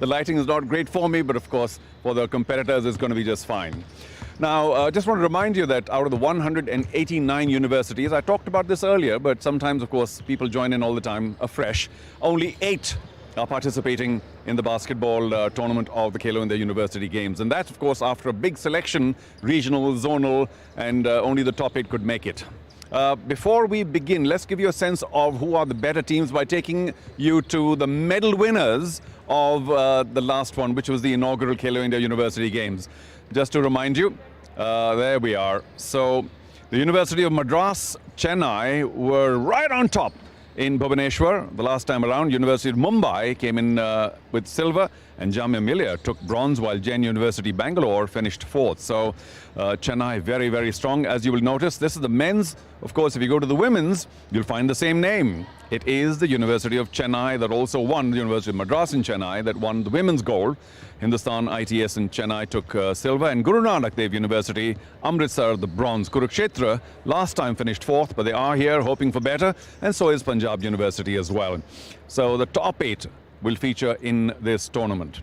The lighting is not great for me, but of course, for the competitors, it's going to be just fine. Now, just want to remind you that out of the 189 universities, I talked about this earlier, but sometimes, of course, people join in all the time afresh. Only 8 are participating in the basketball tournament of the Khelo India University Games. And that's, of course, after a big selection, regional, zonal, and only the top 8 could make it. Before we begin, let's give you a sense of who are the better teams by taking you to the medal winners of the last one, which was the inaugural Khelo India University Games. Just to remind you, there we are. So the University of Madras, Chennai were right on top in Bhubaneswar the last time around. University of Mumbai came in with silver, and Jamia Millia took bronze, while Jain University, Bengaluru finished 4th. So Chennai very, very strong. As you will notice, this is the men's. Of course, if you go to the women's, you'll find the same name. It is the University of Chennai that also won, the University of Madras in Chennai, that won the women's gold. Hindustan ITS in Chennai took silver, and Guru Nanak Dev University, Amritsar, the bronze. Kurukshetra last time finished 4th, but they are here hoping for better, and so is Punjab University as well. So the top 8 will feature in this tournament.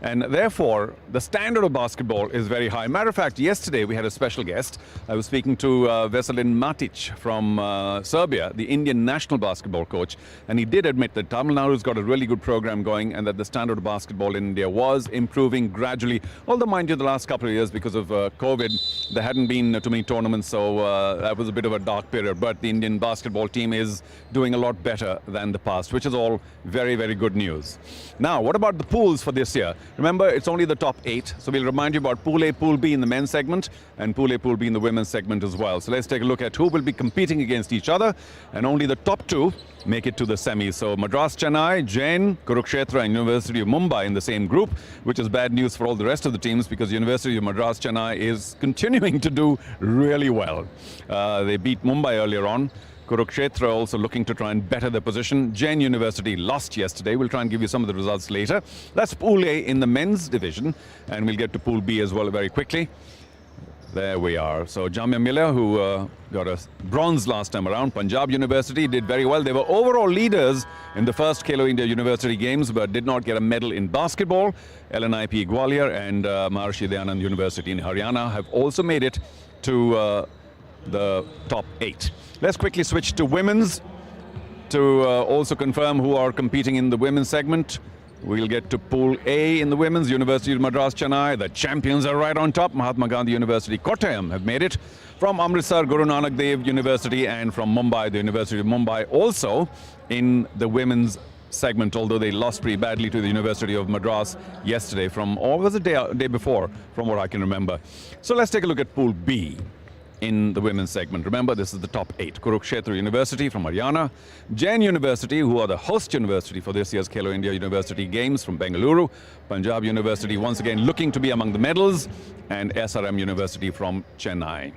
And therefore, the standard of basketball is very high. Matter of fact, yesterday we had a special guest. I was speaking to Veselin Matic from Serbia, the Indian national basketball coach, and he did admit that Tamil Nadu's got a really good program going and that the standard of basketball in India was improving gradually. Although, mind you, the last couple of years, because of COVID, there hadn't been too many tournaments, so that was a bit of a dark period. But the Indian basketball team is doing a lot better than the past, which is all very, very good news. Now, what about the pools for this year? Remember, it's only the top 8, so we'll remind you about Pool A, Pool B in the men's segment, and Pool A, Pool B in the women's segment as well. So let's take a look at who will be competing against each other, and only the top 2 make it to the semis. So Madras, Chennai, Jain, Kurukshetra, and University of Mumbai in the same group, which is bad news for all the rest of the teams because University of Madras, Chennai is continuing to do really well. They beat Mumbai earlier on. Kurukshetra also looking to try and better their position. Jain University lost yesterday. We'll try and give you some of the results later. That's Pool A in the men's division, and we'll get to Pool B as well very quickly. There we are. So Jamia Millia, who got a bronze last time around. Punjab University did very well. They were overall leaders in the first Khelo India University Games, but did not get a medal in basketball. LNIP Gwalior and Maharshi Dayanand University in Haryana have also made it to the top 8. Let's quickly switch to women's to also confirm who are competing in the women's segment. We'll get to Pool A in the women's. University of Madras, Chennai. The champions are right on top. Mahatma Gandhi University, Kottayam have made it. From Amritsar, Guru Nanak Dev University, and from Mumbai, the University of Mumbai also in the women's segment, although they lost pretty badly to the University of Madras yesterday from, or was it day before, from what I can remember. So let's take a look at Pool B in the women's segment. Remember, this is the top 8. Kurukshetra University from Haryana, Jain University, who are the host university for this year's Khelo India University Games, from Bengaluru, Punjab University once again looking to be among the medals, and SRM University from Chennai.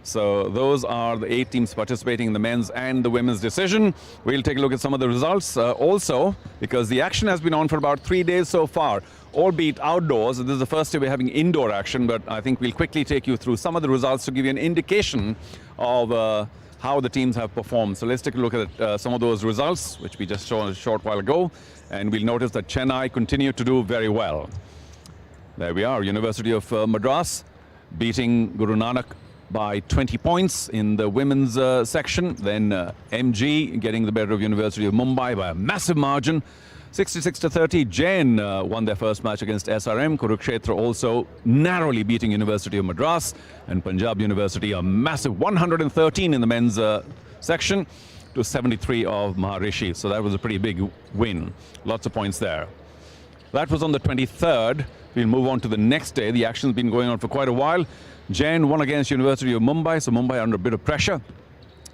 So those are the 8 teams participating in the men's and the women's decision. We'll take a look at some of the results also, because the action has been on for about 3 days so far, albeit outdoors. This is the first day we're having indoor action, but I think we'll quickly take you through some of the results to give you an indication of how the teams have performed. So let's take a look at some of those results, which we just saw a short while ago, and we'll notice that Chennai continued to do very well. There we are, University of Madras beating Guru Nanak by 20 points in the women's section. Then MG getting the better of University of Mumbai by a massive margin, 66-30. Jain won their first match against SRM. Kurukshetra also narrowly beating University of Madras, and Punjab University a massive 113 in the men's section to 73 of Maharishi. So that was a pretty big win. Lots of points there. That was on the 23rd. We'll move on to the next day. The action's been going on for quite a while. Jain won against University of Mumbai, so Mumbai under a bit of pressure.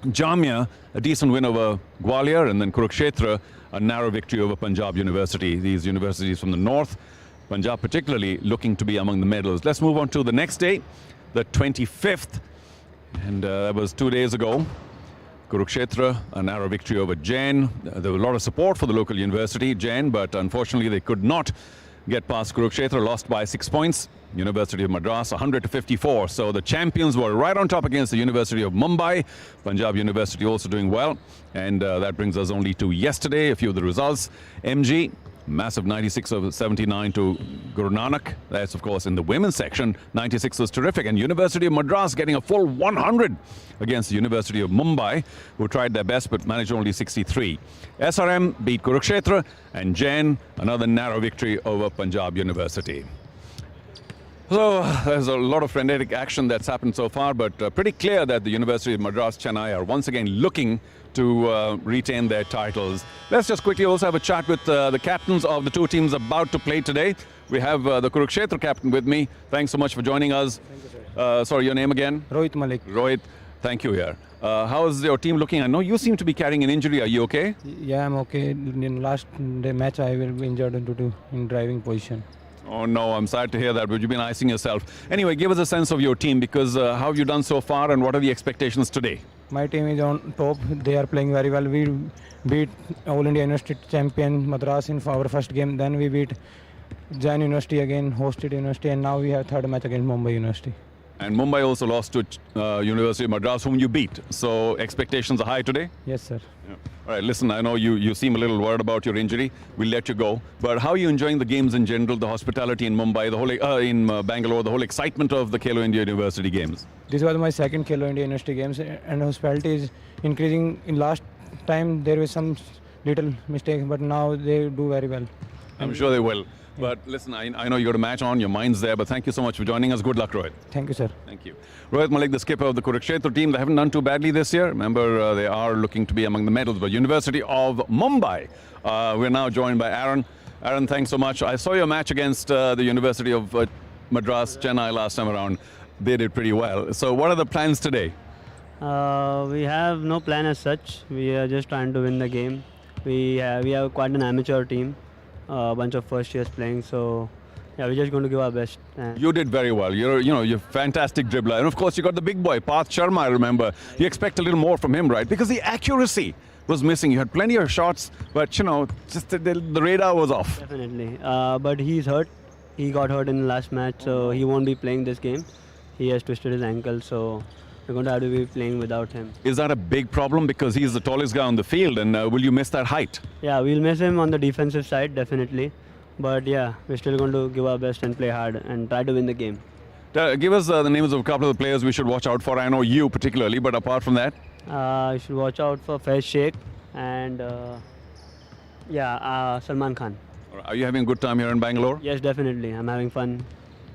Jamia, a decent win over Gwalior, and then Kurukshetra, a narrow victory over Punjab University. These universities from the north, Punjab particularly, looking to be among the medals. Let's move on to the next day, the 25th, and that was 2 days ago. Kurukshetra, a narrow victory over Jain. There was a lot of support for the local university, Jain, but unfortunately they could not get past Kurukshetra, lost by 6 points. University of Madras 100-54. So the champions were right on top against the University of Mumbai. Punjab University also doing well. And that brings us only to yesterday, a few of the results. MG Massive 96 over 79 to Guru Nanak. That's, of course, in the women's section. 96 was terrific. And University of Madras getting a full 100 against the University of Mumbai, who tried their best but managed only 63. SRM beat Kurukshetra, and Jain, another narrow victory over Punjab University. So there's a lot of frenetic action that's happened so far, but pretty clear that the University of Madras, Chennai are once again looking to retain their titles. Let's just quickly also have a chat with the captains of the two teams about to play today. We have the Kurukshetra captain with me. Thanks so much for joining us. Thank you, sir. Sorry, your name again? Rohit Malik. Rohit, thank you here. How is your team looking? I know you seem to be carrying an injury. Are you okay? Yeah, I'm okay. In last day match, I will be injured in driving position. Oh no, I'm sad to hear that, but you've been icing yourself. Anyway, give us a sense of your team, because how have you done so far and what are the expectations today? My team is on top. They are playing very well. We beat All India University champion Madras in our first game. Then we beat Jain University again, hosted university, and now we have third match against Mumbai University. And Mumbai also lost to University of Madras, whom you beat. So expectations are high today? Yes, sir. Yeah. All right, listen, I know you seem a little worried about your injury. We'll let you go. But how are you enjoying the games in general, the hospitality in Mumbai, the whole in Bangalore, the whole excitement of the Khelo India University games? This was my second Khelo India University games, and hospitality is increasing. In last time, there was some little mistake, but now they do very well. I'm sure they will. But listen, I know you got a match on, your mind's there, but thank you so much for joining us. Good luck, Rohit. Thank you, sir. Thank you. Rohit Malik, the skipper of the Kurukshetra team, they haven't done too badly this year. Remember, they are looking to be among the medals, but University of Mumbai. We're now joined by Aaron. Aaron, thanks so much. I saw your match against the University of Madras, Chennai last time around. They did pretty well. So what are the plans today? We have no plan as such. We are just trying to win the game. We have quite an amateur team. A bunch of first years playing, so yeah, we're just going to give our best. You did very well. You're a fantastic dribbler, and of course you got the big boy, Parth Sharma. I remember. You expect a little more from him, right? Because the accuracy was missing. You had plenty of shots, but just the radar was off. Definitely, but he's hurt. He got hurt in the last match, so he won't be playing this game. He has twisted his ankle, so we're going to have to be playing without him. Is that a big problem, because he's the tallest guy on the field, and will you miss that height? Yeah, we'll miss him on the defensive side, definitely. But yeah, we're still going to give our best and play hard and try to win the game. Give us the names of a couple of the players we should watch out for. I know you particularly, but apart from that? You should watch out for Faiz Sheikh and Salman Khan. Are you having a good time here in Bangalore? Yes, definitely. I'm having fun.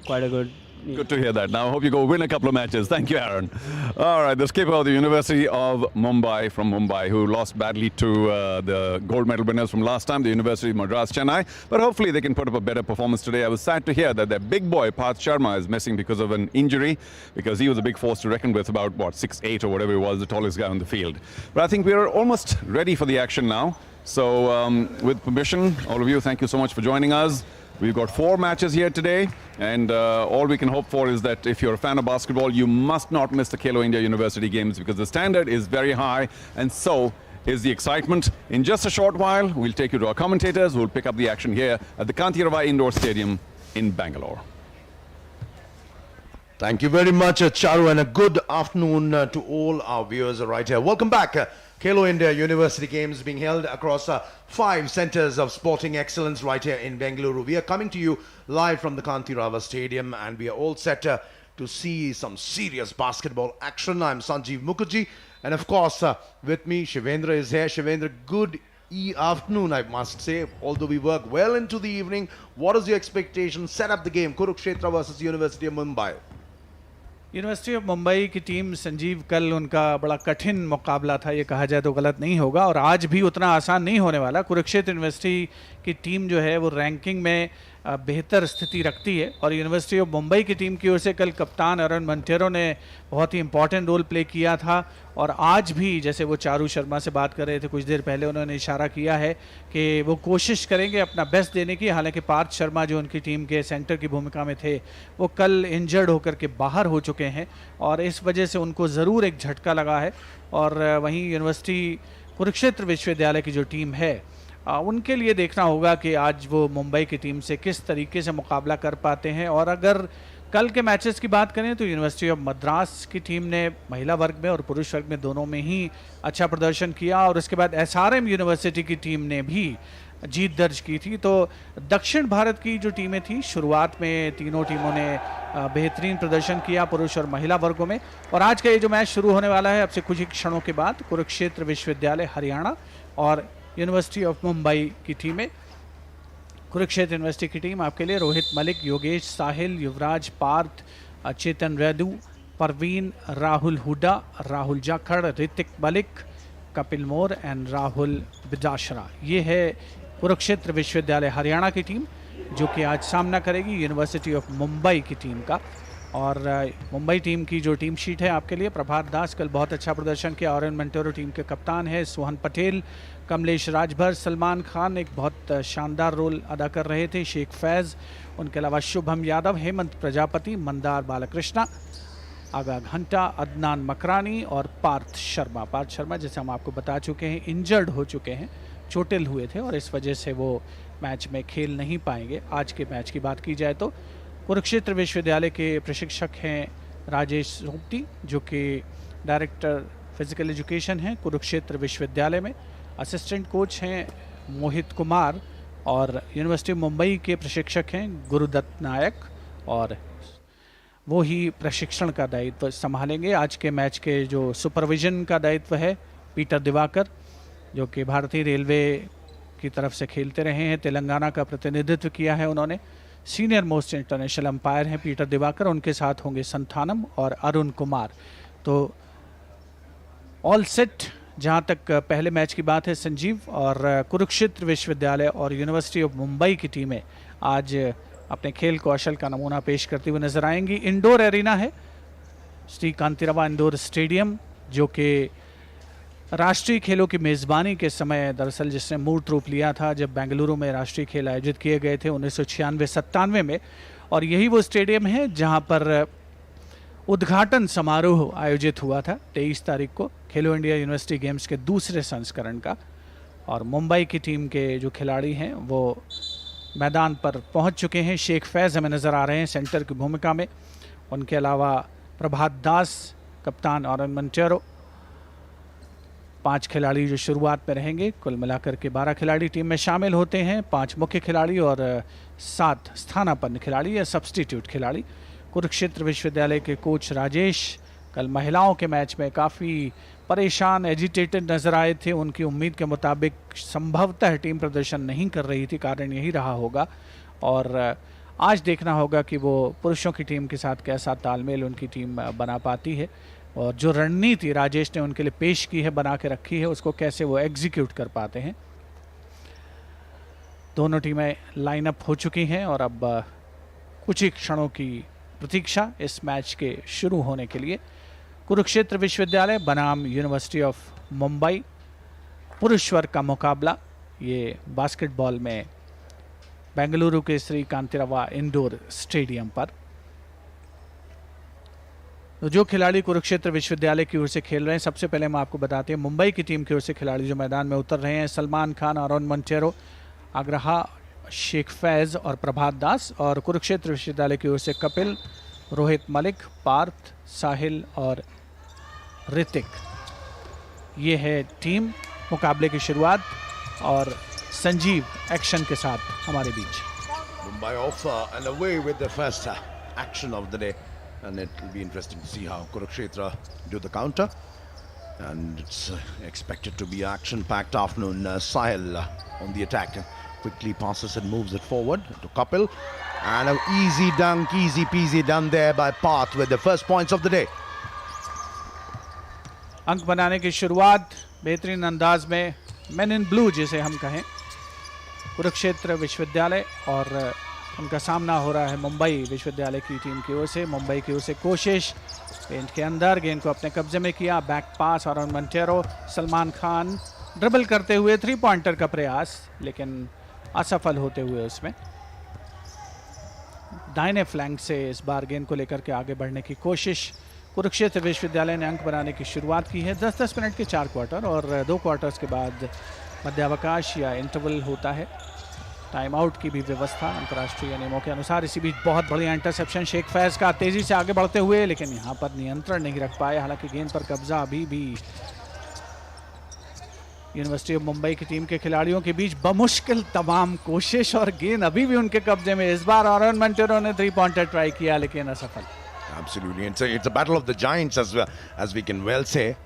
Quite a good. Good to hear that. Now I hope you go win a couple of matches. Thank you, Aaron. All right, the skipper of the University of Mumbai, from Mumbai, who lost badly to the gold medal winners from last time, the University of Madras, Chennai. But hopefully they can put up a better performance today. I was sad to hear that their big boy, Parth Sharma, is missing because of an injury, because he was a big force to reckon with, about, 6'8" or whatever he was, the tallest guy on the field. But I think we're almost ready for the action now. So with permission, all of you, thank you so much for joining us. We've got 4 matches here today, and all we can hope for is that if you're a fan of basketball, you must not miss the Khelo India University games, because the standard is very high, and so is the excitement. In just a short while, we'll take you to our commentators who will pick up the action here at the Kantirava Indoor Stadium in Bangalore. Thank you very much, Charu, and a good afternoon to all our viewers right here. Welcome back. Khelo India University Games being held across 5 centers of sporting excellence right here in Bengaluru. We are coming to you live from the Kantirava Stadium, and we are all set to see some serious basketball action. I'm Sanjeev Mukherjee, and of course with me Shivendra is here. Shivendra, good afternoon, I must say, although we work well into the evening. What is your expectation? Set up the game, Kurukshetra versus University of Mumbai. University of Mumbai की team, Sanjeev, कल उनका बड़ा कठिन मुकाबला था, ये कहा जाए तो गलत नहीं होगा, और आज भी उतना आसान नहीं होने वाला। कुरुक्षेत्र यूनिवर्सिटी की टीम जो है वो रैंकिंग में बेहतर स्थिति रखती है, और यूनिवर्सिटी ऑफ मुंबई की टीम की ओर से कल कप्तान अरुण मंटेरो ने बहुत ही इंपॉर्टेंट रोल प्ले किया था, और आज भी जैसे वो चारू शर्मा से बात कर रहे थे कुछ देर पहले, उन्होंने इशारा किया है कि वो कोशिश करेंगे अपना बेस्ट देने की। हालांकि पार्थ शर्मा जो उनकी टीम के सेंटर की भूमिका में थे, वो कल इंजर्ड होकर के बाहर हो चुके हैं, और इस वजह से उनको ज़रूर एक झटका लगा है। और वहीं यूनिवर्सिटी कुरुक्षेत्र विश्वविद्यालय की जो टीम है, उनके लिए देखना होगा कि आज वो मुंबई की टीम से किस तरीके से मुकाबला कर पाते हैं। और अगर कल के मैचेस की बात करें तो यूनिवर्सिटी ऑफ मद्रास की टीम ने महिला वर्ग में और पुरुष वर्ग में दोनों में ही अच्छा प्रदर्शन किया, और उसके बाद एसआरएम यूनिवर्सिटी की टीम ने भी जीत दर्ज की थी। तो दक्षिण भारत की जो टीमें थी, शुरुआत में तीनों टीमों ने बेहतरीन प्रदर्शन किया पुरुष और महिला वर्गों में। और आज का ये जो मैच शुरू होने वाला है अब से कुछ ही क्षणों के बाद, कुरुक्षेत्र विश्वविद्यालय हरियाणा और यूनिवर्सिटी ऑफ मुंबई की टीमें। कुरुक्षेत्र यूनिवर्सिटी की टीम आपके लिए रोहित मलिक, योगेश साहिल, युवराज, पार्थ, चेतन रेडू, परवीन, राहुल हुडा, राहुल जाखड़, ऋतिक मलिक, कपिल मोर एंड राहुल बिदाशरा। ये है कुरुक्षेत्र विश्वविद्यालय हरियाणा की टीम जो कि आज सामना करेगी यूनिवर्सिटी ऑफ मुंबई की टीम का। और मुंबई टीम की जो टीम शीट है आपके लिए, प्रभात दास कल बहुत अच्छा प्रदर्शन किया, ऑरेंज मंटेरो टीम के कप्तान है, सोहन पटेल, कमलेश राजभर, सलमान खान एक बहुत शानदार रोल अदा कर रहे थे, शेख फैज़, उनके अलावा शुभम यादव, हेमंत प्रजापति, मंदार बालकृष्णा, आगा घंटा, अदनान मकरानी और पार्थ शर्मा। पार्थ शर्मा जैसे हम आपको बता चुके हैं इंजर्ड हो चुके हैं, चोटिल हुए थे और इस वजह से वो मैच में खेल नहीं पाएंगे। आज के मैच की बात की जाए तो कुरुक्षेत्र विश्वविद्यालय के प्रशिक्षक हैं राजेश सोपटी जो कि डायरेक्टर फिजिकल एजुकेशन हैं कुरुक्षेत्र विश्वविद्यालय में। असिस्टेंट कोच हैं मोहित कुमार और यूनिवर्सिटी मुंबई के प्रशिक्षक हैं गुरुदत्त नायक और वो ही प्रशिक्षण का दायित्व संभालेंगे। आज के मैच के जो सुपरविजन का दायित्व है पीटर दिवाकर जो कि भारतीय रेलवे की तरफ से खेलते रहे हैं, तेलंगाना का प्रतिनिधित्व किया है उन्होंने। सीनियर मोस्ट इंटरनेशनल अंपायर हैं पीटर दिवाकर, उनके साथ होंगे संथानम और अरुण कुमार। तो ऑल सेट जहां तक पहले मैच की बात है संजीव, और कुरुक्षेत्र विश्वविद्यालय और यूनिवर्सिटी ऑफ मुंबई की टीमें आज अपने खेल कौशल का नमूना पेश करती हुई नजर आएंगी। इंडोर एरिना है श्री कांतिरवा इंडोर स्टेडियम जो कि राष्ट्रीय खेलों की मेज़बानी के समय दरअसल जिसने मूर्त रूप लिया था जब बेंगलुरु में राष्ट्रीय खेल आयोजित किए गए थे 1996-97 में, और यही वो स्टेडियम है जहां पर उद्घाटन समारोह आयोजित हुआ था 23 तारीख को खेलो इंडिया यूनिवर्सिटी गेम्स के दूसरे संस्करण का। और मुंबई की टीम के जो खिलाड़ी हैं वो मैदान पर पहुंच चुके हैं। शेख फैज़ हमें नज़र आ रहे हैं सेंटर की भूमिका में, उनके अलावा प्रभात दास कप्तान और मंटेरो, 5 खिलाड़ी जो शुरुआत में रहेंगे। कुल मिलाकर के 12 खिलाड़ी टीम में शामिल होते हैं, 5 मुख्य खिलाड़ी और 7 स्थानापन्न खिलाड़ी या सब्स्टिट्यूट खिलाड़ी। कुरुक्षेत्र विश्वविद्यालय के कोच राजेश कल महिलाओं के मैच में काफ़ी परेशान एजिटेटेड नज़र आए थे, उनकी उम्मीद के मुताबिक संभवतः टीम प्रदर्शन नहीं कर रही थी, कारण यही रहा होगा। और आज देखना होगा कि वो पुरुषों की टीम के साथ कैसा तालमेल उनकी टीम बना पाती है और जो रणनीति राजेश ने उनके लिए पेश की है, बना के रखी है, उसको कैसे वो एग्जीक्यूट कर पाते हैं। दोनों टीमें लाइन अप हो चुकी हैं और अब कुछ ही क्षणों की प्रतीक्षा इस मैच के शुरू होने के लिए। कुरुक्षेत्र विश्वविद्यालय बनाम यूनिवर्सिटी ऑफ मुंबई, पुरुष वर्ग का मुकाबला ये बास्केटबॉल में बेंगलुरु के श्री कांतिरवा इंडोर स्टेडियम पर। तो जो खिलाड़ी कुरुक्षेत्र विश्वविद्यालय की ओर से खेल रहे हैं, सबसे पहले हम आपको बताते हैं मुंबई की टीम की ओर से खिलाड़ी जो मैदान में उतर रहे हैं, सलमान खान, अरुण मंटेरो, आग्रहा, शेख फैज़ और प्रभात दास। और कुरुक्षेत्र विश्वविद्यालय की ओर से कपिल, रोहित मलिक, पार्थ, साहिल और ऋतिक। ये है टीम। मुकाबले की शुरुआत और संजीव एक्शन के साथ हमारे बीच। Mumbai off and away with the first action of the day, and it will be interesting to see how Kurukshetra do the counter. And it's expected to be action-packed afternoon. Sahil on the attack, quickly passes and moves it forward to Kapil, and an easy dunk, easy peasy done there by Parth with the first points of the day. अंक बनाने की शुरुआत बेहतरीन अंदाज में, man in blue जिसे हम कहें, कुरुक्षेत्र विश्वविद्यालय और उनका सामना हो रहा है मुंबई विश्वविद्यालय की टीम की ओर से। मुंबई की ओर से कोशिश, पेंट के अंदर गेंद को अपने कब्जे में किया, बैक पास और मंटेरो, सलमान खान ड्रिबल करते हुए 3 पॉइंटर का प्रयास लेकिन असफल होते हुए उसमें। दाहिने फ्लैंक से इस बार गेंद को लेकर के आगे बढ़ने की कोशिश। कुरुक्षेत्र विश्वविद्यालय ने अंक बनाने की शुरुआत की है। 10-10 मिनट के 4 क्वार्टर और 2 क्वार्टर्स के बाद मध्यावकाश या इंटरवल होता है। टाइम आउट की भी व्यवस्था अंतर्राष्ट्रीय नियमों के अनुसार। इसी बीच बहुत बढ़िया इंटरसेप्शन शेख फैज़ का तेजी से आगे बढ़ते हुए, लेकिन यहाँ पर नियंत्रण नहीं रख पाए। हालांकि गेंद पर कब्जा अभी भी यूनिवर्सिटी ऑफ मुंबई की टीम के खिलाड़ियों के बीच बमुश्किल तमाम कोशिश और गेंद अभी भी उनके कब्जे में। इस बार ऑरेन मंटेरो ने 3-पॉइंटर ट्राई किया लेकिन असफल। Absolutely. It's a battle of the giants as well, as we can well say.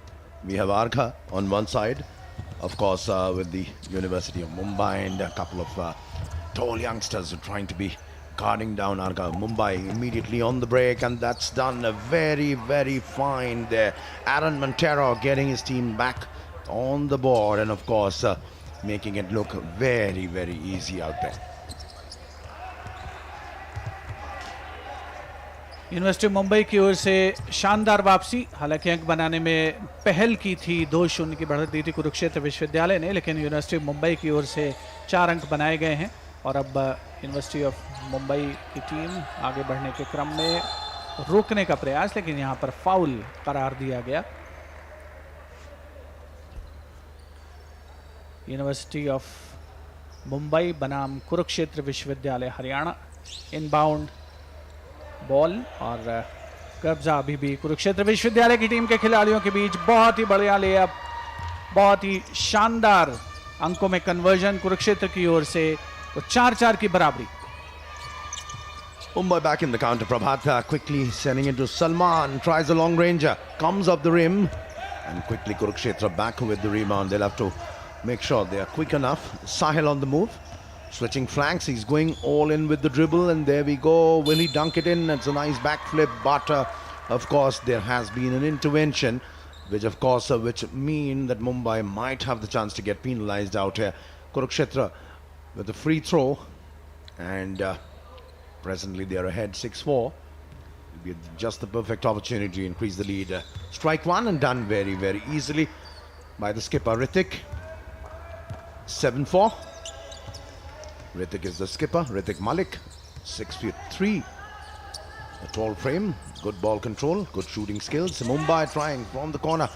We have Arka on one side, of course, with the University of Mumbai, and a couple of tall youngsters who are trying to be guarding down Arka. Mumbai immediately on the break, and that's done very, very fine there. Aaron Montero getting his team back on the board, and of course, making it look very, very easy out there. University of Mumbai की ओर से शानदार वापसी। हालांकि अंक बनाने में पहल की थी, 2-0 की बढ़त दी थी कुरुक्षेत्र विश्वविद्यालय ने, लेकिन यूनिवर्सिटी ऑफ मुंबई की ओर से 4 अंक बनाए गए हैं और अब यूनिवर्सिटी ऑफ मुंबई की टीम आगे बढ़ने के क्रम में रोकने का प्रयास, लेकिन यहां पर फाउल करार दिया गया। यूनिवर्सिटी ऑफ मुंबई बनाम कुरुक्षेत्र विश्वविद्यालय हरियाणा, इनबाउंड बॉल और कब्जा अभी भी कुरुक्षेत्र विश्वविद्यालय की टीम के खिलाड़ियों के बीच। बहुत ही बढ़िया लेअप, बहुत ही शानदार अंकों में कन्वर्जन कुरुक्षेत्र की ओर से, तो 4-4 की बराबरी। Mumbai back in the counter. Prabhat quickly sending it to Salman, tries a long ranger, comes up the rim, and quickly Kurukshetra back with the rebound. They'll have to make sure they are quick enough. Sahil on the move. Switching flanks, he's going all in with the dribble, and there we go. Will he dunk it in? It's a nice backflip, but of course there has been an intervention, which mean that Mumbai might have the chance to get penalized out here. Kurukshetra with the free throw, and presently they are ahead 6-4. It'll be just the perfect opportunity to increase the lead. Strike one, and done very, very easily by the skipper Ritik. 7-4. Ritik is the skipper, Ritik Malik, 6'3", a tall frame, good ball control, good shooting skills. Mumbai trying from the corner.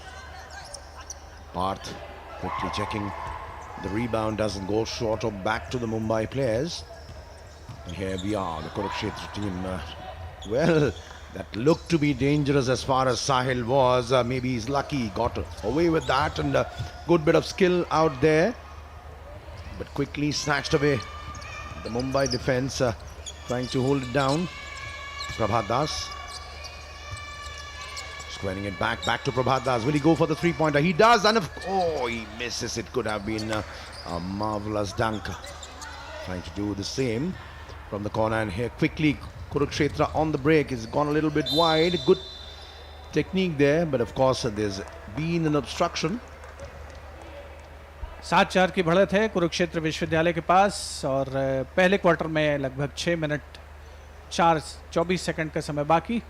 Parth quickly checking the rebound, doesn't go short or back to the Mumbai players. And here we are, the Kurukshetra team. Well, that looked to be dangerous as far as Sahil was. Maybe he's lucky, got away with that, and a good bit of skill out there. But quickly snatched away. The Mumbai defense trying to hold it down. Prabhat Das squaring it back to Prabhat Das. Will he go for the three-pointer? He does, and he misses. It could have been a marvelous dunk. Trying to do the same from the corner, and here quickly Kurukshetra on the break is gone a little bit wide. Good technique there, but of course there's been an obstruction. 7-4 की बढ़त है कुरुक्षेत्र विश्वविद्यालय के पास, और पहले quarter में लगभग 6 minute 24 second का समय बाकी,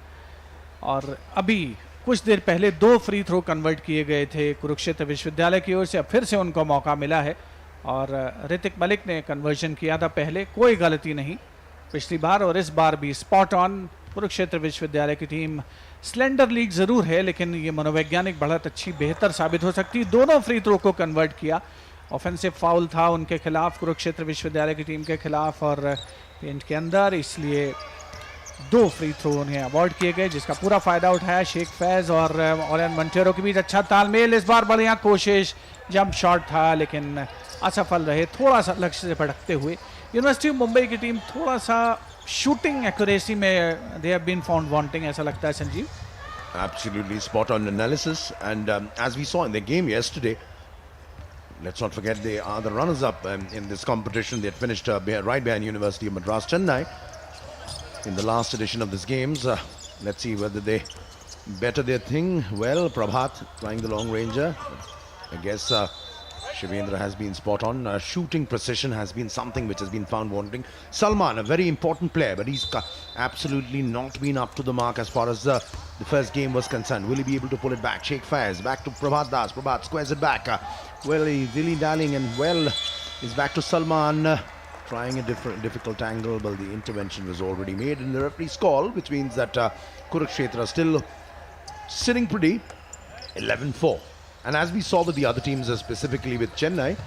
और अभी कुछ देर पहले 2 फ्री थ्रो कन्वर्ट किए गए थे कुरुक्षेत्र विश्वविद्यालय की ओर से। अब फिर से उनको मौका मिला है, और ऋतिक मलिक ने कन्वर्जन किया था पहले, कोई गलती नहीं पिछली बार, और इस बार भी स्पॉट ऑन। कुरुक्षेत्र विश्वविद्यालय की टीम स्लेंडर लीग जरूर है, लेकिन ये मनोवैज्ञानिक बढ़त अच्छी बेहतर साबित हो सकती है। दोनों फ्री थ्रो को कन्वर्ट किया। ऑफेंसिव फाउल था उनके खिलाफ, कुरुक्षेत्र विश्वविद्यालय की टीम के खिलाफ, और पेंट के अंदर, इसलिए 2 फ्री थ्रो उन्हें अवॉइड किए गए, जिसका पूरा फायदा उठाया शेख फैज और ऑरेन मंटेरो के बीच अच्छा तालमेल। इस बार बढ़िया कोशिश, जंप शॉट था लेकिन असफल रहे, थोड़ा सा लक्ष्य से भटकते हुए। यूनिवर्सिटी ऑफ मुंबई की टीम थोड़ा सा शूटिंग एक्यूरेसी में they have been found wanting, ऐसा लगता है Sanjeev. Absolutely spot on analysis, and as we saw in the game yesterday, let's not forget they are the runners up in this competition. They had finished right behind University of Madras, Chennai in the last edition of this games. Let's see whether they better their thing. Well, Prabhat trying the long ranger. I guess Shivendra has been spot on. Shooting precision has been something which has been found wanting. Salman, a very important player, but he's absolutely not been up to the mark as far as the first game was concerned. Will he be able to pull it back? Sheikh Faiz back to Prabhat Das. Prabhat squares it back. Well, he's really dallying, and well, he's back to Salman. Trying a difficult angle, but the intervention was already made in the referee's call, which means that Kurukshetra still sitting pretty, 11-4. And as we saw with the other teams, specifically with Chennai,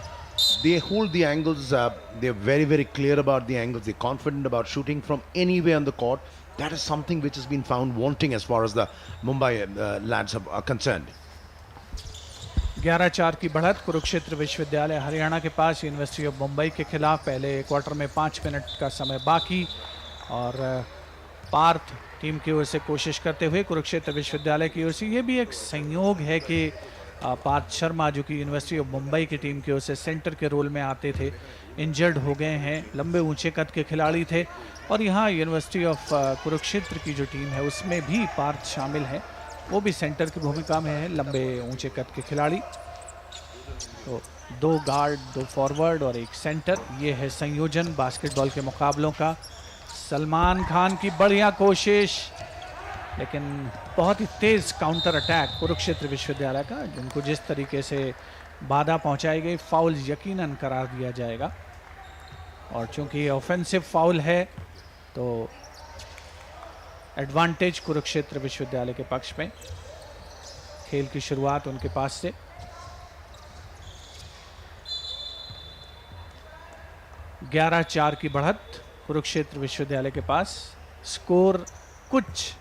they hold the angles. They're very, very clear about the angles. They're confident about shooting from anywhere on the court. That is something which has been found wanting as far as the Mumbai lads are concerned. 11-4 की बढ़त कुरुक्षेत्र विश्वविद्यालय हरियाणा के पास university of Mumbai के खिलाफ। पहले quarter में 5 minute का समय बाकी और पार्थ टीम की ओर से कोशिश करते हुए कुरुक्षेत्र विश्वविद्यालय की ओर से। ये भी एक संयोग है कि पार्थ शर्मा जो कि यूनिवर्सिटी ऑफ मुंबई की टीम की ओर से सेंटर के रोल में आते थे, इंजर्ड हो गए हैं। लंबे ऊंचे कद के खिलाड़ी थे और यहाँ यूनिवर्सिटी ऑफ कुरुक्षेत्र की जो टीम है उसमें भी पार्थ शामिल है, वो भी सेंटर की भूमिका में है, लंबे ऊंचे कद के खिलाड़ी। तो 2 गार्ड, 2 फॉरवर्ड और 1 सेंटर, ये है संयोजन बास्केटबॉल के मुकाबलों का। सलमान खान की बढ़िया कोशिश, लेकिन बहुत ही तेज काउंटर अटैक कुरुक्षेत्र विश्वविद्यालय का, जिनको जिस तरीके से बाधा पहुंचाई गई, फाउल यकीनन करार दिया जाएगा। और चूंकि ये ऑफेंसिव फाउल है तो एडवांटेज कुरुक्षेत्र विश्वविद्यालय के पक्ष में। खेल की शुरुआत उनके पास से। ग्यारह 4 की बढ़त कुरुक्षेत्र विश्वविद्यालय के पास। स्कोर कुछ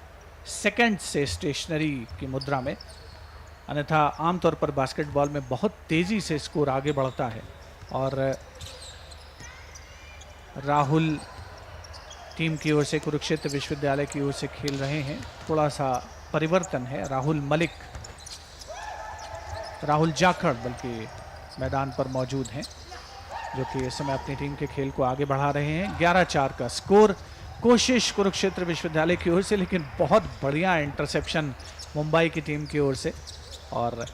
सेकंड से स्टेशनरी की मुद्रा में, अन्यथा आमतौर पर बास्केटबॉल में बहुत तेजी से स्कोर आगे बढ़ता है। और राहुल टीम की ओर से कुरुक्षेत्र विश्वविद्यालय की ओर से खेल रहे हैं। थोड़ा सा परिवर्तन है, राहुल मलिक, राहुल जाखड़ बल्कि मैदान पर मौजूद हैं, जो कि इस समय अपनी टीम के खेल को आगे बढ़ा रहे हैं। 11-4 का स्कोर। कोशिश कुरुक्षेत्र विश्वविद्यालय की ओर से, लेकिन बहुत बढ़िया इंटरसेप्शन मुंबई की टीम की ओर से। और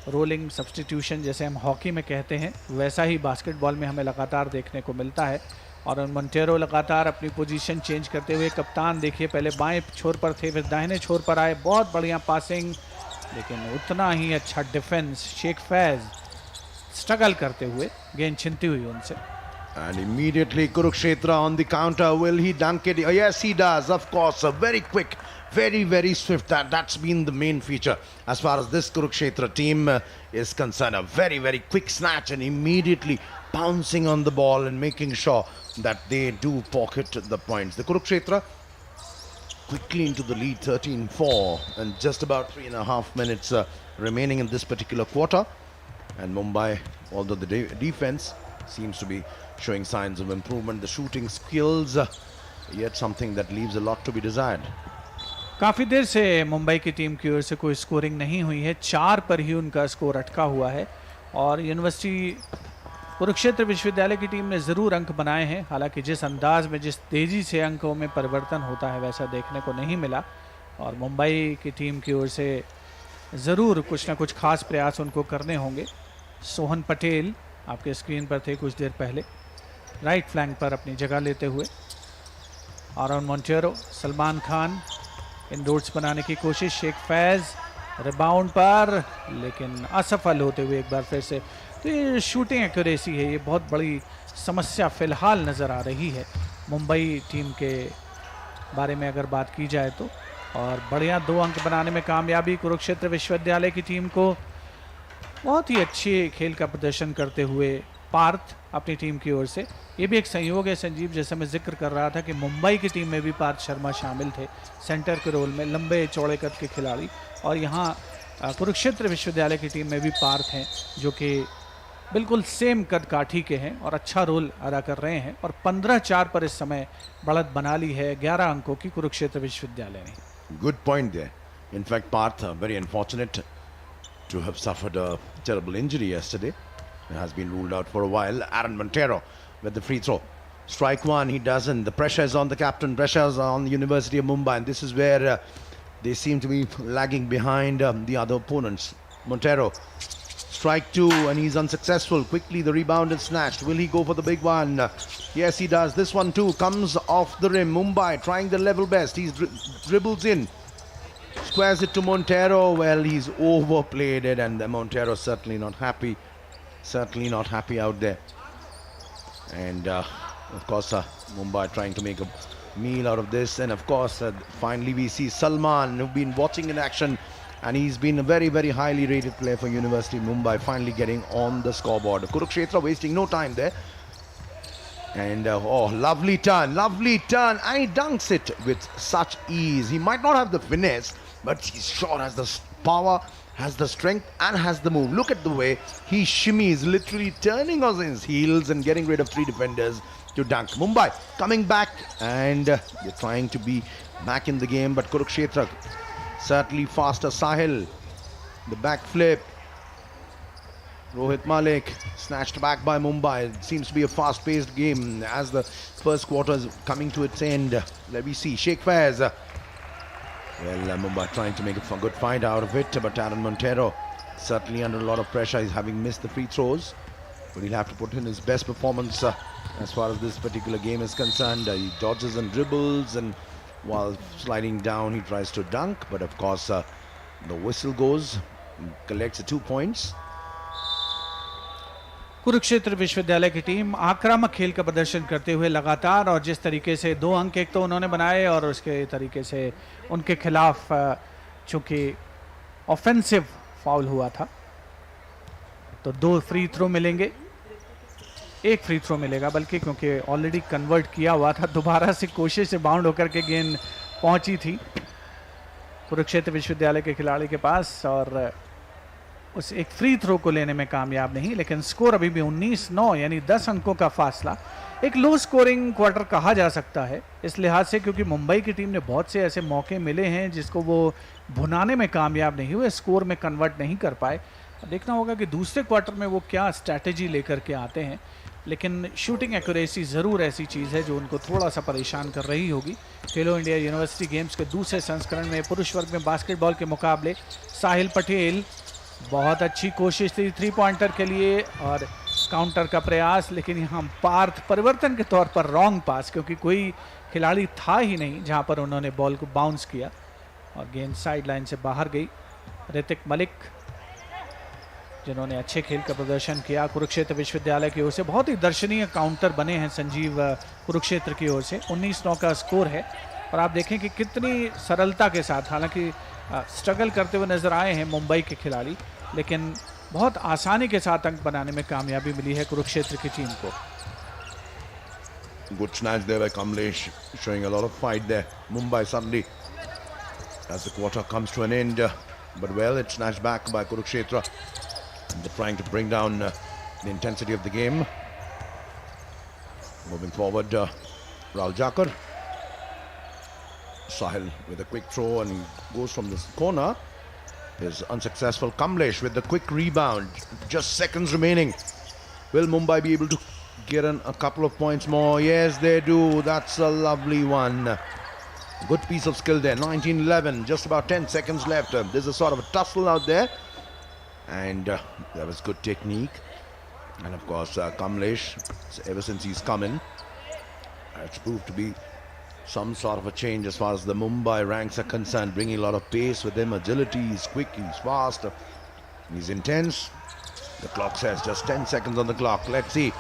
रोलिंग सब्स्टिट्यूशन जैसे हम हॉकी में कहते हैं, वैसा ही बास्केटबॉल में हमें लगातार देखने को मिलता है। और मोंटेरो लगातार अपनी पोजीशन चेंज करते हुए, कप्तान देखिए पहले बाएं छोर पर थे, फिर दाहिने छोर पर आए। बहुत बढ़िया पासिंग, लेकिन उतना ही अच्छा डिफेंस। शेख फैज स्ट्रगल करते हुए, गेंद छिनती हुई उनसे। And immediately Kurukshetra on the counter. Will he dunk it? Oh, yes, he does. Of course, very quick, very swift. That's been the main feature as far as this Kurukshetra team is concerned. A very quick snatch and immediately pouncing on the ball and making sure that they do pocket the points. The Kurukshetra quickly into the lead, 13-4, and just about 3.5 minutes remaining in this particular quarter. And Mumbai, although the defense seems to be showing signs of improvement, the shooting skills yet something that leaves a lot to be desired. काफी देर से मुंबई की team की ओर से कोई scoring नहीं हुई है, 4 पर ही उनका स्कोर अटका हुआ है। और यूनिवर्सिटी कुरुक्षेत्र विश्वविद्यालय की टीम ने जरूर अंक बनाए हैं, हालांकि जिस अंदाज में, जिस तेजी से अंकों में परिवर्तन होता है वैसा देखने को नहीं मिला। और मुंबई की टीम की ओर से ज़रूर कुछ ना कुछ खास प्रयास उनको करने होंगे। सोहन पटेल आपके स्क्रीन पर थे कुछ देर पहले, राइट फ्लैंक पर अपनी जगह लेते हुए। आरोन मोंटेरो, सलमान खान, इंडोर्स बनाने की कोशिश। शेख फैज रिबाउंड पर, लेकिन असफल होते हुए एक बार फिर से। तो ये शूटिंग एक्यूरेसी है, ये बहुत बड़ी समस्या फिलहाल नज़र आ रही है मुंबई टीम के बारे में अगर बात की जाए तो। और बढ़िया 2 अंक बनाने में कामयाबी कुरुक्षेत्र विश्वविद्यालय की टीम को। बहुत ही अच्छे खेल का प्रदर्शन करते हुए पार्थ अपनी टीम की ओर से। ये भी एक संयोग है संजीव, जैसे मैं जिक्र कर रहा था कि मुंबई की टीम में भी पार्थ शर्मा शामिल थे सेंटर के रोल में, लंबे चौड़े कद के खिलाड़ी। और यहाँ कुरुक्षेत्र विश्वविद्यालय की टीम में भी पार्थ हैं, जो कि बिल्कुल सेम कद काठी के हैं और अच्छा रोल अदा कर रहे हैं। और 15-4 पर इस समय बढ़त बना ली है 11 अंकों की कुरुक्षेत्र विश्वविद्यालय ने। Good point there. In fact, Parth, very unfortunate to have suffered a terrible injury yesterday. He has been ruled out for a while. Aaron Montero with the free throw. Strike one, he doesn't. The pressure is on the captain, pressure is on the University of Mumbai. And this is where they seem to be lagging behind the other opponents. Montero, strike two, and he's unsuccessful. Quickly, the rebound is snatched. Will he go for the big one? Yes, he does. This one too comes off the rim. Mumbai trying the level best. He dribbles in. Squares it to Montero. Well, he's overplayed it, and Montero certainly not happy. Certainly not happy out there. And of course, Mumbai trying to make a meal out of this. And of course, finally we see Salman, who've been watching in action, and he's been a very highly rated player for University of Mumbai, finally getting on the scoreboard. Kurukshetra wasting no time there. And oh, lovely turn, and he dunks it with such ease. He might not have the finesse, but he sure has the power, has the strength and has the move. Look at the way he shimmies, literally turning on his heels and getting rid of 3 defenders to dunk. Mumbai coming back, and they're trying to be back in the game, but Kurukshetra certainly faster. Sahil, the back flip. Rohit Malik snatched back by Mumbai. It seems to be a fast-paced game as the first quarter is coming to its end. Let me see. Sheikh Faiz. Mumbai trying to make a good fight out of it, but Aaron Montero certainly under a lot of pressure. He's having missed the free throws, but he'll have to put in his best performance as far as this particular game is concerned. He dodges and dribbles, and while sliding down he tries to dunk, but of course the whistle goes, collects 2 points. Kurukshetra विश्वविद्यालय की team आक्रामक खेल का प्रदर्शन करते हुए लगातार, और जिस तरीके से 2 अंक एक तो उन्होंने बनाए, और उसके तरीके से उनके खिलाफ चूंकि ऑफेंसिव फाउल हुआ था तो 2 फ्री थ्रो मिलेंगे, 1 फ्री थ्रो मिलेगा बल्कि, क्योंकि ऑलरेडी कन्वर्ट किया हुआ था। दोबारा से कोशिश से बाउंड होकर के गेंद पहुंची थी कुरुक्षेत्र विश्वविद्यालय के खिलाड़ी के पास, और उस एक फ्री थ्रो को लेने में कामयाब नहीं, लेकिन स्कोर अभी भी 19-9 यानी 10 अंकों का फासला। एक लो स्कोरिंग क्वार्टर कहा जा सकता है इस लिहाज से, क्योंकि मुंबई की टीम ने बहुत से ऐसे मौके मिले हैं जिसको वो भुनाने में कामयाब नहीं हुए, स्कोर में कन्वर्ट नहीं कर पाए। देखना होगा कि दूसरे क्वार्टर में वो क्या स्ट्रैटेजी लेकर के आते हैं, लेकिन शूटिंग एक्यूरेसी ज़रूर ऐसी चीज़ है जो उनको थोड़ा सा परेशान कर रही होगी। खेलो इंडिया यूनिवर्सिटी गेम्स के दूसरे संस्करण में पुरुष वर्ग में बास्केटबॉल के मुकाबले साहिल पटेल, बहुत अच्छी कोशिश थी 3 पॉइंटर के लिए और काउंटर का प्रयास, लेकिन यहाँ पार्थ परिवर्तन के तौर पर रॉन्ग पास, क्योंकि कोई खिलाड़ी था ही नहीं जहाँ पर उन्होंने बॉल को बाउंस किया और गेंद साइड लाइन से बाहर गई। ऋतिक मलिक जिन्होंने अच्छे खेल का प्रदर्शन किया कुरुक्षेत्र विश्वविद्यालय की ओर से, बहुत ही दर्शनीय काउंटर बने हैं संजीव कुरुक्षेत्र की ओर से। 19-9 का स्कोर है, और आप देखें कि कितनी सरलता के साथ, हालांकि स्ट्रगल करते हुए नजर आए हैं मुंबई के खिलाड़ी, लेकिन बहुत आसानी के साथ अंक बनाने में कामयाबी मिली है कुरुक्षेत्र की टीम को। Good snatch there by Kamlesh, showing a lot of fight there. Mumbai suddenly, as the quarter comes to an end, but well, it's snatched back by Kurukshetra. They're trying to bring down the intensity of the game. Moving forward, Rahul Jakar. Sahil with a quick throw, and he goes from this corner. Is unsuccessful. Kamlesh with the quick rebound. Just seconds remaining. Will Mumbai be able to get in a couple of points more? Yes, they do. That's a lovely one. Good piece of skill there. 19-11. Just about 10 seconds left. There's a sort of a tussle out there. And that was good technique. And of course, Kamlesh, ever since he's come in, it's proved to be some sort of a change as far as the Mumbai ranks are concerned, bringing a lot of pace with him, agility, he's quick, he's fast, he's intense. The clock says just 10 seconds on the clock. Let's see.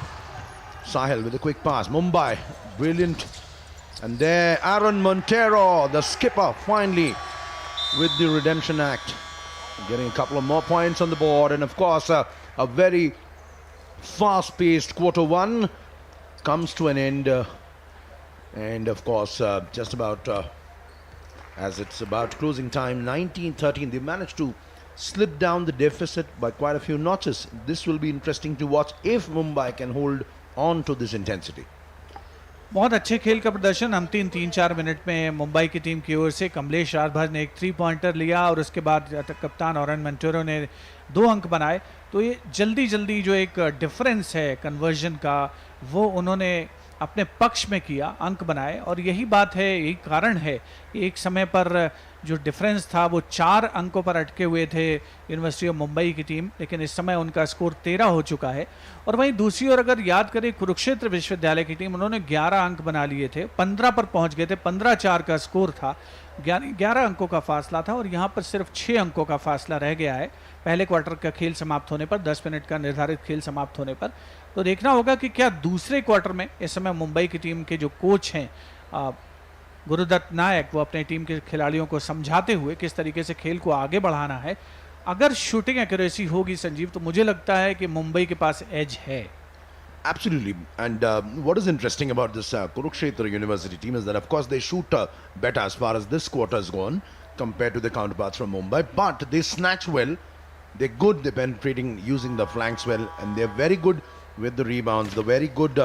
Sahil with a quick pass. Mumbai, brilliant. And there, Aaron Montero, the skipper, finally with the redemption act, getting a couple of more points on the board. And of course, a very fast-paced quarter one comes to an end. And of course, just about as it's about closing time, 19-13, they managed to slip down the deficit by quite a few notches. This will be interesting to watch if Mumbai can hold on to this intensity. बहुत अच्छे खेल का प्रदर्शन हम 3-4 minute में मुंबई की team की ओर से। कमलेश राजभर ने एक 3 पॉइंटर लिया और उसके बाद कप्तान ऑरन मंटोरो ने 2 अंक बनाए। तो ये जल्दी जो एक डिफरेंस है कन्वर्जन का, वो उन्होंने अपने पक्ष में किया, अंक बनाए। और यही बात है, यही कारण है एक समय पर जो डिफरेंस था वो 4 अंकों पर अटके हुए थे यूनिवर्सिटी ऑफ मुंबई की टीम, लेकिन इस समय उनका स्कोर 13 हो चुका है। और वहीं दूसरी ओर अगर याद करें कुरुक्षेत्र विश्वविद्यालय की टीम, उन्होंने 11 अंक बना लिए थे, 15 पर पहुंच गए थे, 15-4 का स्कोर था, 11 अंकों का फासला था, और यहाँ पर सिर्फ 6 अंकों का फासला रह गया है पहले क्वार्टर का खेल समाप्त होने पर, 10 मिनट का निर्धारित खेल समाप्त होने पर। तो देखना होगा कि क्या दूसरे क्वार्टर में इस समय मुंबई की टीम के जो कोच हैं गुरुदत्त नायक, वो अपने टीम के खिलाड़ियों को समझाते हुए किस तरीके से खेल को आगे बढ़ाना है। अगर शूटिंग एक्यूरेसी होगी संजीव, तो मुझे लगता है कि मुंबई के पास एज है। Absolutely. And what is interesting about this Kurukshetra University team is that, of course, they shoot better as far as this quarter has gone compared to the counterparts from Mumbai, but they snatch well They're good, they're penetrating, using the flanks well, and they're very good with the rebounds. They're very good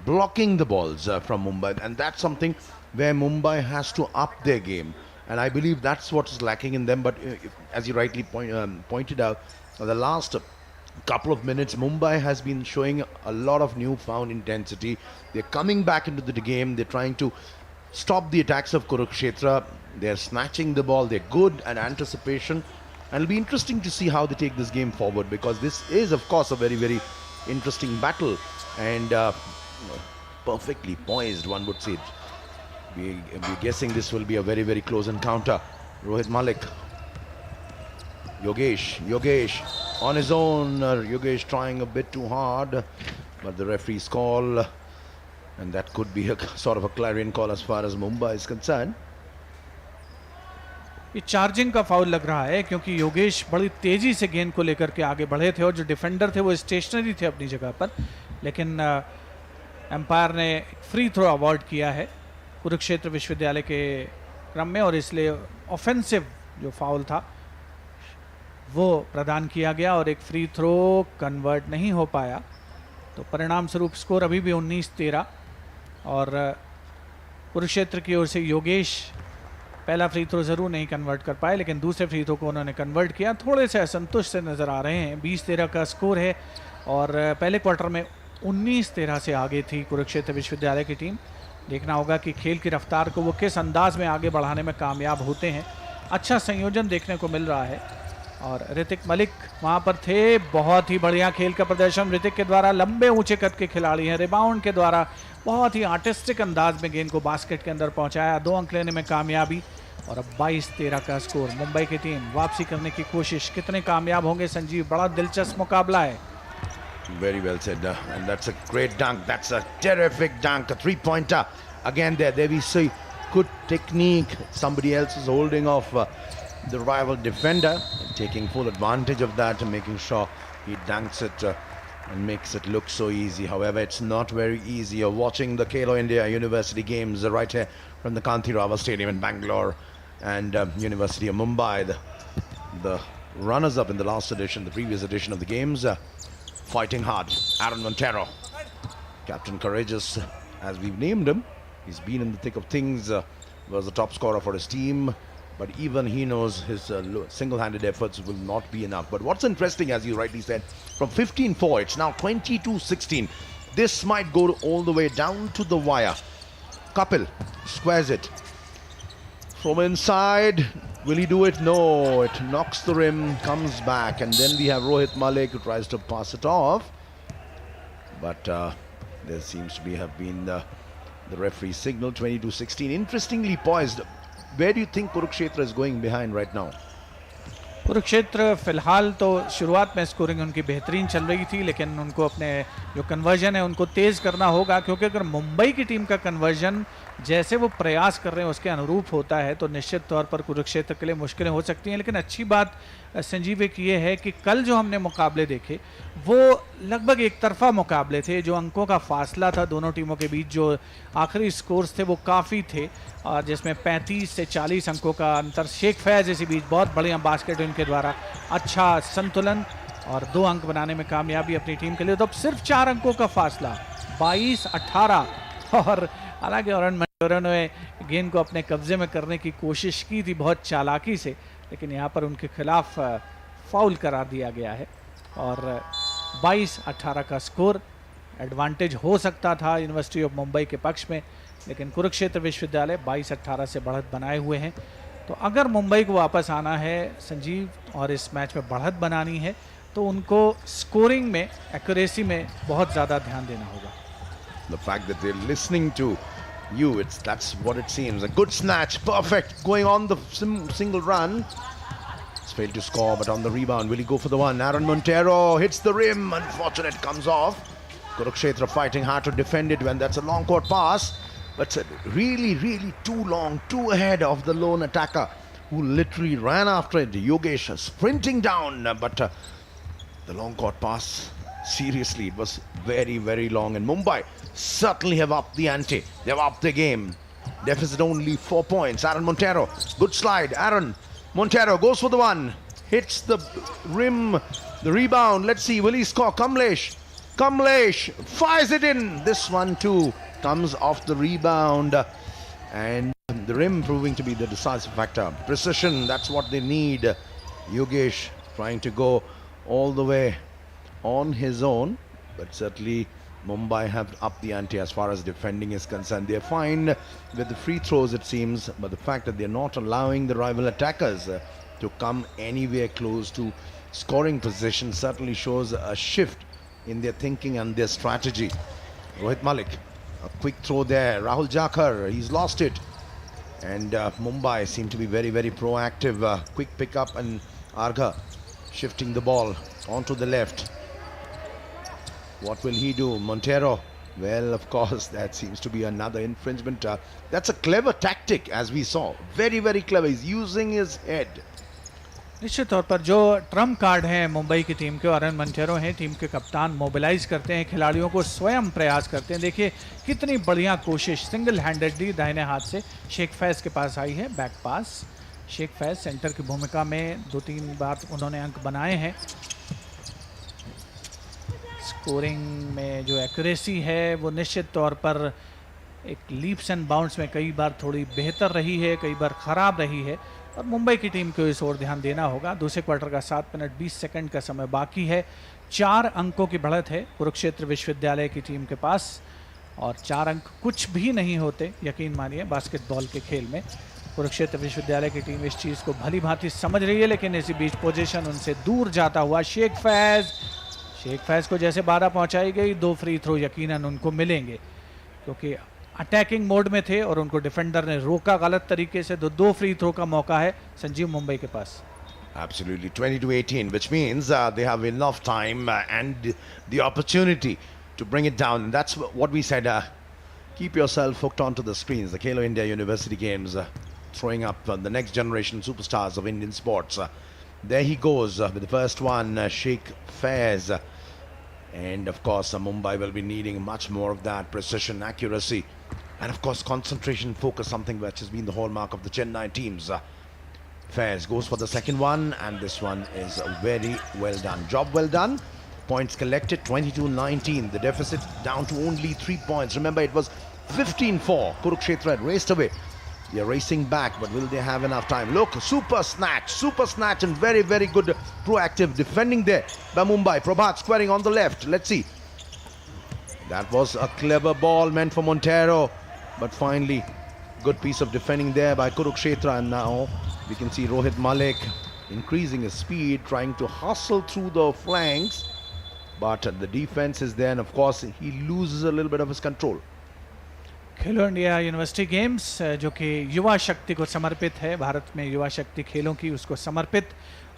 blocking the balls from Mumbai, and that's something where Mumbai has to up their game. And I believe that's what's lacking in them. But as you rightly pointed out, the last couple of minutes, Mumbai has been showing a lot of newfound intensity. They're coming back into the game. They're trying to stop the attacks of Kurukshetra. They're snatching the ball. They're good at anticipation. And it'll be interesting to see how they take this game forward, because this is, of course, a very, very interesting battle. And perfectly poised, one would say. We're guessing this will be a very, very close encounter. Rohit Malik. Yogesh on his own. Yogesh trying a bit too hard, but the referee's call, and that could be a sort of a clarion call as far as Mumbai is concerned. ये charging का foul लग रहा है, क्योंकि योगेश बड़ी तेजी से गेंद को लेकर के आगे बढ़े थे और जो डिफेंडर थे वो स्टेशनरी थे अपनी जगह पर, लेकिन एम्पायर ने फ्री थ्रो अवॉर्ड किया है कुरुक्षेत्र विश्वविद्यालय के क्रम में, और इसलिए ऑफेंसिव जो फाउल था वो प्रदान किया गया और एक फ्री थ्रो कन्वर्ट नहीं हो पाया। तो परिणाम स्वरूप स्कोर अभी भी 19-13, और कुरुक्षेत्र की ओर से योगेश पहला फ्री थ्रो ज़रूर नहीं कन्वर्ट कर पाए, लेकिन दूसरे फ्री थ्रो को उन्होंने कन्वर्ट किया। थोड़े से असंतुष्ट से नज़र आ रहे हैं। 20-13 का स्कोर है, और पहले क्वार्टर में 19-13 से आगे थी कुरुक्षेत्र विश्वविद्यालय की टीम। देखना होगा कि खेल की रफ्तार को वो किस अंदाज में आगे बढ़ाने में कामयाब होते हैं। अच्छा संयोजन देखने को मिल रहा है, और ऋतिक मलिक वहाँ पर थे। बहुत ही बढ़िया खेल का प्रदर्शन ऋतिक के द्वारा। लंबे ऊंचे कद के खिलाड़ी हैं। रिबाउंड के द्वारा बहुत ही आर्टिस्टिक अंदाज में गेंद को बास्केट के अंदर पहुंचाया। 2 अंक लेने में कामयाबी, और अब 22-13 का स्कोर। मुंबई की टीम वापसी करने की कोशिश, कितने कामयाब होंगे संजीव? बड़ा दिलचस्प मुकाबला है। Very well said, and that's a great dunk. That's a terrific dunk, a three-pointer. Again, there we see good technique. Somebody else is holding off the rival defender, and taking full advantage of that and making sure he dunks it and makes it look so easy. However, it's not very easy. You're watching the Kalo India University games right here from the Kanti Rava Stadium in Bangalore, and University of Mumbai, the runners-up in the last edition, the previous edition of the games, fighting hard. Aaron Montero, Captain Courageous, as we've named him. He's been in the thick of things, was the top scorer for his team, but even he knows his single-handed efforts will not be enough. But what's interesting, as you rightly said, from 15-4, it's now 22-16. This might go all the way down to the wire. Kapil squares it from inside. Will he do it? No, it knocks the rim, comes back, and then we have Rohit Malik who tries to pass it off. But there seems to have been the referee signal. 22-16. Interestingly poised. Where do you think Kurukshetra is going behind right now? Kurukshetra फिलहाल तो शुरुआत में scoring उनकी बेहतरीन चल रही थी, लेकिन उनको अपने जो कन्वर्जन है उनको तेज़ करना होगा, क्योंकि अगर मुंबई की टीम का कन्वर्जन जैसे वो प्रयास कर रहे हैं उसके अनुरूप होता है तो निश्चित तौर पर कुरुक्षेत्र के लिए मुश्किलें हो सकती हैं। लेकिन अच्छी बात संजीव एक ये है कि कल जो हमने मुकाबले देखे वो लगभग एक तरफा मुकाबले थे। जो अंकों का फासला था दोनों टीमों के बीच, जो आखिरी स्कोर्स थे वो काफ़ी थे, और जिसमें 35 से 40 अंकों का अंतर। शेख फैज़ इसी बीच बहुत बढ़िया बास्केट उनके द्वारा, अच्छा संतुलन और 2 अंक बनाने में कामयाबी अपनी टीम के लिए। तो अब सिर्फ 4 अंकों का फासला, 22-18। और हालांकि औरन ने गेंद को अपने कब्जे में करने की कोशिश की थी बहुत चालाकी से, लेकिन यहाँ पर उनके खिलाफ फाउल करार दिया गया है, और 22-18 का स्कोर। एडवांटेज हो सकता था यूनिवर्सिटी ऑफ मुंबई के पक्ष में, लेकिन कुरुक्षेत्र विश्वविद्यालय 22-18 से बढ़त बनाए हुए हैं। तो अगर मुंबई को वापस आना है संजीव और इस मैच में बढ़त बनानी है तो उनको स्कोरिंग में, एक्यूरेसी में बहुत ज़्यादा ध्यान देना होगा। The fact that they're listening to you, that's what it seems. A good snatch, perfect, going on the single run. It's failed to score, but on the rebound, will he go for the one? Aaron Montero hits the rim, unfortunate, comes off. Kurukshetra fighting hard to defend it when that's a long court pass. But really, really too long, too ahead of the lone attacker who literally ran after it. Yogesh sprinting down, but the long court pass, seriously, it was very, very long. And Mumbai certainly have upped the ante. They've upped the game. Deficit only 4 points. Aaron Montero, good slide. Aaron Montero goes for the one. hits the rim, the rebound. Let's see, will he score? Kamlesh fires it in. This one too comes off the rebound, and the rim proving to be the decisive factor. Precision, that's what they need. Yogesh trying to go all the way on his own, but certainly Mumbai have upped the ante as far as defending is concerned. They're fine with the free throws, it seems, but the fact that they're not allowing the rival attackers to come anywhere close to scoring position certainly shows a shift in their thinking and their strategy. Rohit Malik, a quick throw there. Rahul Jakhar, he's lost it. And Mumbai seem to be very, very proactive. Quick pickup, and Argha shifting the ball onto the left. What will he do? Montero. Well, of course, that seems to be another infringement. That's a clever tactic, as we saw. Very, very clever. He's using his head. निश्चित तौर पर जो Trump card हैं मुंबई की team के, अरुण मंटेरो हैं, team के कप्तान, मोबिलाइज करते हैं खिलाड़ियों को, स्वयं प्रयास करते हैं. देखिए कितनी बढ़िया कोशिश सिंगल हैंडेडली दाहिने हाथ से शेख फैज़ के पास आई है. बैक पास, शेख फैज़ सेंटर की भूमिका में 2-3 बार उन्होंने अंक बनाए हैं. स्कोरिंग में जो एक्यूरेसी है वो निश्चित तौर पर एक लीप्स एंड बाउंड्स में कई बार थोड़ी बेहतर रही है, कई बार ख़राब रही है, और मुंबई की टीम को इस ओर ध्यान देना होगा. दूसरे क्वार्टर का 7 मिनट 20 सेकंड का समय बाकी है. 4 अंकों की बढ़त है कुरुक्षेत्र विश्वविद्यालय की टीम के पास, और 4 अंक कुछ भी नहीं होते, यकीन मानिए, बास्केटबॉल के खेल में. कुरुक्षेत्र विश्वविद्यालय की टीम इस चीज़ को भली भांति समझ रही है, लेकिन इसी बीच पोजीशन उनसे दूर जाता हुआ शेख फैज़ को जैसे 12 पहुंचाई गई, 2 फ्री थ्रो यकीनन उनको मिलेंगे, क्योंकि अटैकिंग मोड में थे और उनको डिफेंडर ने रोका गलत तरीके से. 2 फ्री थ्रो का मौका है संजीव मुंबई के पास. Absolutely, 20-18, which means they have enough time and the opportunity to bring it down. And that's what we said. Keep yourself hooked onto the screens. The Kelo India University Games throwing up the next generation superstars of Indian sports. There he goes with the first one, Sheikh Faiz. And of course, Mumbai will be needing much more of that precision, accuracy, and of course concentration, focus, something which has been the hallmark of the Chennai teams. Faiz goes for the second one, and this one is very well done. Job well done. Points collected, 22-19. The deficit down to only 3 points. Remember, it was 15-4. Kurukshetra had raced away. They are racing back, but will they have enough time? Look, super snatch, and very, very good proactive defending there by Mumbai. Prabhat squaring on the left. Let's see. That was a clever ball meant for Montero, but finally, good piece of defending there by Kurukshetra. And now we can see Rohit Malik increasing his speed, trying to hustle through the flanks, but the defense is there, and of course, he loses a little bit of his control. Khelo India university games जो कि युवा शक्ति को समर्पित है, भारत में युवा शक्ति खेलों की उसको समर्पित.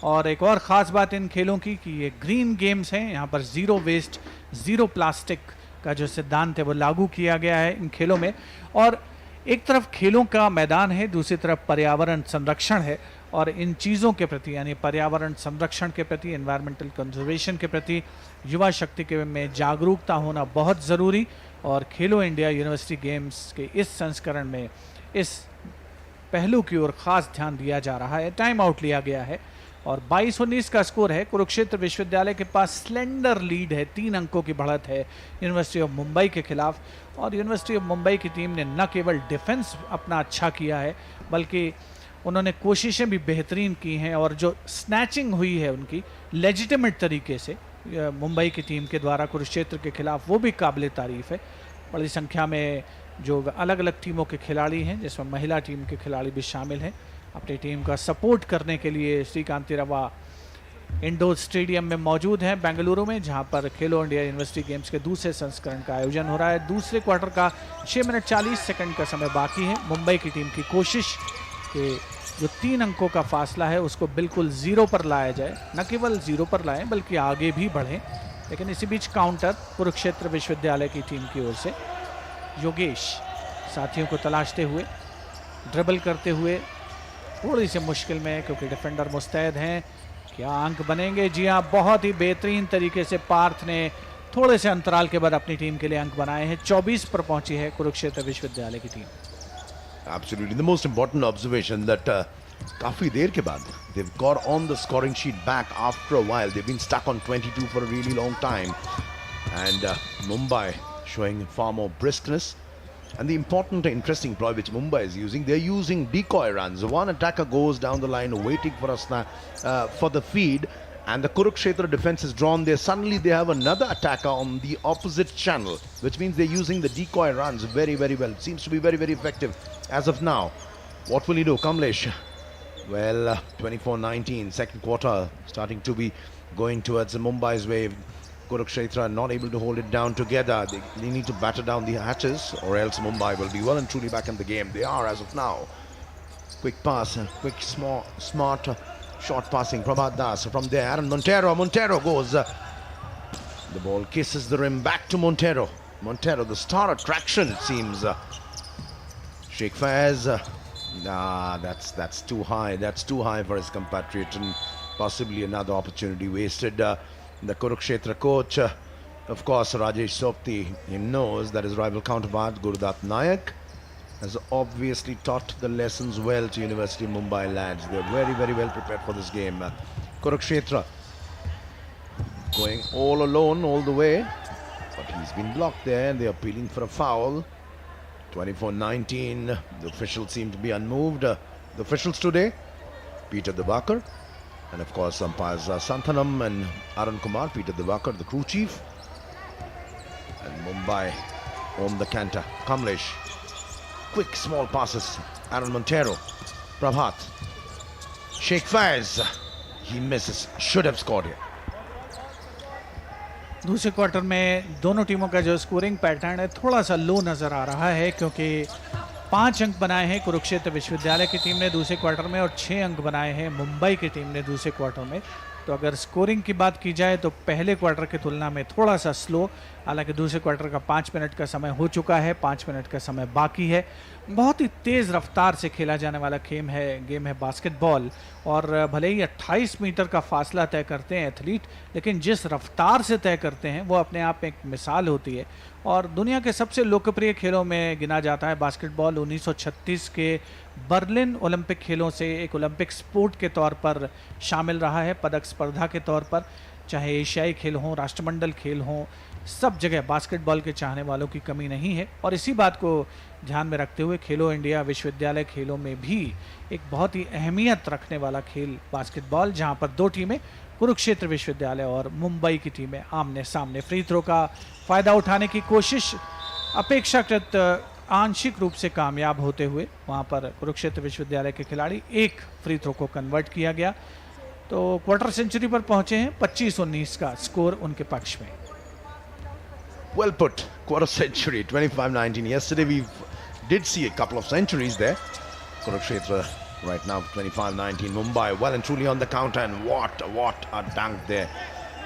और एक और ख़ास बात इन खेलों की कि ये ग्रीन गेम्स हैं. यहाँ पर ज़ीरो वेस्ट, ज़ीरो प्लास्टिक का जो सिद्धांत है वो लागू किया गया है इन खेलों में. और एक तरफ खेलों का मैदान है, दूसरी तरफ पर्यावरण संरक्षण है, और इन चीज़ों के प्रति यानी पर्यावरण संरक्षण के प्रति, एनवायरमेंटल कंजर्वेशन के प्रति युवा शक्ति के में जागरूकता होना बहुत ज़रूरी. और खेलो इंडिया यूनिवर्सिटी गेम्स के इस संस्करण में इस पहलू की ओर ख़ास ध्यान दिया जा रहा है. टाइम आउट लिया गया है और 22-19 का स्कोर है. कुरुक्षेत्र विश्वविद्यालय के पास स्लेंडर लीड है, 3 अंकों की बढ़त है यूनिवर्सिटी ऑफ मुंबई के खिलाफ. और यूनिवर्सिटी ऑफ मुंबई की टीम ने न केवल डिफेंस अपना अच्छा किया है, बल्कि उन्होंने कोशिशें भी बेहतरीन की हैं, और जो स्नैचिंग हुई है उनकी लेजिटिमेट तरीके से मुंबई की टीम के द्वारा कुरुक्षेत्र के खिलाफ, वो भी काबिल तारीफ़ है. बड़ी संख्या में जो अलग अलग टीमों के खिलाड़ी हैं, जिसमें महिला टीम के खिलाड़ी भी शामिल हैं, अपनी टीम का सपोर्ट करने के लिए श्रीकांत रवा इंडोर स्टेडियम में मौजूद हैं बेंगलुरु में, जहां पर खेलो इंडिया यूनिवर्सिटी गेम्स के दूसरे संस्करण का आयोजन हो रहा है. दूसरे क्वार्टर का 6 मिनट 40 सेकंड का समय बाकी है. मुंबई की टीम की कोशिश कि जो 3 अंकों का फासला है उसको बिल्कुल ज़ीरो पर लाया जाए, न केवल ज़ीरो पर लाएं बल्कि आगे भी बढ़ें. लेकिन इसी बीच काउंटर कुरुक्षेत्र विश्वविद्यालय की टीम की ओर से योगेश साथियों को तलाशते हुए, ड्रिबल करते हुए, थोड़ी सी मुश्किल में क्योंकि डिफेंडर मुस्तैद हैं. क्या अंक बनेंगे? जी हाँ, बहुत ही बेहतरीन तरीके से पार्थ ने थोड़े से अंतराल के बाद अपनी टीम के लिए अंक बनाए हैं. 24 पर पहुंची है कुरुक्षेत्र विश्वविद्यालय की team. Absolutely. The most important observation that काफी देर के बाद they've got on the scoring sheet back after a while. They've been stuck on 22 for a really long time, and Mumbai showing far more briskness. And the important, interesting ploy which Mumbai is using, they're using decoy runs. One attacker goes down the line waiting for for the feed, and the Kurukshetra defense is drawn there. Suddenly they have another attacker on the opposite channel, which means they're using the decoy runs very, very well. It seems to be very, very effective as of now. What will he do, Kamlesh? Well, 24-19, second quarter starting to be going towards Mumbai's way. Kurukshetra not able to hold it down together. They need to batter down the hatches, or else Mumbai will be well and truly back in the game. They are as of now. Quick pass, quick, smart, short passing. Prabhat Das from there. Aaron Montero goes. The ball kisses the rim back to Montero. Montero, the star attraction, it seems. Sheikh Faiz. Nah, that's too high. That's too high for his compatriot, and possibly another opportunity wasted. The Kurukshetra coach, of course, Rajesh Sopti, he knows that his rival counterpart, Gurudat Nayak, has obviously taught the lessons well to University of Mumbai lads. They're very, very well prepared for this game. Kurukshetra going all alone all the way, but he's been blocked there, and they're appealing for a foul. 24-19, the officials seem to be unmoved. The officials today, Peter Debakar, and of course umpires Santhanam and Arun Kumar. Peter Debakar, the crew chief, and Mumbai on the canter. Kamlesh, quick small passes. Aaron Montero, Prabhat, Sheikh Faiz, he misses, should have scored here. दूसरे quarter में दोनों टीमों का जो scoring pattern है थोड़ा सा लो नज़र आ रहा है, क्योंकि 5 अंक बनाए हैं कुरुक्षेत्र विश्वविद्यालय की टीम ने दूसरे क्वार्टर में, और 6 अंक बनाए हैं मुंबई की टीम ने दूसरे क्वार्टर में. तो अगर स्कोरिंग की बात की जाए तो पहले क्वार्टर की तुलना में थोड़ा सा स्लो. हालांकि दूसरे क्वार्टर का 5 मिनट का समय हो चुका है, 5 मिनट का समय बाकी है. बहुत ही तेज़ रफ्तार से खेला जाने वाला गेम है बास्केटबॉल, और भले ही 28 मीटर का फासला तय करते हैं एथलीट, लेकिन जिस रफ्तार से तय करते हैं वो अपने आप में एक मिसाल होती है. और दुनिया के सबसे लोकप्रिय खेलों में गिना जाता है बास्केटबॉल. 1936 के बर्लिन ओलंपिक खेलों से एक ओलंपिक स्पोर्ट के तौर पर शामिल रहा है, पदक स्पर्धा के तौर पर. चाहे एशियाई खेल हों, राष्ट्रमंडल खेल हों, सब जगह बास्केटबॉल के चाहने वालों की कमी नहीं है. और इसी बात को ध्यान में रखते हुए खेलो इंडिया विश्वविद्यालय खेलों में भी एक बहुत ही अहमियत रखने वाला खेल बास्केटबॉल, जहां पर 2 टीमें कुरुक्षेत्र विश्वविद्यालय और मुंबई की टीमें आमने सामने. फ्री थ्रो का फ़ायदा उठाने की कोशिश अपेक्षाकृत आंशिक रूप से कामयाब होते हुए वहां पर कुरुक्षेत्र विश्वविद्यालय के खिलाड़ी एक फ्री थ्रो को कन्वर्ट किया गया. तो क्वार्टर सेंचुरी पर पहुंचे हैं. 25-19 का स्कोर उनके पक्ष में. Well put, quarter century, 25-19. Yesterday we did see a couple of centuries there. Kurukshetra right now 25-19. Mumbai well and truly on the counter, and what a dunk there.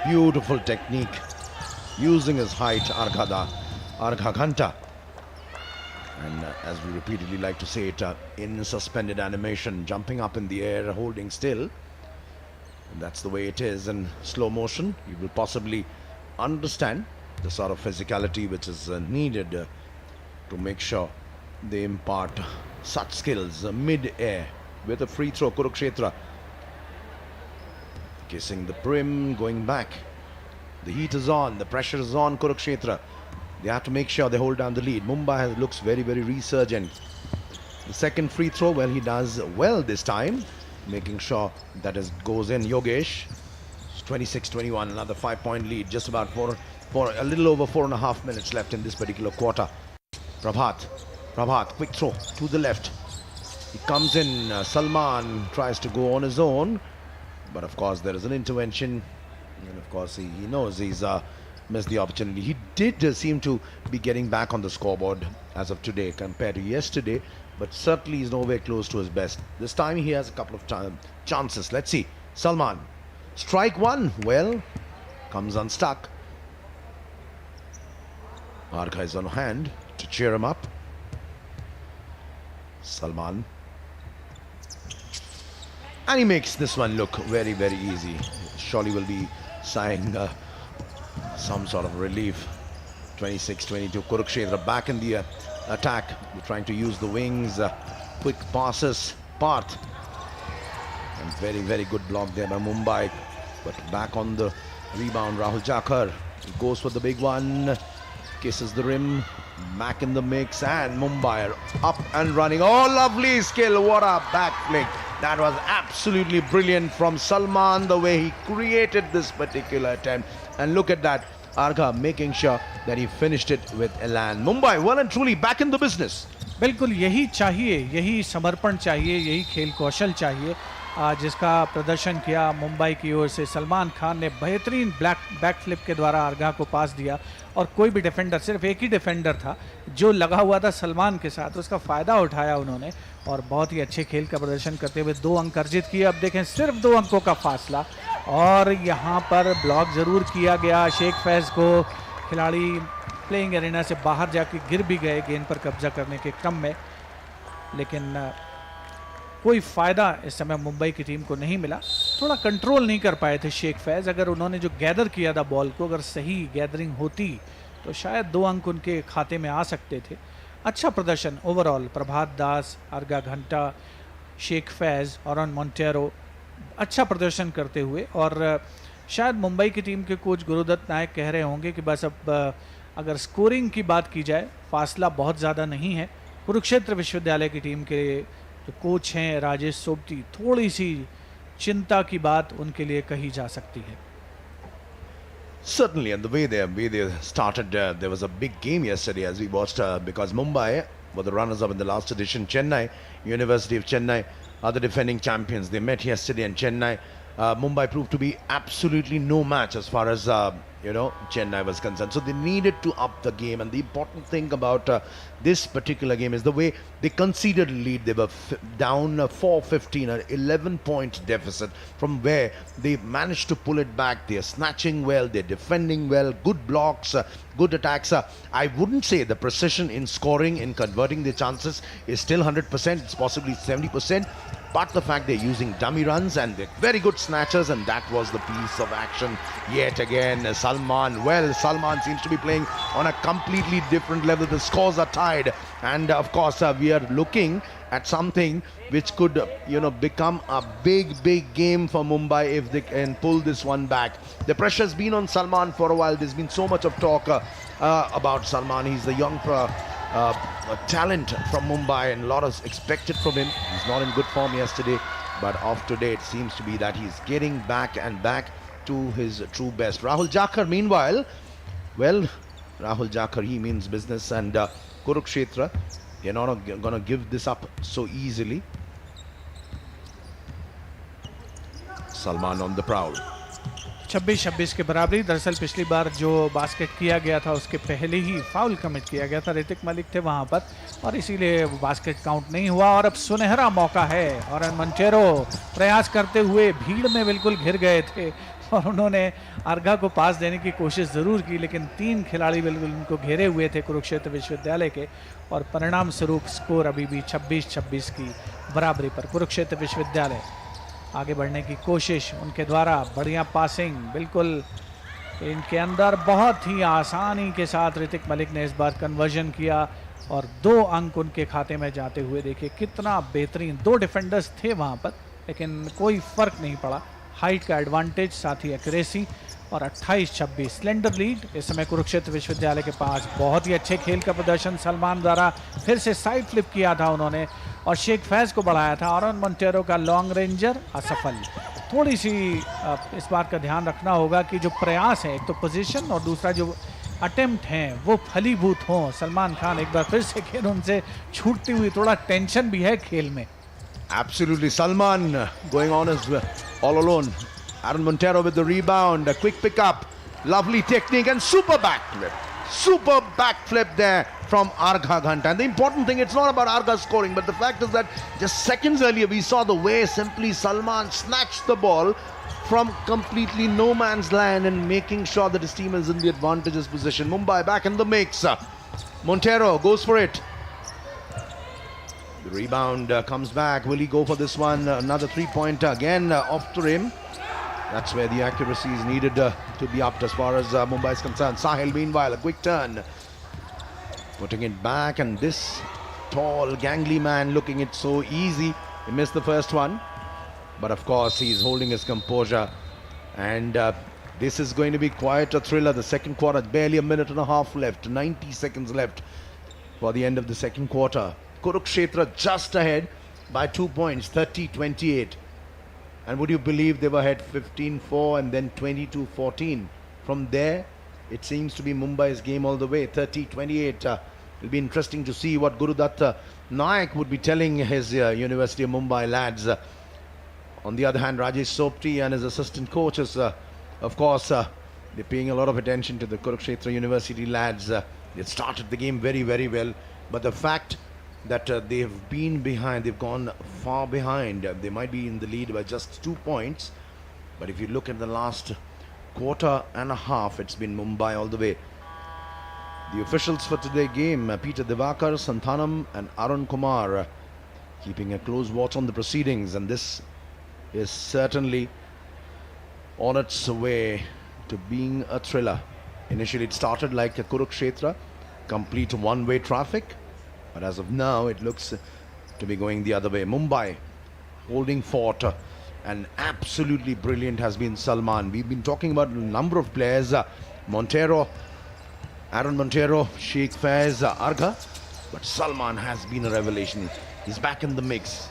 Beautiful technique, using his height, Argha Ghanta. And as we repeatedly like to say it, in suspended animation, jumping up in the air, holding still. And that's the way it is in slow motion. You will possibly understand the sort of physicality which is needed to make sure they impart such skills mid-air with a free throw. Kurukshetra kissing the prim, going back. The heat is on, the pressure is on Kurukshetra. They have to make sure they hold down the lead. Mumbai looks very, very resurgent. The second free throw, well, he does well this time, making sure that it goes in. Yogesh, 26-21, another 5-point lead, just about for a little over 4.5 minutes left in this particular quarter. Prabhat, quick throw to the left. He comes in, Salman tries to go on his own, but of course there is an intervention, and of course he knows he's missed the opportunity. He did seem to be getting back on the scoreboard as of today compared to yesterday, but certainly he's nowhere close to his best. This time he has a couple of chances. Let's see. Salman, strike one, well, comes unstuck. Argha is on hand to cheer him up. Salman, and he makes this one look very, very easy. Surely will be sighing some sort of relief. 26-22, Kurukshetra back in the attack. They're trying to use the wings, quick passes. Parth And very, very good block there by Mumbai. But back on the rebound, Rahul Jakhar goes for the big one. Kisses the rim. Back in the mix. And Mumbai are up and running. Oh, lovely skill. What a back flick. That was absolutely brilliant from Salman, the way he created this particular attempt. And look at that. Argha making sure that he finished it with elan. Mumbai well and truly back in the business. बिल्कुल यही चाहिए, यही समर्पण चाहिए, यही खेल कौशल चाहिए, जिसका प्रदर्शन किया मुंबई की ओर से। सलमान खान ने बेहतरीन बैक फ्लिप के द्वारा आरगा को पास दिया और कोई भी डिफेंडर, सिर्फ एक ही डिफेंडर था जो लगा हुआ था सलमान के साथ, उसका फ़ायदा उठाया उन्होंने और बहुत ही अच्छे खेल का प्रदर्शन करते हुए 2 अंक अर्जित किए। अब देखें सिर्फ 2 अंकों का फासला और यहाँ पर ब्लॉक ज़रूर किया गया। शेख फैज़ को खिलाड़ी प्लेइंग एरिना से बाहर जाके गिर भी गए गेंद पर कब्जा करने के क्रम में, लेकिन कोई फ़ायदा इस समय मुंबई की टीम को नहीं मिला। थोड़ा कंट्रोल नहीं कर पाए थे शेख फैज़। अगर उन्होंने जो गैदर किया था बॉल को, अगर सही गैदरिंग होती तो शायद 2 अंक उनके खाते में आ सकते थे। अच्छा प्रदर्शन ओवरऑल, प्रभात दास, अर्गा घंटा, शेख फैज़ और मोंटेरो अच्छा प्रदर्शन करते हुए। और शायद मुंबई की टीम के कोच गुरुदत्त नायक कह रहे होंगे कि बस अब अगर स्कोरिंग की बात की जाए फासला बहुत ज़्यादा नहीं है। कुरुक्षेत्र विश्वविद्यालय की टीम के जो कोच हैं राजेश सोबती, थोड़ी सी चिंता की बात उनके लिए कही जा सकती है। Certainly, and the way they started, there was a big game yesterday as we watched because Mumbai were the runners-up in the last edition. Chennai, University of Chennai are the defending champions. They met yesterday and Chennai, Mumbai proved to be absolutely no match as far as Chennai was concerned. So they needed to up the game, and the important thing about this particular game is the way they conceded lead. They were down 4-15, an 11-point deficit, from where they managed to pull it back. They're snatching well, they're defending well, good blocks, good attacks. I wouldn't say the precision in scoring, in converting their chances is still 100%, it's possibly 70%. But the fact they're using dummy runs and they're very good snatchers, and that was the piece of action yet again. Salman seems to be playing on a completely different level. The scores are tied, and of course we are looking at something which could become a big game for Mumbai if they can pull this one back. The pressure's been on Salman for a while. There's been so much of talk about Salman. He's the young talent from Mumbai, and a lot is expected from him. He's not in good form yesterday, but off today it seems to be that he's getting back to his true best. Rahul Jakhar, meanwhile, Rahul Jakhar, he means business, and Kurukshetra, they're not going to give this up so easily. Salman on the prowl. 26-26 के बराबरी। दरअसल पिछली बार जो basket किया गया था उसके पहले ही फाउल कमिट किया गया था, ऋतिक मलिक थे वहां पर, और इसीलिए बास्केट काउंट नहीं हुआ। और अब सुनहरा मौका है, और मोंटेरो प्रयास करते हुए भीड़ में बिल्कुल घिर गए थे और उन्होंने अर्घा को पास देने की कोशिश ज़रूर की, लेकिन 3 खिलाड़ी बिल्कुल उनको घेरे हुए थे कुरुक्षेत्र विश्वविद्यालय के, और परिणाम स्वरूप स्कोर अभी भी 26-26 की बराबरी पर। कुरुक्षेत्र विश्वविद्यालय आगे बढ़ने की कोशिश उनके द्वारा, बढ़िया पासिंग बिल्कुल इनके अंदर, बहुत ही आसानी के साथ ऋतिक मलिक ने इस बार कन्वर्जन किया और 2 अंक उनके खाते में जाते हुए। देखिए कितना बेहतरीन, 2 डिफेंडर्स थे वहाँ पर, लेकिन कोई फ़र्क नहीं पड़ा। हाइट का एडवांटेज, साथ ही एक्यूरेसी, और 28-26 स्लेंडर लीड इस समय कुरुक्षेत्र विश्वविद्यालय के पास। बहुत ही अच्छे खेल का प्रदर्शन सलमान द्वारा, फिर से साइड फ्लिप किया था उन्होंने और शेख फैज़ को बढ़ाया था। और मोंटेरो का लॉन्ग रेंजर असफल। थोड़ी सी इस बात का ध्यान रखना होगा कि जो प्रयास है, एक तो पोजीशन और दूसरा जो अटेम्प्ट हैं, वो फलीभूत हों। सलमान खान एक बार फिर से खेल उनसे छूटती हुई, थोड़ा टेंशन भी है खेल में। Absolutely, Salman going on as all alone. Aaron Montero with the rebound, a quick pick up, lovely technique and super backflip there from Argha Ghanta. And the important thing, it's not about Argha scoring, but the fact is that just seconds earlier we saw the way simply Salman snatched the ball from completely no man's land and making sure that his team is in the advantageous position. Mumbai back in the mix. Montero goes for it. The rebound comes back. Will he go for this one? Another 3-pointer again off to him. That's where the accuracy is needed to be upped as far as Mumbai is concerned. Sahil, meanwhile, a quick turn. Putting it back, and this tall, gangly man looking it so easy. He missed the first one. But of course, he's holding his composure. And this is going to be quite a thriller. The second quarter, barely a minute and a half left. 90 seconds left for the end of the second quarter. Kurukshetra just ahead by 2 points, 30-28. And would you believe they were ahead 15-4 and then 22-14. From there, it seems to be Mumbai's game all the way, 30-28. It'll be interesting to see what Gurudatta Nayak would be telling his University of Mumbai lads. On the other hand, Rajesh Sopti and his assistant coaches, of course, they're paying a lot of attention to the Kurukshetra University lads. They started the game very, very well. But the fact that they've been behind, they've gone far behind. They might be in the lead by just 2 points. But if you look at the last quarter and a half, it's been Mumbai all the way. The officials for today's game, Peter Divakar, Santhanam and Arun Kumar, keeping a close watch on the proceedings. And this is certainly on its way to being a thriller. Initially it started like a Kurukshetra, complete one-way traffic. But as of now, it looks to be going the other way. Mumbai holding fort, and absolutely brilliant has been Salman. We've been talking about a number of players, Montero, Aaron Montero, Sheikh Faiz, Argha. But Salman has been a revelation. He's back in the mix.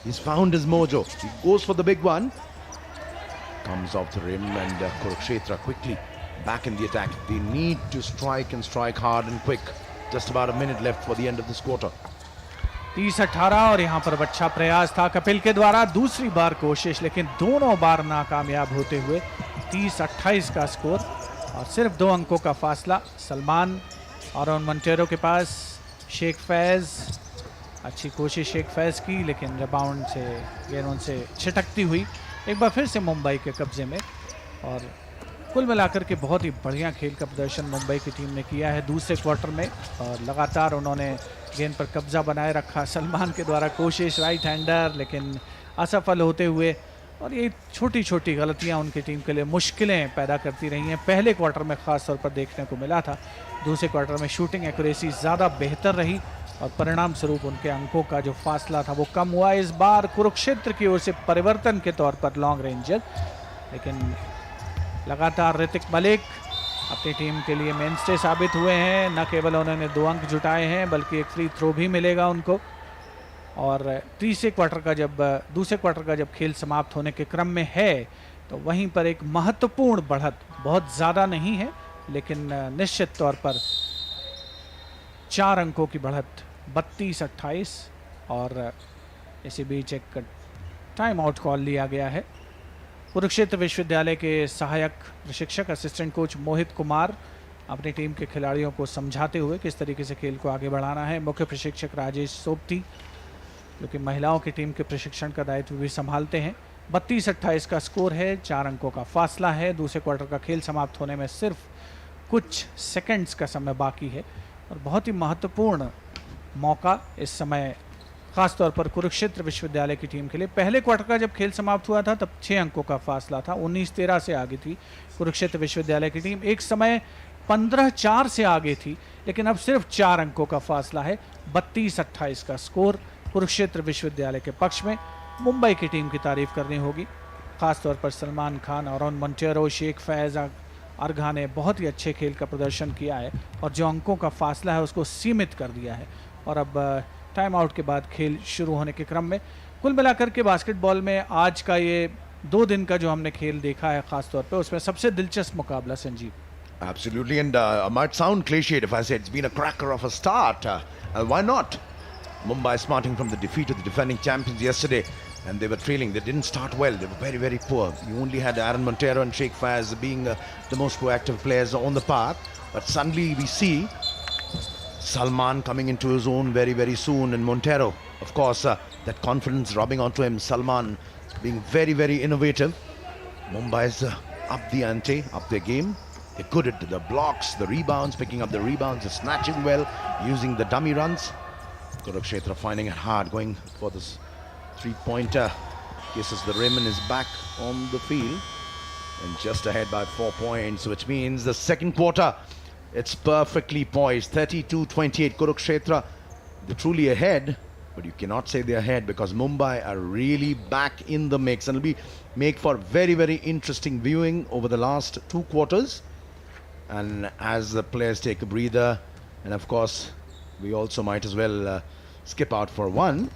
He's found his mojo. He goes for the big one. Comes off the rim, and Kurukshetra quickly back in the attack. They need to strike and strike hard and quick. Just about a minute left for the end of this quarter. 30-18 और यहाँ पर अच्छा प्रयास था कपिल के द्वारा, दूसरी बार कोशिश, लेकिन दोनों बार नाकामयाब होते हुए 30-28 का स्कोर और सिर्फ 2 अंकों का फासला सलमान और मोंटेरो के पास। शेख फैज़, अच्छी कोशिश शेख फैज़ की, लेकिन रिबाउंड से गेंद से छिटकती हुई एक बार फिर से मुंबई के कब्जे में। और कुल मिलाकर के बहुत ही बढ़िया खेल का प्रदर्शन मुंबई की टीम ने किया है दूसरे क्वार्टर में, और लगातार उन्होंने गेंद पर कब्जा बनाए रखा। सलमान के द्वारा कोशिश, राइट हैंडर, लेकिन असफल होते हुए, और ये छोटी छोटी गलतियां उनकी टीम के लिए मुश्किलें पैदा करती रही हैं। पहले क्वार्टर में ख़ास तौर पर देखने को मिला था, दूसरे क्वार्टर में शूटिंग एक्यूरेसी ज़्यादा बेहतर रही और परिणाम स्वरूप उनके अंकों का जो फासला था वो कम हुआ। इस बार कुरुक्षेत्र की ओर से परिवर्तन के तौर पर लॉन्ग रेंजर, लेकिन लगातार ऋतिक मलिक अपनी टीम के लिए मेनस्टे साबित हुए हैं। न केवल उन्होंने 2 अंक जुटाए हैं, बल्कि एक फ्री थ्रो भी मिलेगा उनको। और दूसरे क्वार्टर का जब खेल समाप्त होने के क्रम में है, तो वहीं पर एक महत्वपूर्ण बढ़त, बहुत ज़्यादा नहीं है लेकिन निश्चित तौर पर 4 अंकों की बढ़त, 32-28। और इसी बीच एक टाइम आउट कॉल लिया गया है। कुरुक्षेत्र विश्वविद्यालय के सहायक प्रशिक्षक असिस्टेंट कोच मोहित कुमार अपनी टीम के खिलाड़ियों को समझाते हुए किस तरीके से खेल को आगे बढ़ाना है। मुख्य प्रशिक्षक राजेश सोपती, जो कि महिलाओं की टीम के प्रशिक्षण का दायित्व भी संभालते हैं। 32-28 का स्कोर है, 4 अंकों का फासला है। दूसरे क्वार्टर का खेल समाप्त होने में सिर्फ कुछ सेकंड्स का समय बाकी है, और बहुत ही महत्वपूर्ण मौका इस समय खास तौर पर कुरुक्षेत्र विश्वविद्यालय की टीम के लिए। पहले क्वार्टर का जब खेल समाप्त हुआ था तब 6 अंकों का फासला था, 19-13 से आगे थी कुरुक्षेत्र विश्वविद्यालय की टीम। एक समय 15-4 से आगे थी, लेकिन अब सिर्फ 4 अंकों का फासला है। 32-28 का स्कोर कुरुक्षेत्र विश्वविद्यालय के पक्ष में। मुंबई की टीम की तारीफ करनी होगी, खास तौर पर सलमान खान और मोंटेरो, शेख फैज़, अर्घा ने बहुत ही अच्छे खेल का प्रदर्शन किया है और जो अंकों का फासला है उसको सीमित कर दिया है। और अब टाइम आउट के बाद खेल शुरू होने के क्रम में कुल मिलाकर के बास्केटबॉल में आज का ये 2 दिन का जो हमने खेल देखा है, खास तौर पे उसमें सबसे दिलचस्प मुकाबला Sanjeev. Absolutely, and might sound cliched if I say it's been a cracker of a start. Why not? Mumbai smarting from the defeat of the defending champions yesterday, and they were trailing. They didn't start well. They were very, very poor. You only had Aaron Montero and Sheikh Faiz being the most proactive players on the park, but suddenly we see Salman coming into his own very, very soon, and Montero, of course, that confidence rubbing onto him. Salman being very, very innovative. Mumbai's up the ante, up their game. They're good at the blocks, the rebounds, picking up the rebounds, they're snatching well, using the dummy runs. Kurukshetra finding it hard, going for this 3-pointer. Kisses the rim and is back on the field. And just ahead by 4 points, which means the second quarter, it's perfectly poised. 32-28, Kurukshetra, they're truly ahead. but you cannot say they're ahead because Mumbai are really back in the mix, and it'll make for very, very interesting viewing over the last 2 quarters. And as the players take a breather, and of course we also might as well skip out for one.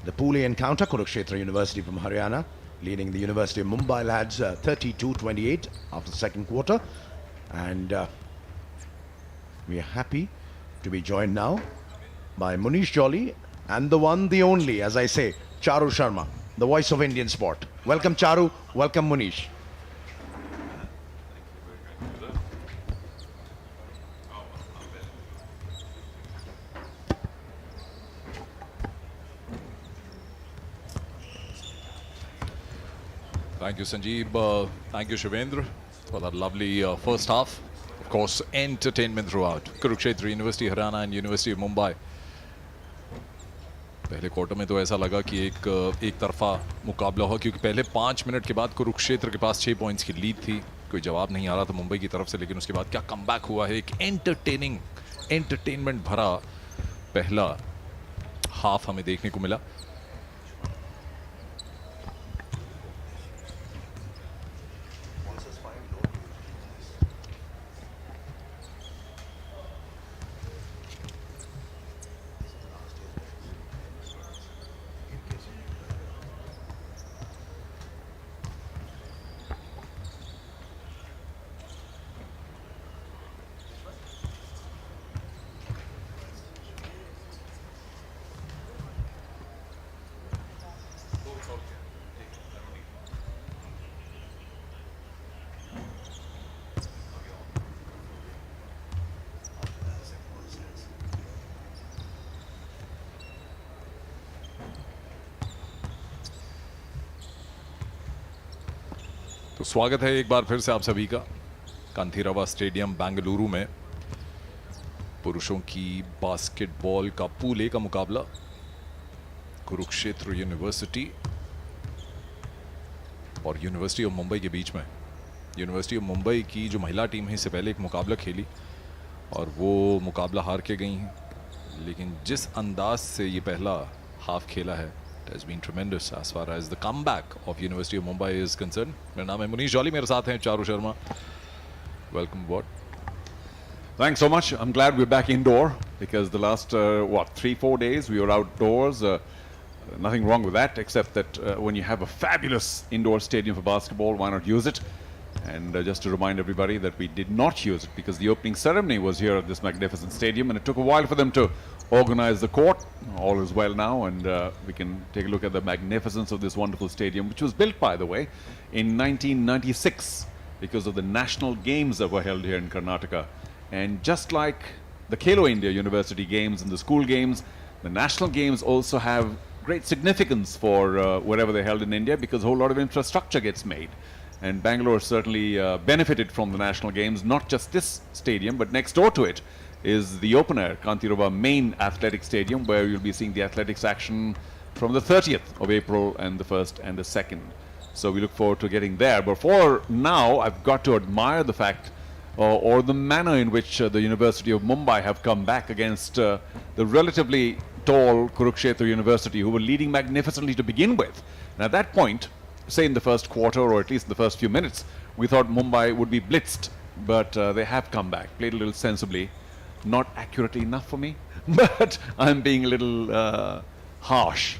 The Pool A encounter, Kurukshetra University from Haryana leading the University of Mumbai lads 32-28 after the second quarter. And we are happy to be joined now by Munish Jolly and the one, the only, as I say, Charu Sharma, the voice of Indian sport. Welcome Charu, welcome Munish. Thank you, Sanjeev. Thank you, Shivendra, for that lovely first half. Of course, entertainment throughout. Kurukshetra University, Haryana and University of Mumbai. पहले quarter में तो ऐसा लगा कि एक तरफा मुकाबला हुआ, क्योंकि पहले 5 मिनट के बाद कुरुक्षेत्र के पास 6 पॉइंट्स की लीड थी. कोई जवाब नहीं आ रहा था मुंबई की तरफ से, लेकिन उसके बाद क्या कमबैक हुआ है. एक एंटरटेनमेंट भरा पहला हाफ हमें देखने को मिला. तो स्वागत है एक बार फिर से आप सभी का कांथीरावा स्टेडियम बेंगलुरु में. पुरुषों की बास्केटबॉल का पूल ए का मुकाबला कुरुक्षेत्र यूनिवर्सिटी और यूनिवर्सिटी ऑफ मुंबई के बीच में. यूनिवर्सिटी ऑफ मुंबई की जो महिला टीम है इससे पहले एक मुकाबला खेली और वो मुकाबला हार के गई हैं, लेकिन जिस अंदाज से ये पहला हाफ खेला है, it has been tremendous as far as the comeback of University of Mumbai is concerned. मेरा नाम है मुनीश जॉली, मेरे साथ हैं Charu Sharma. Welcome aboard. Thanks so much. I'm glad we're back indoor because the last 3-4 days we were outdoors. Nothing wrong with that, except that when you have a fabulous indoor stadium for basketball, why not use it? And just to remind everybody that we did not use it because the opening ceremony was here at this magnificent stadium, and it took a while for them to organize the court. All is well now, and we can take a look at the magnificence of this wonderful stadium, which was built, by the way, in 1996 because of the national games that were held here in Karnataka. And just like the Kelo India University games and the school games, the national games also have great significance for wherever they're held in India because a whole lot of infrastructure gets made. And Bangalore certainly benefited from the national games, not just this stadium, but next door to it is the open air Kantirova main athletic stadium, where you'll be seeing the athletics action from the 30th of April and the 1st and the 2nd. So we look forward to getting there. But for now, I've got to admire the fact or the manner in which the University of Mumbai have come back against the relatively tall Kurukshetra University, who were leading magnificently to begin with. And at that point, say in the first quarter or at least in the first few minutes, we thought Mumbai would be blitzed, but they have come back, played a little sensibly. Not accurately enough for me, but I'm being a little harsh.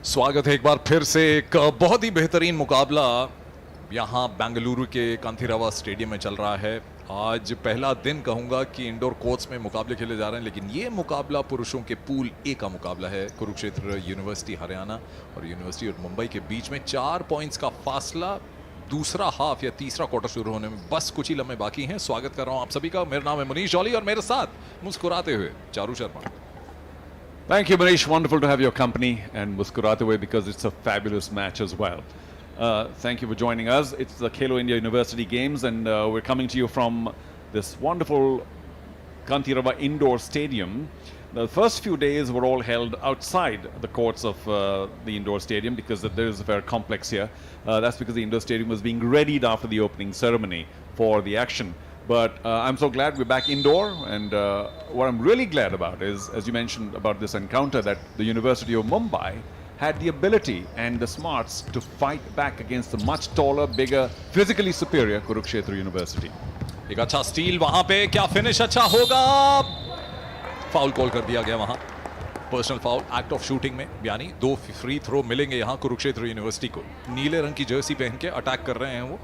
स्वागत है एक बार फिर से। एक बहुत ही बेहतरीन मुकाबला यहाँ बेंगलुरु के कांथीरावा स्टेडियम में चल रहा है। आज पहला दिन कहूँगा कि इंडोर कोर्ट्स में मुकाबले खेले जा रहे हैं, लेकिन ये मुकाबला पुरुषों के पूल ए का मुकाबला है। कुरुक्षेत्र यूनिवर्सिटी हरियाणा और यूनिवर्सिटी ऑफ मुंबई के बीच में 4 पॉइंट्स का फासला। दूसरा हाफ या तीसरा क्वार्टर शुरू होने में बस कुछ ही लम्हे बाकी हैं। स्वागत कर रहा हूँ आप सभी का। मेरा नाम है मनीष जॉली और मेरे साथ मुस्कुराते हुए Charu Sharma. Thank you, Manish. Wonderful to have your company and Muskurate Way because it's a fabulous match as well. Thank you for joining us. It's the Khelo India University Games and we're coming to you from this wonderful Kantirava Indoor Stadium. The first few days were all held outside the courts of the indoor stadium because there is a fair complex here. That's because the indoor stadium was being readied after the opening ceremony for the action. But I'm so glad we're back indoor, and what I'm really glad about is, as you mentioned about this encounter, that the University of Mumbai had the ability and the smarts to fight back against the much taller, bigger, physically superior Kurukshetra University. एक अच्छा steel वहां पे, क्या finish अच्छा होगा। Foul call कर दिया गया वहां, personal foul act of shooting में, यानी 2 फ्री थ्रो मिलेंगे यहां कुरुक्षेत्र यूनिवर्सिटी को। नीले रंग की जर्सी पहन के अटैक कर रहे हैं वो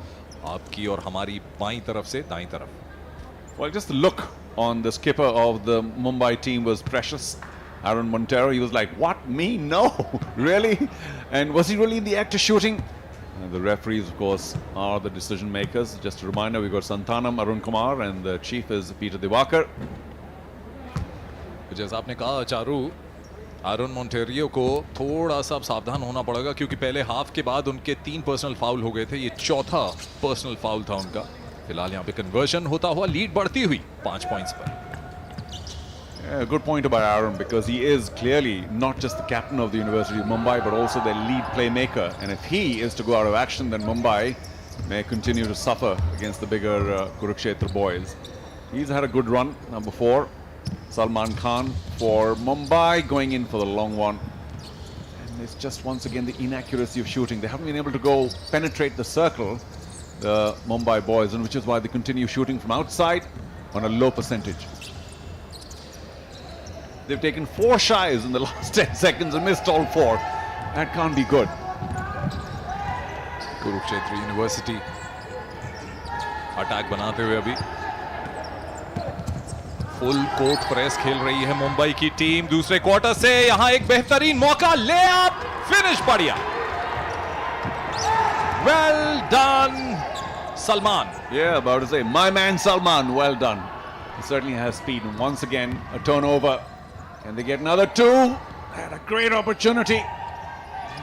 आपकी और हमारी बाईं तरफ से दाईं तरफ। Well, just the look on the skipper of the Mumbai team was precious. Aaron Montero, he was like, what, me? No, really? And was he really in the act of shooting? And the referees, of course, are the decision makers. Just a reminder, we got Santanam, Arun Kumar, and the chief is Peter Divakar. जैसा आपने कहा चारू, आरोन मोंटेरियो को थोड़ा सा सावधान होना पड़ेगा क्योंकि पहले हाफ के बाद उनके 3 पर्सनल फाउल हो गए थे। ये चौथा पर्सनल फाउल था उनका। फिलहाल यहाँ पे कन्वर्जन होता हुआ लीड बढ़ती हुई 5 पॉइंट्स पर। Yeah, good point about Aaron because he is clearly not just the captain of the University of Mumbai but also their lead playmaker. And if he is to go out of action, then Mumbai may continue to suffer against the bigger Kurukshetra boys. He's had a good run, number 4. Salman Khan for Mumbai going in for the long one. And it's just once again the inaccuracy of shooting. They haven't been able to go penetrate the circle, the Mumbai boys, and which is why they continue shooting from outside on a low percentage. They've taken 4 shies in the last 10 seconds and missed all 4. That can't be good. Kurukshetra university attack बनाते हुए अभी full court press खेल रही है मुंबई की team. दूसरे quarter से यहां एक बेहतरीन मौका, ले अप, फिनिश बढ़िया। Well done Salman. Yeah, about to say, my man Salman, well done. He certainly has speed. And once again, a turnover. Can they get another 2? They had a great opportunity.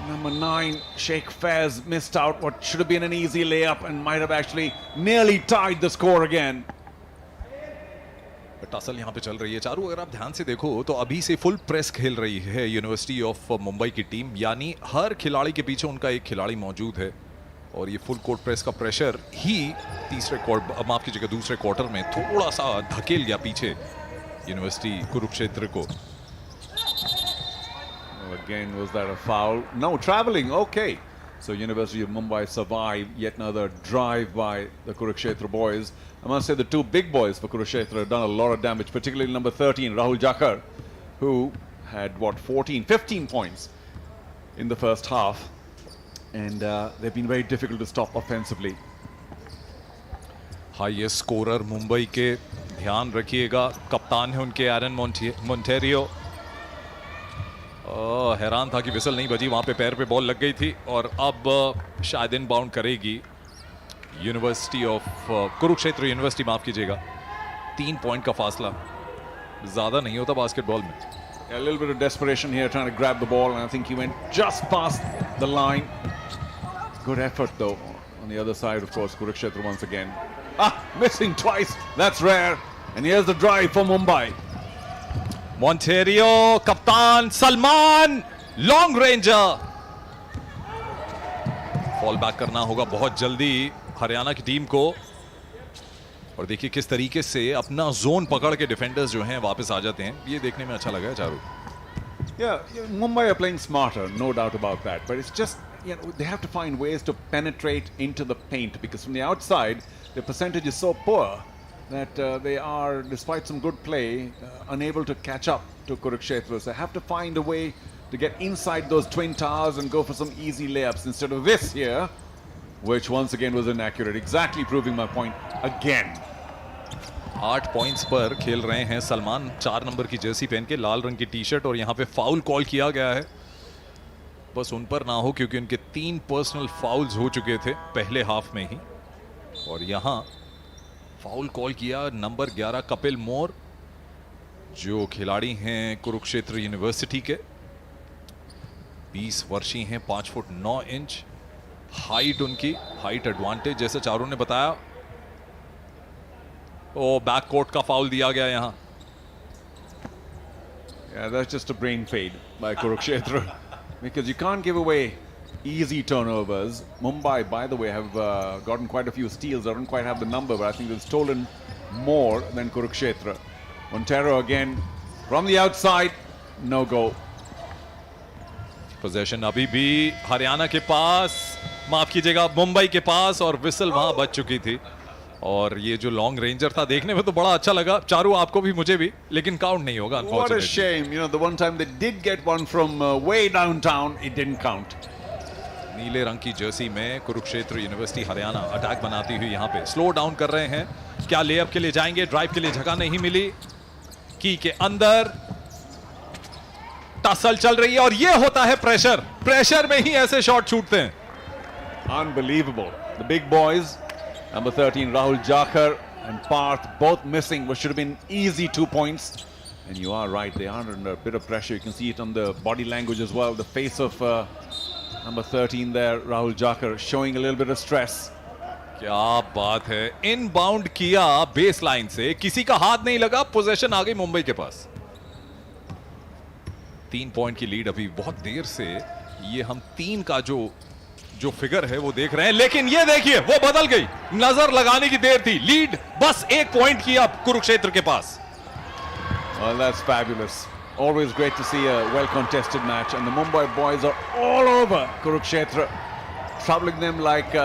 Number 9, Sheikh Faiz missed out what should have been an easy layup and might have actually nearly tied the score again. Tussle यहाँ पे चल रही है चारू। अगर आप ध्यान से देखो तो अभी से फुल प्रेस खेल रही है यूनिवर्सिटी ऑफ मुंबई की टीम, यानी हर खिलाड़ी के पीछे उनका एक खिलाड़ी मौजूद है और ये फुल कोर्ट प्रेस का प्रेशर ही माफ कीजिएगा दूसरे क्वार्टर में थोड़ा सा धकेल गया पीछे यूनिवर्सिटी कुरुक्षेत्र को। Again, was that a foul? No, traveling, okay. So University of Mumbai survived yet another drive by the Kurukshetra boys. I must say the 2 big boys for Kurukshetra have done a lot of damage, particularly number 13, Rahul Jakar, who had, 15 points in the first half. And they've been very difficult to stop offensively. Highest scorer Mumbai के, ध्यान रखिएगा, कप्तान है उनके एरन मोंटेरियो। हैरान था कि whistle नहीं बजी, वहां पे पैर पे बॉल लग गई थी और अब शायद इनबाउंड करेगी यूनिवर्सिटी ऑफ कुरुक्षेत्र यूनिवर्सिटी, माफ कीजिएगा। 3 पॉइंट का फासला ज्यादा नहीं होता बास्केटबॉल में। A little bit of desperation here trying to grab the ball, and I think he went just past the line. Good effort though on the other side, of course. Kurukshetra once again missing twice, that's rare. And here's the drive for Mumbai. मोंटेरियो, कप्तान Salman, long ranger. Fall back करना होगा बहुत जल्दी हरियाणा की team को और देखिए किस तरीके से अपना जोन पकड़ के डिफेंडर्स जो हैं वापस आ जाते हैं। ये देखने में अच्छा लगा है Charu. Yeah, Mumbai are playing smarter, no doubt about that. But it's just, they have to find ways to penetrate into the paint because from the outside, the percentage is so poor that they are, despite some good play, unable to catch up to Kurukshetra. So they have to find a way to get inside those twin towers and go for some easy layups instead of this here, which once again was inaccurate. Exactly proving my point again. 8 points पर खेल रहे हैं Salman, 4 number की Jersey पहन के, लाल रंग की T shirt, और यहाँ पे फाउल कॉल किया गया है। बस उन पर ना हो क्योंकि उनके 3 पर्सनल फाउल्स हो चुके थे पहले हाफ में ही, और यहाँ फाउल कॉल किया नंबर 11 कपिल मोर, जो खिलाड़ी हैं कुरुक्षेत्र यूनिवर्सिटी के। 20 वर्षीय हैं, 5 फुट 9 इंच हाइट, उनकी हाइट एडवांटेज जैसे चारों ने बताया। ओ बैक कोर्ट का फाउल दिया गया यहाँ। Yeah, that's just a brain fade by Kurukshetra because you can't give away easy turnovers. Mumbai, by the way, have gotten quite a few steals. I don't quite have the number, but I think they've stolen more than Kurukshetra. Montero again from the outside, no go. Possession अभी भी हरियाणा के पास, माफ कीजिएगा मुंबई के पास, और whistle वहां बच चुकी थी। और ये जो लॉन्ग रेंजर था देखने में तो बड़ा अच्छा लगा, चारू आपको भी मुझे भी, लेकिन काउंट नहीं होगा। What a shame, you know, the one time they did get one from way downtown, it didn't count. नीले रंग की जर्सी में कुरुक्षेत्र यूनिवर्सिटी हरियाणा अटैक बनाती हुई यहाँ पे स्लो डाउन कर रहे हैं। क्या लेअप के लिए जाएंगे? ड्राइव के लिए जगह नहीं मिली, की के अंदर टसल चल रही है, और ये होता है प्रेशर, प्रेशर में ही ऐसे शॉट छूटते हैं। Unbelievable. The big boys, number 13 Rahul Jakar and Parth, both missing what should have been easy 2 points. And you are right, they are under a bit of pressure. You can see it on the body language as well. The face of number 13 there, Rahul Jakar, showing a little bit of stress. क्या बात है, inbound किया base line से, किसी का हाथ नहीं लगा, पोजीशन आ गई मुंबई के पास। 3 पॉइंट की लीड अभी बहुत देर से, ये हम 3 का जो फिगर है वो देख रहे हैं, लेकिन ये देखिए वो बदल गई, नजर लगाने की देर थी, लीड बस 1 पॉइंट की अब कुरुक्षेत्र के पास। Well, that's fabulous. Always great to see a well-contested match, and the Mumbai boys are all over Kurukshetra, troubling them like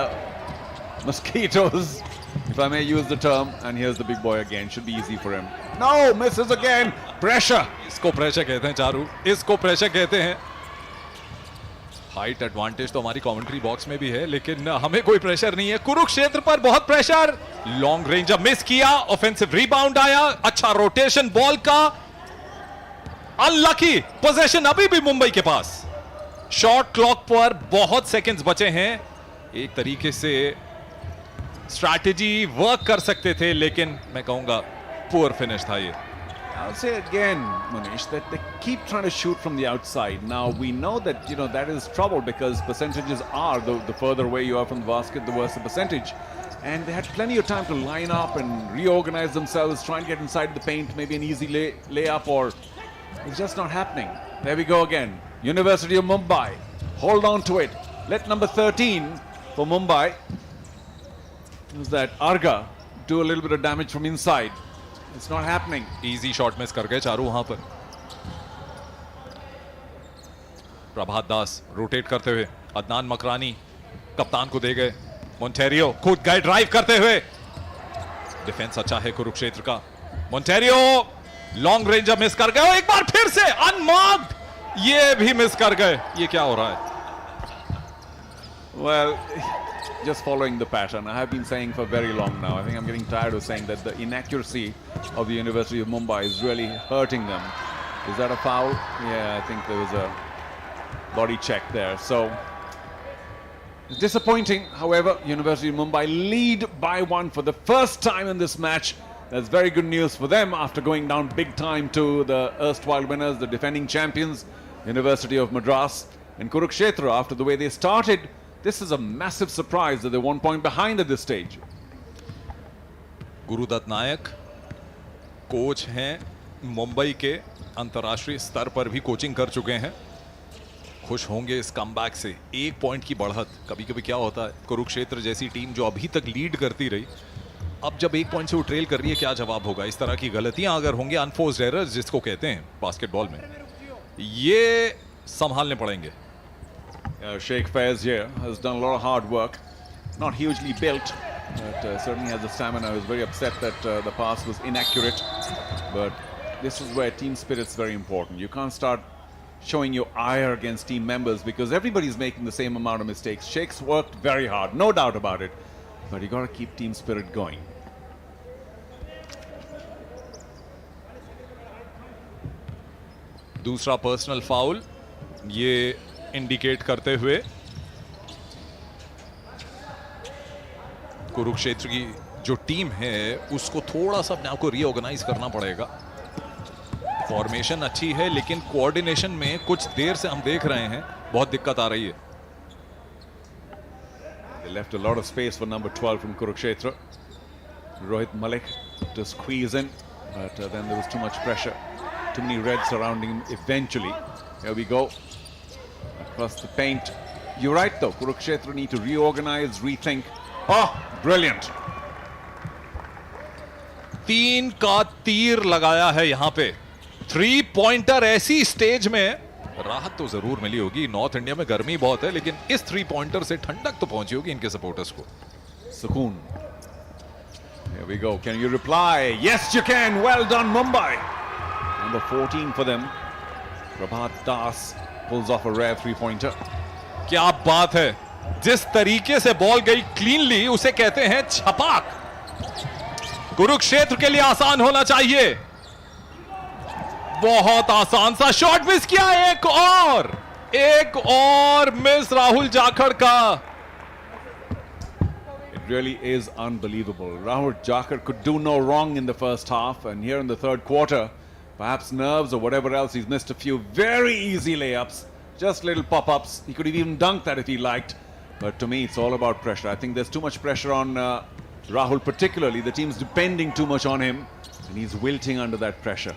mosquitoes, if I may use the term. And here's the big boy again. Should be easy for him. No, misses again. Pressure. इसको pressure कहते हैं चारू, इसको pressure कहते हैं। Height advantage तो हमारी commentary box में भी है, लेकिन हमें कोई प्रेशर नहीं है। कुरुक्षेत्र पर बहुत प्रेशर, लॉन्ग रेंज मिस किया, ऑफेंसिव रिबाउंड आया, अच्छा रोटेशन बॉल का, अनलकी, पोजीशन अभी भी मुंबई के पास। शॉट क्लॉक पर बहुत सेकंड्स बचे हैं, एक तरीके से स्ट्रैटेजी वर्क कर सकते थे, लेकिन मैं कहूंगा पुअर फिनिश था ये। I'll say again, Manish, that they keep trying to shoot from the outside. Now, we know that, you know, that is trouble because percentages are, the further away you are from the basket, the worse the percentage. And they had plenty of time to line up and reorganize themselves, try and get inside the paint, maybe an easy layup, or it's just not happening. There we go again. University of Mumbai, hold on to it. Let number 13 for Mumbai, who's that, Arga, do a little bit of damage from inside. It's not happening. Easy shot miss कर गए चारू वहां पर। प्रभात दास rotate करते हुए, अदनान मकरानी कप्तान को दे गए, मोन्टेरियो खुद गए ड्राइव करते हुए। डिफेंस अच्छा है कुरुक्षेत्र का, मोन्टेरियो लॉन्ग रेंज मिस कर गए, एक बार फिर से अनमार्क्ड, ये भी मिस कर गए। ये क्या हो रहा है? Well, just following the pattern. I have been saying for very long now. I think I'm getting tired of saying that the inaccuracy of the University of Mumbai is really hurting them. Is that a foul? Yeah, I think there was a body check there. So it's disappointing. However, University of Mumbai lead by 1 for the first time in this match. That's very good news for them after going down big time to the erstwhile winners, the defending champions, University of Madras. And Kurukshetra, after the way they started, this is a massive surprise that they're 1 point behind at this stage. Gurudutt Nayak coach हैं मुंबई के, अंतर्राष्ट्रीय स्तर पर भी coaching कर चुके हैं, खुश होंगे इस कमबैक से। 1 पॉइंट की बढ़त, कभी कभी क्या होता है, कुरुक्षेत्र जैसी टीम जो अभी तक लीड करती रही, अब जब 1 पॉइंट से वो ट्रेल कर रही है, क्या जवाब होगा? इस तरह की गलतियां अगर होंगे, अनफोर्स्ड एरर्स जिसको कहते हैं बास्केटबॉल में, ये संभालने पड़ेंगे। Sheikh Faiz here has done a lot of hard work. Not hugely built, but certainly has the stamina. I was very upset that the pass was inaccurate. But this is where team spirit is very important. You can't start showing your ire against team members because everybody's making the same amount of mistakes. Sheikh's worked very hard, no doubt about it, but you got to keep team spirit going. दूसरा personal foul ये indicate करते हुए कुरुक्षेत्र की जो team है उसको थोड़ा सा अपने आप को रीऑर्गेनाइज करना पड़ेगा. फॉर्मेशन अच्छी है लेकिन कोऑर्डिनेशन में कुछ देर से हम देख रहे हैं बहुत दिक्कत आ रही है. They left a lot of space for number 12 from Kurukshetra. Rohit Malik to squeeze in, but then there was too much pressure. Too many reds surrounding him eventually. Here we go. Across the paint. You're right though, Kurukshetra need to reorganize, rethink. Oh, brilliant. 3 का तीर लगाया है यहां पे. 3 pointer ऐसी stage में राहत तो जरूर मिली होगी. नॉर्थ इंडिया में गर्मी बहुत है लेकिन इस 3 पॉइंटर से ठंडक तो पहुंची होगी इनके सपोर्टर्स को. Sukoon. Here we go. Can you reply? Yes, you can. Well done, Mumbai. Number 14 for them. Prabhat Das pulls off a rare 3-pointer. क्या बात है. जिस तरीके से बॉल गई क्लीनली उसे कहते हैं छपाक. कुरुक्षेत्र के लिए आसान होना चाहिए. बहुत आसान सा शॉट मिस किया. एक और मिस राहुल जाखड़ का. It really is unbelievable. Rahul Jakhar could do no wrong in the first half, and here in the third quarter, perhaps nerves or whatever else, he's missed a few very easy layups, just little pop-ups. He could have even dunked that if he liked, but to me it's all about pressure. I think there's too much pressure on Rahul particularly. The team's depending too much on him, and he's wilting under that pressure.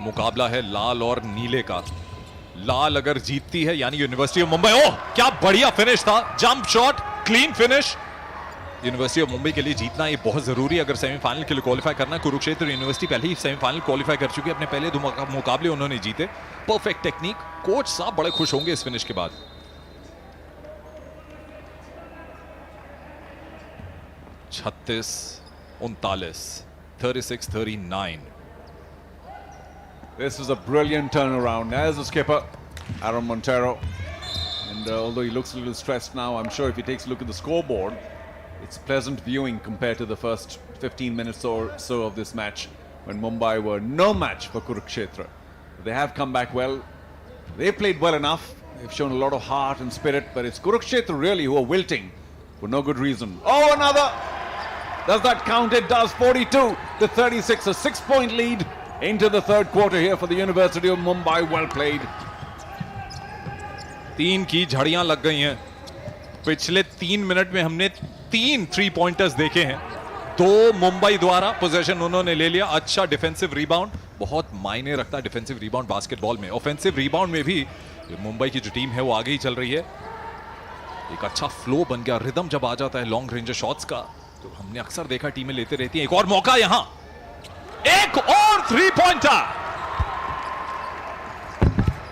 मुकाबला है लाल और नीले का. लाल अगर जीतती है यानी university of Mumbai. ओह क्या बढ़िया फिनिश था. Jump shot, clean finish. University of Mumbai के लिए जीतना ये बहुत जरूरी है अगर सेमीफाइनल के लिए क्वालिफाई करना है. कुरुक्षेत्र यूनिवर्सिटी पहले ही सेमीफाइनल क्वालिफाई कर चुकी है. अपने पहले 2 मुकाबले उन्होंने जीते. Perfect technique. कोच साहब बड़े खुश होंगे इस फिनिश के बाद. 36-39, 36-39. This is a brilliant turnaround. There's the skipper, Aaron Montero. And although he looks a little stressed now, I'm sure if he takes a look at the scoreboard, it's pleasant viewing compared to the first 15 minutes or so of this match when Mumbai were no match for Kurukshetra. They have come back well. They played well enough. They've shown a lot of heart and spirit, but it's Kurukshetra really who are wilting for no good reason. Oh, another! Does that count? It does. 42-36, a 6-point lead into the third quarter here for the University of Mumbai. Well played. 3 की झड़ियां लग गई हैं. पिछले 3 minute में हमने 3 3-पॉइंटर्स देखे हैं. 2 मुंबई द्वारा पोजीशन उन्होंने ले लिया. अच्छा डिफेंसिव रिबाउंड बहुत मायने रखता है. डिफेंसिव रिबाउंड बास्केटबॉल में. ऑफेंसिव रिबाउंड में भी मुंबई की जो टीम है वो आगे ही चल रही है. एक अच्छा फ्लो बन गया. रिदम जब आ जाता है लॉन्ग रेंज शॉट्स का तो हमने अक्सर देखा टीमें लेते रहती हैं. एक और मौका यहां. एक और 3-पॉइंटर.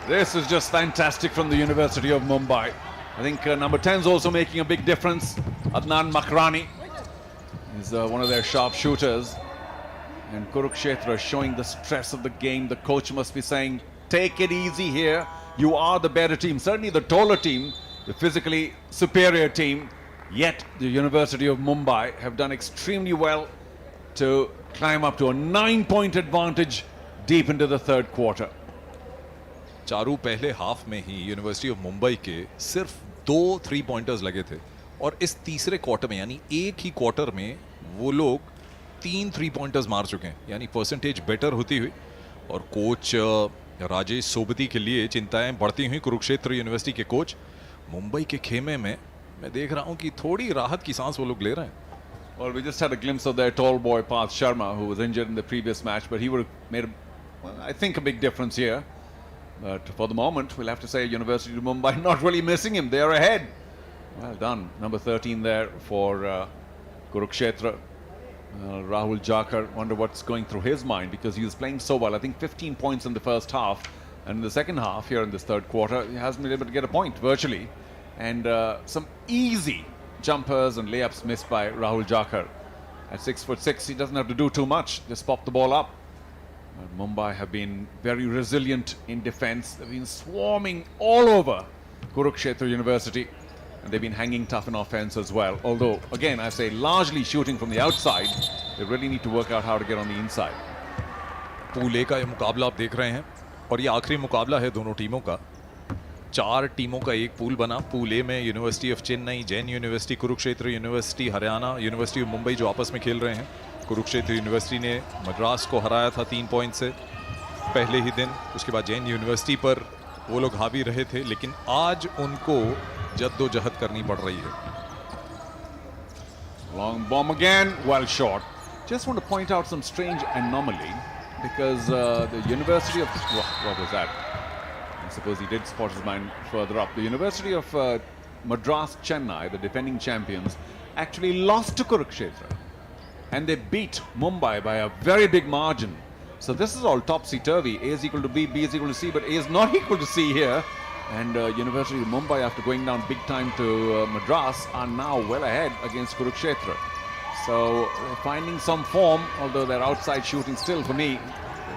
This is just fantastic from the University of Mumbai. I think number 10 is also making a big difference. Adnan Makrani is one of their sharp shooters. And Kurukshetra showing the stress of the game. The coach must be saying, take it easy here. You are the better team. Certainly the taller team, the physically superior team. Yet the University of Mumbai have done extremely well to climb up to a 9-point advantage deep into the third quarter. Charu पहले half में ही university of Mumbai के सिर्फ 2 3-पॉइंटर्स लगे थे और इस तीसरे quarter में यानी एक ही क्वार्टर में वो लोग 3 3-पॉइंटर्स मार चुके हैं. यानी परसेंटेज बेटर होती हुई और कोच राजेश सोबती के लिए चिंताएं बढ़ती हुई. कुरुक्षेत्र यूनिवर्सिटी के कोच मुंबई के खेमे में मैं देख रहा हूं कि थोड़ी राहत की सांस वो लोग ले रहे हैं. Well, we just had a glimpse of their tall boy Parth Sharma, who was injured in the previous match, but he would have made, I think, a big difference here. But for the moment, we'll have to say University of Mumbai not really missing him. They are ahead. Well done. Number 13 there for Kurukshetra. Rahul Jakhar, wonder what's going through his mind because he was playing so well. I think 15 points in the first half. And in the second half, here in this third quarter, he hasn't been able to get a point virtually. And some easy jumpers and layups missed by Rahul Jakhar. At 6'6", he doesn't have to do too much. Just pop the ball up. Mumbai have been very resilient in defense. They've been swarming all over Kurukshetra University, and they've been hanging tough in offense as well. Although, again, I say largely shooting from the outside. They really need to work out how to get on the inside. Pool A का ये मुकाबला आप देख रहे हैं और ये आखिरी मुकाबला है दोनों टीमों का। 4 टीमों का एक पूल बना। पूल ए में university of Chennai, Jain university, Kurukshetra university, Haryana, university of Mumbai जो आपस में खेल रहे हैं। कुरुक्षेत्र यूनिवर्सिटी ने मद्रास को हराया था 3 पॉइंट से पहले ही दिन। उसके बाद जैन यूनिवर्सिटी पर वो लोग हावी रहे थे, लेकिन आज उनको जद्दोजहद करनी पड़ रही है। Long bomb again, well shot. Just want to point out some strange anomaly because the University of what was that? I suppose he did spot his mind further up. The University of Madras, Chennai, the defending champions, actually lost to Kurukshetra, and they beat Mumbai by a very big margin. So this is all topsy-turvy. A is equal to B, B is equal to C, but A is not equal to C here. And University of Mumbai, after going down big time to Madras, are now well ahead against Kurukshetra. So finding some form, although their outside shooting still, for me,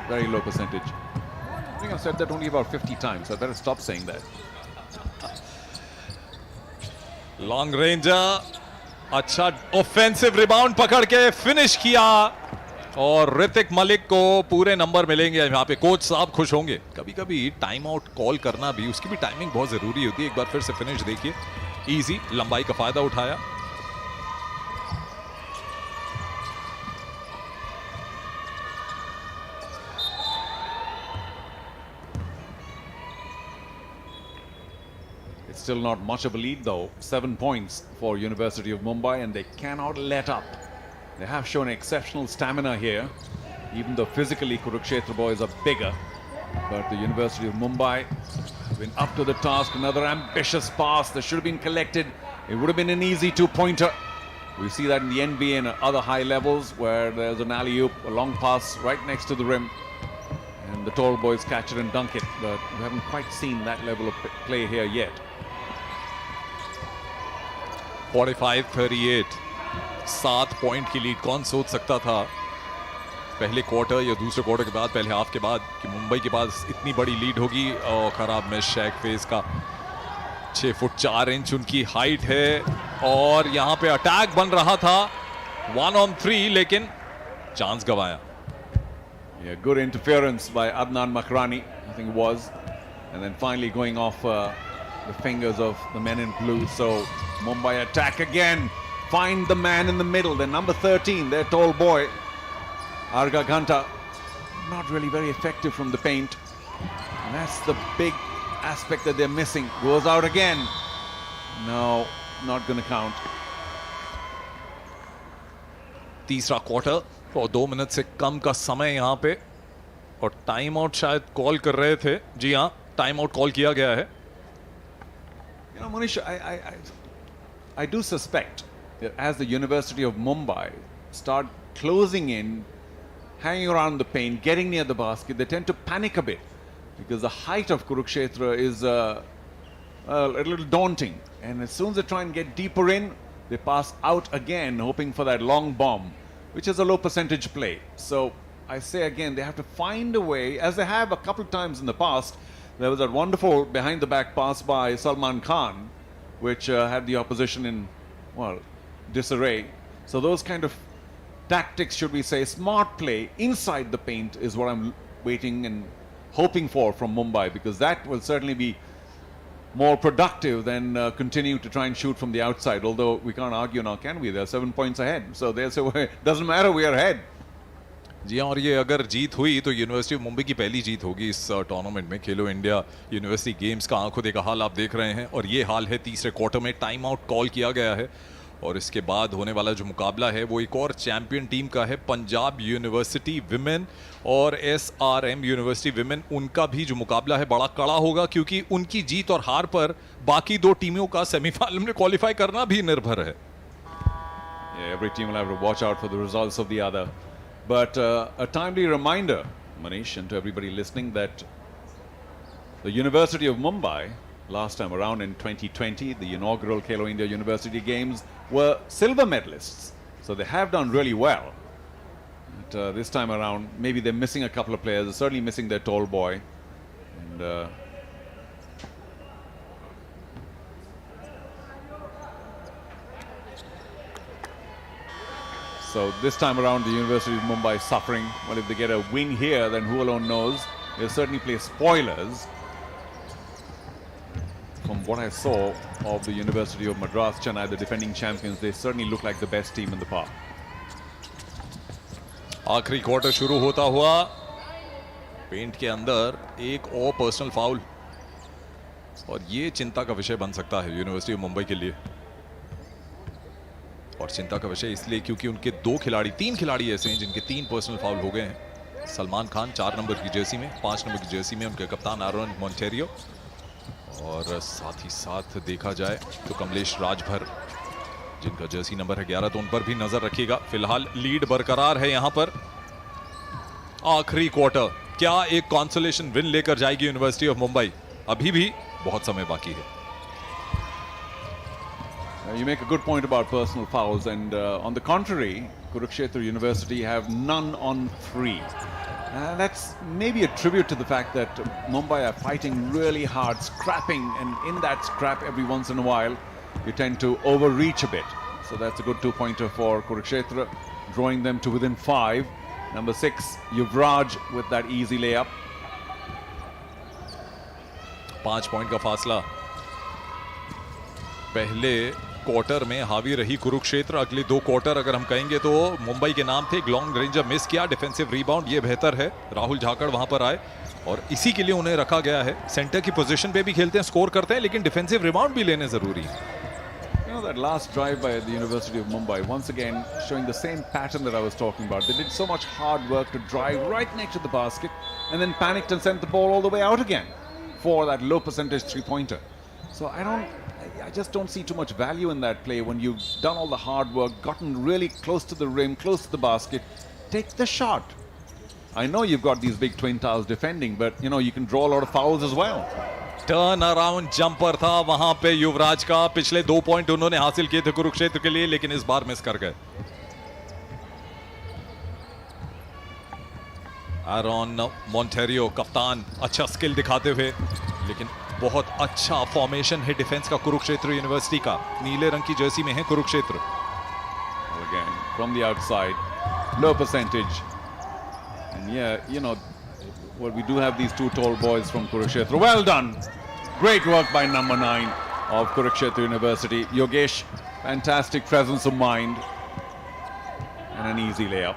very low percentage. I think I've said that only about 50 times, so I better stop saying that. Long ranger अच्छा offensive rebound पकड़ के finish किया और ऋतिक मलिक को पूरे number मिलेंगे यहाँ पे। कोच साहब खुश होंगे। कभी कभी टाइम आउट कॉल करना भी, उसकी भी टाइमिंग बहुत जरूरी होती है। एक बार फिर से फिनिश देखिए, इजी, लंबाई का फायदा उठाया। It's still not much of a lead though. 7 points for University of Mumbai, and they cannot let up. They have shown exceptional stamina here, even though physically Kurukshetra boys are bigger. But the University of Mumbai has been up to the task. Another ambitious pass that should have been collected. It would have been an easy 2-pointer. We see that in the NBA and other high levels where there's an alley-oop, a long pass right next to the rim, and the tall boys catch it and dunk it. But we haven't quite seen that level of play here yet. 45-38, 7 point की lead. कौन सोच सकता था पहले quarter या दूसरे quarter के बाद, पहले हाफ के बाद, कि मुंबई के पास इतनी बड़ी लीड होगी। और खराब मिस शैक फेस का। 6 फुट 4 इंच उनकी हाइट है और यहाँ पे अटैक बन रहा था 1 on 3, लेकिन chance गवाया। Yeah, good interference by Adnan Makrani, I think it was, and then finally going off the fingers of the men in blue. So Mumbai attack again, find the man in the middle, their number 13, their tall boy, Arga Ghanta, not really very effective from the paint. And that's the big aspect that they're missing. Goes out again. No, not going to count. तीसरा quarter और 2 minute से कम का समय यहाँ पे, और time out शायद call कर रहे थे। जी हाँ, टाइम आउट कॉल किया गया है। You know, Manish, I do suspect that as the University of Mumbai start closing in, hanging around the paint, getting near the basket, they tend to panic a bit because the height of Kurukshetra is a little daunting. And as soon as they try and get deeper in, they pass out again, hoping for that long bomb, which is a low percentage play. So I say again, they have to find a way, as they have a couple of times in the past. There was that wonderful behind-the-back pass by Salman Khan, which had the opposition in, well, disarray. So those kind of tactics, should we say, smart play inside the paint is what I'm waiting and hoping for from Mumbai, because that will certainly be more productive than continue to try and shoot from the outside. Although we can't argue now, can we? They're 7 points ahead. So they say, doesn't matter, we are ahead. जी हाँ, और ये अगर जीत हुई तो university of Mumbai की पहली जीत होगी इस टूर्नामेंट में। खेलो इंडिया यूनिवर्सिटी गेम्स का आंखों देखा हाल आप देख रहे हैं, और ये हाल है तीसरे क्वार्टर में। टाइम आउट कॉल किया गया है और इसके बाद होने वाला जो मुकाबला है वो एक और चैंपियन टीम का है, पंजाब यूनिवर्सिटी विमेन और SRM यूनिवर्सिटी विमेन। उनका भी जो मुकाबला है बड़ा कड़ा होगा, क्योंकि उनकी जीत और हार पर बाकी 2 टीमों का सेमीफाइनल में क्वालिफाई करना भी निर्भर है। Yeah, every team will have to watch out for the results of the other. But a timely reminder, Manish, and to everybody listening, that the University of Mumbai, last time around in 2020, the inaugural Khelo India University Games, were silver medalists. So they have done really well. But this time around, maybe they're missing a couple of players. They're certainly missing their tall boy. And so this time around, the University of Mumbai is suffering. Well, if they get a win here, then who alone knows? They'll certainly play spoilers. From what I saw of the University of Madras, Chennai, the defending champions, they certainly look like the best team in the park. आखिरी quarter शुरू होता हुआ paint के अंदर एक और personal foul, और ये चिंता का विषय बन सकता है यूनिवर्सिटी ऑफ मुंबई के लिए। और चिंता का विषय इसलिए क्योंकि उनके तीन खिलाड़ी ऐसे हैं जिनके 3 पर्सनल फाउल हो गए हैं। सलमान खान 4 नंबर की जर्सी में, 5 नंबर की जर्सी में उनके कप्तान आरोन मोंटेरियो, और साथ ही साथ देखा जाए तो कमलेश राजभर जिनका जर्सी नंबर है 11, तो उन पर भी नजर रखिएगा। फिलहाल लीड बरकरार है यहां पर। आखिरी क्वार्टर, क्या एक कॉन्सोलेशन विन लेकर जाएगी यूनिवर्सिटी ऑफ मुंबई? अभी भी बहुत समय बाकी है। You make a good point about personal fouls, and on the contrary, Kurukshetra University have none on 3. That's maybe a tribute to the fact that Mumbai are fighting really hard, scrapping, and in that scrap every once in a while you tend to overreach a bit. So that's a good 2-pointer for Kurukshetra, drawing them to within 5. Number 6, Yuvraj with that easy layup. 5 point का फासला। पहले quarter में हावी रही कुरुक्षेत्र, अगले 2 quarter अगर हम कहेंगे तो मुंबई के नाम थे। एक लॉन्ग रेंजर मिस किया, डिफेंसिव रिबाउंड, ये बेहतर है। राहुल झाकड़ वहां पर आए और इसी के लिए उन्हें रखा गया है। सेंटर की पोजीशन पे भी खेलते हैं, स्कोर करते हैं, लेकिन डिफेंसिव रिबाउंड भी लेने जरूरी है। You know, that last drive by the University of Mumbai, once again showing the same pattern that I was talking about. They did so much hard work to drive right next to the basket and then panicked and sent the ball all the way out again for that low percentage 3-pointer. So I just don't see too much value in that play. When you've done all the hard work, gotten really close to the rim, close to the basket, take the shot. I know you've got these big twin towers defending, but you know, you can draw a lot of fouls as well. Turn around jumper था वहां पे युवराज का। पिछले 2 point उन्होंने हासिल किए थे कुरुक्षेत्र के लिए, लेकिन इस बार मिस कर गए। आरोन मोंटेरियो कप्तान, अच्छा स्किल दिखाते हुए, लेकिन बहुत अच्छा फॉर्मेशन है डिफेंस का कुरुक्षेत्र यूनिवर्सिटी का। नीले रंग की जर्सी में है Kurukshetra. Again, from the outside, low percentage. And yeah, you know, well, we do have these 2 tall boys from Kurukshetra. Well done. Great work by number 9 of Kurukshetra University. Yogesh, fantastic presence of mind. And an easy layup.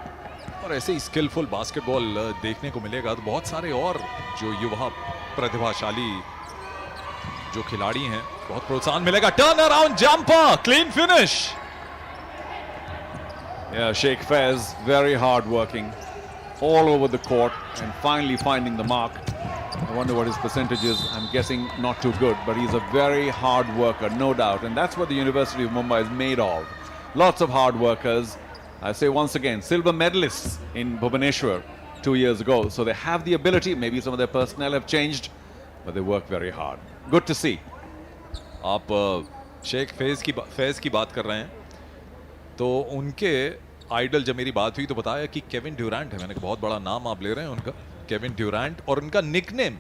और ऐसे ही skilful basketball देखने को मिलेगा तो बहुत सारे और जो युवा प्रतिभाशाली जो खिलाड़ी हैं, बहुत प्रोत्साहन मिलेगा। Turn around jumper, clean finish. Yeah, Sheikh Faiz, very hard working. All over the court and finally finding the mark. I wonder what his percentage is. I'm guessing not too good, but he's a very hard worker, no doubt. And that's what the University of Mumbai is made of. Lots of hard workers. I say once again, silver medalists in Bhubaneswar 2 years ago. So they have the ability. Maybe some of their personnel have changed, but they work very hard. Good to see. आप शेख फैज की बात कर रहे हैं, तो उनके idol जब मेरी बात हुई तो बताया कि केविन ड्यूरेंट है। मैंने कहा बहुत बड़ा नाम आप ले रहे हैं उनका, केविन ड्यूरेंट, और उनका निकनेम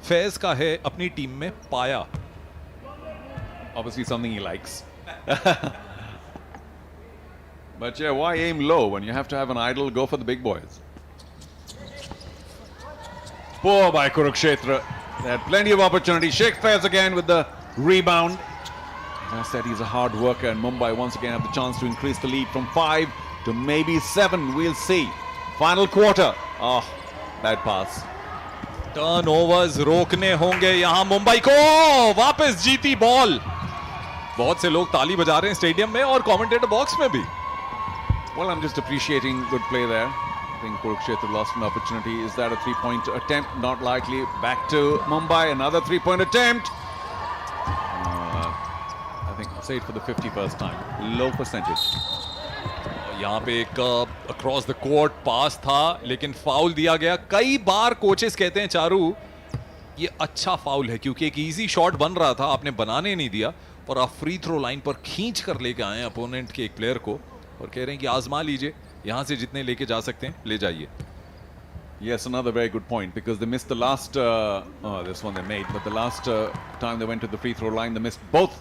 फैज का है अपनी टीम में पाया। Obviously something he likes. But yeah, why aim low when you have to have an idol? Go for the big boys. Poor by Kurukshetra. They had plenty of opportunity. Sheikh Faiz again with the rebound. As I said, he's a hard worker, and Mumbai once again have the chance to increase the lead from 5 to maybe 7. We'll see. Final quarter. Oh, bad pass. Turnovers रोकने होंगे यहां मुंबई को। वापस जीती ball. बहुत से लोग ताली बजा रहे हैं स्टेडियम में और कमेंटेटर बॉक्स में भी। Well, I'm just appreciating good play there. I think Kurukshetra lost an opportunity. Is that a 3-point attempt? Not likely. Back to Mumbai. Another 3-point attempt. I think I'll say it for the 51st time. Low percentage. यहाँ पे एक across the court पास था, लेकिन foul दिया गया। कई बार coaches कहते हैं चारू ये अच्छा फाउल है क्योंकि एक इजी शॉट बन रहा था, आपने बनाने नहीं दिया और आप फ्री थ्रो लाइन पर खींच कर लेके आए अपोनेंट के एक प्लेयर को और कह रहे हैं कि आजमा लीजिए। यहाँ से जितने लेके जा सकते हैं ले जाइए. Yes, another very good point, because they missed the last, this one they made, but the last time they went to the free throw line, they missed both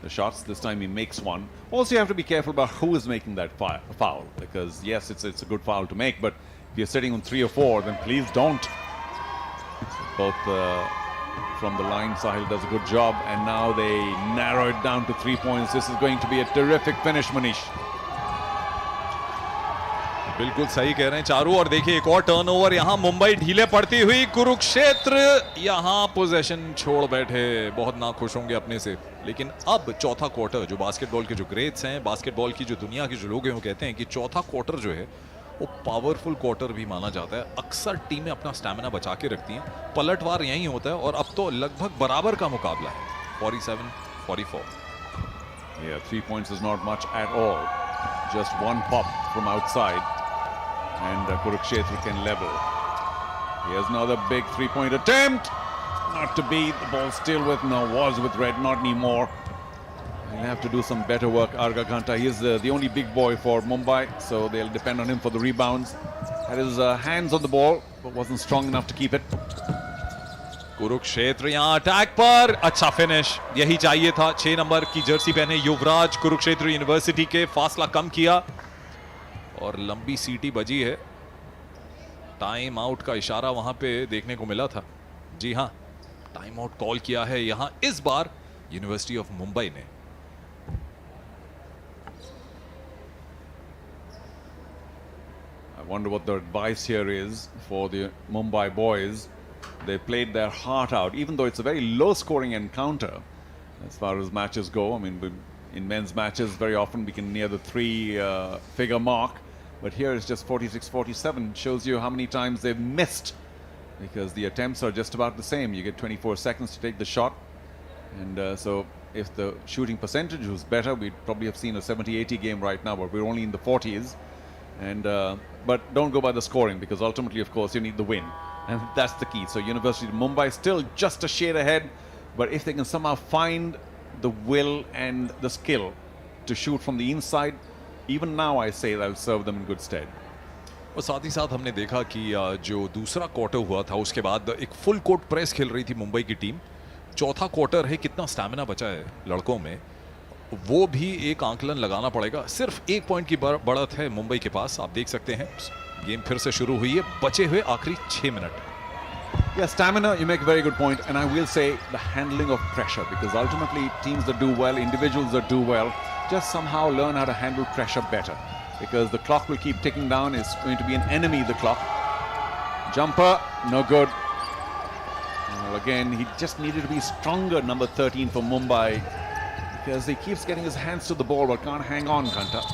the shots. This time he makes one. Also, you have to be careful about who is making that foul, because yes, it's a good foul to make, but if you're sitting on 3 or 4, then please don't. Both from the line, Sahil does a good job, and now they narrow it down to 3 points. This is going to be a terrific finish, Manish. बिल्कुल सही कह रहे हैं चारू. और देखिए एक और turnover यहाँ मुंबई ढीले पड़ती हुई. कुरुक्षेत्र यहाँ पोजीशन छोड़ बैठे, बहुत नाखुश होंगे अपने से. लेकिन अब चौथा क्वार्टर, जो बास्केटबॉल के जो ग्रेड्स हैं, बास्केटबॉल की जो दुनिया के जो लोग हैं वो कहते हैं कि चौथा क्वार्टर जो है वो पावरफुल क्वार्टर भी माना जाता है. अक्सर टीमें अपना स्टैमिना बचा के रखती हैं. पलटवार यही होता है और अब तो लगभग बराबर का मुकाबला है, 47-44. Yeah, 3 points is not much at all. Just one pop from outside, and Kurukshetra can level. Here's another big three-point attempt. Not to be. The ball still was with Red, not anymore. He'll have to do some better work. Arga Kanta, he is the only big boy for Mumbai, so they'll depend on him for the rebounds. Had his hands on the ball, but wasn't strong enough to keep it. Kurukshetra यहाँ attack पर. अच्छा finish, यही चाहिए था. 6 number की Jersey पहने युवराज Kurukshetra university के फासला कम किया और लंबी सीटी बजी है. टाइम आउट का इशारा वहां पे देखने को मिला था. जी हां, टाइम आउट कॉल किया है यहां इस बार यूनिवर्सिटी ऑफ मुंबई ने. I wonder what the advice here is for the Mumbai boys. They played their heart out, even though it's a very low-scoring encounter as far as matches go. I mean, in men's matches, very often we can near the 3-figure mark, but here it's just 46-47. Shows you how many times they've missed, because the attempts are just about the same. You get 24 seconds to take the shot, and so if the shooting percentage was better, we'd probably have seen a 70-80 game right now, but we're only in the 40s. And but don't go by the scoring, because ultimately, of course, you need the win, and that's the key. So University of Mumbai still just a shade ahead, but if they can somehow find the will and the skill to shoot from the inside, even now I say that will serve them in good stead. और साथ ही साथ हमने देखा कि जो दूसरा quarter हुआ था उसके बाद एक फुल कोर्ट प्रेस खेल रही थी मुंबई की टीम. चौथा क्वार्टर है, कितना स्टैमिना बचा है लड़कों में वो भी एक आंकलन लगाना पड़ेगा. सिर्फ 1 पॉइंट की बढ़त है मुंबई के पास. आप देख सकते हैं गेम फिर से शुरू हुई है, बचे हुए आखिरी 6 minute. Yeah, stamina, you make a very good point, and I will say the handling of pressure, because ultimately teams that do well, individuals that do well, just somehow learn how to handle pressure better, because the clock will keep ticking down. It's going to be an enemy, the clock. Jumper, no good. Well, again, he just needed to be stronger, number 13 for Mumbai, because he keeps getting his hands to the ball but can't hang on, Kanta.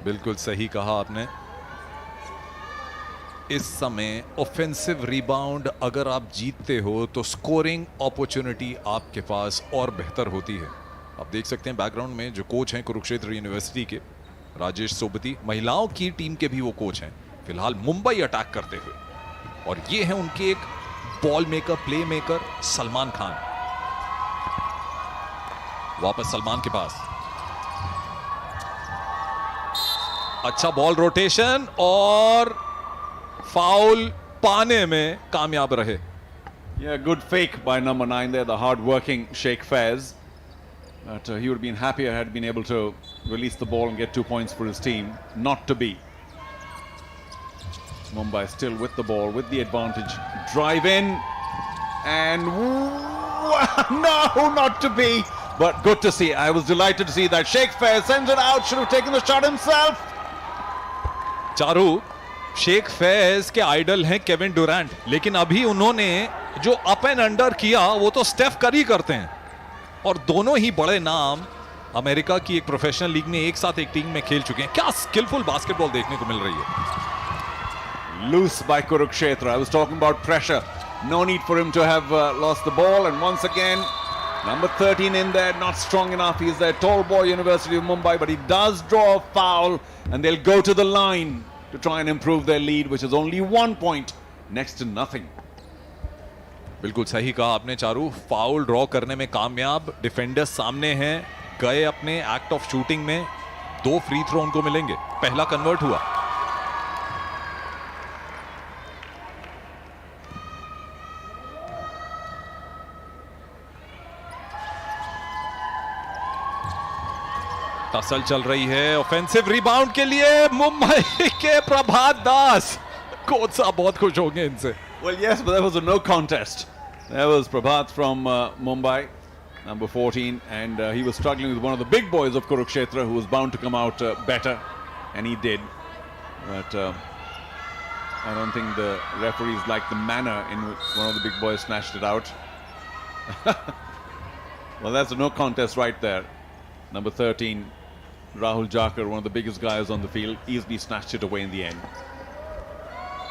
बिल्कुल सही कहा आपने. इस समय offensive rebound अगर आप जीतते हो तो स्कोरिंग अपॉर्चुनिटी आपके पास और बेहतर होती है. आप देख सकते हैं बैकग्राउंड में जो कोच हैं कुरुक्षेत्र यूनिवर्सिटी के, राजेश सोबती, महिलाओं की टीम के भी वो कोच हैं. फिलहाल मुंबई अटैक करते हुए, और ये है उनके एक ball maker, play maker Salman Khan. वापस सलमान के पास, अच्छा बॉल रोटेशन और फाउल पाने में कामयाब रहे. Yeah, good fake by number 9 there, the hard-working Sheikh Faiz. But he would have been happier had been able to release the ball and get 2 points for his team. Not to be. Mumbai still with the ball, with the advantage. Drive in, and no, not to be. But good to see. I was delighted to see that. Sheikh Faiz sends it out. Should have taken the shot himself. Charu, Sheikh Faiz के idol हैं Kevin Durand, लेकिन अभी उन्होंने जो up and under किया वो तो Steph करी करते हैं. और दोनों ही बड़े नाम अमेरिका की एक प्रोफेशनल लीग में एक साथ एक टीम में खेल चुके हैं. क्या स्किलफुल बास्केटबॉल देखने को मिल रही है. Loose by Kurukshetra. I was talking about pressure. No need for him to have lost the ball. And once again, number 13 in there, not strong enough. He's their tall boy, University of Mumbai, but he does draw a foul, and they'll go to the line to try and improve their lead, which is only 1 point, next to nothing. बिल्कुल सही कहा आपने Charu. Foul draw करने में कामयाब. Defenders सामने हैं, गए अपने एक्ट ऑफ शूटिंग में, 2 फ्री थ्रो उनको मिलेंगे। पहला कन्वर्ट हुआ। टसल चल रही है। ऑफेंसिव रिबाउंड के लिए मुंबई के प्रभात दास। कोच साहब बहुत खुश होंगे इनसे। Well, yes, but that was a no contest. There was Prabhat from Mumbai, number 14, and he was struggling with one of the big boys of Kurukshetra, who was bound to come out better, and he did. But I don't think the referees liked the manner in which one of the big boys snatched it out. Well, that's a no contest right there. Number 13, Rahul Jakar, one of the biggest guys on the field, easily snatched it away in the end.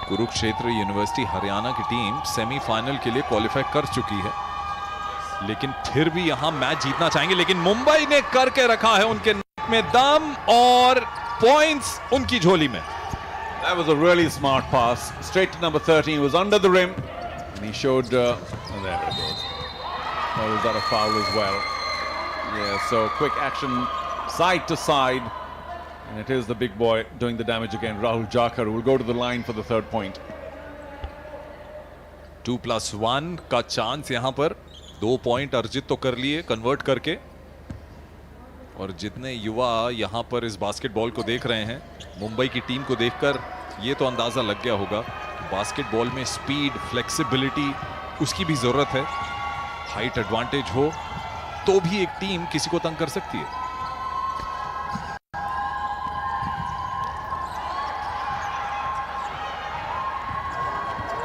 Kurukshetra university Haryana की team semifinal के लिए qualify कर चुकी है, लेकिन फिर भी यहां मैच जीतना चाहेंगे, लेकिन मुंबई ने करके रखा है उनके नेक में दम और पॉइंट्स उनकी झोली में। That was a really smart pass, straight to number 13, he was under the rim, and he showed, and there it goes. Oh, was that a foul as well? Yeah, so quick action, side to side, and it is the big boy doing the damage again, Rahul Jakar, who will go to the line for the 3rd point. 2+1 का chance यहां पर, 2 point अर्जित तो कर लिए convert करके, और जितने युवा यहां पर इस बास्केटबॉल को देख रहे हैं, मुंबई की टीम को देखकर ये तो अंदाजा लग गया होगा, बास्केटबॉल में स्पीड, फ्लेक्सिबिलिटी उसकी भी जरूरत है। हाइट एडवांटेज हो तो भी एक टीम किसी को तंग कर सकती है।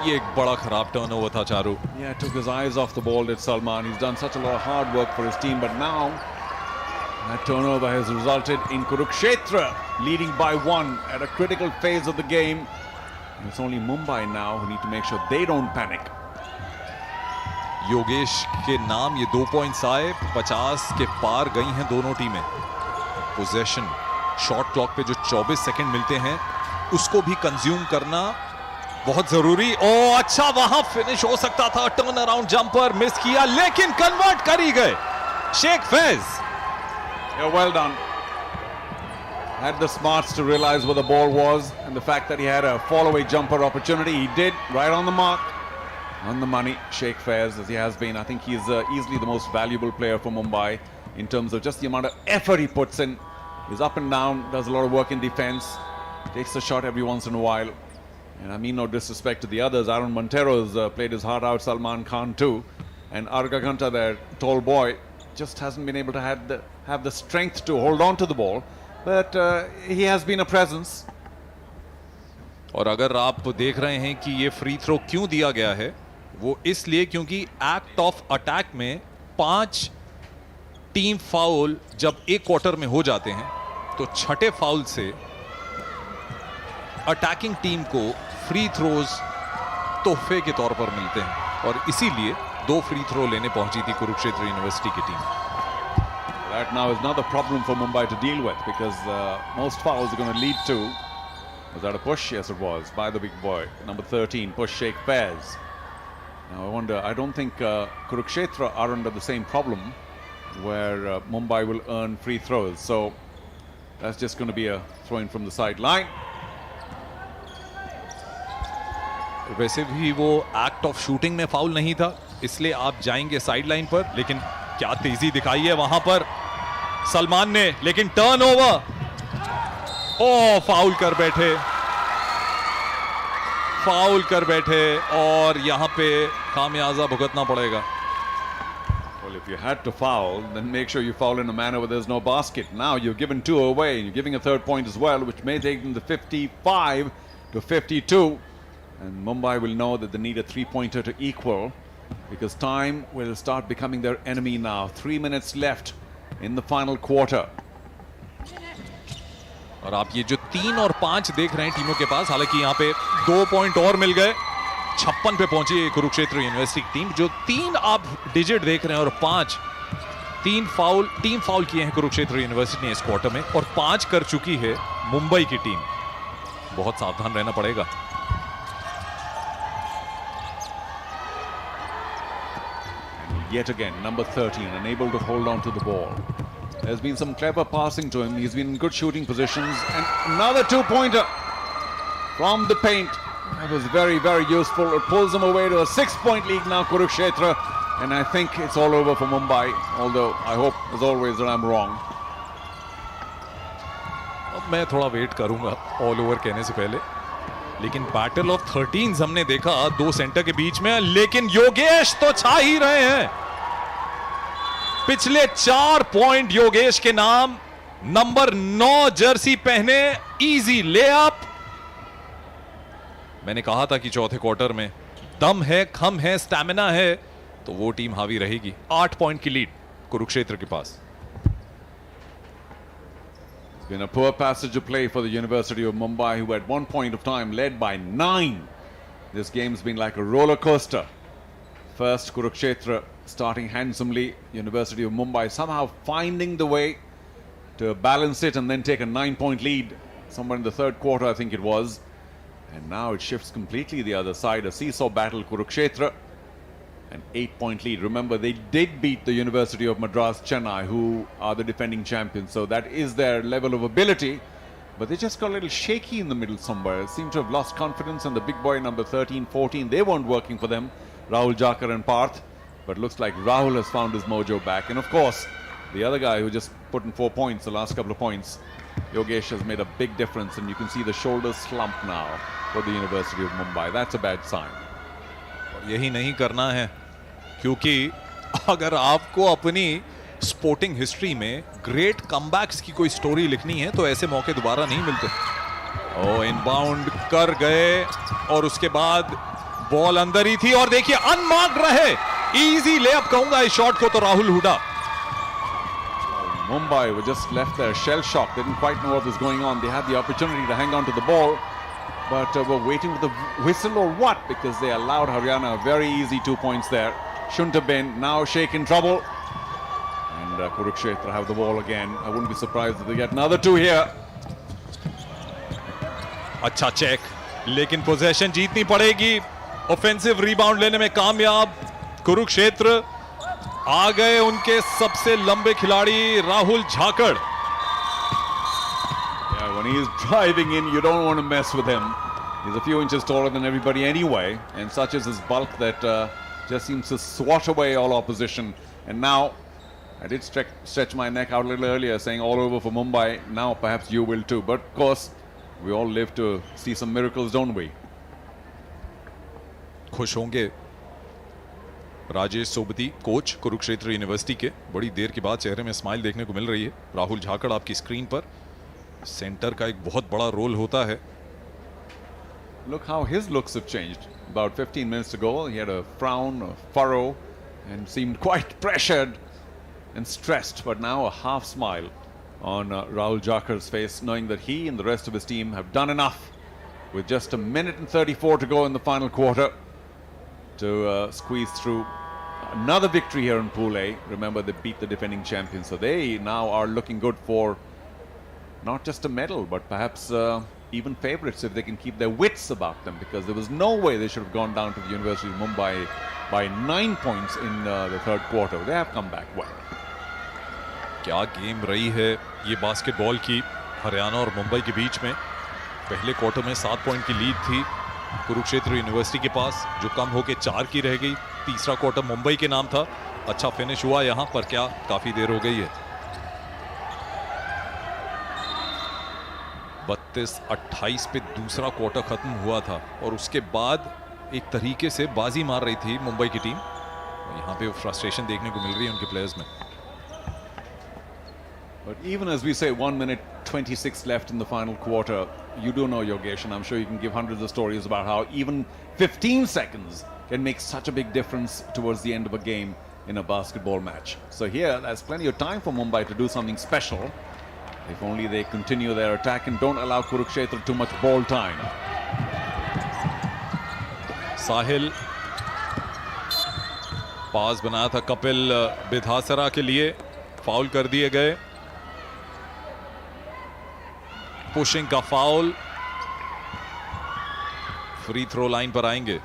ये एक बड़ा खराब टर्नओवर था Charu. Yeah, took his eyes off the ball, did Salman. He's done such a lot of hard work for his team, but now that turnover has resulted in Kurukshetra leading by 1 at a critical phase of the game. And it's only Mumbai now who need to make sure they don't panic. Yogesh के नाम ये 2 points आए, 50 के पार गई हैं दोनों टीमें। Possession, shot clock पे जो 24 सेकंड मिलते हैं उसको भी कंज्यूम करना बहुत जरूरी। ओ अच्छा, वहां फिनिश हो सकता था, टर्न अराउंड जंपर मिस किया, लेकिन कन्वर्ट कर ही गए Sheikh Faiz. Yeah, well done. Had the smarts to realize where the ball was, and the fact that he had a fall-away jumper opportunity, he did, right on the mark, on the money. Sheikh Faiz, as he has been, I think he's easily the most valuable player for Mumbai in terms of just the amount of effort he puts in. He's up and down, does a lot of work in defense, takes a shot every once in a while. And I mean no disrespect to the others. Aaron Montero's played his heart out, Salman Khan too. And Arga Ghanta, their tall boy, just hasn't been able to have the strength to hold on to the ball. But he has been a presence. और अगर आप देख रहे हैं कि ये free throw क्यों दिया गया है, वो इसलिए क्योंकि एक्ट ऑफ अटैक में 5 टीम फाउल जब एक क्वार्टर में हो जाते हैं, तो छठे फाउल से अटैकिंग टीम को फ्री थ्रोज तोहफे के तौर पर मिलते हैं, और इसीलिए 2 फ्री थ्रो लेने पहुंची थी कुरुक्षेत्र यूनिवर्सिटी की team. That now is not a problem for Mumbai to deal with, because most fouls are going to lead to. Was that a push? Yes, it was, by the big boy, number 13, push Sheikh Faiz. Now I wonder, I don't think Kurukshetra are under the same problem where Mumbai will earn free throws. So that's just going to be a throw in from the sideline. वैसे भी वो act of shooting में foul नहीं था, इसलिए आप जाएंगे sideline पर, लेकिन क्या तेजी दिखाई है वहां पर सलमान ने, लेकिन टर्नओवर, ओ फाउल कर बैठे, फाउल कर बैठे, और यहां पे खामियाजा भुगतना पड़ेगा। Well, if you had to foul, then make sure you foul in a manner where there's no basket. Now you've given 2 away, and you're giving a 3rd point as well, which may take them to 55 to 52. And Mumbai will know that they need a 3-pointer to equal, because time will start becoming their enemy now. 3 minutes left in the final quarter. और आप ये जो 3 और 5 देख रहे हैं टीमों के पास, हालांकि यहाँ पे 2 पॉइंट और मिल गए, 56 पे पहुंची है कुरुक्षेत्र यूनिवर्सिटी की टीम। जो 3 आप डिजिट देख रहे हैं और 5, 3 फाउल, टीम फाउल किए हैं कुरुक्षेत्र यूनिवर्सिटी ने इस क्वार्टर में, और 5 कर चुकी है मुंबई की टीम। बहुत सावधान रहना पड़ेगा। Yet again, number 13, unable to hold on to the ball. There's been some clever passing to him. He's been in good shooting positions. And another two-pointer from the paint. That was very, very useful. It pulls them away to a 6-point lead now, Kurukshetra. And I think it's all over for Mumbai. Although I hope, as always, that I'm wrong. अब मैं थोड़ा wait करूंगा all over कहने से पहले, लेकिन battle of 13 हमने देखा दो सेंटर के बीच में, लेकिन योगेश तो छा ही रहे हैं. पिछले 4 पॉइंट योगेश के नाम. नंबर 9 जर्सी पहने, इजी लेअप. मैंने कहा था कि चौथे क्वार्टर में दम है, खम है, स्टैमिना है, तो वो टीम हावी रहेगी. 8 पॉइंट की लीड कुरुक्षेत्र के पास. It's been a poor passage of play for the University of Mumbai, who at one point of time led by 9. This game's been like a roller coaster. First, Kurukshetra starting handsomely. University of Mumbai somehow finding the way to balance it and then take a 9-point lead somewhere in the third quarter, I think it was. And now it shifts completely the other side. A seesaw battle, Kurukshetra. An 8-point lead. Remember, they did beat the University of Madras, Chennai, who are the defending champions. So that is their level of ability. But they just got a little shaky in the middle somewhere. Seem to have lost confidence. And the big boy number 13, 14, they weren't working for them. Rahul Jakar and Parth. But looks like Rahul has found his mojo back. And of course, the other guy who just put in 4 points, the last couple of points, Yogesh, has made a big difference. And you can see the shoulders slump now for the University of Mumbai. That's a bad sign. यही नहीं करना है, क्योंकि अगर आपको अपनी sporting history में great comebacks की कोई स्टोरी लिखनी है तो ऐसे मौके दोबारा नहीं मिलते. ओ इनबाउंड कर गए और उसके बाद बॉल अंदर ही थी और देखिए अनमार्क्ड रहे. इजी लेअप कहूंगा इस शॉट को तो Rahul Hooda. Mumbai were just left there shell shocked. They didn't quite know what was going on. They had the opportunity to hang on to the ball, but were waiting for the whistle or what, because they allowed Haryana a very easy 2 points there. Shouldn't have been. Now Sheikh in trouble. And Kurukshetra have the ball again. I wouldn't be surprised if they get another 2 here. अच्छा check, लेकिन possession जीतनी पड़ेगी. Offensive rebound लेने में कामयाब कुरुक्षेत्र. आ गए उनके सबसे लंबे खिलाड़ी Rahul झाकड़. Yeah, when he's driving in, you don't want to mess with him. He's a few inches taller than everybody anyway, and such is his bulk that just seems to swat away all opposition. And now, I did stretch my neck out a little earlier, saying all over for Mumbai. Now perhaps you will too. But of course, we all live to see some miracles, don't we? खुश होंगे Rajesh Sobti, coach Kurukshetra university के. बड़ी देर के बाद चेहरे में smile देखने को मिल रही है. राहुल झाकड़ आपकी स्क्रीन पर. सेंटर का एक बहुत बड़ा रोल होता है. Look how his looks have changed. About 15 minutes ago, he had a frown, a furrow, and seemed quite pressured and stressed. But now a half smile on Rahul Jakar's face, knowing that he and the rest of his team have done enough with just a minute and 34 to go in the final quarter to squeeze through another victory here in Pool A. Remember, they beat the defending champions, so they now are looking good for not just a medal, but perhaps even favourites if they can keep their wits about them, because there was no way they should have gone down to the University of Mumbai by 9 points in the third quarter. They have come back well. क्या game रही है ये basketball की हरियाणा और मुंबई के बीच में. पहले quarter में 7 पॉइंट की लीड थी कुरुक्षेत्र यूनिवर्सिटी के पास, जो कम होके 4 की रह गई. तीसरा क्वार्टर मुंबई के नाम था. अच्छा फिनिश हुआ यहां पर, क्या काफी देर हो गई है. 32-28 पे दूसरा क्वार्टर खत्म हुआ था और उसके बाद एक तरीके से बाजी मार रही थी मुंबई की टीम. यहाँ पे फ्रस्ट्रेशन देखने को मिल रही है उनके प्लेयर्स में. But even as we say 1 minute 26 left in the final quarter, you do know, Yogesh, and I'm sure you can give hundreds of stories about how even 15 seconds can make such a big difference towards the end of a game in a basketball match. So here, there's plenty of time for Mumbai to do something special. If only they continue their attack and don't allow Kurukshetra too much ball time. साहिल, पास बनाया था कपिल बिधासरा के लिए, foul कर दिए गए. Pushing का foul, free throw line पर आएंगे.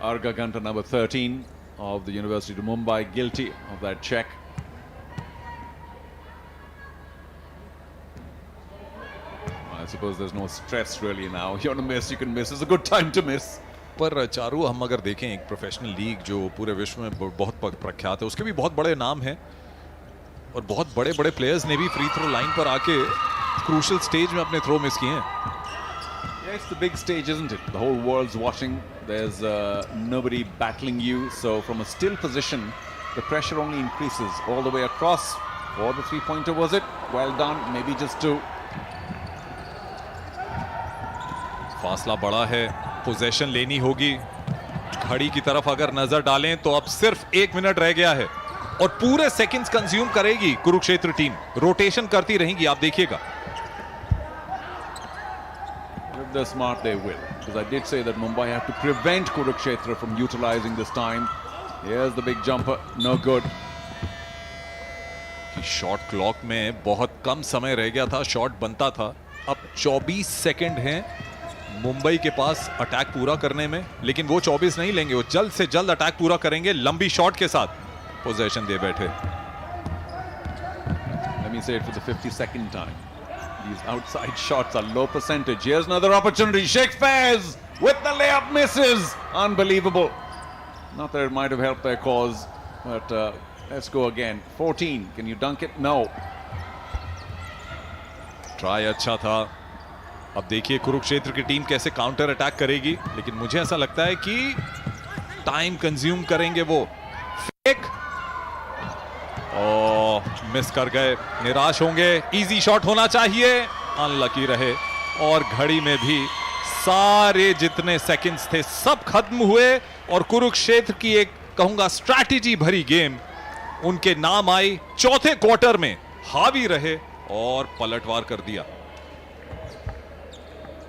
Arga Ganta number 13 of the University of Mumbai, guilty of that check. I suppose there's no stress really now. You want to miss, you can miss. It's a good time to miss. पर चारू, हम अगर देखें एक professional league जो पूरे विश्व में बहुत प्रख्यात है, उसके भी बहुत बड़े नाम हैं और बहुत बड़े बड़े प्लेयर्स ने भी फ्री थ्रो लाइन पर आके क्रूशियल स्टेज में अपने थ्रो मिस किए हैं. Yeah, it's the big stage, isn't it? The whole world's watching. There's nobody battling you. So from a still position, the pressure only increases all the way across. For the three-pointer, was it? Well done. Maybe just two. फासला बड़ा है, possession लेनी होगी. घड़ी की तरफ अगर नजर डालें तो अब सिर्फ 1 मिनट रह गया है और पूरे सेकंड्स कंज्यूम करेगी कुरुक्षेत्र टीम. रोटेशन करती रहेगी, आप देखिएगा. If they're smart, they will. Because I did say that Mumbai have to prevent Kurukshetra from utilizing this time. Here's the big jumper. No good. कि शॉट क्लॉक में बहुत कम समय रह गया था, शॉट बनता था. अब 24 सेकंड हैं मुंबई के पास अटैक पूरा करने में, लेकिन वो 24 नहीं लेंगे, वो जल्द से जल्द अटैक पूरा करेंगे लंबी शॉट के साथ. पोजीशन दे बैठे. Let me say it for the 52nd time. These outside shots are low percentage. Here's another opportunity. Sheikh Faiz with the layup, misses. Unbelievable. Not that it might have helped their cause, but let's go again. 14. Can you dunk it? No. Try अच्छा था. अब देखिए कुरुक्षेत्र की team कैसे counter attack करेगी, लेकिन मुझे ऐसा लगता है कि टाइम कंज्यूम करेंगे वो. फेक मिस कर गए, निराश होंगे. इजी शॉट होना चाहिए, अनलकी रहे और घड़ी में भी सारे जितने सेकंड्स थे सब खत्म हुए और कुरुक्षेत्र की एक कहूंगा स्ट्रैटेजी भरी गेम उनके नाम आई. चौथे क्वार्टर में हावी रहे और पलटवार कर दिया.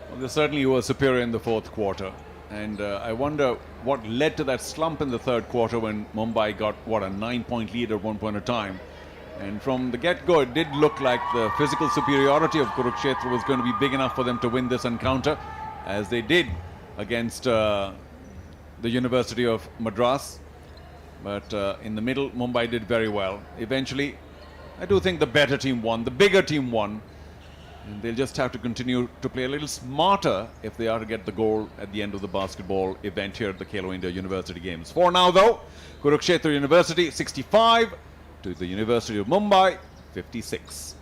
Well, they certainly were superior in the fourth quarter. And I wonder what led to that slump in the third quarter when Mumbai got, what, a 9-point lead at one point in time. And from the get-go, it did look like the physical superiority of Kurukshetra was going to be big enough for them to win this encounter, as they did against the University of Madras. But in the middle, Mumbai did very well. Eventually, I do think the better team won, the bigger team won. And they'll just have to continue to play a little smarter if they are to get the goal at the end of the basketball event here at the Kelo India University Games. For now, though, Kurukshetra University 65 to the University of Mumbai 56.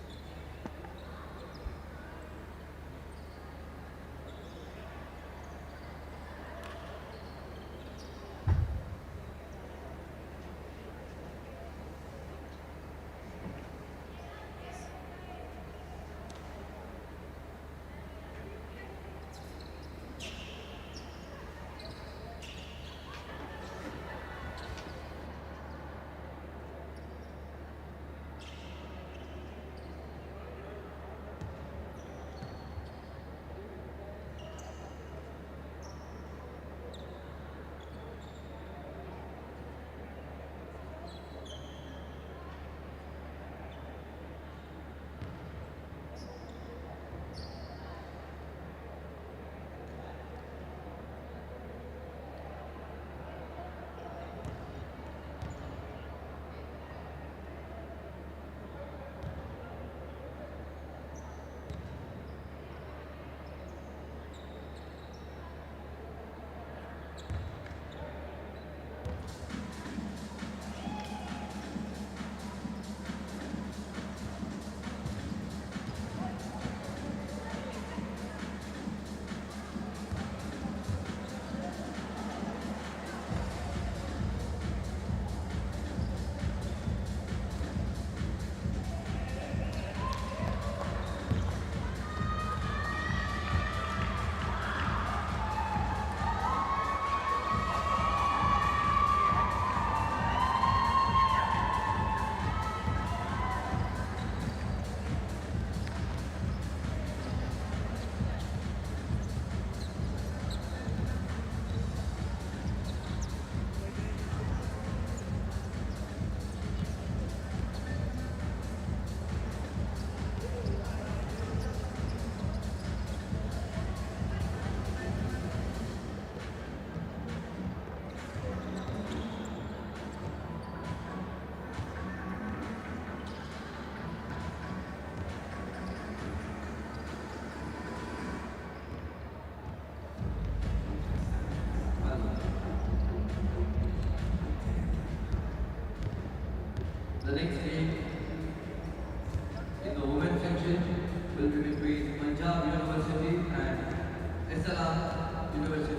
University,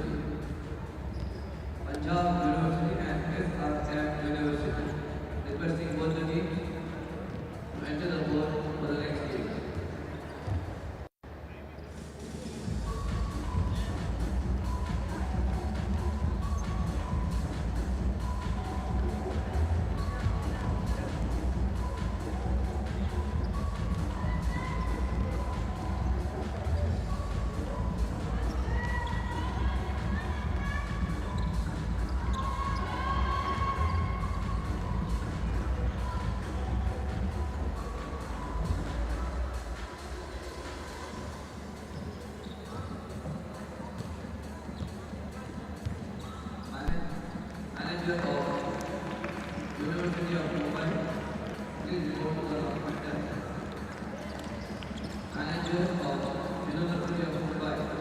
Punjab University and SRM University, requesting both the teams to enter the board for the next game. Manager of University of Mumbai, please report to the contest. Manager of University of Mumbai.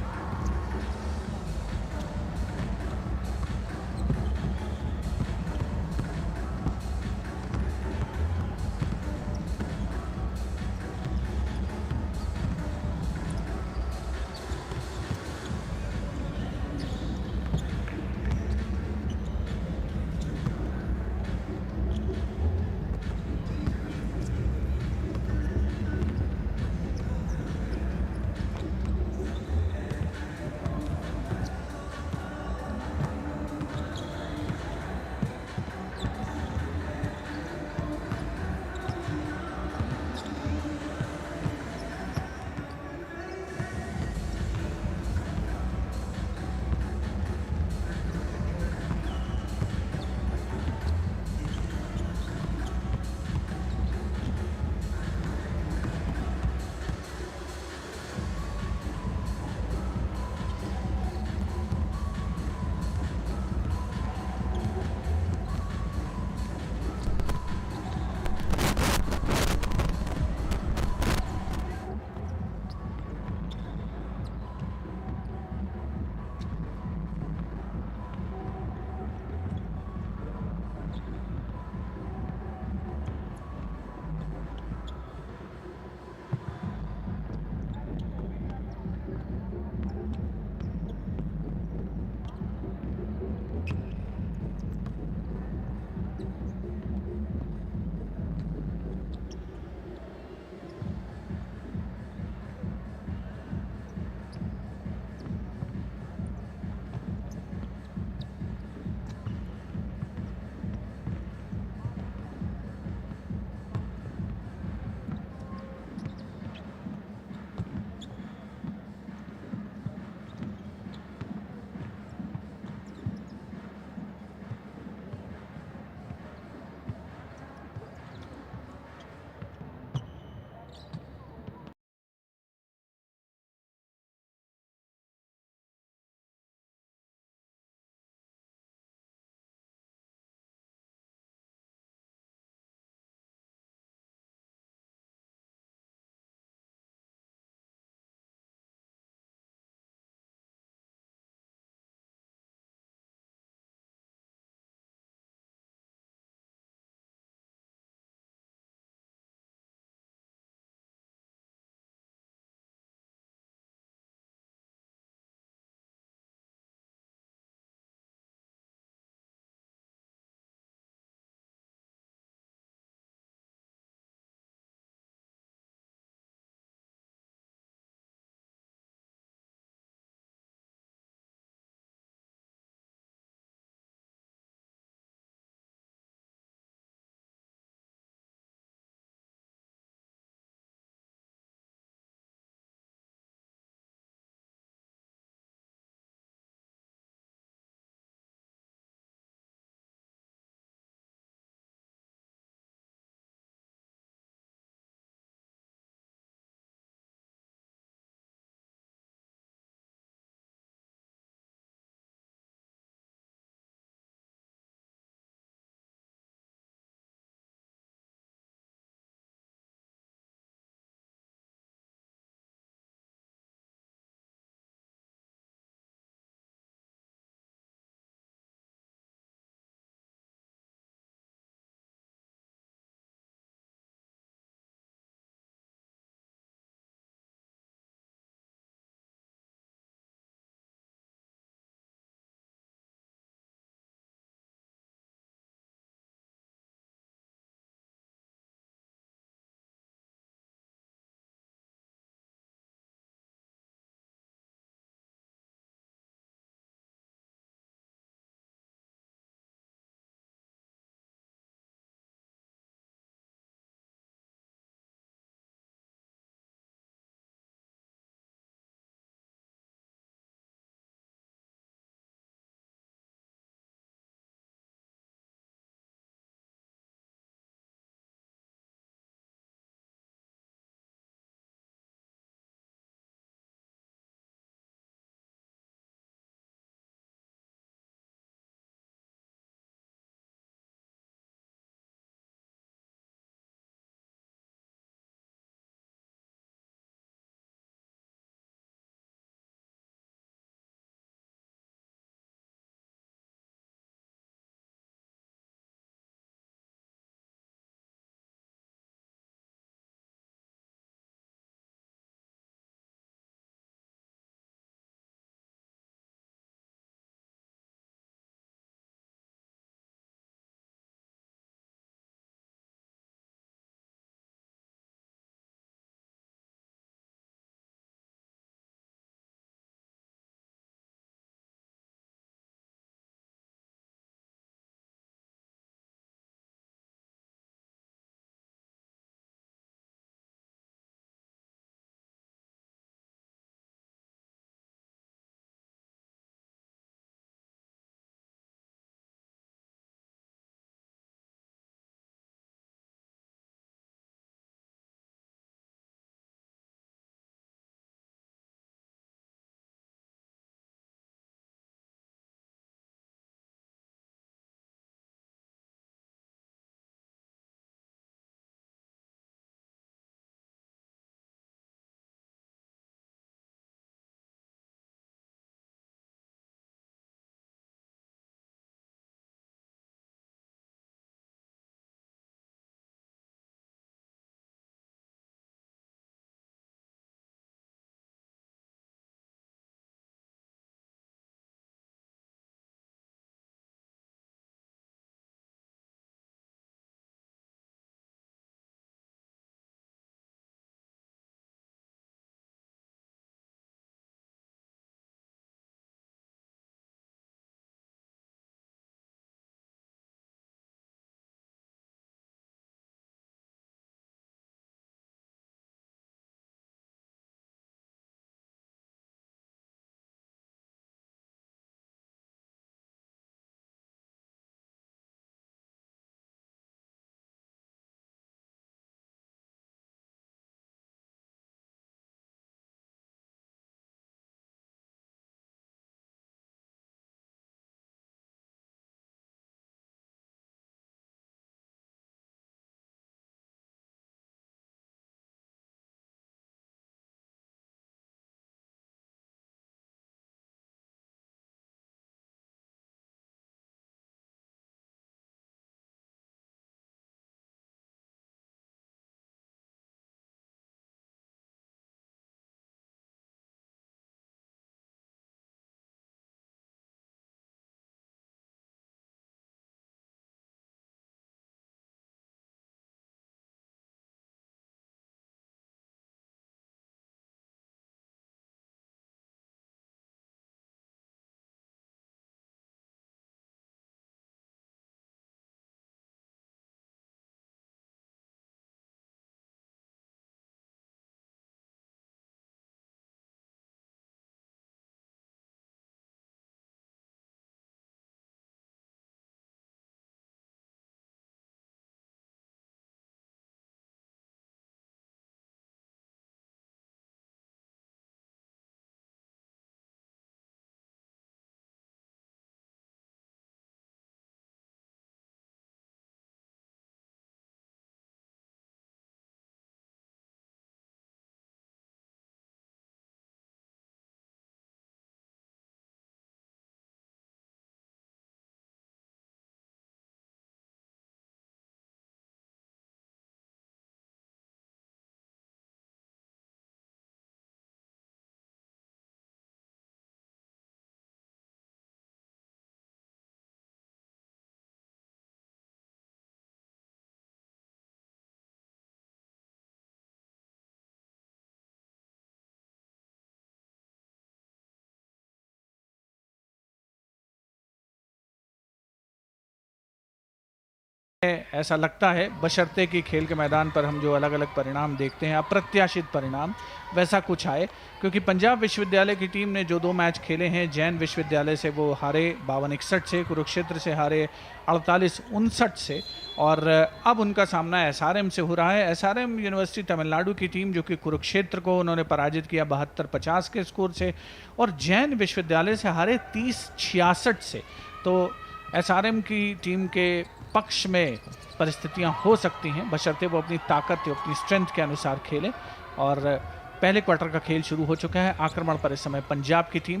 ऐसा लगता है, बशर्ते कि खेल के मैदान पर हम जो अलग अलग परिणाम देखते हैं, अप्रत्याशित परिणाम, वैसा कुछ आए। क्योंकि पंजाब विश्वविद्यालय की टीम ने जो 2 मैच खेले हैं, जैन विश्वविद्यालय से वो हारे 52-61 से, कुरुक्षेत्र से हारे 48-59 से, और अब उनका सामना एसआरएम से हो रहा है। एसआरएम यूनिवर्सिटी तमिलनाडु की टीम जो कि कुरुक्षेत्र को उन्होंने पराजित किया 72-50 के स्कोर से, और जैन विश्वविद्यालय से हारे 30-66 से। तो एसआरएम की टीम के पक्ष में परिस्थितियां हो सकती हैं, बशर्ते वो अपनी ताकत, अपनी स्ट्रेंथ के अनुसार खेलें। और पहले क्वार्टर का खेल शुरू हो चुका है। आक्रमण पर इस समय पंजाब की टीम,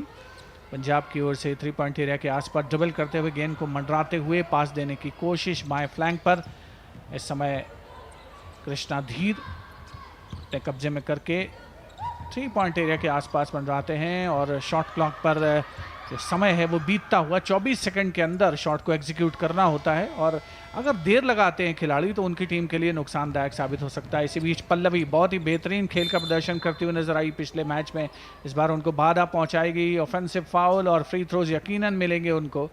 पंजाब की ओर से 3 पॉइंट एरिया के आसपास ड्रिबल करते हुए गेंद को मंडराते हुए पास देने की कोशिश बाएं फ्लैंक पर। इस समय कृष्णा धीर अपने कब्जे में करके 3 पॉइंट एरिया के आसपास मंडराते हैं, और शॉट क्लॉक पर जो समय है वो बीतता हुआ 24 सेकंड के अंदर शॉट को एग्जीक्यूट करना होता है, और अगर देर लगाते हैं खिलाड़ी तो उनकी टीम के लिए नुकसानदायक साबित हो सकता है। इसी बीच पल्लवी बहुत ही बेहतरीन खेल का प्रदर्शन करती हुई नजर आई पिछले मैच में। इस बार उनको बाधा पहुंचाएगी, ऑफेंसिव फाउल और फ्री थ्रोज यकीनन मिलेंगे उनको,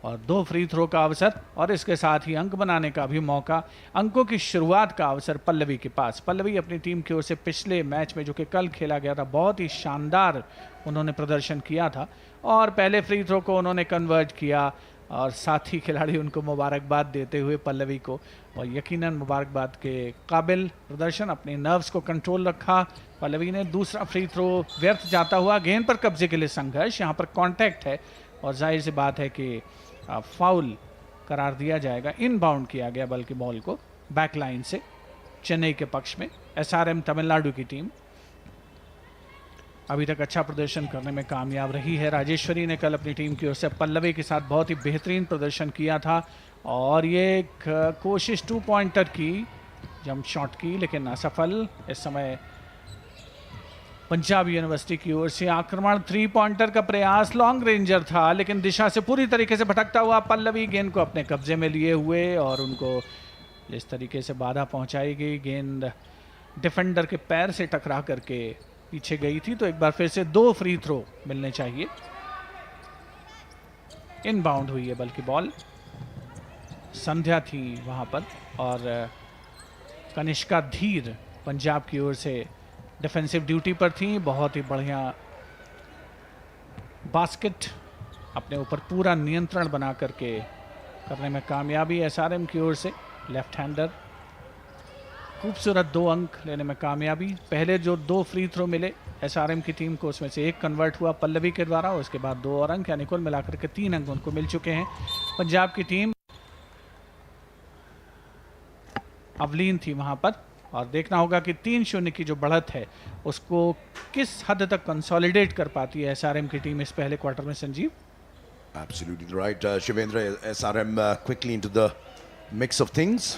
और 2 फ्री थ्रो का अवसर और इसके साथ ही अंक बनाने का भी मौका। अंकों की शुरुआत का अवसर पल्लवी के पास। पल्लवी अपनी टीम की ओर से पिछले मैच में जो कि कल खेला गया था, बहुत ही शानदार उन्होंने प्रदर्शन किया था, और पहले फ्री थ्रो को उन्होंने कन्वर्ट किया, और साथ ही खिलाड़ी उनको मुबारकबाद देते हुए पल्लवी को, और यकीनन मुबारकबाद के काबिल प्रदर्शन, अपने नर्व्स को कंट्रोल रखा पल्लवी ने। दूसरा फ्री थ्रो व्यर्थ जाता हुआ, गेंद पर कब्जे के लिए संघर्ष, यहाँ पर कॉन्टैक्ट है और जाहिर सी बात है कि फाउल करार दिया जाएगा। इनबाउंड किया गया बल्कि बॉल को बैक लाइन से चेन्नई के पक्ष में। एसआरएम तमिलनाडु की टीम अभी तक अच्छा प्रदर्शन करने में कामयाब रही है। राजेश्वरी ने कल अपनी टीम की ओर से पल्लवी के साथ बहुत ही बेहतरीन प्रदर्शन किया था, और ये एक कोशिश 2 पॉइंटर की, जंप शॉट की, लेकिन असफल। इस समय पंजाब यूनिवर्सिटी की ओर से आक्रमण, 3 पॉइंटर का प्रयास, लॉन्ग रेंजर था लेकिन दिशा से पूरी तरीके से भटकता हुआ पल्लवी गेंद को अपने कब्जे में लिए हुए, और उनको जिस तरीके से बाधा पहुंचाई गई, गेंद डिफेंडर के पैर से टकरा करके पीछे गई थी। तो एक बार फिर से 2 फ्री थ्रो मिलने चाहिए। इनबाउंड हुई है बल्कि बॉल, संध्या थी वहां पर, और कनिष्का धीर पंजाब की ओर से डिफेंसिव ड्यूटी पर थी। बहुत ही बढ़िया बास्केट, अपने ऊपर पूरा नियंत्रण बना करके करने में कामयाबी एसआरएम की ओर से। लेफ्ट हैंडर, खूबसूरत 2 अंक लेने में कामयाबी। पहले जो 2 फ्री थ्रो मिले एसआरएम की टीम को, उसमें से 1 कन्वर्ट हुआ पल्लवी के द्वारा, उसके बाद 2 और अंक, यानी कुल मिलाकर के 3 अंक उनको मिल चुके हैं। पंजाब की टीम अवलीन थी वहां पर, और देखना होगा कि 3-0 की जो बढ़त है उसको किस हद तक कंसोलिडेट कर पाती है एसआरएम की टीम इस पहले क्वार्टर में। Sanjeev, Absolutely right, Shivendra. SRM quickly into the mix of things.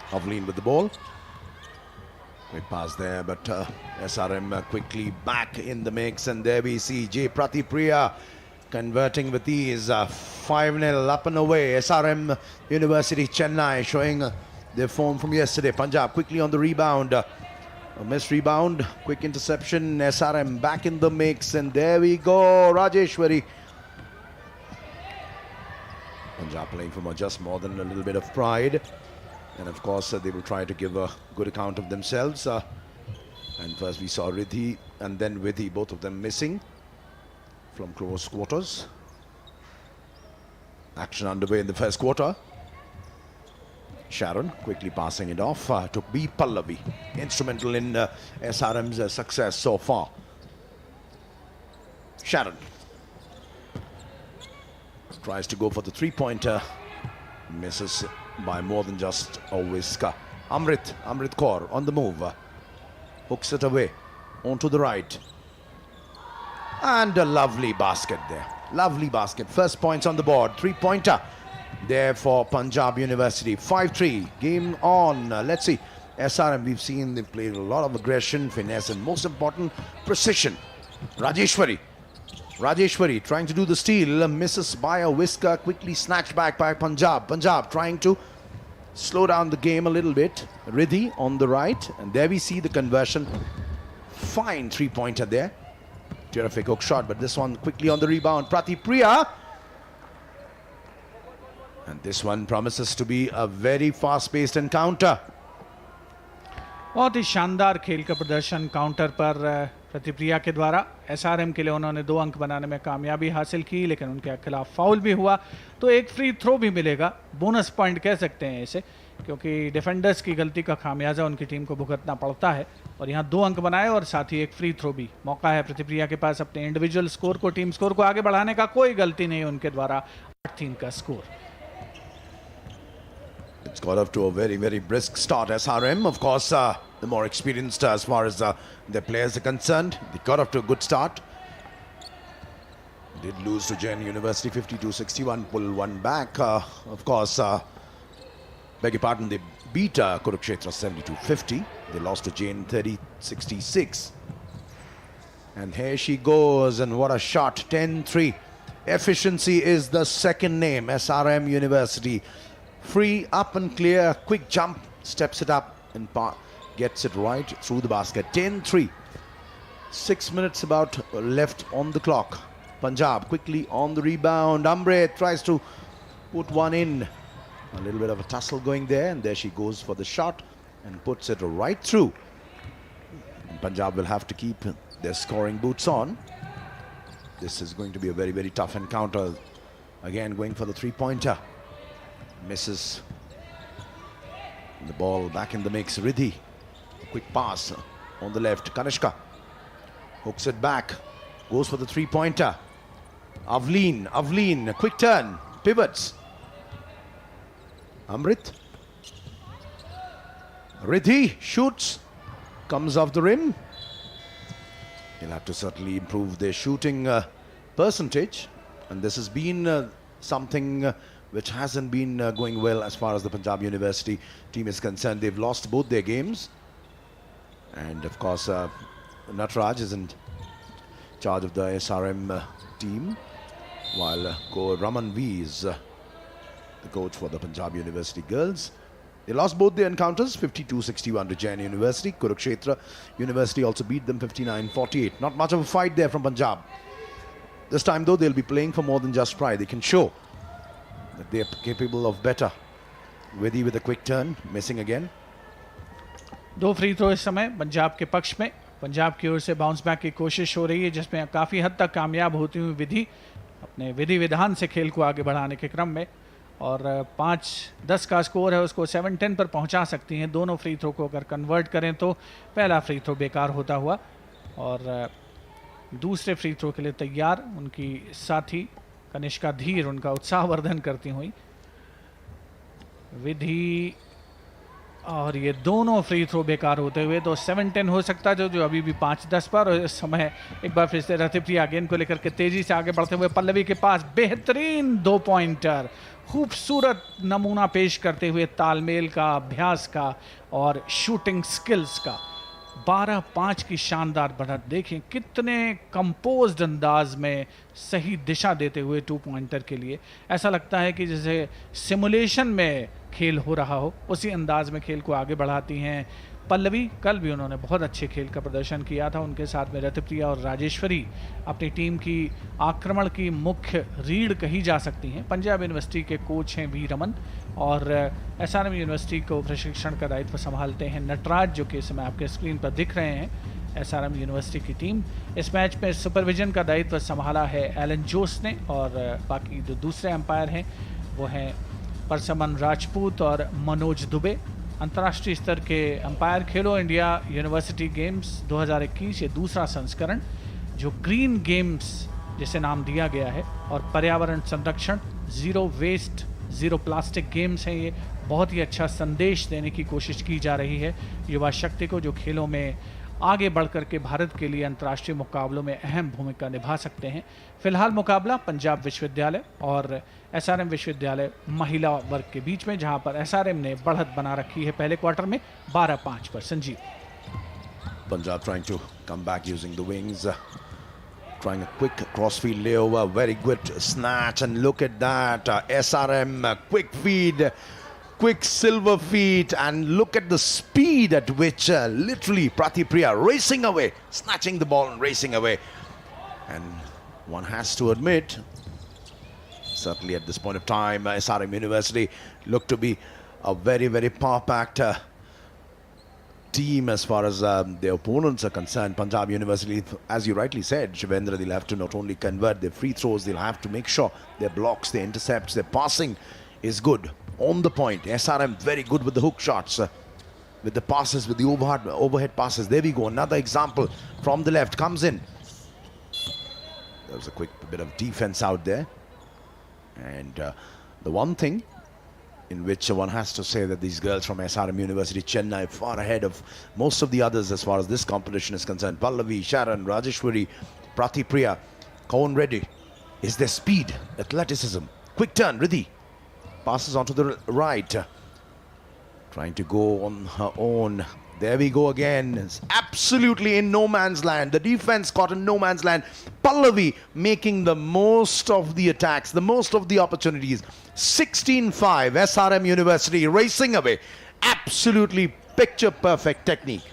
Avleen with the ball. Quick pass there, but SRM quickly back in the mix, and there we see J. Pratipriya converting with ease. 5-0 up and away. SRM University Chennai showing their form from yesterday. Punjab quickly on the rebound. A missed rebound, quick interception. SRM back in the mix, and there we go. Rajeshwari. Punjab playing from just more than a little bit of pride. And of course, they will try to give a good account of themselves. And first we saw Riddhi and then Vidhi, both of them missing from close quarters. Action underway in the first quarter. Sharon quickly passing it off to B. Pallavi. Instrumental in SRM's success so far. Sharon tries to go for the 3-pointer. Misses by more than just a whisker. Amrit Kaur on the move. Hooks it away onto the right. And a lovely basket there. Lovely basket. First points on the board. 3-pointer there for Punjab University. 5-3. Game on. Let's see. SRM, we've seen they've played a lot of aggression, finesse, and most important, precision. Rajeshwari trying to do the steal, misses by a whisker, quickly snatched back by Punjab. Punjab trying to slow down the game a little bit. Riddhi on the right, and there we see the conversion. Fine 3-pointer there. Terrific hook shot, but this one quickly on the rebound. Pratipriya. And this one promises to be a very fast-paced encounter. बहुत ही शानदार खेल का प्रदर्शन counter पर प्रतिप्रिया के द्वारा। SRM के लिए उन्होंने 2 अंक बनाने में कामयाबी हासिल की, लेकिन उनके खिलाफ फाउल भी हुआ, तो एक फ्री थ्रो भी मिलेगा। बोनस पॉइंट कह सकते हैं इसे, क्योंकि डिफेंडर्स की गलती का खामियाजा उनकी टीम को भुगतना पड़ता है। और यहाँ 2 अंक बनाए और साथ ही एक फ्री थ्रो भी। मौका है प्रतिप्रिया के पास अपने इंडिविजुअल स्कोर को, टीम स्कोर को आगे बढ़ाने का। कोई गलती नहीं उनके द्वारा, 8-3 का score. It's got off to a very, very brisk start. SRM, of course, the more experienced as far as their players are concerned. They got off to a good start. Did lose to Jain University 52-61, pull one back. Of course, beg your pardon, they beat Kurukshetra 72-50. They lost to Jain 30-66. And here she goes, and what a shot, 10-3. Efficiency is the second name, SRM University. Free, up and clear, quick jump, steps it up and gets it right through the basket. 10-3. 6 minutes about left on the clock. Punjab quickly on the rebound. Ambre tries to put one in. A little bit of a tussle going there, and there she goes for the shot and puts it right through. And Punjab will have to keep their scoring boots on. This is going to be a very, very tough encounter. Again, going for the three-pointer. Misses. The ball back in the mix. Riddhi. A quick pass on the left. Kanishka hooks it back. Goes for the three-pointer. Avleen. A quick turn. Pivots. Amrit. Riddhi shoots. Comes off the rim. They'll have to certainly improve their shooting percentage. And this has been something which hasn't been going well as far as the Punjab University team is concerned. They've lost both their games. And of course, Natraj is in charge of the SRM team, while Raman V is the coach for the Punjab University girls. They lost both their encounters, 52-61 to Jain University. Kurukshetra University also beat them 59-48. Not much of a fight there from Punjab. This time though, they'll be playing for more than just pride. They can show that they are capable of better. Vidhi with a quick turn, missing again. 2 free throw इस समय पंजाब के पक्ष में। पंजाब की ओर से bounce back की कोशिश हो रही है, जिसमें काफ़ी हद तक कामयाब होती हुई विधि अपने विधि विधान से खेल को आगे बढ़ाने के क्रम में। और 5-10 का स्कोर है, उसको 7-10 पर पहुंचा सकती हैं। दोनों फ्री थ्रो को अगर कन्वर्ट करें तो पहला फ्री थ्रो बेकार होता हुआ। और दूसरे फ्री थ्रो के लिए तैयार उनकी साथी कनिष्का धीर, उनका उत्साहवर्धन करती हुई विधि। और ये दोनों फ्री थ्रो बेकार होते हुए तो 7-10 हो सकता है, जो अभी भी 5-10 पर। और इस समय एक बार फिर से रतिप्रिया गेंद को लेकर के तेजी से आगे बढ़ते हुए पल्लवी के पास बेहतरीन 2 पॉइंटर, खूबसूरत नमूना पेश करते हुए तालमेल का, अभ्यास का और शूटिंग स्किल्स का। 12-5 की शानदार बढ़त। देखें कितने कंपोज्ड अंदाज में सही दिशा देते हुए 2 पॉइंटर के लिए। ऐसा लगता है कि जैसे सिमुलेशन में खेल हो रहा हो, उसी अंदाज में खेल को आगे बढ़ाती हैं पल्लवी। कल भी उन्होंने बहुत अच्छे खेल का प्रदर्शन किया था। उनके साथ में रतिप्रिया और राजेश्वरी अपनी टीम की आक्रमण की मुख्य रीढ़ कही जा सकती हैं। पंजाब यूनिवर्सिटी के कोच हैं वी रमन, और एसआरएम यूनिवर्सिटी को प्रशिक्षण का दायित्व संभालते हैं नटराज, जो कि इस समय आपके स्क्रीन पर दिख रहे हैं। एसआरएम यूनिवर्सिटी की टीम इस मैच में सुपरविजन का दायित्व संभाला है एलन जोस ने, और बाकी जो दूसरे अंपायर हैं वो हैं परसमन राजपूत और मनोज दुबे। अंतर्राष्ट्रीय स्तर के अंपायर खेलो इंडिया यूनिवर्सिटी गेम्स 2021, ये दूसरा संस्करण जो ग्रीन गेम्स जिसे नाम दिया गया है, और पर्यावरण संरक्षण, zero waste zero plastic games हैं। ये बहुत ही अच्छा संदेश देने की कोशिश की जा रही है युवा शक्ति को, जो खेलों में आगे बढ़ कर के भारत के लिए अंतर्राष्ट्रीय मुकाबलों में अहम भूमिका निभा सकते हैं। फिलहाल मुकाबला पंजाब विश्वविद्यालय और एसआरएम विश्वविद्यालय महिला वर्ग के बीच में, जहां पर एसआरएम ने बढ़त बना रखी है पहले क्वार्टर में 12-5 पर। Sanjeev. Punjab trying to come back using the wings, trying a quick crossfield layover, very good snatch, and look at that, SRM quick feed, quick silver feet, and look at the speed at which literally Pratipriya racing away, snatching the ball and racing away. And one has to admit, certainly at this point of time, SRM University look to be a very, very power-packed team as far as their opponents are concerned. Punjab University, as you rightly said, Shivendra, they'll have to not only convert their free throws, they'll have to make sure their blocks, their intercepts, their passing is good, on the point. SRM very good with the hook shots, with the passes, with the overhead passes. There we go, another example from the left comes in. There was a quick bit of defense out there. And the one thing in which one has to say that these girls from SRM University, Chennai, far ahead of most of the others as far as this competition is concerned. Pallavi, Sharon, Rajeshwari, Pratipriya, Kaun Reddy, is their speed, athleticism. Quick turn, Riddhi passes onto the right, trying to go on her own. There we go again. It's absolutely in no man's land. The defense caught in no man's land. Pallavi making the most of the attacks, the most of the opportunities. 16-5, SRM University racing away. Absolutely picture perfect technique.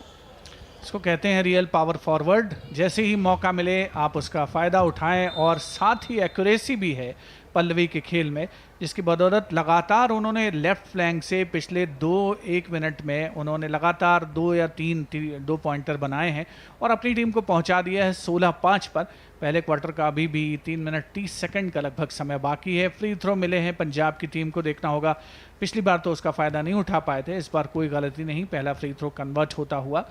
इसको कहते हैं real power forward. जैसे ही मौका मिले आप उसका फ़ायदा उठाएं, और साथ ही एक्यूरेसी भी है पल्लवी के खेल में, जिसकी बदौलत लगातार उन्होंने लेफ्ट फ्लैंक से पिछले 2-1 मिनट में उन्होंने लगातार 2 या 3 पॉइंटर बनाए हैं और अपनी टीम को पहुंचा दिया है 16-5 पर. पहले क्वार्टर का अभी भी 3 मिनट 30 सेकंड का लगभग समय बाकी है. फ्री थ्रो मिले हैं पंजाब की टीम को, देखना होगा. पिछली बार तो उसका फ़ायदा नहीं उठा पाए थे, इस बार कोई गलती नहीं. पहला फ्री थ्रो कन्वर्ट होता हुआ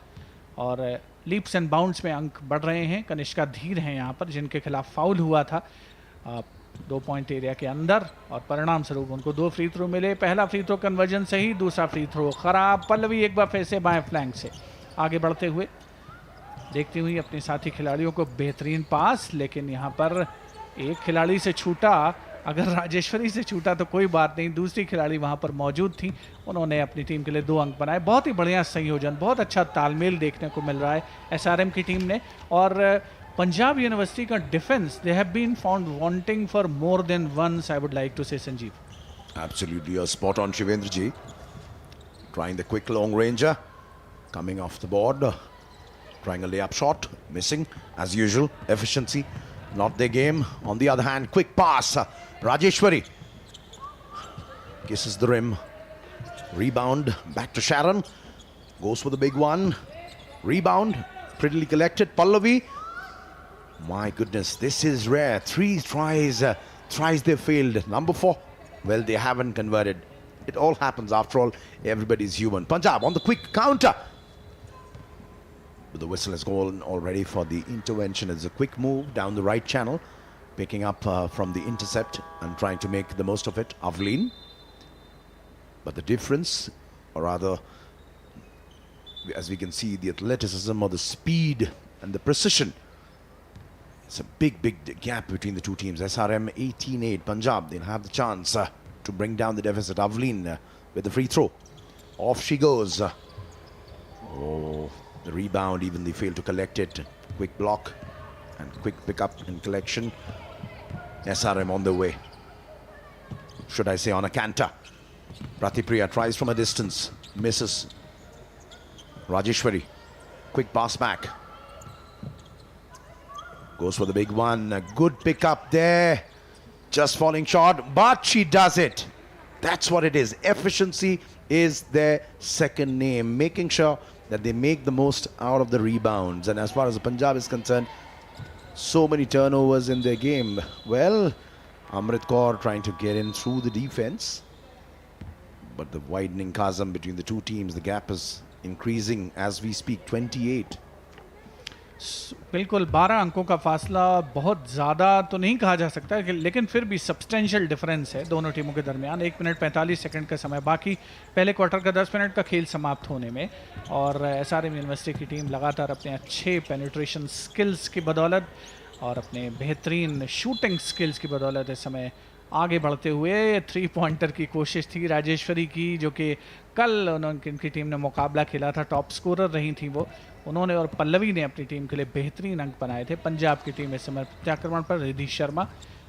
और लीप्स एंड बाउंड्स में अंक बढ़ रहे हैं. कनिष्का धीर हैं यहाँ पर, जिनके खिलाफ फाउल हुआ था 2 पॉइंट एरिया के अंदर, और परिणाम स्वरूप उनको 2 फ्री थ्रो मिले. पहला फ्री थ्रो कन्वर्जन सही, दूसरा फ्री थ्रो खराब. पल्लवी एक बार फिर से बाएं फ्लैंक से आगे बढ़ते हुए देखती हुई अपने साथी खिलाड़ियों को. बेहतरीन पास, लेकिन यहाँ पर एक खिलाड़ी से छूटा. अगर राजेश्वरी से छूटा तो कोई बात नहीं, दूसरी खिलाड़ी वहाँ पर मौजूद थी. उन्होंने अपनी टीम के लिए 2 अंक बनाए. बहुत ही बढ़िया संयोजन, बहुत अच्छा तालमेल देखने को मिल रहा है एसआरएम की टीम ने. और पंजाब यूनिवर्सिटी का defence, they have been found wanting for more than once, I would like to say Sanjeev. Absolutely, you're spot on, Shivendra ji. Trying the quick long ranger, coming off the board, trying a layup shot, missing as usual. Efficiency, not their game. On the other hand, quick pass. Rajeshwari kisses the rim. Rebound back to Sharon. Goes for the big one. Rebound, prettily collected. Pallavi. My goodness, this is rare. 3 tries they failed. Number 4, well, they haven't converted. It all happens. After all, everybody's human. Punjab on the quick counter. But the whistle has gone already for the intervention. It's a quick move down the right channel, picking up from the intercept and trying to make the most of it. Avleen. But the difference, or rather, as we can see, the athleticism or the speed and the precision. It's a big gap between the two teams. SRM 18-8. Punjab, they'll have the chance to bring down the deficit. Avleen with the free throw. Off she goes. Oh, the rebound, even they fail to collect it. Quick block and quick pickup and collection. SRM on the way. Should I say on a canter. Pratipriya tries from a distance. Misses. Rajeshwari. Quick pass back. Goes for the big one. A good pickup there. Just falling short, but she does it. That's what it is. Efficiency is their second name. Making sure that they make the most out of the rebounds. And as far as the Punjab is concerned, so many turnovers in their game. Well, Amrit Kaur trying to get in through the defense. But the widening chasm between the two teams, the gap is increasing as we speak. 28. बिल्कुल 12 अंकों का फासला बहुत ज़्यादा तो नहीं कहा जा सकता, लेकिन फिर भी सब्सटेंशियल डिफरेंस है दोनों टीमों के दरमियान. 1 मिनट 45 सेकंड का समय बाकी पहले क्वार्टर का 10 मिनट का खेल समाप्त होने में. और एसआरएम यूनिवर्सिटी की टीम लगातार अपने अच्छे पेनिट्रेशन स्किल्स की बदौलत और अपने बेहतरीन शूटिंग स्किल्स की बदौलत इस समय आगे बढ़ते हुए. 3 पॉइंटर की कोशिश थी राजेश्वरी की, जो कि कल उनकी टीम ने मुकाबला खेला था, टॉप स्कोरर रही थी वो. उन्होंने और पल्लवी ने अपनी टीम के लिए बेहतरीन अंक बनाए थे. पंजाब की टीम इस समय प्रत्याक्रमण पर. रिद्धि शर्मा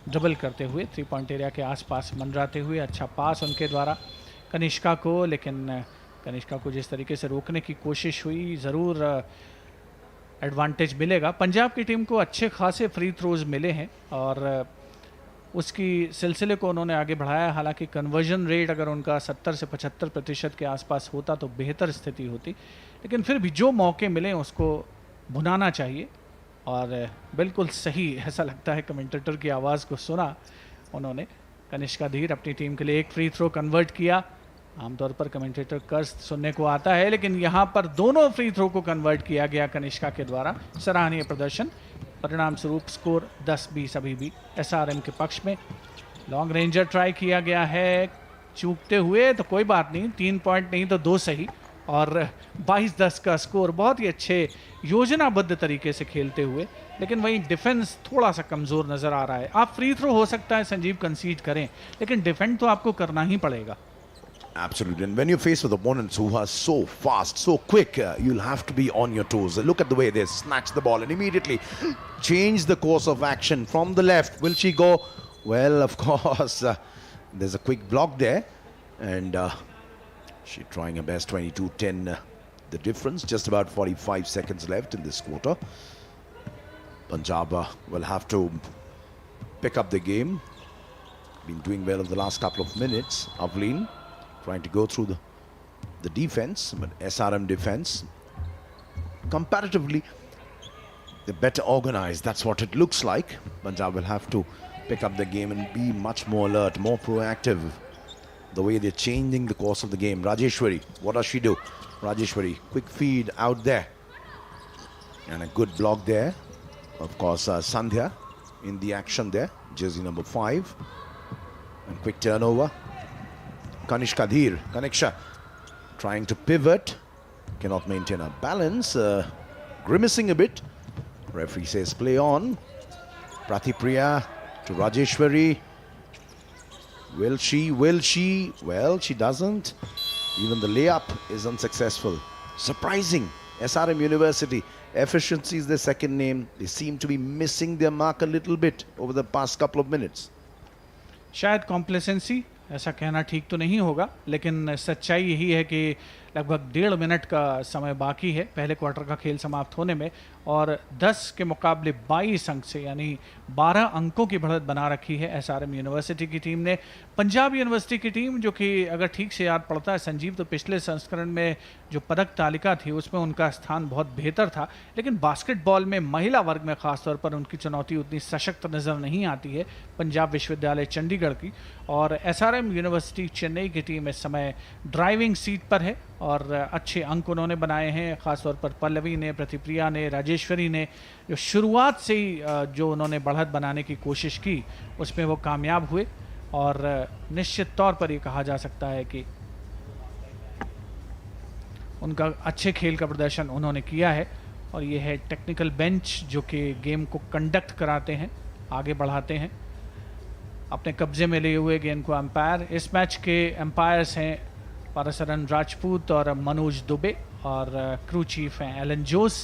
ड्रिबल करते हुए 3 पॉइंट एरिया के आसपास मंडराते हुए. अच्छा पास उनके द्वारा कनिष्का को, लेकिन कनिष्का को जिस तरीके से रोकने की कोशिश हुई, ज़रूर एडवांटेज मिलेगा. पंजाब की टीम को अच्छे खासे फ्री थ्रोज मिले हैं और उसकी सिलसिले को उन्होंने आगे बढ़ाया। हालांकि कन्वर्जन रेट अगर उनका 70 से 75% के आसपास होता तो बेहतर स्थिति होती, लेकिन फिर भी जो मौके मिले उसको भुनाना चाहिए। और बिल्कुल सही ऐसा लगता है, कमेंटेटर की आवाज़ को सुना उन्होंने। कनिष्का धीर अपनी टीम के लिए एक फ्री थ्रो कन्वर्ट किया। आमतौर पर कमेंटेटर कर्ज सुनने को आता है, लेकिन यहाँ पर दोनों फ्री थ्रो को कन्वर्ट किया गया कनिष्का के द्वारा। सराहनीय प्रदर्शन। परिणाम स्वरूप स्कोर 10-20 अभी भी एसआरएम के पक्ष में। लॉन्ग रेंजर ट्राई किया गया है, चूकते हुए तो कोई बात नहीं, 3 पॉइंट नहीं तो 2 सही, और 22-10 का स्कोर। बहुत ही अच्छे योजनाबद्ध तरीके से खेलते हुए, लेकिन वहीं डिफेंस थोड़ा सा कमज़ोर नज़र आ रहा है। आप फ्री थ्रो हो सकता है संजीव कंसीड करें, लेकिन डिफेंड तो आपको करना ही पड़ेगा। Absolutely. And when you're faced with opponents who are so fast, so quick, you'll have to be on your toes. Look at the way they snatch the ball and immediately change the course of action from the left. Will she go? Well, of course, there's a quick block there. And she's trying her best. 22-10 the difference. Just about 45 seconds left in this quarter. Punjab will have to pick up the game. Been doing well in the last couple of minutes. Avleen trying to go through the defense, but SRM defense comparatively they're better organized. That's what it looks like. Punjab will have to pick up the game and be much more alert, more proactive. The way they're changing the course of the game. Rajeshwari, what does she do? Rajeshwari, quick feed out there, and a good block there. Of course, Sandhya in the action there, jersey number 5, and quick turnover. Kanishka Dheer, Kaniksha trying to pivot, cannot maintain her balance, grimacing a bit. Referee says play on. Pratipriya to Rajeshwari. Will she? Well, she doesn't. Even the layup is unsuccessful. Surprising. SRM University, efficiency is their second name. They seem to be missing their mark a little bit over the past couple of minutes. शायद complacency, ऐसा कहना ठीक तो नहीं होगा, लेकिन सच्चाई यही है कि लगभग 1.5 मिनट का समय बाकी है पहले क्वार्टर का खेल समाप्त होने में, और 10 के मुकाबले 22 अंक से यानी 12 अंकों की बढ़त बना रखी है एसआरएम यूनिवर्सिटी की टीम ने। पंजाब यूनिवर्सिटी की टीम, जो कि अगर ठीक से याद पड़ता है संजीव, तो पिछले संस्करण में जो पदक तालिका थी उसमें उनका स्थान बहुत बेहतर था, लेकिन बास्केटबॉल में महिला वर्ग में खासतौर पर उनकी चुनौती उतनी सशक्त नज़र नहीं आती है पंजाब विश्वविद्यालय चंडीगढ़ की। और एसआरएम यूनिवर्सिटी चेन्नई की टीम इस समय ड्राइविंग सीट पर है और अच्छे अंक उन्होंने बनाए हैं, खासतौर पर पल्लवी ने, प्रतिप्रिया ने, राजेश्वरी ने, जो शुरुआत से ही जो उन्होंने बढ़त बनाने की कोशिश की उसमें वो कामयाब हुए। और निश्चित तौर पर ये कहा जा सकता है कि उनका अच्छे खेल का प्रदर्शन उन्होंने किया है। और ये है टेक्निकल बेंच जो कि गेम को कंडक्ट कराते हैं, आगे बढ़ाते हैं, अपने कब्जे में लिए हुए गेंद को एम्पायर। इस मैच के एम्पायर्स हैं पारसरन राजपूत और मनोज दुबे, और क्रू चीफ हैं एलन जोस,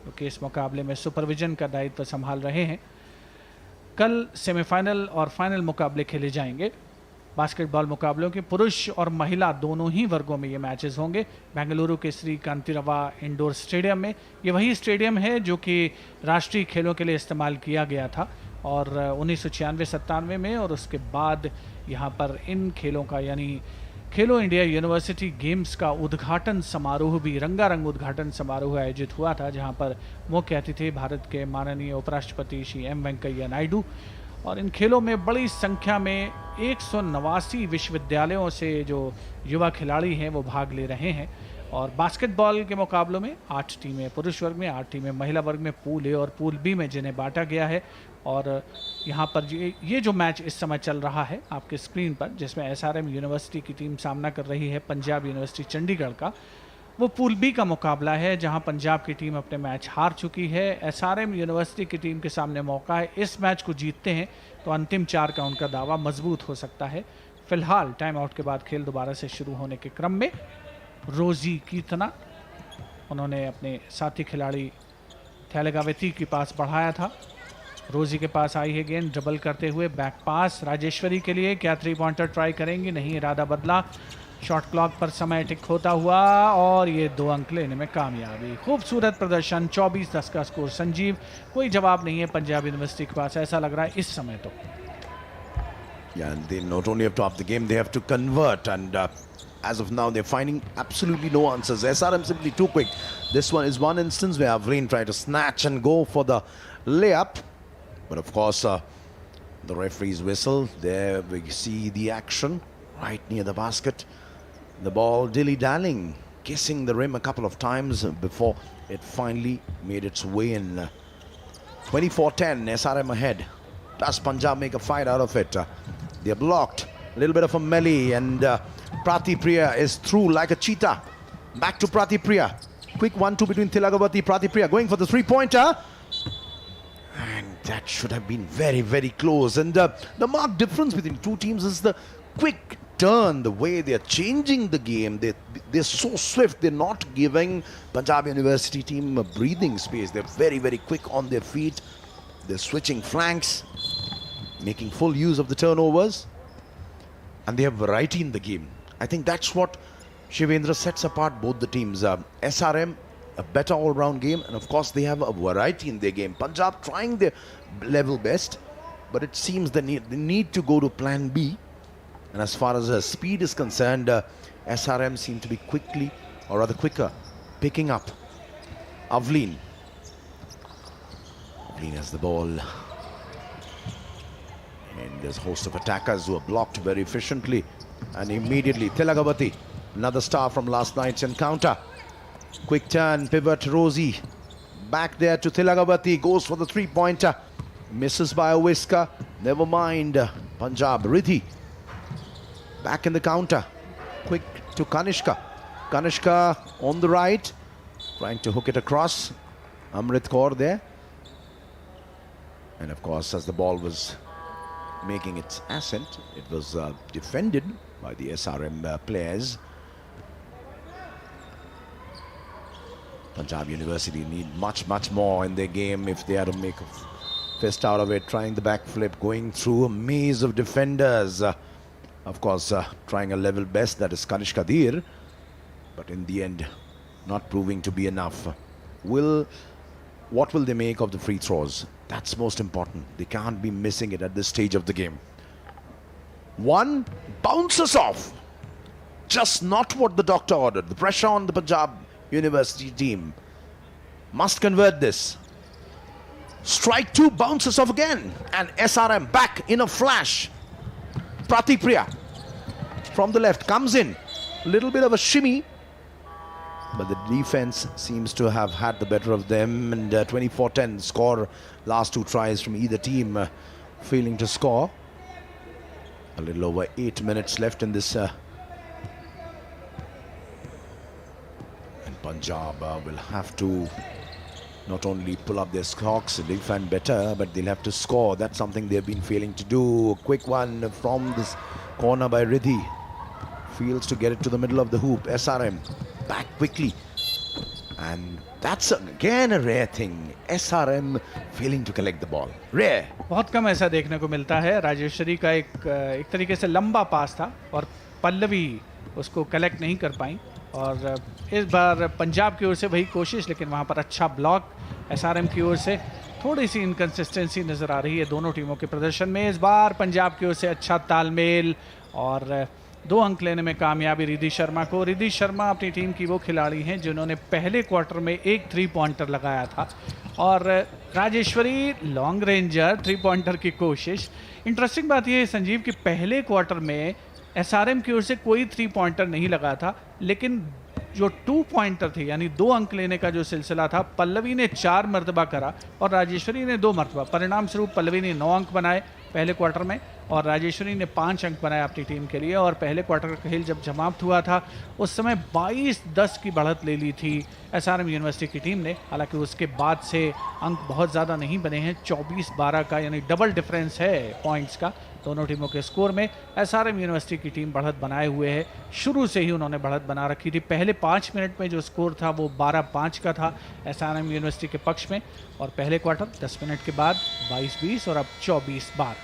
जो कि इस मुकाबले में सुपरविजन का दायित्व संभाल रहे हैं। कल सेमीफाइनल और फाइनल मुकाबले खेले जाएंगे बास्केटबॉल मुकाबलों के। पुरुष और महिला दोनों ही वर्गों में ये मैचेस होंगे बेंगलुरु के श्री कांतिरवा इंडोर स्टेडियम में। ये वही स्टेडियम है जो कि राष्ट्रीय खेलों के लिए इस्तेमाल किया गया था और 1996-97 में, और उसके बाद यहाँ पर इन खेलों का यानी खेलो इंडिया यूनिवर्सिटी गेम्स का उद्घाटन समारोह भी, रंगारंग उद्घाटन समारोह आयोजित हुआ था, जहां पर मुख्य अतिथि थे भारत के माननीय उपराष्ट्रपति श्री एम वेंकैया नायडू। और इन खेलों में बड़ी संख्या में 189 विश्वविद्यालयों से जो युवा खिलाड़ी हैं वो भाग ले रहे हैं। और बास्केटबॉल के मुकाबलों में 8 टीमें पुरुष वर्ग में, 8 टीमें महिला वर्ग में, पूल ए और पूल बी में जिन्हें बांटा गया है। और यहाँ पर ये जो मैच इस समय चल रहा है आपके स्क्रीन पर, जिसमें एसआरएम यूनिवर्सिटी की टीम सामना कर रही है पंजाब यूनिवर्सिटी चंडीगढ़ का, वो पूल बी का मुकाबला है जहां पंजाब की टीम अपने मैच हार चुकी है। एसआरएम यूनिवर्सिटी की टीम के सामने मौका है, इस मैच को जीतते हैं तो अंतिम 4 का उनका दावा मजबूत हो सकता है। फिलहाल टाइम आउट के बाद खेल दोबारा से शुरू होने के क्रम में रोजी कीर्तना, उन्होंने अपने साथी खिलाड़ी थैलेगावेती के पास बढ़ाया था। रोजी के पास आई है गेंद, ड्रिबल करते हुए बैक पास राजेश्वरी के लिए, क्या 3 पॉइंटर ट्राई करेंगी? नहीं, इरादा बदला। शॉट क्लॉक पर समय टिक होता हुआ और ये 2 अंक लेने में कामयाबी। खूबसूरत प्रदर्शन, 24-10 का स्कोर। संजीव, कोई जवाब नहीं है पंजाब यूनिवर्सिटी के पास, ऐसा लग रहा है इस समय तो। Yeah, and they not only have to up the game, they have to convert. And as of now, they're finding absolutely no answers. SRM simply too quick. This one is one instance where Avleen tried to snatch and go for the layup. But of course, the referee's whistle. There we see the action right near the basket. The ball dilly-dallying, kissing the rim a couple of times before it finally made its way in. 24-10, SRM ahead. Does Punjab make a fight out of it? They're blocked. A little bit of a melee, and Pratipriya is through like a cheetah. Back to Pratipriya. Quick 1-2 between Tilagavati, Pratipriya going for the three-pointer. And that should have been very, very close. And the marked difference between two teams is the quick turn, the way they're changing the game. They're so swift. They're not giving Punjab University team a breathing space. They're very, very quick on their feet. They're switching flanks, making full use of the turnovers. And they have variety in the game. I think that's what Shivendra sets apart both the teams. SRM, a better all-round game, and of course they have a variety in their game. Punjab trying their level best, but it seems they need to go to plan B. And as far as speed is concerned, SRM seem to be quicker, picking up. Avleen has the ball. And there's a host of attackers who are blocked very efficiently. And immediately Tilagavati, another star from last night's encounter. Quick turn, pivot, Rosie. Back there to Tilagavati, goes for the three-pointer. Misses by a whisker. Never mind. Punjab, Riddhi. Back in the counter. Quick to Kanishka. Kanishka on the right. Trying to hook it across. Amrit Kaur there. And of course, as the ball was making its ascent, it was defended by the SRM players. Punjab University need much, much more in their game if they are to make a fist out of it. Trying the backflip, going through a maze of defenders. Of course, trying a level best, that is Kanishka Dheer. But in the end, not proving to be enough. What will they make of the free throws? That's most important. They can't be missing it at this stage of the game. One bounces off. Just not what the doctor ordered. The pressure on the Punjab University team. Must convert this. Strike two, bounces off again. And SRM back in a flash. Pratipriya from the left comes in. A little bit of a shimmy. But the defense seems to have had the better of them. And 24-10 score. Last two tries from either team failing to score. A little over 8 minutes left in this. And Punjab will have to not only pull up their stocks, defend better, but they'll have to score. That's something they've been failing to do. A quick one from this corner by Riddhi. Fails to get it to the middle of the hoop. SRM back quickly. And that's again a rare thing. SRM failing to collect the ball. Rare. बहुत कम ऐसा देखने को मिलता है. राजेश्वरी का एक तरीके से लंबा पास था और पल्लवी उसको कलेक्ट नहीं कर पाई. और इस बार पंजाब की ओर से वही कोशिश, लेकिन वहाँ पर अच्छा ब्लॉक. एसआरएम की ओर से थोड़ी सी इनकंसिस्टेंसी नज़र आ रही है दोनों टीमों के प्रदर्शन में. इस बार पंजाब की ओर से अच्छा तालमेल और 2 अंक लेने में कामयाबी रिद्धि शर्मा को. रिद्धि शर्मा अपनी टीम की वो खिलाड़ी हैं जिन्होंने पहले क्वार्टर में एक 3-पॉइंटर लगाया था. और राजेश्वरी लॉन्ग रेंजर 3-पॉइंटर की कोशिश. इंटरेस्टिंग बात यह है संजीव कि पहले क्वार्टर में एसआरएम की ओर से कोई 3-पॉइंटर नहीं लगा था, लेकिन जो 2-पॉइंटर थे यानी 2 अंक लेने का जो सिलसिला था, पल्लवी ने 4 मरतबा करा और राजेश्वरी ने 2 मरतबा. परिणाम स्वरूप पल्लवी ने 9 अंक बनाए पहले क्वार्टर में और राजेश्वरी ने 5 अंक बनाए अपनी टीम के लिए. और पहले क्वार्टर का खेल जब समाप्त हुआ था उस समय 22-10 की बढ़त ले ली थी एसआरएम यूनिवर्सिटी की टीम ने. हालांकि उसके बाद से अंक बहुत ज़्यादा नहीं बने हैं. 24-12 का यानी डबल डिफरेंस है पॉइंट्स का दोनों टीमों के स्कोर में. एसआरएम यूनिवर्सिटी की टीम बढ़त बनाए हुए है. शुरू से ही उन्होंने बढ़त बना रखी थी. पहले 5 मिनट में जो स्कोर था वो 12-5 का था एसआरएम यूनिवर्सिटी के पक्ष में. और पहले क्वार्टर 10 मिनट के बाद 22-20 और अब 24-12.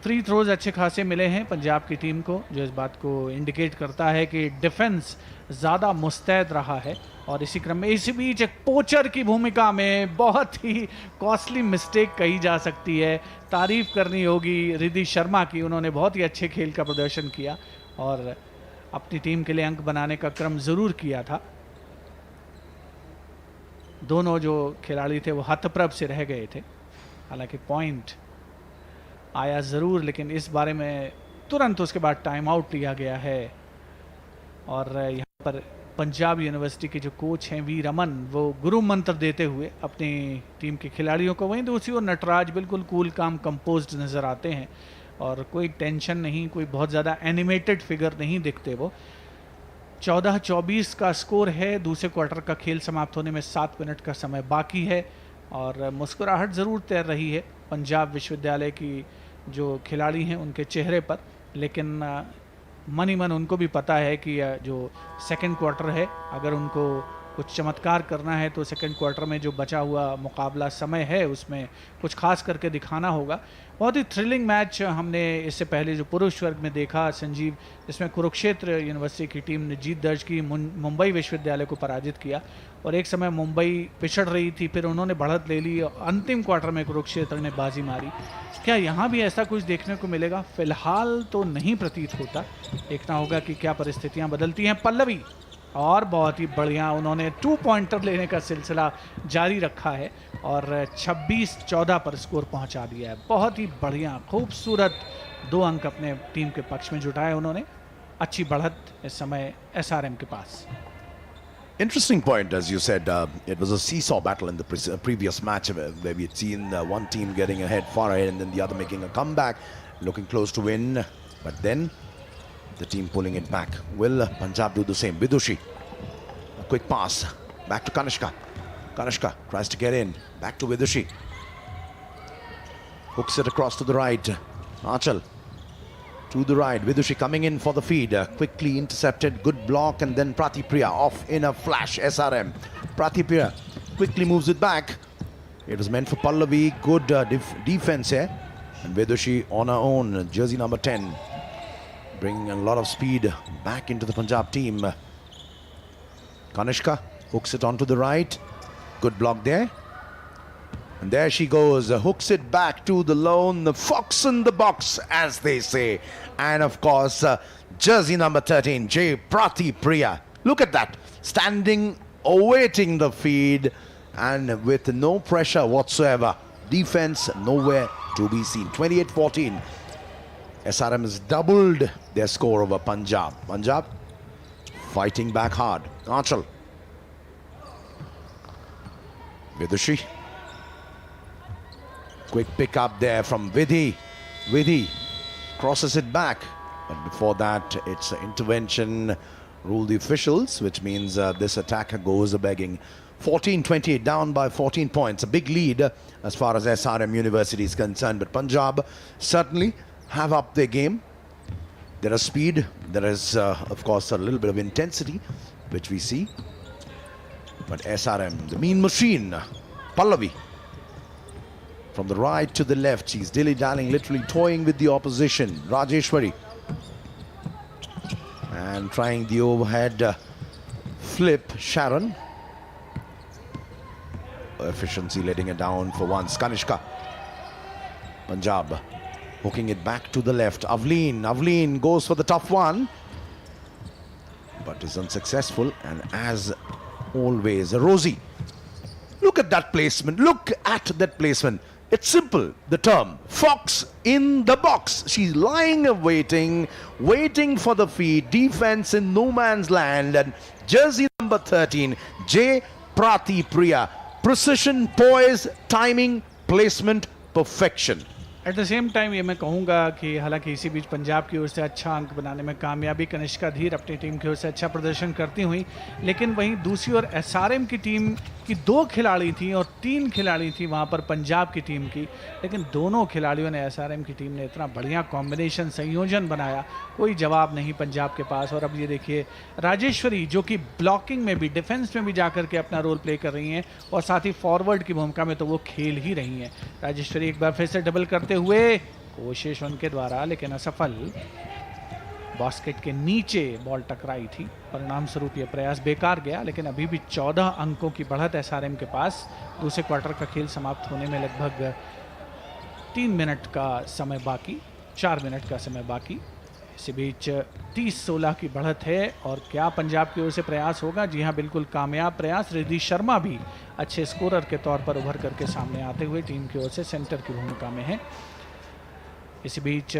फ्री थ्रोज अच्छे खासे मिले हैं पंजाब की टीम को, जो इस बात को इंडिकेट करता है कि डिफेंस ज़्यादा मुस्तैद रहा है। और इसी क्रम में इसी बीच एक पोचर की भूमिका में बहुत ही कॉस्टली मिस्टेक कही जा सकती है। तारीफ करनी होगी रिद्धि शर्मा की, उन्होंने बहुत ही अच्छे खेल का प्रदर्शन किया और अपनी टीम के लिए अंक बनाने का क्रम ज़रूर किया था। दोनों जो खिलाड़ी थे वो हतप्रभ से रह गए थे, हालांकि पॉइंट आया ज़रूर, लेकिन इस बारे में तुरंत उसके बाद टाइम आउट लिया गया है। और यहाँ पर पंजाब यूनिवर्सिटी के जो कोच हैं वी रमन, वो गुरु मंत्र देते हुए अपनी टीम के खिलाड़ियों को, वहीं दूसरी ओर नटराज बिल्कुल कूल काम कंपोज्ड नज़र आते हैं और कोई टेंशन नहीं, कोई बहुत ज़्यादा एनिमेटेड फिगर नहीं दिखते वो। 14-24 का स्कोर है, दूसरे क्वार्टर का खेल समाप्त होने में 7 मिनट का समय बाकी है और मुस्कुराहट ज़रूर तैर रही है पंजाब विश्वविद्यालय की जो खिलाड़ी हैं उनके चेहरे पर, लेकिन मन ही मन उनको भी पता है कि जो सेकंड क्वार्टर है, अगर उनको कुछ चमत्कार करना है तो सेकंड क्वार्टर में जो बचा हुआ मुकाबला समय है उसमें कुछ खास करके दिखाना होगा। बहुत ही थ्रिलिंग मैच हमने इससे पहले जो पुरुष वर्ग में देखा संजीव, जिसमें कुरुक्षेत्र यूनिवर्सिटी की टीम ने जीत दर्ज की, मुंबई विश्वविद्यालय को पराजित किया और एक समय मुंबई पिछड़ रही थी, फिर उन्होंने बढ़त ले ली और अंतिम क्वार्टर में कुरुक्षेत्र ने बाजी मारी। क्या यहाँ भी ऐसा कुछ देखने को मिलेगा? फिलहाल तो नहीं प्रतीत होता, देखना होगा कि क्या परिस्थितियाँ बदलती हैं। पल्लवी और बहुत ही बढ़िया उन्होंने 2 पॉइंटर लेने का सिलसिला जारी रखा है और 26-14 पर स्कोर पहुंचा दिया है। बहुत ही बढ़िया खूबसूरत 2 अंक अपने टीम के पक्ष में जुटाए उन्होंने। अच्छी बढ़त इस समय एसआरएम के पास। Interesting point, as you said. It was a seesaw battle in the previous match where we had seen one team getting ahead, far ahead, and then the other making a comeback, looking close to win. But then the team pulling it back. Will Punjab do the same? Vidushi, a quick pass back to Kanishka. Kanishka tries to get in. Back to Vidushi. Hooks it across to the right. Achal to the right. Vidushi coming in for the feed. Quickly intercepted. Good block. And then Pratipriya off in a flash. SRM. Pratipriya quickly moves it back. It was meant for Pallavi. Good defense here. And Vidushi on her own. Jersey number 10. Bringing a lot of speed back into the Punjab team. Kanishka hooks it onto the right. Good block there. And there she goes, hooks it back to the lone, the fox in the box, as they say. And of course, jersey number 13, J. Pratipriya. Look at that, standing, awaiting the feed, and with no pressure whatsoever. Defense nowhere to be seen. 28-14. SRM has doubled their score over Punjab. Punjab fighting back hard. Achal. Vidushi. Quick pick up there from Vidhi. Vidhi crosses it back. But before that, it's an intervention, rule the officials, which means this attacker goes begging. 14-28, down by 14 points. A big lead as far as SRM University is concerned. But Punjab certainly have up their game. There is speed. There is, of course, a little bit of intensity, which we see. But SRM, the mean machine, Pallavi. From the right to the left, she's dilly-dallying, literally toying with the opposition. Rajeshwari. And trying the overhead flip, Sharon. Efficiency letting it down for once. Kanishka. Punjab hooking it back to the left. Avleen goes for the tough one, but is unsuccessful. And as always, Rosie. Look at that placement. Look at that placement. It's simple, the term, fox in the box. She's lying waiting for the feed. Defense in no man's land. And jersey number 13, J. Pratipriya. Precision, poise, timing, placement, perfection. At the same time ये मैं कहूँगा कि हालांकि इसी बीच पंजाब की ओर से अच्छा अंक बनाने में कामयाबी, कनिष्का धीर अपनी टीम की ओर से अच्छा प्रदर्शन करती हुई, लेकिन वहीं दूसरी ओर एसआरएम की टीम की 2 खिलाड़ी थी और 3 खिलाड़ी थी वहाँ पर पंजाब की टीम की, लेकिन दोनों खिलाड़ियों ने, एसआरएम की टीम ने इतना बढ़िया कॉम्बिनेशन, संयोजन बनाया, कोई जवाब नहीं पंजाब के पास। और अब ये देखिए राजेश्वरी जो कि ब्लॉकिंग में भी, डिफेंस में भी जाकर के अपना रोल प्ले कर रही हैं और साथ ही फॉरवर्ड की भूमिका में तो वो खेल ही रही हैं। राजेश्वरी एक बार फिर से डबल करते हुए कोशिश उनके द्वारा लेकिन असफल। बास्केट के नीचे बॉल टकराई थी, परिणाम स्वरूप यह प्रयास बेकार गया। लेकिन अभी भी 14 अंकों की बढ़त एसआरएम के पास। दूसरे क्वार्टर का खेल समाप्त होने में लगभग 3 मिनट का समय बाकी, 4 मिनट का समय बाकी। इसी बीच 30-16 की बढ़त है। और क्या पंजाब की ओर से प्रयास होगा? जी हाँ, बिल्कुल कामयाब प्रयास। रिद्धि शर्मा भी अच्छे स्कोरर के तौर पर उभर करके सामने आते हुए टीम की ओर से सेंटर की भूमिका में है। इसी बीच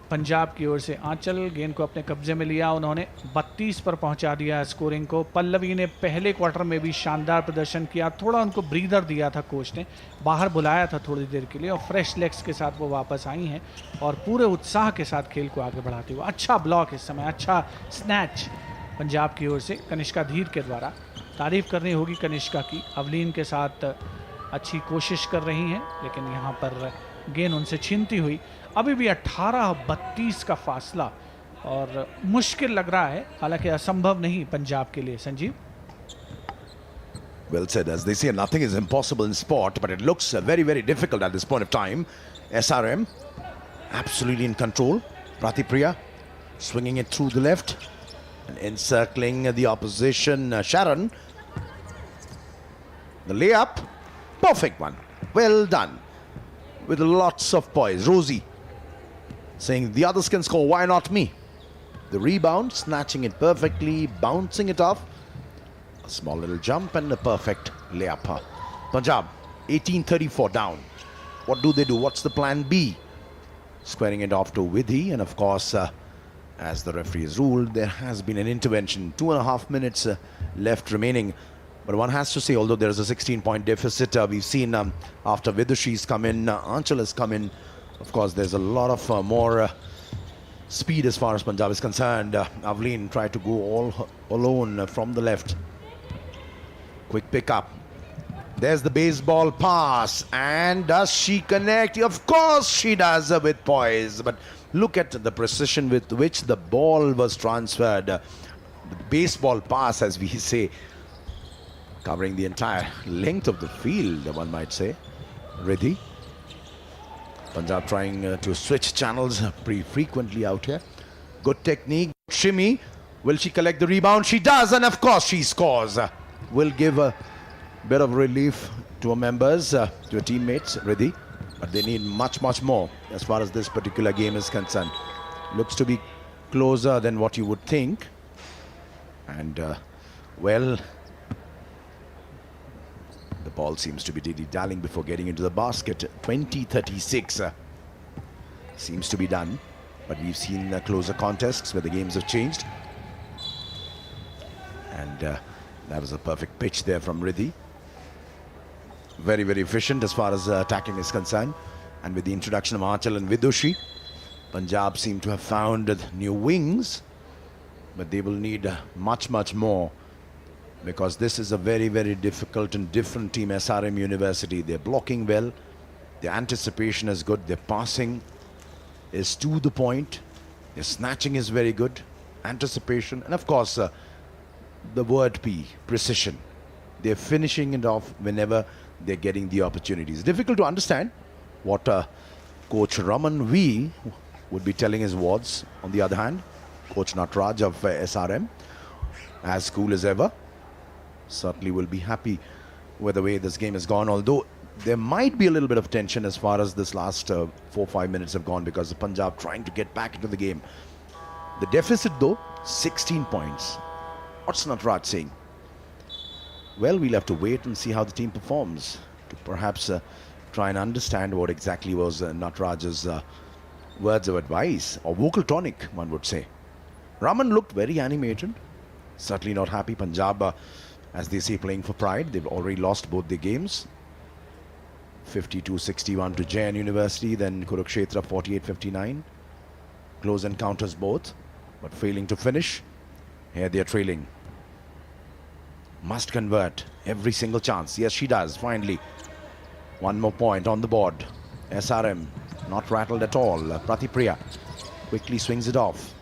पंजाब की ओर से आंचल गेंद को अपने कब्जे में लिया, उन्होंने 32 पर पहुंचा दिया स्कोरिंग को। पल्लवी ने पहले क्वार्टर में भी शानदार प्रदर्शन किया, थोड़ा उनको ब्रीदर दिया था कोच ने, बाहर बुलाया था थोड़ी देर के लिए और फ्रेश लेग्स के साथ वो वापस आई हैं और पूरे उत्साह के साथ खेल को आगे बढ़ाते हुए। अच्छा ब्लॉक इस समय, अच्छा स्नैच पंजाब की ओर से कनिष्का धीर के द्वारा। तारीफ करनी होगी कनिष्का की, अवलीन के साथ अच्छी कोशिश कर रही हैं लेकिन यहाँ पर गेंद उनसे छीनती हुई। अभी भी 18-32 का फासला और मुश्किल लग रहा है, हालांकि असंभव नहीं पंजाब के लिए। Sanjeev, Well said. As they say, nothing is impossible in sport, but it looks very, very difficult at this point of time. SRM absolutely in control. Pratipriya swinging it through the left and encircling the opposition. Sharon, the layup, perfect one. Well done. With lots of poise. Rosie saying the others can score, why not me? The rebound, snatching it perfectly, bouncing it off. A small little jump and a perfect layup. Punjab 18-34 down. What do they do? What's the plan B? Squaring it off to Vidhi, and of course as the referee has ruled, there has been an intervention. 2.5 minutes left remaining. But one has to say, although there is a 16-point deficit, we've seen after Vidushi's come in, Anchal has come in. Of course, there's a lot of more speed as far as Punjab is concerned. Avleen tried to go all alone from the left. Quick pickup. There's the baseball pass. And does she connect? Of course she does with poise. But look at the precision with which the ball was transferred. The baseball pass, as we say, covering the entire length of the field, one might say. Riddhi. Punjab trying to switch channels pretty frequently out here. Good technique. Shimmy. Will she collect the rebound? She does, and of course she scores. Will give a bit of relief to her members, to her teammates, Riddhi. But they need much, much more as far as this particular game is concerned. Looks to be closer than what you would think. And, well, the ball seems to be dilly-dallying before getting into the basket. 20-36 seems to be done. But we've seen closer contests where the games have changed. And that was a perfect pitch there from Riddhi. Very, very efficient as far as attacking is concerned. And with the introduction of Anchal and Vidushi, Punjab seem to have found new wings. But they will need much, much more. Because this is a very, very difficult and different team, SRM University. They're blocking well. Their anticipation is good. Their passing is to the point. Their snatching is very good. Anticipation. And of course, the word P, precision. They're finishing it off whenever they're getting the opportunities. Difficult to understand what Coach Raman V would be telling his wards. On the other hand, Coach Natraj of SRM, as cool as ever. Certainly will be happy with the way this game has gone, although there might be a little bit of tension as far as this last 4-5 minutes have gone because the Punjab trying to get back into the game. The deficit though, 16 points. What's Natraj saying? Well, we'll have to wait and see how the team performs to perhaps try and understand what exactly was Natraj's words of advice, or vocal tonic, one would say. Raman looked very animated. Certainly not happy. Punjab, as they say, playing for pride. They've already lost both their games. 52-61 to Jain University, then Kurukshetra 48-59. Close encounters both, but failing to finish. Here they are trailing. Must convert every single chance. Yes, she does, finally. One more point on the board. SRM not rattled at all. Pratipriya quickly swings it off.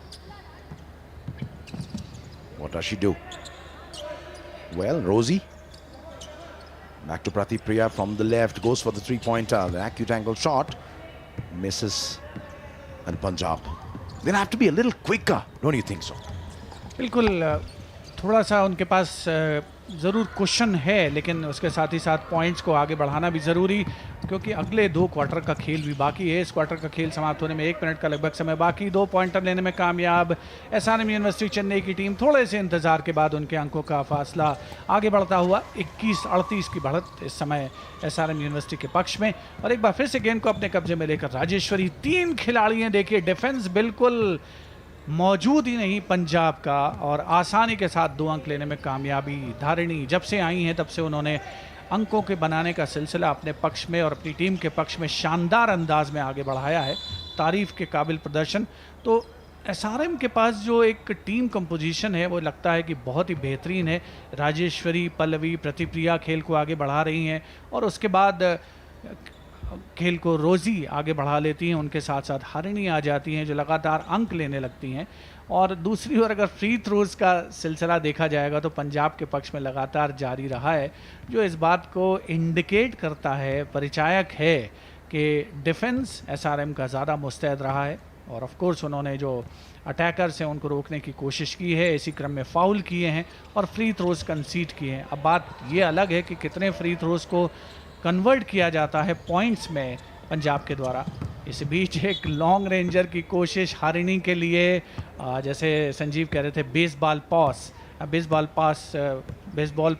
What does she do? Well, Rosie. Back to Pratipriya from the left. Goes for the three-pointer. The acute angle shot. misses, and Punjab. They'll have to be a little quicker, don't you think so? बिल्कुल थोड़ा सा उनके पास ज़रूर question है, लेकिन उसके साथ ही साथ पॉइंट्स को आगे बढ़ाना भी ज़रूरी, क्योंकि अगले 2 क्वार्टर का खेल भी बाकी है। इस क्वार्टर का खेल समाप्त होने में 1 मिनट का लगभग समय बाकी। 2 पॉइंटर लेने में कामयाब एसआरएम यूनिवर्सिटी चेन्नई की टीम। थोड़े से इंतज़ार के बाद उनके अंकों का फासला आगे बढ़ता हुआ 21-38 की बढ़त इस समय एसआरएम यूनिवर्सिटी के पक्ष में। और एक बार फिर से गेंद को अपने कब्जे में लेकर राजेश्वरी, 3 खिलाड़ी हैं, देखिए डिफेंस बिल्कुल मौजूद ही नहीं पंजाब का, और आसानी के साथ 2 अंक लेने में कामयाबी। धारिणी जब से आई हैं तब से उन्होंने अंकों के बनाने का सिलसिला अपने पक्ष में और अपनी टीम के पक्ष में शानदार अंदाज में आगे बढ़ाया है। तारीफ के काबिल प्रदर्शन। तो एसआरएम के पास जो एक टीम कंपोजिशन है वो लगता है कि बहुत ही बेहतरीन है। राजेश्वरी, पल्लवी, प्रतिप्रिया खेल को आगे बढ़ा रही हैं, और उसके बाद खेल को रोज़ी आगे बढ़ा लेती हैं। उनके साथ साथ हरिणी आ जाती हैं जो लगातार अंक लेने लगती हैं। और दूसरी ओर अगर फ्री थ्रोज का सिलसिला देखा जाएगा तो पंजाब के पक्ष में लगातार जारी रहा है, जो इस बात को इंडिकेट करता है, परिचायक है कि डिफेंस एसआरएम का ज़्यादा मुस्तैद रहा है। और ऑफ कोर्स उन्होंने जो अटैकर्स हैं उनको रोकने की कोशिश की है, इसी क्रम में फाउल किए हैं और फ्री थ्रोज कंसीड किए हैं। अब बात ये अलग है कि कितने फ्री थ्रोज को कन्वर्ट किया जाता है पॉइंट्स में पंजाब के द्वारा। इस बीच एक लॉन्ग रेंजर की कोशिश हरिणी के लिए, जैसे संजीव कह रहे थे बेसबॉल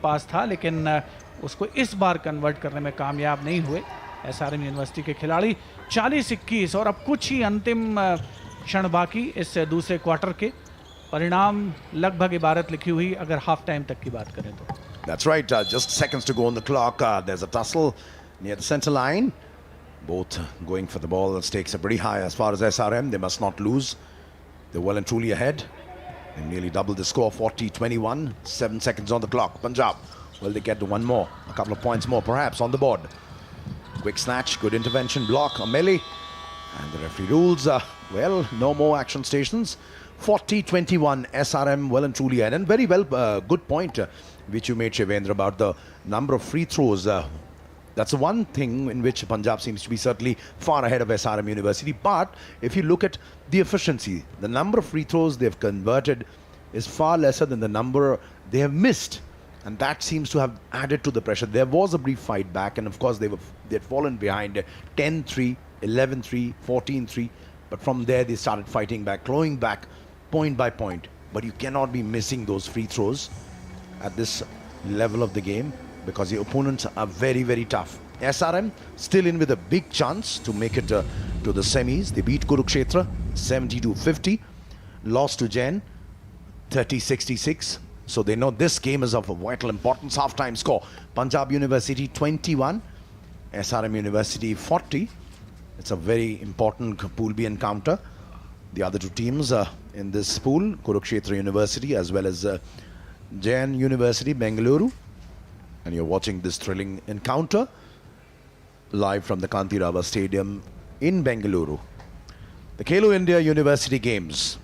पास था, लेकिन उसको इस बार कन्वर्ट करने में कामयाब नहीं हुए एसआरएम यूनिवर्सिटी के खिलाड़ी। 40-21 और अब कुछ ही अंतिम क्षण बाकी इस दूसरे क्वार्टर के। परिणाम लगभग इबारत लिखी हुई अगर हाफ टाइम तक की बात करें तो। That's right, just seconds to go on the clock. There's a tussle near the center line. Both going for the ball. The stakes are pretty high as far as SRM. They must not lose. They're well and truly ahead. They nearly doubled the score, 40-21. 7 seconds on the clock. Punjab, will they get to one more? A couple of points more, perhaps, on the board. Quick snatch, good intervention, block, a melee. And the referee rules, well, no more action stations. 40-21, SRM well and truly ahead. And very well, good point which you made, Shivendra, about the number of free throws. That's the one thing in which Punjab seems to be certainly far ahead of SRM University. But if you look at the efficiency, the number of free throws they've converted is far lesser than the number they have missed. And that seems to have added to the pressure. There was a brief fight back, and of course they'd fallen behind 10-3, 11-3, 14-3. But from there they started fighting back, clawing back point by point. But you cannot be missing those free throws at this level of the game, because the opponents are very, very tough. SRM still in with a big chance to make it to the semis. They beat Kurukshetra 70-50, lost to Jain 30-66. So they know this game is of vital importance. Half-time score, Punjab University 21, SRM University 40. It's a very important Pool B encounter. The other two teams in this pool, Kurukshetra University as well as Jain University, Bengaluru. And you're watching this thrilling encounter live from the Kanti Rava Stadium in Bengaluru. The Khelo India University Games,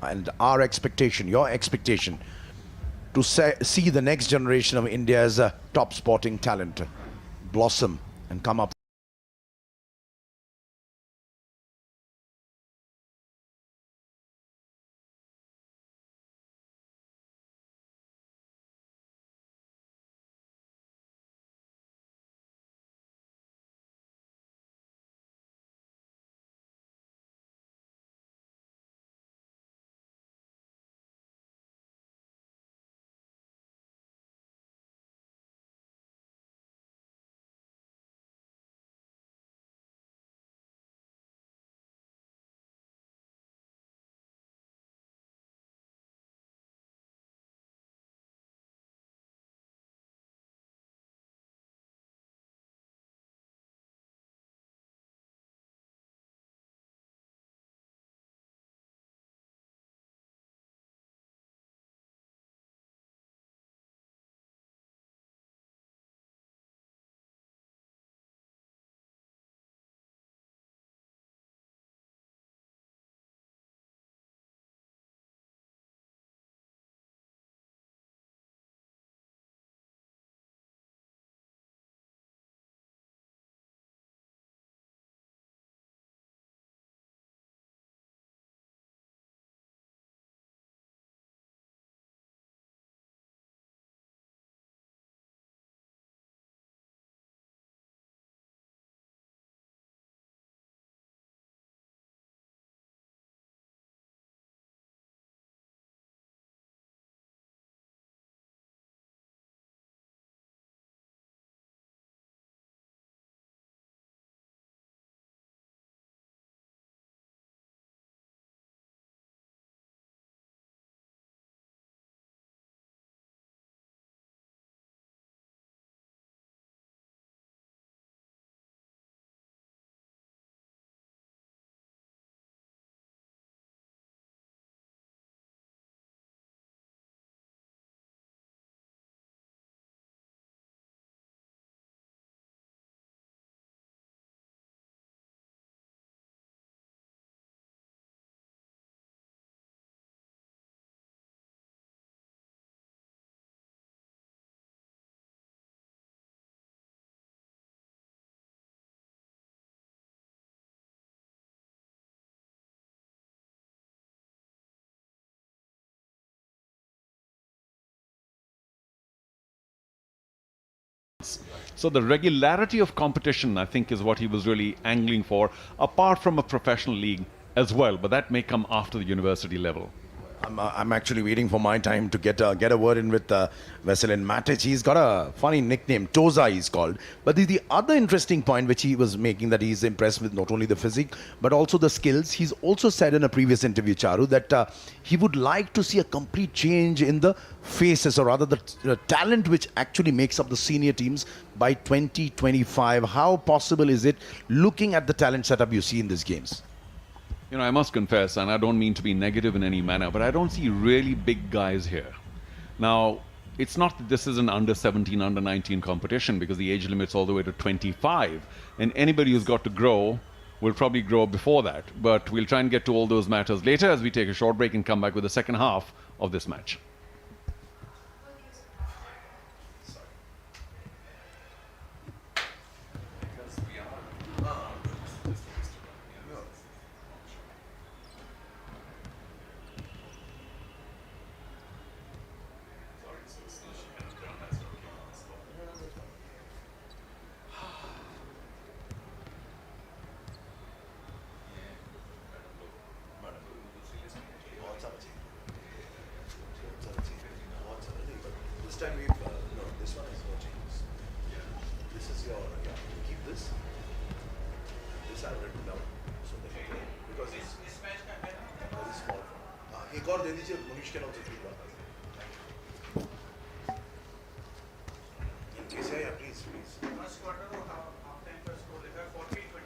and our expectation, your expectation, to see the next generation of India's top sporting talent blossom and come up. So the regularity of competition, I think, is what he was really angling for, apart from a professional league as well. But that may come after the university level. I'm actually waiting for my time to get a word in with Veselin Matic. He's got a funny nickname, Toza he's called. But the other interesting point which he was making, that he's impressed with not only the physique but also the skills. He's also said in a previous interview, Charu, that he would like to see a complete change in the faces, or rather the talent which actually makes up the senior teams by 2025. How possible is it, looking at the talent setup you see in these games? You know, I must confess, and I don't mean to be negative in any manner, but I don't see really big guys here. Now, it's not that this is an under 17, under 19 competition, because the age limit's all the way to 25. And anybody who's got to grow will probably grow before that. But we'll try and get to all those matters later as we take a short break and come back with the second half of this match. This time we've, no, this one is no changes. This is your, keep this. This I've written down. So that you can, because it's very small. एक और दे दीजिए, मनीष के नाम से ठीक बात है. In case, yeah, please. First quarter को half time का score लिखा 40-21.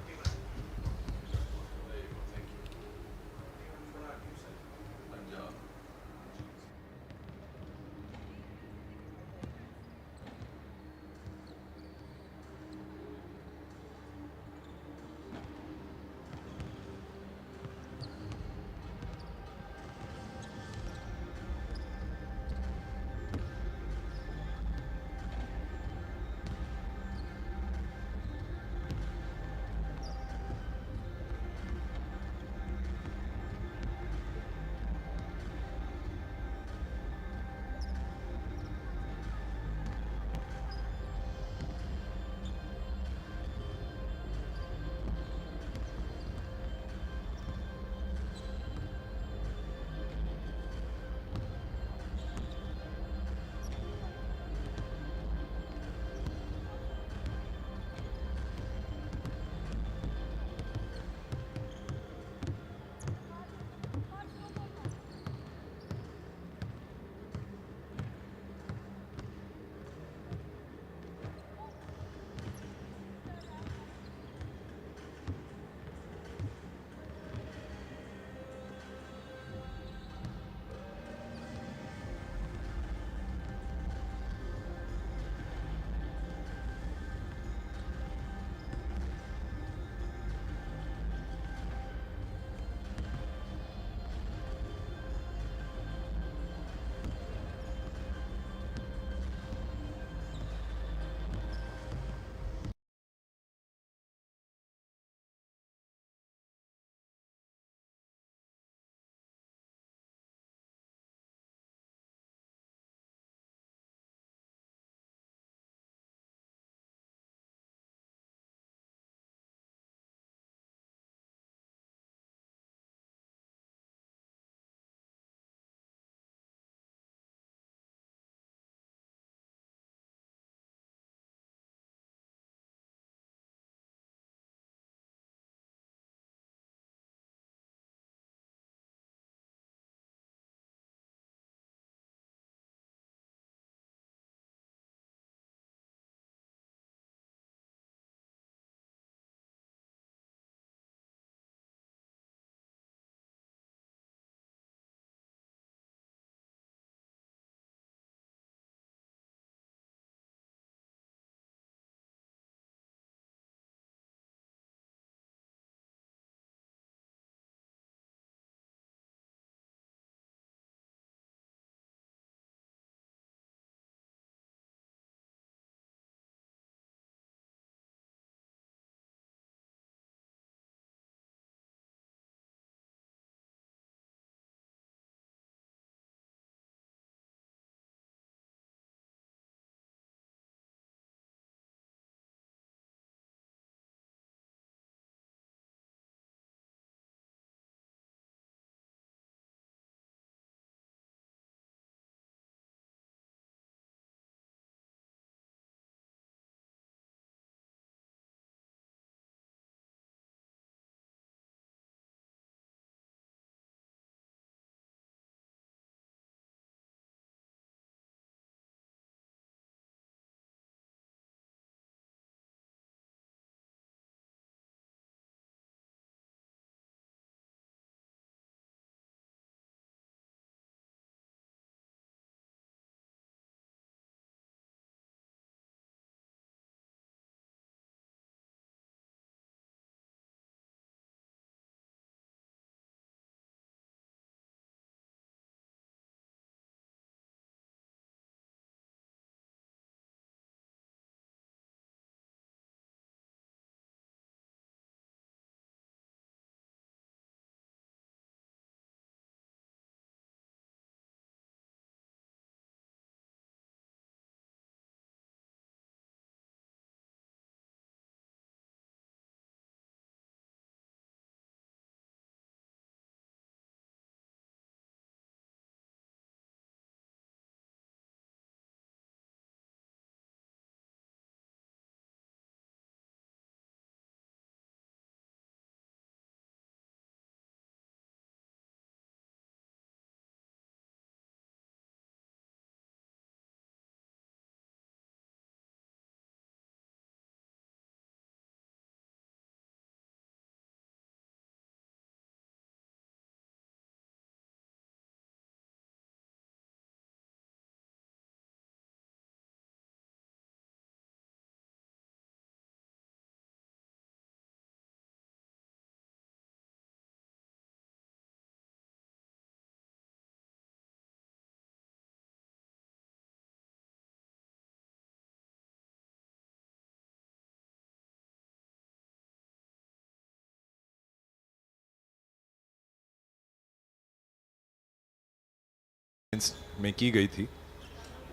में की गई थी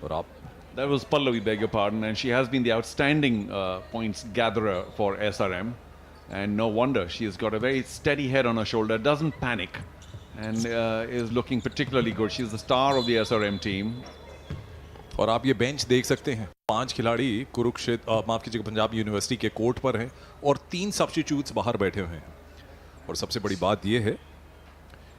और आप That was Pallavi, beg your pardon, and she has been the outstanding points gatherer for SRM. And no wonder, she has got a very steady head on her shoulder, doesn't panic, and is looking particularly good. She's the star of the SRM team. और आप ये bench देख सकते हैं, 5 खिलाड़ी कुरुक्षेत्र माफ कीजिएगा Punjab university के कोर्ट पर हैं और 3 सब्स्टिट्यूट्स बाहर बैठे हुए हैं। और सबसे बड़ी बात यह है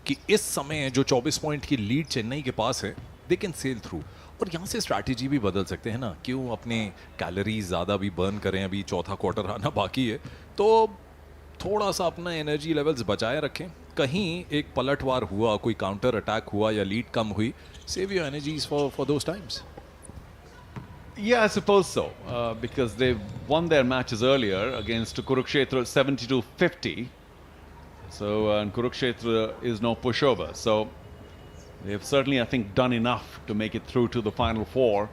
कि इस समय जो 24 पॉइंट की लीड चेन्नई के पास है, दे कैन सेल थ्रू। और यहाँ से स्ट्रैटेजी भी बदल सकते हैं ना, क्यों अपने कैलोरीज ज़्यादा भी बर्न करें, अभी चौथा क्वार्टर आना बाकी है, तो थोड़ा सा अपना एनर्जी लेवल्स बचाए रखें। कहीं एक पलटवार हुआ, कोई काउंटर अटैक हुआ या लीड कम हुई, save your energies for those times. Yeah, I suppose so, because they won their matches earlier against Kurukshetra 72-50. So, and Kurukshetra is no pushover. So, they have certainly, I think, done enough to make it through to the final four.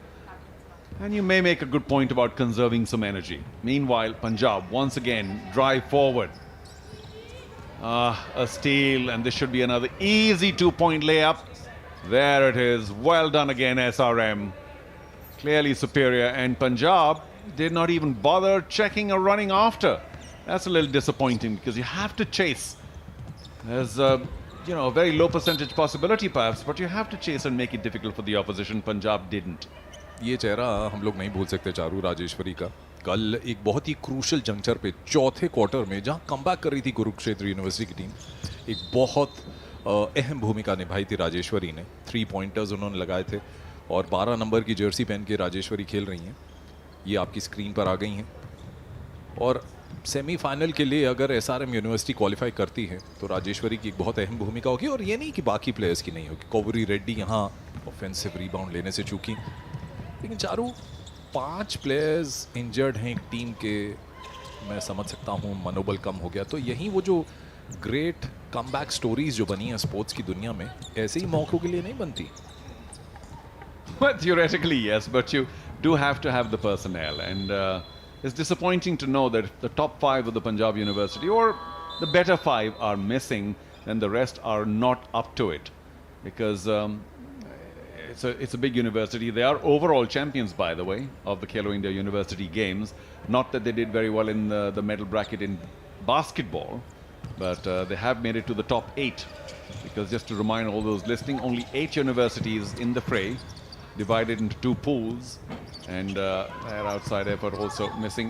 And you may make a good point about conserving some energy. Meanwhile, Punjab once again drive forward. A steal, and this should be another easy 2-point layup. There it is. Well done again, SRM. Clearly superior, and Punjab did not even bother checking or running after. That's a little disappointing because you have to chase. There's a very low percentage possibility perhaps, but you have to chase and make it difficult for the opposition. Punjab didn't. ये चेहरा हम लोग नहीं भूल सकते चारू राजेश्वरी का। कल एक बहुत ही क्रूशल जंक्चर पे चौथे क्वार्टर में जहां कमबैक कर रही थी कुरुक्षेत्र यूनिवर्सिटी की टीम, एक बहुत अहम भूमिका निभाई थी राजेश्वरी ने। 3 पॉइंटर्स उन्होंने लगाए थे और 12 नंबर की जर्सी पहन के राजेश्वरी खेल रही हैं। ये आपकी स्क्रीन पर आ गई हैं। और सेमीफाइनल के लिए अगर एसआरएम यूनिवर्सिटी क्वालिफाई करती है तो राजेश्वरी की एक बहुत अहम भूमिका होगी, और ये नहीं कि बाकी प्लेयर्स की नहीं होगी। कोवरी रेड्डी यहाँ ऑफेंसिव रिबाउंड लेने से चूकी, लेकिन चारू 5 प्लेयर्स इंजर्ड हैं एक टीम के, मैं समझ सकता हूँ मनोबल कम हो गया। तो यही वो जो ग्रेट कमबैक स्टोरीज जो बनी हैं स्पोर्ट्स की दुनिया में, ऐसे ही मौकों के लिए नहीं बनती। Well, theoretically, yes, but you do have to have the personnel. And it's disappointing to know that if the top 5 of the Punjab University, or the better 5, are missing, then the rest are not up to it. Because it's a big university. They are overall champions, by the way, of the Khelo India University Games. Not that they did very well in the medal bracket in basketball, but they have made it to the top 8. Because just to remind all those listening, only 8 universities in the fray, divided into 2 pools, and their outside effort also missing.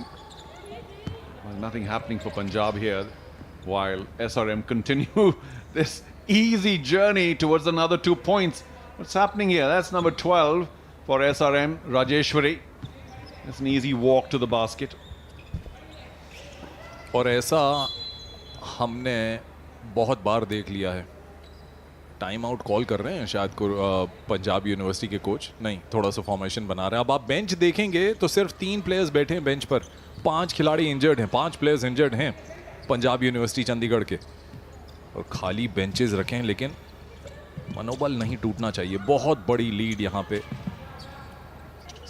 Well, nothing happening for Punjab here, while SRM continue this easy journey towards another 2 points. What's happening here? That's number 12 for SRM, Rajeshwari. That's an easy walk to the basket. और ऐसा हमने बहुत बार देख लिया है। Time out call कर रहे हैं शायद पंजाब यूनिवर्सिटी के कोच, नहीं, थोड़ा सा फॉर्मेशन बना रहे हैं। अब आप बेंच देखेंगे तो सिर्फ 3 प्लेयर्स बैठे हैं बेंच पर, 5 खिलाड़ी इंजर्ड हैं, 5 प्लेयर्स इंजर्ड हैं पंजाब यूनिवर्सिटी चंडीगढ़ के, और खाली बेंचेस रखे हैं। लेकिन मनोबल नहीं टूटना चाहिए। बहुत बड़ी लीड यहाँ पे,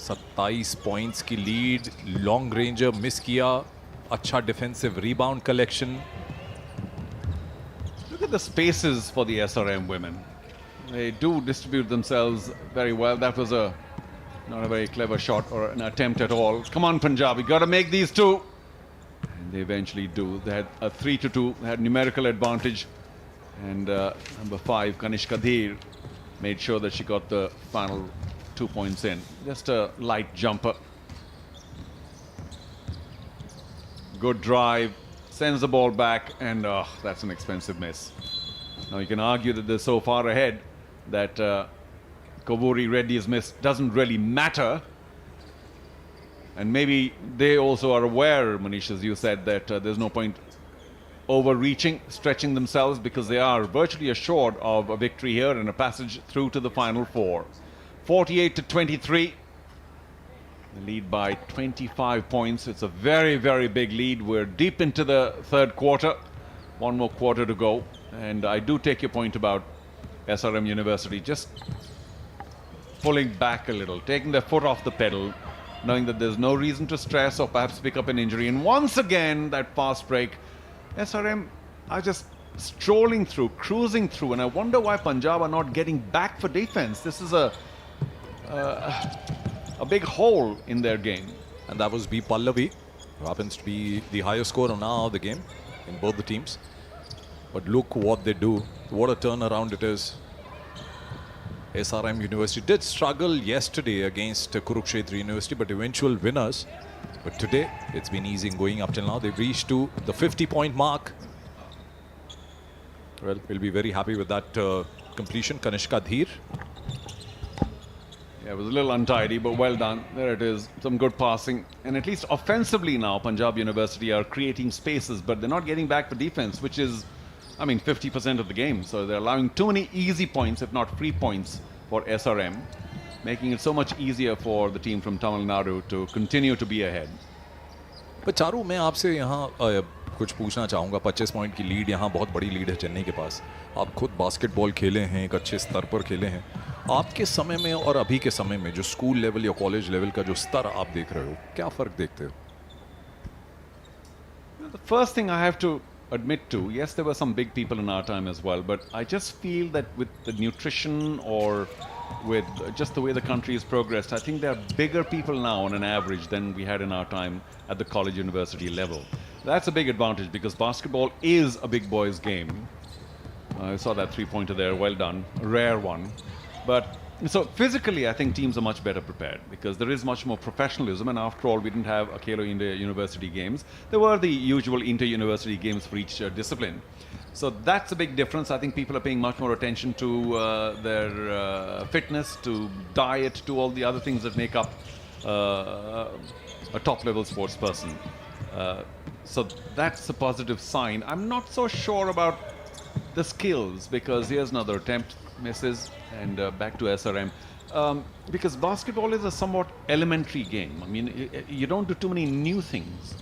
27 पॉइंट्स की लीड, लॉन्ग रेंजर मिस किया, अच्छा defensive rebound collection. Look at the spaces for the SRM women. They do distribute themselves very well. That was not a very clever shot or an attempt at all. Come on, Punjab, you got to make these 2. And they eventually do. They had a 3-2. They had numerical advantage. And number 5, Kanishka Dheer, made sure that she got the final 2 points in. Just a light jumper. Good drive. Sends the ball back, and that's an expensive miss. Now you can argue that they're so far ahead that Kovuri Reddy's miss doesn't really matter. And maybe they also are aware, Manish, as you said, that there's no point overreaching, stretching themselves, because they are virtually assured of a victory here and a passage through to the final 4. 48-23. The lead by 25 points. It's a very, very big lead. We're deep into the 3rd quarter. 1 more quarter to go. And I do take your point about SRM University just pulling back a little, taking their foot off the pedal, knowing that there's no reason to stress or perhaps pick up an injury. And once again, that fast break. SRM are just strolling through, cruising through, and I wonder why Punjab are not getting back for defense. This is a big hole in their game. And that was B. Pallavi, who happens to be the highest scorer now of the game in both the teams. But look what they do. What a turnaround it is. SRM University did struggle yesterday against Kurukshetra University, but eventual winners. But today, it's been easy going up till now. They've reached to the 50-point mark. Well, we'll be very happy with that completion. Kanishka Dheer. Yeah, it was a little untidy, but well done. There it is. Some good passing. And at least offensively now, Punjab University are creating spaces, but they're not getting back for defense, which is, I mean, 50% of the game. So they're allowing too many easy points, if not free points, for SRM, making it so much easier for the team from Tamil Nadu to continue to be ahead. पर चारू, मैं आपसे यहाँ कुछ पूछना चाहूँगा. 25 point की lead यहाँ बहुत बड़ी लीड है चेन्नई के पास. आप खुद बास्केटबॉल खेले हैं, एक अच्छे स्तर पर खेले हैं. आपके समय में और अभी के समय में जो स्कूल लेवल या कॉलेज लेवल का जो स्तर आप देख रहे हो, क्या फ़र्क देखते हो? The first thing I have to admit to, yes, there were some big people in our time as well, but I just feel that with the nutrition or with just the way the country has progressed, I think there are bigger people now on an average than we had in our time at the college university level. That's a big advantage because basketball is a big boys game. I saw that three-pointer there, well done, a rare one. But so physically, I think teams are much better prepared because there is much more professionalism. And after all, we didn't have a Khelo India University games. There were the usual inter-university games for each discipline. So that's a big difference. I think people are paying much more attention to their fitness, to diet, to all the other things that make up a top-level sports person. So that's a positive sign. I'm not so sure about the skills because here's another attempt, misses, and back to SRM. Because basketball is a somewhat elementary game. I mean, you don't do too many new things.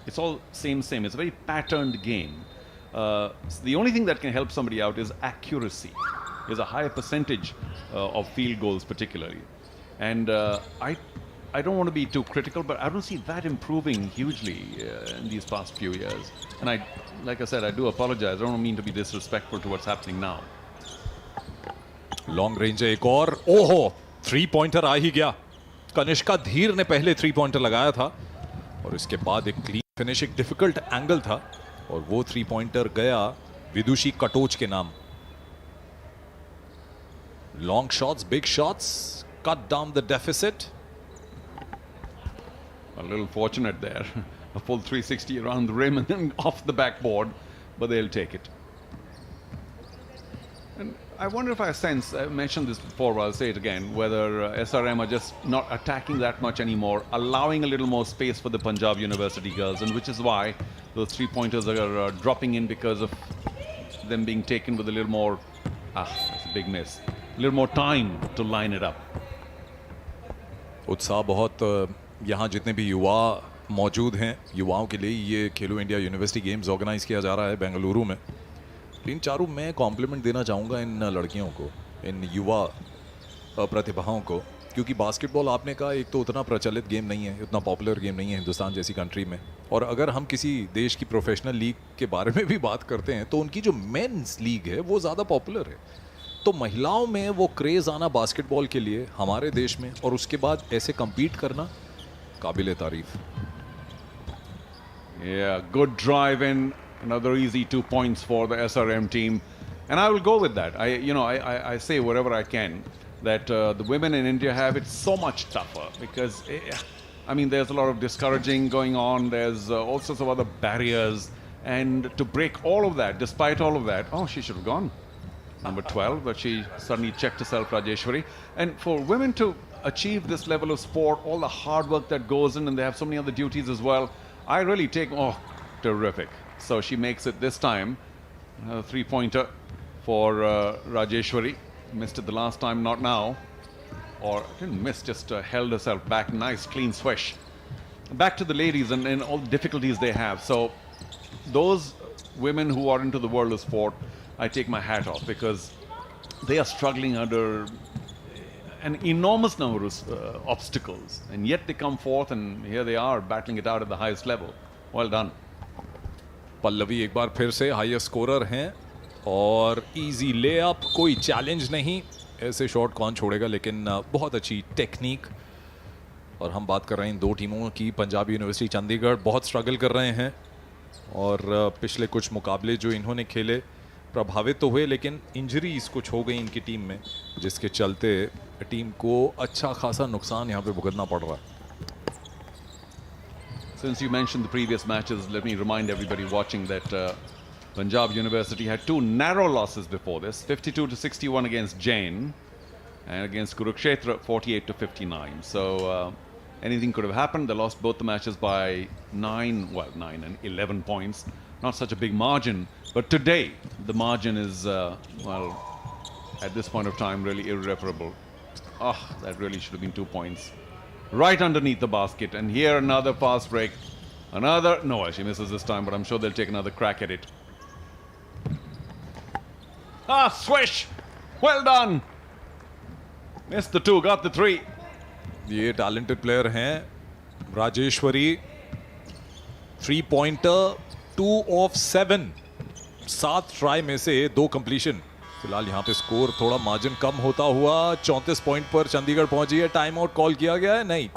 It's all same. It's a very patterned game. So the only thing that can help somebody out is accuracy. Is a higher percentage of field goals particularly. And I don't want to be too critical, but I don't see that improving hugely in these past few years. And like I said, I do apologize. I don't mean to be disrespectful to what's happening now. Long range एक और, ओहो, 3-पॉइंटर आ ही गया. कनिष्का धीर ने पहले 3-पॉइंटर लगाया था और इसके बाद एक क्लीन फिनिश, एक डिफिकल्ट एंगल था और वो 3-पॉइंटर गया विदुषी कटोच के नाम. Long shots, big shots, cut down the deficit. A little fortunate there. A full 360 around the rim and then off the backboard, but they'll take it. And I wonder if I sense, I mentioned this before, but I'll say it again, whether SRM are just not attacking that much anymore, allowing a little more space for the Punjab University girls, and which is why those three-pointers are dropping in because of them being taken with a little more, that's a big miss, a little more time to line it up. उत्साह बहुत. यहाँ जितने भी युवा मौजूद हैं, युवाओं के लिए ये खेलो इंडिया यूनिवर्सिटी गेम्स ऑर्गेनाइज किया जा रहा है बेंगलुरु में. लेकिन चारू, मैं कॉम्प्लीमेंट देना चाहूँगा इन लड़कियों को, इन युवा प्रतिभाओं को, क्योंकि बास्केटबॉल आपने कहा एक तो उतना प्रचलित गेम नहीं है, उतना पॉपुलर गेम नहीं है हिंदुस्तान जैसी कंट्री में. और अगर हम किसी देश की प्रोफेशनल लीग के बारे में भी बात करते हैं तो उनकी जो मेंस लीग है वो ज़्यादा पॉपुलर है. तो महिलाओं में वो क्रेज़ आना बास्केटबॉल के लिए हमारे देश में और उसके बाद ऐसे कम्पीट करना काबिले तारीफ. Yeah, good drive in. Another easy 2 points for the SRM team. And I will go with that. I say whatever I can that the women in India have it so much tougher because, I mean, there's a lot of discouraging going on. There's all sorts of other barriers. And to break all of that, despite all of that, she should have gone. Number 12, but she suddenly checked herself, Rajeshwari. And for women to achieve this level of sport, all the hard work that goes in, and they have so many other duties as well, I really take, terrific. So she makes it this time. A three-pointer for Rajeshwari. Missed it the last time, not now. Or didn't miss, just held herself back. Nice, clean swish. Back to the ladies and all the difficulties they have. So those women who are into the world of sport, I take my hat off because they are struggling under an enormous number of obstacles, and yet they come forth and here they are battling it out at the highest level. Well done. Pallavi एक बार फिर से highest scorer हैं और easy layup, कोई challenge नहीं, ऐसे shot कौन छोड़ेगा, लेकिन बहुत अच्छी टेक्निक। और हम बात कर रहे हैं इन दो टीमों की। पंजाब यूनिवर्सिटी चंडीगढ़ बहुत स्ट्रगल कर रहे हैं और पिछले कुछ मुकाबले जो इन्होंने खेले प्रभावित तो हुए, लेकिन इंजरीज कुछ हो गई इनकी टीम में, जिसके चलते टीम को अच्छा खासा नुकसान यहाँ पे भुगतना पड़ रहा है। Since you mentioned the previous matches, let me remind everybody watching that Punjab University had two narrow losses before this, 52-61 against Jain and against Kurukshetra 48-59. So anything could have happened. They lost both the matches by 9 and 11 points. Not such a big margin, but today the margin is, at this point of time, really irreparable. That really should have been 2 points. Right underneath the basket. And here another fast break. No, she misses this time, but I'm sure they'll take another crack at it. Swish! Well done! Missed the 2, got the 3. ये talented player हैं Rajeshwari. 3 pointer, 2 of 7, 7 try में से 2 completion. फिलहाल यहाँ पे score थोड़ा margin कम होता हुआ 34 पॉइंट पर चंडीगढ़ पहुंची है। टाइम आउट कॉल किया गया है? नहीं।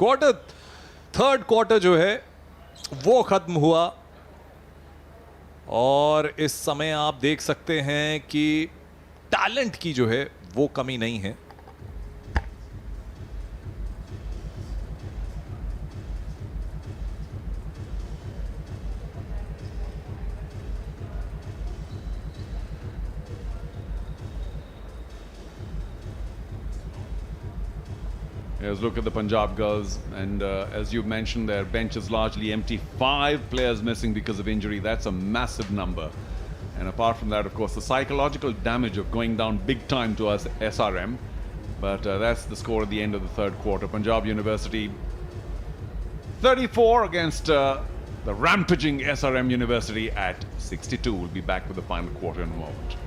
थर्ड क्वार्टर जो है वो खत्म हुआ और इस समय आप देख सकते हैं कि टैलेंट की जो है वो कमी नहीं है। Here's a look at the Punjab girls, and as you mentioned, their bench is largely empty. 5 players missing because of injury. That's a massive number. And apart from that, of course, the psychological damage of going down big time to us SRM. But that's the score at the end of the third quarter. Punjab University 34 against the rampaging SRM University at 62. We'll be back with the final quarter in a moment.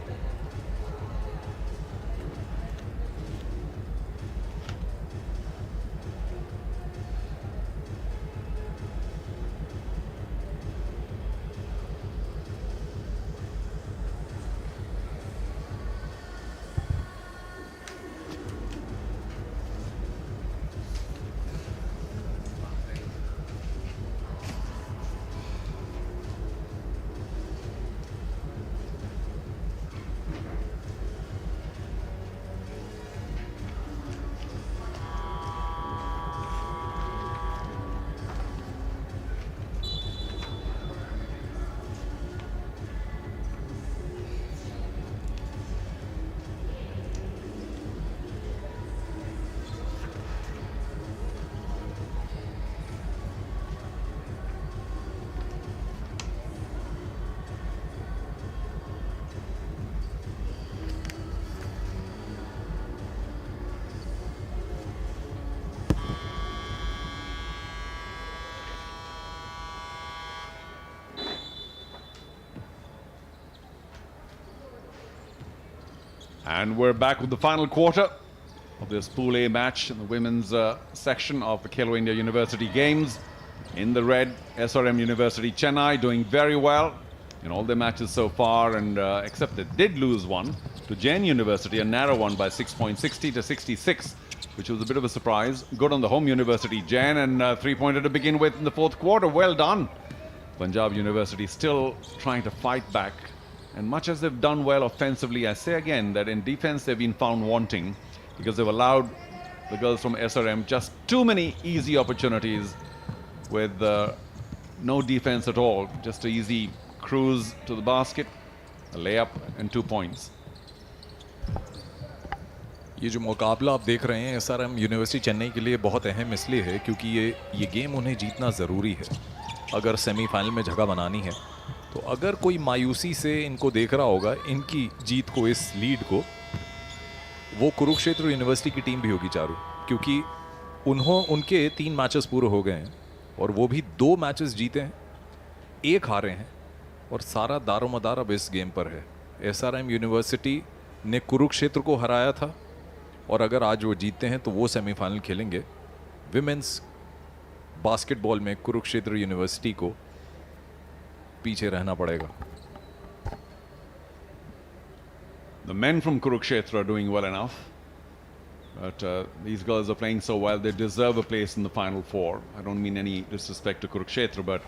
And we're back with the final quarter of this Pool A match in the women's section of the Khelo India University Games. In the red, SRM University Chennai doing very well in all their matches so far, and except they did lose one to Jain University, a narrow one by 6 points, 60-66, which was a bit of a surprise. Good on the home University, Jain, and 3-pointer to begin with in the fourth quarter. Well done. Punjab University still trying to fight back. And much as they've done well offensively, I say again that in defense they've been found wanting because they've allowed the girls from SRM just too many easy opportunities with no defense at all. Just an easy cruise to the basket, a layup and 2 points. ये जो मुकाबला आप देख रहे हैं SRM university Chennai के लिए बहुत अहम इसलिए है क्योंकि ये गेम उन्हें जीतना ज़रूरी है अगर सेमीफाइनल में जगह बनानी है। तो अगर कोई मायूसी से इनको देख रहा होगा इनकी जीत को, इस लीड को, वो कुरुक्षेत्र यूनिवर्सिटी की टीम भी होगी चारू, क्योंकि उनके 3 मैचेस पूरे हो गए हैं और वो भी 2 मैचेस जीते हैं, 1 हारे हैं और सारा दारोमदार अब इस गेम पर है। SRM यूनिवर्सिटी ने कुरुक्षेत्र को हराया था और अगर आज वो जीतते हैं तो वो सेमीफाइनल खेलेंगे। विमेंस बास्केटबॉल में कुरुक्षेत्र यूनिवर्सिटी को पीछे रहना पड़ेगा। The men from Kurukshetra are doing well enough. But these girls are playing so well, they deserve a place in the Final Four. I don't mean any disrespect to Kurukshetra, but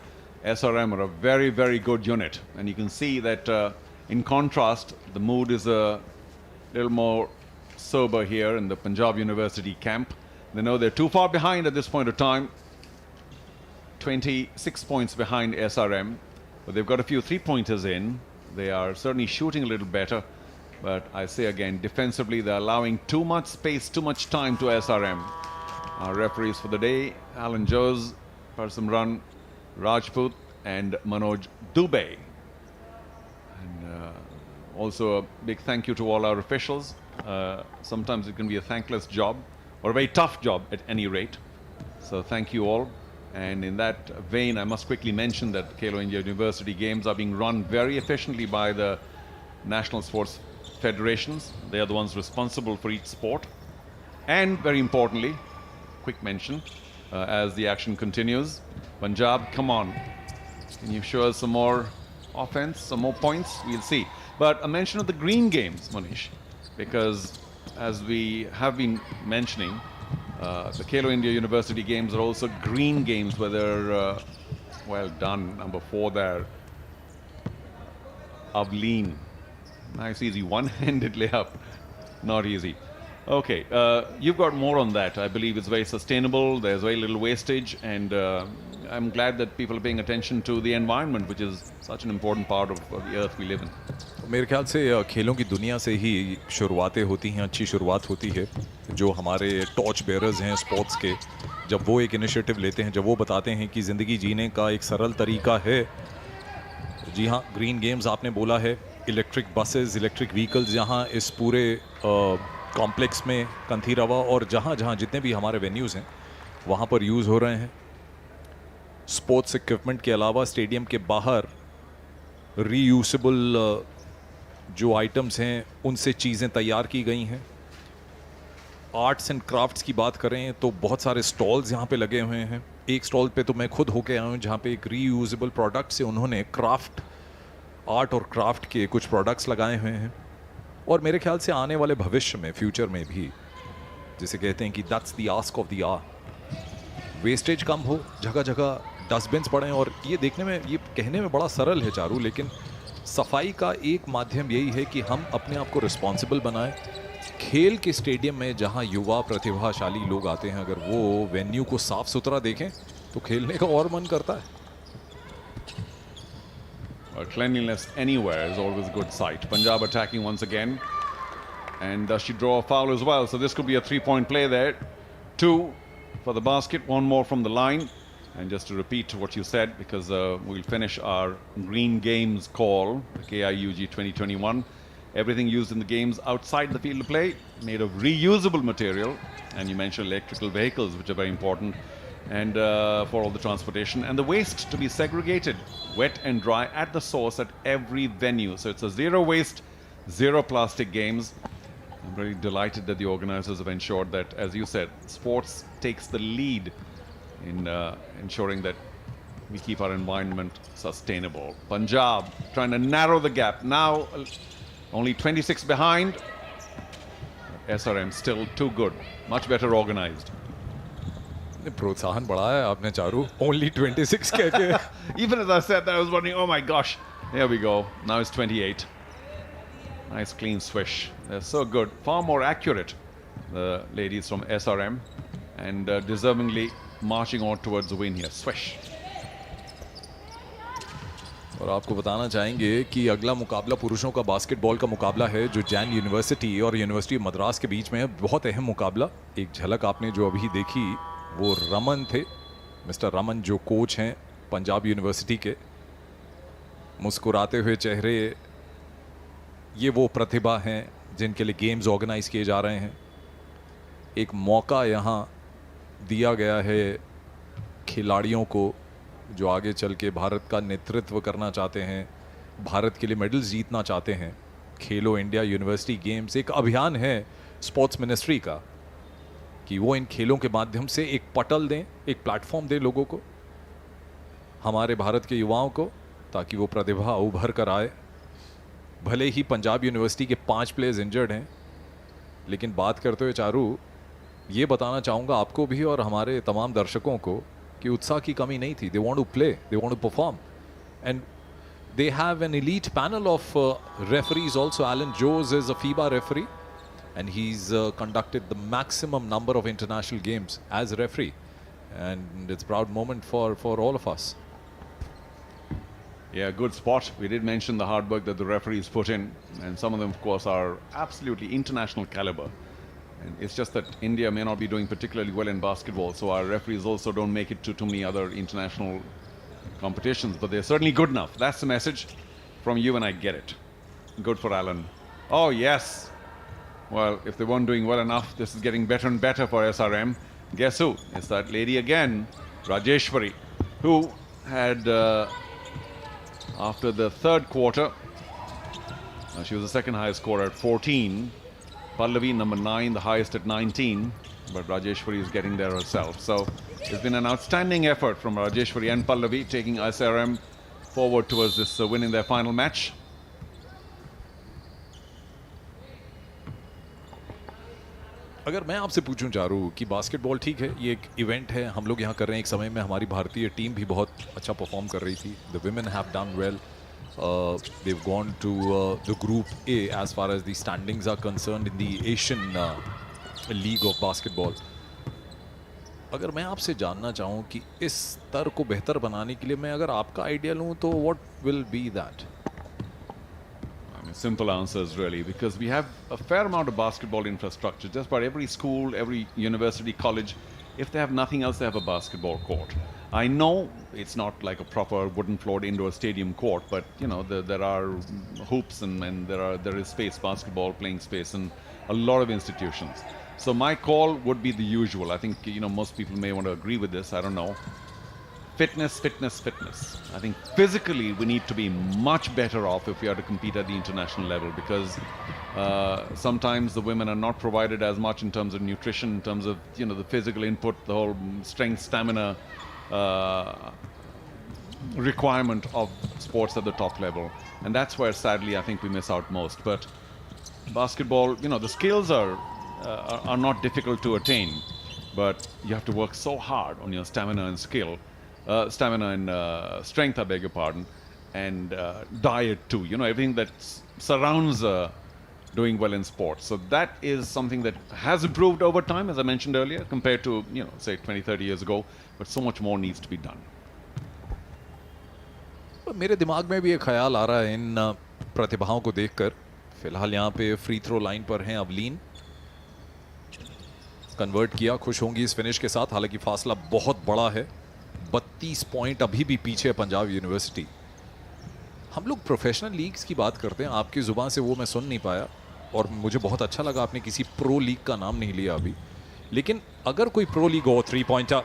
SRM are a very, very good unit. And you can see that in contrast, the mood is a little more sober here in the Punjab University camp. They know they're too far behind at this point of time. 26 points behind SRM. But they've got a few three-pointers in. They are certainly shooting a little better. But I say again, defensively, they're allowing too much space, too much time to SRM. Our referees for the day, Alan Jose, Parsamran Rajput, and Manoj Dubey. And also a big thank you to all our officials. Sometimes it can be a thankless job, or a very tough job at any rate. So thank you all. And in that vein, I must quickly mention that Khelo India University games are being run very efficiently by the national sports federations. They are the ones responsible for each sport. And very importantly, quick mention, as the action continues, Punjab, come on. Can you show us some more offense, some more points? We'll see. But a mention of the green games, Manish, because as we have been mentioning, the Khelo India University games are also green games, where they're well done. Number 4 there, Avleen. Nice, easy, one-handed layup. Not easy. Okay, you've got more on that. I believe it's very sustainable. There's very little wastage, and I'm glad that people are paying attention to the environment, which is such an important part of the earth we live in. मेरे ख्याल से खेलों की दुनिया से ही शुरुआतें होती हैं, अच्छी शुरुआत होती है. जो हमारे टॉर्च बेयरर्स हैं स्पोर्ट्स के, जब वो एक इनिशिएटिव लेते हैं, जब वो बताते हैं कि ज़िंदगी जीने का एक सरल तरीका है. जी हाँ, ग्रीन गेम्स आपने बोला है. इलेक्ट्रिक बसेस, इलेक्ट्रिक व्हीकल्स यहाँ इस पूरे कॉम्प्लेक्स में, कंथीरवा और जहाँ जहाँ जितने भी हमारे वेन्यूज़ हैं वहाँ पर यूज़ हो रहे हैं. स्पोर्ट्स इक्विपमेंट के अलावा स्टेडियम के बाहर रीयूसेबल जो आइटम्स हैं उनसे चीज़ें तैयार की गई हैं. आर्ट्स एंड क्राफ्ट्स की बात करें तो बहुत सारे स्टॉल्स यहाँ पे लगे हुए हैं. एक स्टॉल पे तो मैं खुद होके आया हूँ जहाँ पे एक रीयूजेबल प्रोडक्ट से उन्होंने आर्ट और क्राफ्ट के कुछ प्रोडक्ट्स लगाए हुए हैं. और मेरे ख्याल से आने वाले भविष्य में, फ्यूचर में भी, जिसे कहते हैं कि that's the ask of the hour, wastage कम हो, जगह जगह डस्टबिन्स पड़ें. और ये देखने में, ये कहने में बड़ा सरल है चारू, लेकिन सफाई का एक माध्यम यही है कि हम अपने आप को रिस्पॉन्सिबल बनाएं. खेल के स्टेडियम में जहां युवा प्रतिभाशाली लोग आते हैं, अगर वो वेन्यू को साफ सुथरा देखें तो खेलने का और मन करता है. Cleanliness anywhere is always a good sight. Punjab attacking once again. And does she draw a foul as well? So this could be a three-point play there. 2 for the basket, 1 more from the line. And just to repeat what you said, because we'll finish our Green Games call, the KIUG 2021. Everything used in the games outside the field of play, made of reusable material. And you mentioned electrical vehicles, which are very important. And for all the transportation, and the waste to be segregated, wet and dry, at the source at every venue. So it's a zero waste, zero plastic games. I'm really delighted that the organizers have ensured that, as you said, sports takes the lead in ensuring that we keep our environment sustainable. Punjab trying to narrow the gap. Now only 26 behind. SRM still too good, much better organized. प्रोत्साहन बढ़ाया आपने Charu, only 26 कह के. Even as I said that, I was wondering, oh my gosh, there we go. Now it's 28. Nice clean swish. They're so good, far more accurate, the ladies from SRM, and deservingly marching on towards the win here. Swish. और आपको बताना चाहेंगे कि अगला मुकाबला पुरुषों का basketball का मुकाबला है, जो जैन यूनिवर्सिटी और यूनिवर्सिटी ऑफ मद्रास के बीच में है. बहुत अहम मुकाबला. एक झलक आपने जो अभी देखी वो रमन थे, मिस्टर रमन, जो कोच हैं पंजाब यूनिवर्सिटी के. मुस्कुराते हुए चेहरे, ये वो प्रतिभा हैं जिनके लिए गेम्स ऑर्गेनाइज किए जा रहे हैं. एक मौका यहाँ दिया गया है खिलाड़ियों को जो आगे चल के भारत का नेतृत्व करना चाहते हैं, भारत के लिए मेडल्स जीतना चाहते हैं. खेलो इंडिया यूनिवर्सिटी गेम्स एक अभियान है स्पोर्ट्स मिनिस्ट्री का कि वो इन खेलों के माध्यम से एक पटल दें, एक प्लेटफॉर्म दें लोगों को, हमारे भारत के युवाओं को, ताकि वो प्रतिभा उभर कर आए. भले ही पंजाब यूनिवर्सिटी के 5 प्लेयर्स इंजर्ड हैं, लेकिन बात करते हुए चारू ये बताना चाहूँगा आपको भी और हमारे तमाम दर्शकों को कि उत्साह की कमी नहीं थी. They want to play, they want to perform, and they have an elite panel of referees also. Alan Joes is a FIBA referee, and he's conducted the maximum number of international games as a referee, and it's a proud moment for all of us. Yeah, good spot. We did mention the hard work that the referees put in, and some of them, of course, are absolutely international caliber. And it's just that India may not be doing particularly well in basketball, so our referees also don't make it to too many other international competitions, but they're certainly good enough. That's the message from you, and I get it. Good for Alan. Oh, yes. Well, if they weren't doing well enough, this is getting better and better for SRM. Guess who? It's that lady again, Rajeshwari, who had, after the third quarter, she was the second highest scorer at 14. Pallavi, number 9, the highest at 19. But Rajeshwari is getting there herself. So it's been an outstanding effort from Rajeshwari and Pallavi, taking SRM forward towards this win in their final match. अगर मैं आपसे पूछूं चारू कि basketball ठीक है, ये एक event है, हम लोग यहाँ कर रहे हैं एक समय में हमारी भारतीय टीम भी बहुत अच्छा परफॉर्म कर रही थी. The women have done well. They've gone to the Group A as far as the standings are concerned in the Asian league of basketball. अगर मैं आपसे जानना चाहूँ कि इस स्तर को बेहतर बनाने के लिए मैं अगर आपका आइडिया लूँ तो what will be that? I mean, simple answers really, because we have a fair amount of basketball infrastructure. Just about every school, every university, college, if they have nothing else, they have a basketball court. I know it's not like a proper wooden floored indoor stadium court, but you know there are hoops and there is space, basketball playing space in a lot of institutions. So my call would be the usual. I think most people may want to agree with this. I don't know. Fitness, fitness, fitness. I think physically we need to be much better off if we are to compete at the international level, because sometimes the women are not provided as much in terms of nutrition, in terms of the physical input, the whole strength, stamina requirement of sports at the top level, and that's where sadly I think we miss out most. But basketball, the skills are not difficult to attain, but you have to work so hard on your stamina and strength, I beg your pardon, and diet too. Everything that surrounds doing well in sports. So that is something that has improved over time, as I mentioned earlier, compared to say 20-30 years ago, but so much more needs to be done. मेरे दिमाग में भी एक ख्याल आ रहा है इन प्रतिभाओं को देखकर. फिलहाल यहाँ पे फ्री थ्रो लाइन पर हैं अवलीन. कन्वर्ट किया, खुश होंगी इस फिनिश के साथ. हालांकि फासला बहुत बड़ा है, 32 पॉइंट अभी भी पीछे है पंजाब यूनिवर्सिटी. हम लोग प्रोफेशनल लीग्स की बात करते हैं, आपकी ज़ुबान से वो मैं सुन नहीं पाया, और मुझे बहुत अच्छा लगा आपने किसी प्रो लीग का नाम नहीं लिया अभी. लेकिन अगर कोई प्रो लीग हो, 3 पॉइंटर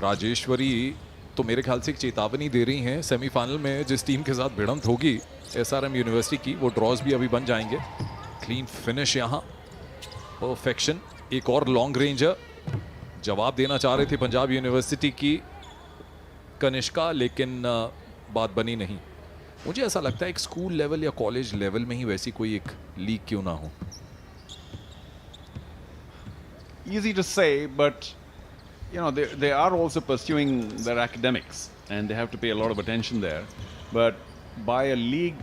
राजेश्वरी तो मेरे ख्याल से एक चेतावनी दे रही हैं. सेमीफाइनल में जिस टीम के साथ भिड़ंत होगी एसआरएम यूनिवर्सिटी की, वो ड्रॉज भी अभी बन जाएंगे. क्लीन फिनिश यहाँ, परफेक्शन. एक और लॉन्ग रेंजर जवाब देना चाह रहे थे पंजाब यूनिवर्सिटी की कनिष्का, लेकिन बात बनी नहीं. मुझे ऐसा लगता है एक स्कूल लेवल या कॉलेज लेवल में ही वैसी कोई एक लीग क्यों ना हो. Easy to say, but they are also pursuing their academics, and they have to pay a lot of attention there. But by a league,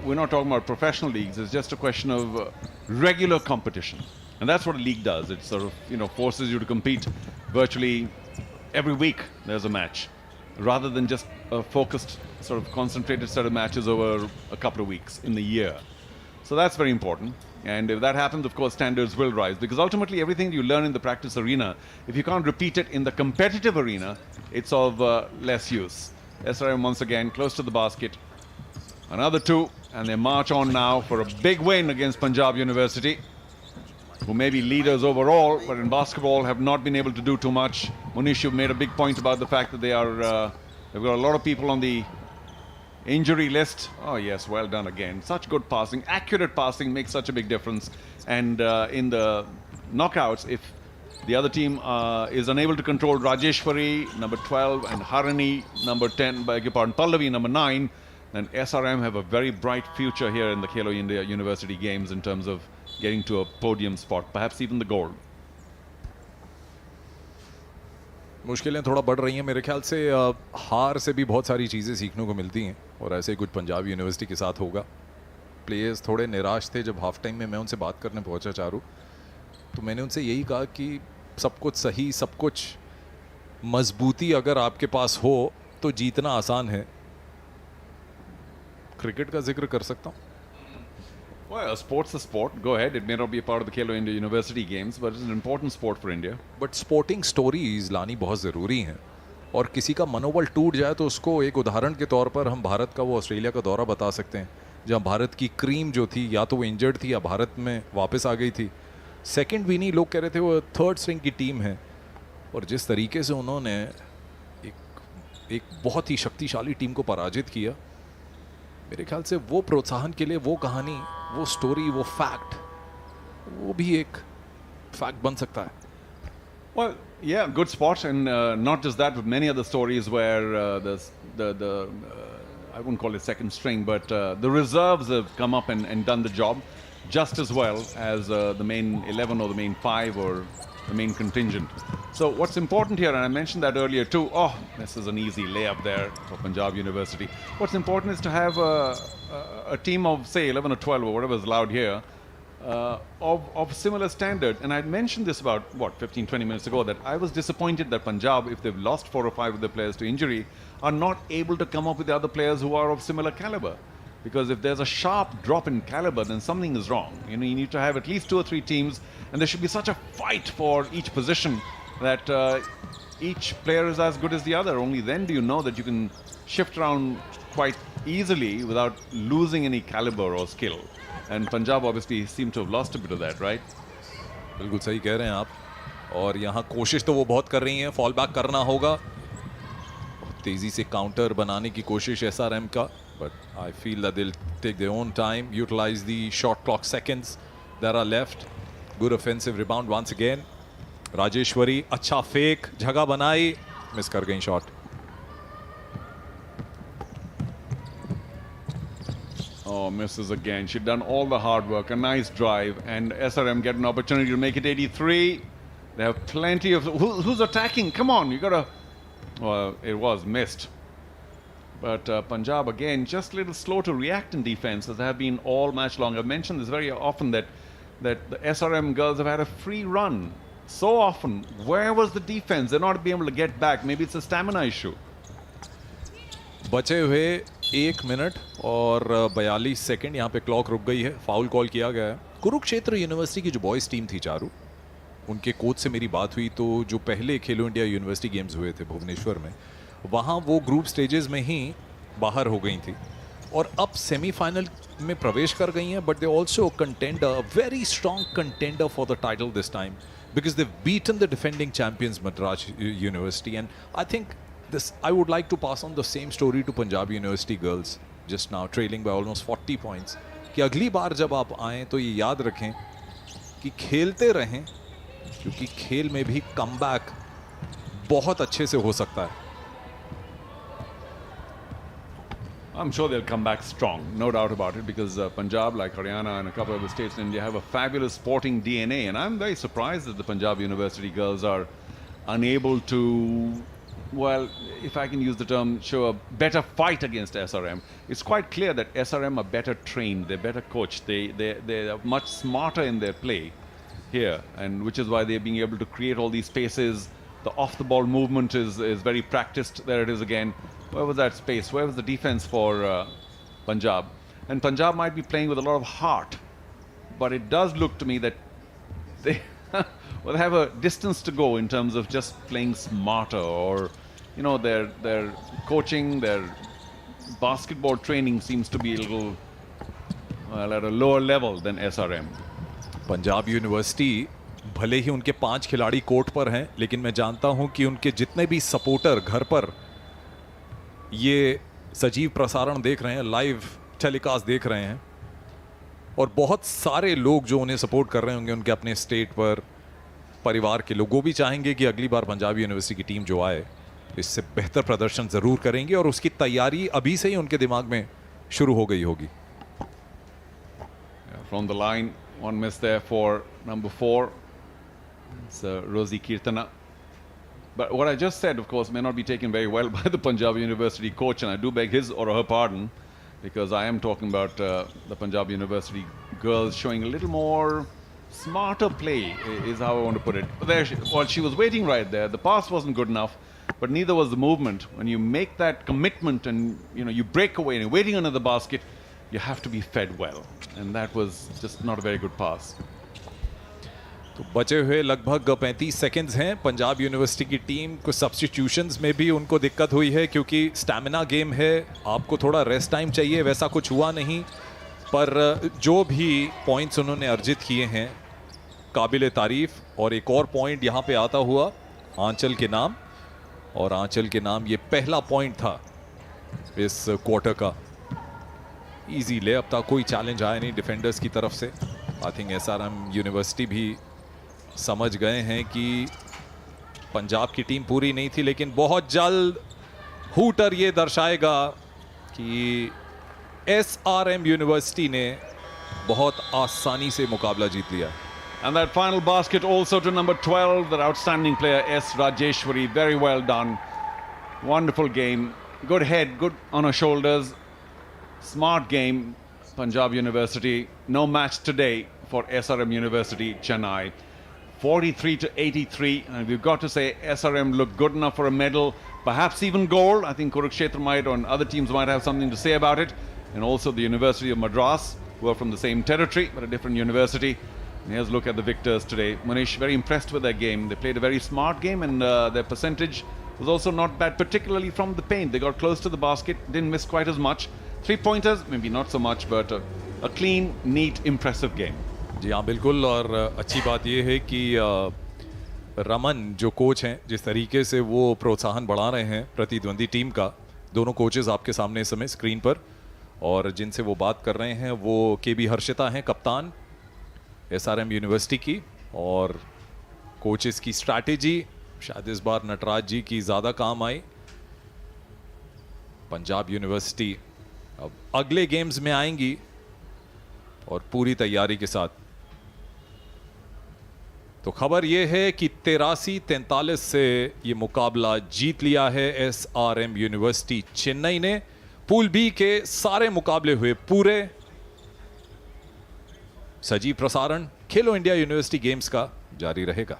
we're not talking about professional leagues. It's just a question of regular competition, and that's what a league does. It sort of forces you to compete virtually every week. There's a match, rather than just a focused, sort of concentrated set of matches over a couple of weeks in the year. So that's very important. And if that happens, of course, standards will rise, because ultimately everything you learn in the practice arena, if you can't repeat it in the competitive arena, it's of less use. SRM once again close to the basket. Another 2, and they march on now for a big win against Punjab University, who may be leaders overall, but in basketball have not been able to do too much. Munish, you made a big point about the fact that they've got a lot of people on the injury list. Oh yes, well done again. Such good passing, accurate passing makes such a big difference. And in the knockouts, if The other team is unable to control Rajeshwari, number 12, and Harani, number 10, beg your pardon, Pallavi, number 9. And SRM have a very bright future here in the Khelo India University Games in terms of getting to a podium spot, perhaps even the gold. मुश्किलें थोड़ा बढ़ रही हैं मेरे ख्याल से। हार से भी बहुत सारी चीज़ें सीखने को मिलती हैं और ऐसे ही कुछ पंजाब यूनिवर्सिटी के साथ होगा। प्लेयर्स थोड़े निराश थे जब हाफ टाइम में मैं उनसे बात करने पहुंचा चारू, तो मैंने उनसे यही कहा कि सब कुछ सही, सब कुछ मजबूती अगर आपके पास हो तो जीतना आसान है। क्रिकेट का जिक्र कर सकता हूँ। Well, sport's a sport. Go ahead. It may not be a part of the Khelo India University Games, but it's an important sport for India. But sporting stories लानी बहुत ज़रूरी हैं, और किसी का मनोबल टूट जाए तो उसको एक उदाहरण के तौर पर हम भारत का वो ऑस्ट्रेलिया का दौरा बता सकते हैं, जहाँ भारत की क्रीम जो थी या तो वो इंजर्ड थी या भारत में वापस आ गई थी। सेकंड भी नहीं, लोग कह रहे थे वो थर्ड स्ट्रिंग की टीम है, और जिस तरीके से उन्होंने एक बहुत ही शक्तिशाली टीम को पराजित किया, मेरे ख्याल से वो प्रोत्साहन के लिए वो कहानी, वो स्टोरी, वो फैक्ट, वो भी एक फैक्ट बन सकता है। Well, yeah, good spot, and not just that, but many other stories where I wouldn't call it second string, but the reserves have come up and done the job just as well as the main 11 or the main 5 or the main contingent. So what's important here, and I mentioned that earlier too, this is an easy layup there for Punjab University. What's important is to have a team of, say, 11 or 12 or whatever is allowed here, of similar standard. And I mentioned this about, 15-20 minutes ago, that I was disappointed that Punjab, if they've lost 4 or 5 of their players to injury, are not able to come up with the other players who are of similar caliber. Because if there's a sharp drop in caliber, then something is wrong. You know, you need to have at least 2 or 3 teams, and there should be such a fight for each position that each player is as good as the other. Only then do you know that you can shift around quite easily without losing any caliber or skill. And Punjab obviously seem to have lost a bit of that, right? बिल्कुल सही कह रहे हैं आप, और यहाँ कोशिश तो वो बहुत कर रही हैं, फॉल बैक करना होगा, तेज़ी से काउंटर बनाने की कोशिश SRM का, but I feel that they'll take their own time, utilize the short clock seconds that are left. Good offensive rebound once again. Rajeshwari अच्छा फेक, जगह बनाई, मिस कर गई shot. Oh, misses again. She'd done all the hard work. A nice drive. And SRM get an opportunity to make it 83. They have plenty of... Who's attacking? Come on, you got to... Well, it was missed. But Punjab, again, just a little slow to react in defense, as they have been all match long. I've mentioned this very often, that the SRM girls have had a free run. So often. Where was the defense? They're not being able to get back. Maybe it's a stamina issue. बचे हुए 1 minute और 42 second, यहाँ पे clock रुक गई है, foul call किया गया है। कुरुक्षेत्र यूनिवर्सिटी की जो बॉयज़ टीम थी चारू, उनके कोच से मेरी बात हुई, तो जो पहले खेलो इंडिया यूनिवर्सिटी गेम्स हुए थे भुवनेश्वर में, वहाँ वो ग्रुप स्टेजेस में ही बाहर हो गई थी और अब सेमीफाइनल में प्रवेश कर गई हैं, but they also contender, very strong contender for the title this time, because they've beaten the defending champions Madras University. And I think I would like to pass on the same story to Punjab University girls just now, trailing by almost 40 points, कि अगली बार जब आप आएँ तो ये याद रखें कि खेलते रहें, क्योंकि खेल में भी कमबैक बहुत अच्छे से हो सकता है। I'm sure they'll come back strong, no doubt about it, because Punjab, like Haryana and a couple of the states in India, have a fabulous sporting DNA. And I'm very surprised that the Punjab University girls are unable to, well, if I can use the term, show a better fight against SRM. It's quite clear that SRM are better trained, they're better coached, they're much smarter in their play here, and which is why they're being able to create all these spaces. The off-the-ball movement is very practiced. There it is again. Where was that space? Where was the defense for Punjab? And Punjab might be playing with a lot of heart, but it does look to me that they will have a distance to go in terms of just playing smarter, or, you know, their coaching, their basketball training seems to be a little, well, at a lower level than SRM. Punjab university भले ही उनके 5 खिलाड़ी court पर हैं, लेकिन मैं जानता हूं कि उनके जितने भी सपोर्टर घर पर ये सजीव प्रसारण देख रहे हैं, लाइव टेलीकास्ट देख रहे हैं, और बहुत सारे लोग जो उन्हें सपोर्ट कर रहे होंगे उनके अपने स्टेट पर, परिवार के लोग वो भी चाहेंगे कि अगली बार पंजाब यूनिवर्सिटी की टीम जो आए इससे बेहतर प्रदर्शन ज़रूर करेंगे और उसकी तैयारी अभी से ही उनके दिमाग में शुरू हो गई होगी. From the line, one miss there for number 4. It's Rosie Kirtana. But what I just said, of course, may not be taken very well by the Punjab University coach, and I do beg his or her pardon, because I am talking about the Punjab University girls showing a little more smarter play, is how I want to put it. But there, she was waiting right there. The pass wasn't good enough, but neither was the movement. When you make that commitment and you break away and you're waiting under the basket, you have to be fed well, and that was just not a very good pass. तो बचे हुए लगभग 35 seconds हैं. Punjab university की team को substitutions में भी उनको दिक्कत हुई है क्योंकि स्टैमिना गेम है, आपको थोड़ा रेस्ट टाइम चाहिए. वैसा कुछ हुआ नहीं, पर जो भी पॉइंट्स उन्होंने अर्जित किए हैं काबिल तारीफ. और एक और पॉइंट यहाँ पे आता हुआ आंचल के नाम, और आंचल के नाम ये पहला पॉइंट था इस क्वार्टर का. इजी ले, अब तक कोई चैलेंज आया नहीं डिफेंडर्स की तरफ से. आई थिंक SRM यूनिवर्सिटी भी समझ गए हैं कि पंजाब की टीम पूरी नहीं थी, लेकिन बहुत जल्द हूटर ये दर्शाएगा कि SRM यूनिवर्सिटी ने बहुत आसानी से मुकाबला जीत लिया. And that final basket also to number 12, that outstanding player S. Rajeshwari. Very well done. Wonderful game. Good head, good on her shoulders. Smart game. Punjab University. No match today for SRM University, Chennai. 43 to 83. And we've got to say SRM looked good enough for a medal. Perhaps even gold. I think Kurukshetra might, or other teams might have something to say about it. And also the University of Madras, who are from the same territory, but a different university. And here's a look at the victors today. Manish, very impressed with their game. They played a very smart game, and their percentage was also not bad, particularly from the paint. They got close to the basket, didn't miss quite as much. 3-pointers, maybe not so much, but a clean, neat, impressive game. जी हाँ, बिल्कुल. और अच्छी बात ये है कि रमन जो coach हैं, जिस तरीके से वो प्रोत्साहन बढ़ा रहे हैं प्रतिद्वंदी टीम का. दोनों कोचेस आपके सामने इस समय स्क्रीन पर, और जिनसे वो बात कर रहे हैं वो KB हर्षिता हैं, कप्तान SRM यूनिवर्सिटी की. और कोचेस की स्ट्रैटेजी शायद इस बार नटराज जी की ज़्यादा काम आई. पंजाब यूनिवर्सिटी अब अगले गेम्स में आएंगी और पूरी तैयारी के साथ. तो खबर यह है कि 83-43 से ये मुकाबला जीत लिया है SRM यूनिवर्सिटी चेन्नई ने. पूल बी के सारे मुकाबले हुए पूरे. सजीव प्रसारण खेलो इंडिया यूनिवर्सिटी गेम्स का जारी रहेगा.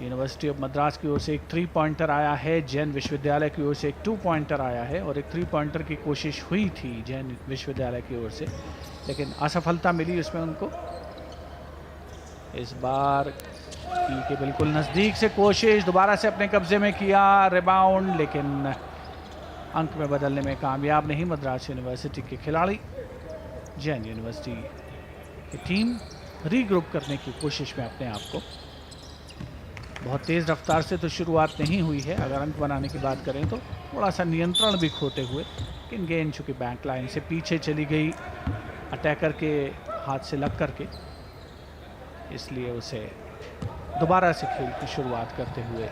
यूनिवर्सिटी ऑफ मद्रास की ओर से एक 3 पॉइंटर आया है, जैन विश्वविद्यालय की ओर से एक 2 पॉइंटर आया है और एक 3 पॉइंटर की कोशिश हुई थी जैन विश्वविद्यालय की ओर से, लेकिन असफलता मिली उसमें उनको। इस बार की के बिल्कुल नज़दीक से कोशिश, दोबारा से अपने कब्जे में किया, रिबाउंड, लेकिन अंक में बदलने में कामयाब नहीं मद्रास यूनिवर्सिटी के खिलाड़ी। जैन यूनिवर्सिटी की टीम रीग्रुप करने की कोशिश में अपने आप को, बहुत तेज़ रफ्तार से तो शुरुआत नहीं हुई है, अगर अंक बनाने की बात करें तो थोड़ा सा नियंत्रण भी खोते हुए, लेकिन गेंद चूँकि बैक लाइन से पीछे चली गई अटैकर के हाथ से लग करके, इसलिए उसे दोबारा से खेल की शुरुआत करते हुए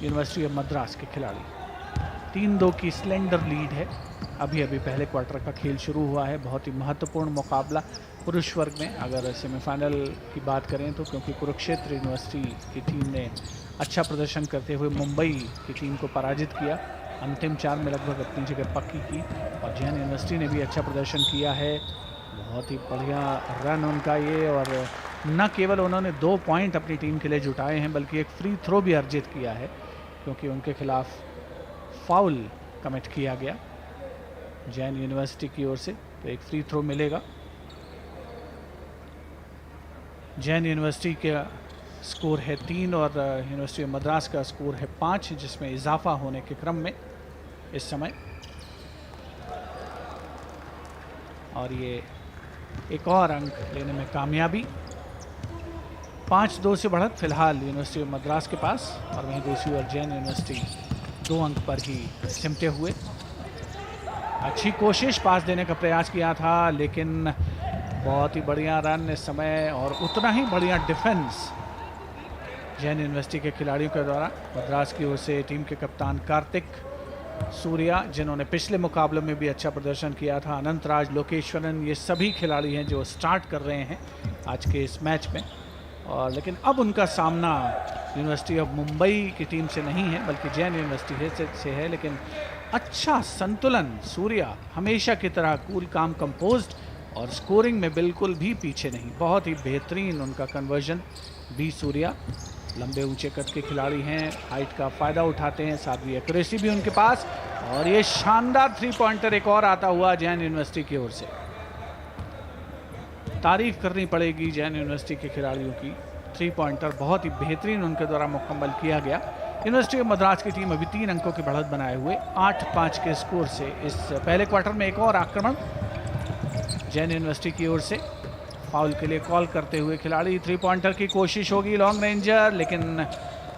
यूनिवर्सिटी ऑफ मद्रास के खिलाड़ी। 3-2 की स्लेंडर लीड है, अभी अभी पहले क्वार्टर का खेल शुरू हुआ है। बहुत ही महत्वपूर्ण मुकाबला पुरुष वर्ग में अगर सेमीफाइनल की बात करें तो, क्योंकि कुरुक्षेत्र यूनिवर्सिटी की टीम ने अच्छा प्रदर्शन करते हुए मुंबई की टीम को पराजित किया, अंतिम 4 में लगभग अपनी जगह पक्की की, और जैन यूनिवर्सिटी ने भी अच्छा प्रदर्शन किया है। बहुत ही बढ़िया रन उनका ये, और न केवल उन्होंने 2 पॉइंट अपनी टीम के लिए जुटाए हैं बल्कि एक फ्री थ्रो भी अर्जित किया है, क्योंकि उनके खिलाफ फाउल कमिट किया गया जैन यूनिवर्सिटी की ओर से, तो एक फ्री थ्रो मिलेगा। जैन यूनिवर्सिटी का स्कोर है 3 और यूनिवर्सिटी ऑफ मद्रास का स्कोर है 5, जिसमें इजाफा होने के क्रम में इस समय, और ये एक और अंक लेने में कामयाबी। 5-2 से बढ़त फिलहाल यूनिवर्सिटी ऑफ मद्रास के पास, और वहीं दूसरी ओर जैन यूनिवर्सिटी 2 अंक पर ही सिमटे हुए। अच्छी कोशिश, पास देने का प्रयास किया था, लेकिन बहुत ही बढ़िया रन इस समय और उतना ही बढ़िया डिफेंस जैन यूनिवर्सिटी के खिलाड़ियों के द्वारा। मद्रास की ओर से टीम के कप्तान कार्तिक सूर्या, जिन्होंने पिछले मुकाबले में भी अच्छा प्रदर्शन किया था, अनंतराज, लोकेश्वरन, ये सभी खिलाड़ी हैं जो स्टार्ट कर रहे हैं आज के इस मैच में। और लेकिन अब उनका सामना यूनिवर्सिटी ऑफ मुंबई की टीम से नहीं है बल्कि जैन यूनिवर्सिटी से है, लेकिन अच्छा संतुलन, सूर्या हमेशा की तरह कूल काम कंपोज्ड और स्कोरिंग में बिल्कुल भी पीछे नहीं, बहुत ही बेहतरीन उनका कन्वर्जन। बी सूर्या लंबे ऊंचे कद के खिलाड़ी हैं, हाइट का फ़ायदा उठाते हैं, साथ भी एक्यूरेसी भी उनके पास, और ये शानदार 3 पॉइंटर एक और आता हुआ जैन यूनिवर्सिटी की ओर से। तारीफ करनी पड़ेगी जैन यूनिवर्सिटी के खिलाड़ियों की, 3 पॉइंटर बहुत ही बेहतरीन उनके द्वारा मुकम्मल किया गया। यूनिवर्सिटी ऑफ मद्रास की टीम अभी 3 अंकों की बढ़त बनाए हुए 8-5 के स्कोर से इस पहले क्वार्टर में एक और आक्रमण जैन यूनिवर्सिटी की ओर से, फाउल के लिए कॉल करते हुए खिलाड़ी। 3 पॉइंटर की कोशिश होगी, लॉन्ग रेंजर, लेकिन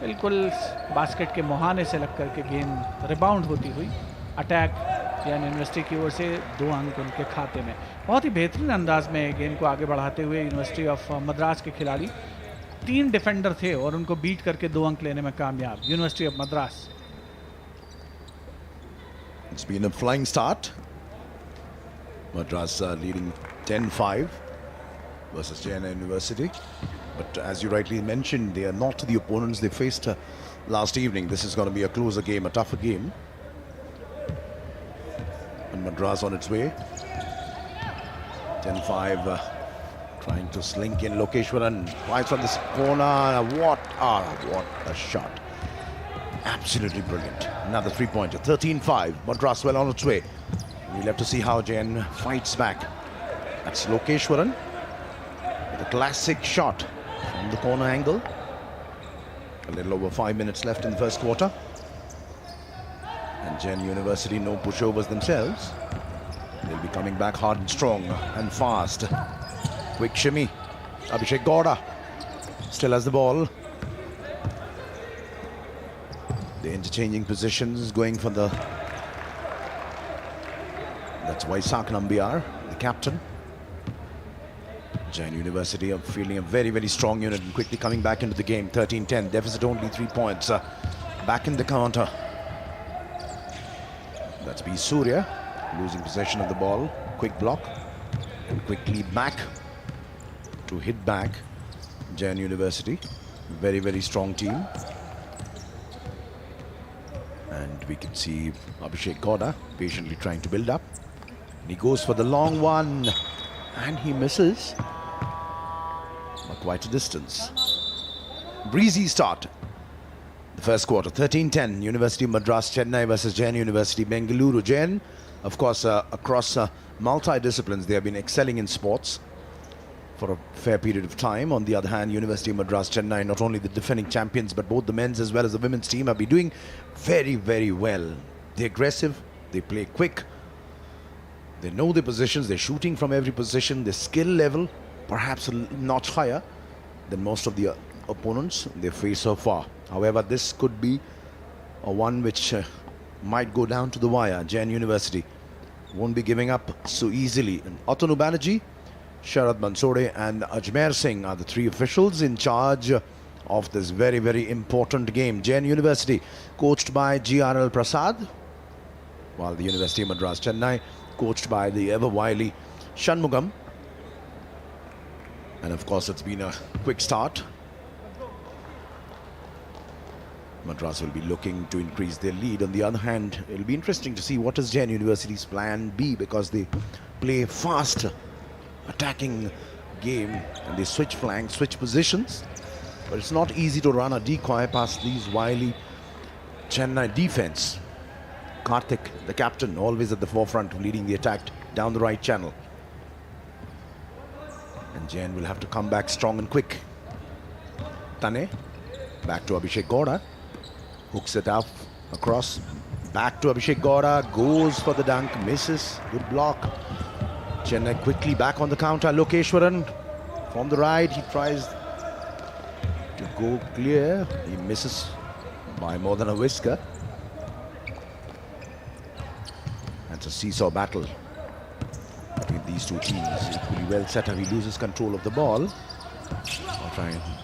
बिल्कुल बास्केट के मुहाने से लग करके गेंद रिबाउंड होती हुई अटैक जैन यूनिवर्सिटी की ओर से, 2 अंक उनके खाते में। बहुत ही बेहतरीन अंदाज में गेंद को आगे बढ़ाते हुए यूनिवर्सिटी ऑफ मद्रास के खिलाड़ी, 3 डिफेंडर थे और उनको बीट करके 2 अंक लेने में कामयाब university of Madras. It's been a flying start. Madras leading 10-5 versus Jain University. But as you rightly mentioned, they are not the opponents they faced last evening. This is going to be a closer game, a tougher game. And Madras on its way. 10-5, trying to slink in Lokeshwaran. Right from this corner. What a shot. Absolutely brilliant. Another 3-pointer. 13-5. Madras well on its way. We'll have to see how Jain fights back. That's Lokeshwaran with a classic shot from the corner angle. A little over 5 minutes left in the first quarter. And Jain University, no pushovers themselves. They'll be coming back hard and strong and fast. Quick shimmy. Abhishek Gowda still has the ball. They're interchanging positions, going for the... That's Waisak Nambiar, the captain. Jain University are fielding a very, very strong unit and quickly coming back into the game. 13-10, deficit only 3 points. Back in the counter. That's B. Surya losing possession of the ball. Quick block and quickly back to hit back Jain University. Very, very strong team. And we can see Abhishek Gowda patiently trying to build up. And he goes for the long one and he misses by quite a distance. breezy start. The first quarter, 13-10, University of Madras, Chennai versus Jain University, Bengaluru. Jain, of course, across multi-disciplines, they have been excelling in sports for a fair period of time. On the other hand, University of Madras, Chennai, not only the defending champions, but both the men's as well as the women's team have been doing very, very well. They're aggressive, they play quick, they know their positions, they're shooting from every position, their skill level perhaps a notch higher than most of the opponents they face so far. However, this could be a one which might go down to the wire. Jain University won't be giving up so easily. And Atanu Banerjee, Sharad Bansode and Ajmer Singh are the three officials in charge of this very, very important game. Jain University coached by GRL Prasad, while the University of Madras, Chennai coached by the ever wily Shanmugam. And of course, it's been a quick start. Madras will be looking to increase their lead. On the other hand, it'll be interesting to see what is Jain University's plan B, because they play fast attacking game and they switch flanks, switch positions, but it's not easy to run a decoy past these wily Chennai defense. Karthik, the captain, always at the forefront, leading the attack down the right channel. And Jain will have to come back strong and quick. Tane, back to Abhishek Gowda, hooks it up across, back to Abhishek Gowda, goes for the dunk, misses, good block. Chennai quickly back on the counter. Lokeshwaran from the right, he tries to go clear, he misses by more than a whisker. It's a seesaw battle between these two teams. Equally well set up. He loses control of the ball.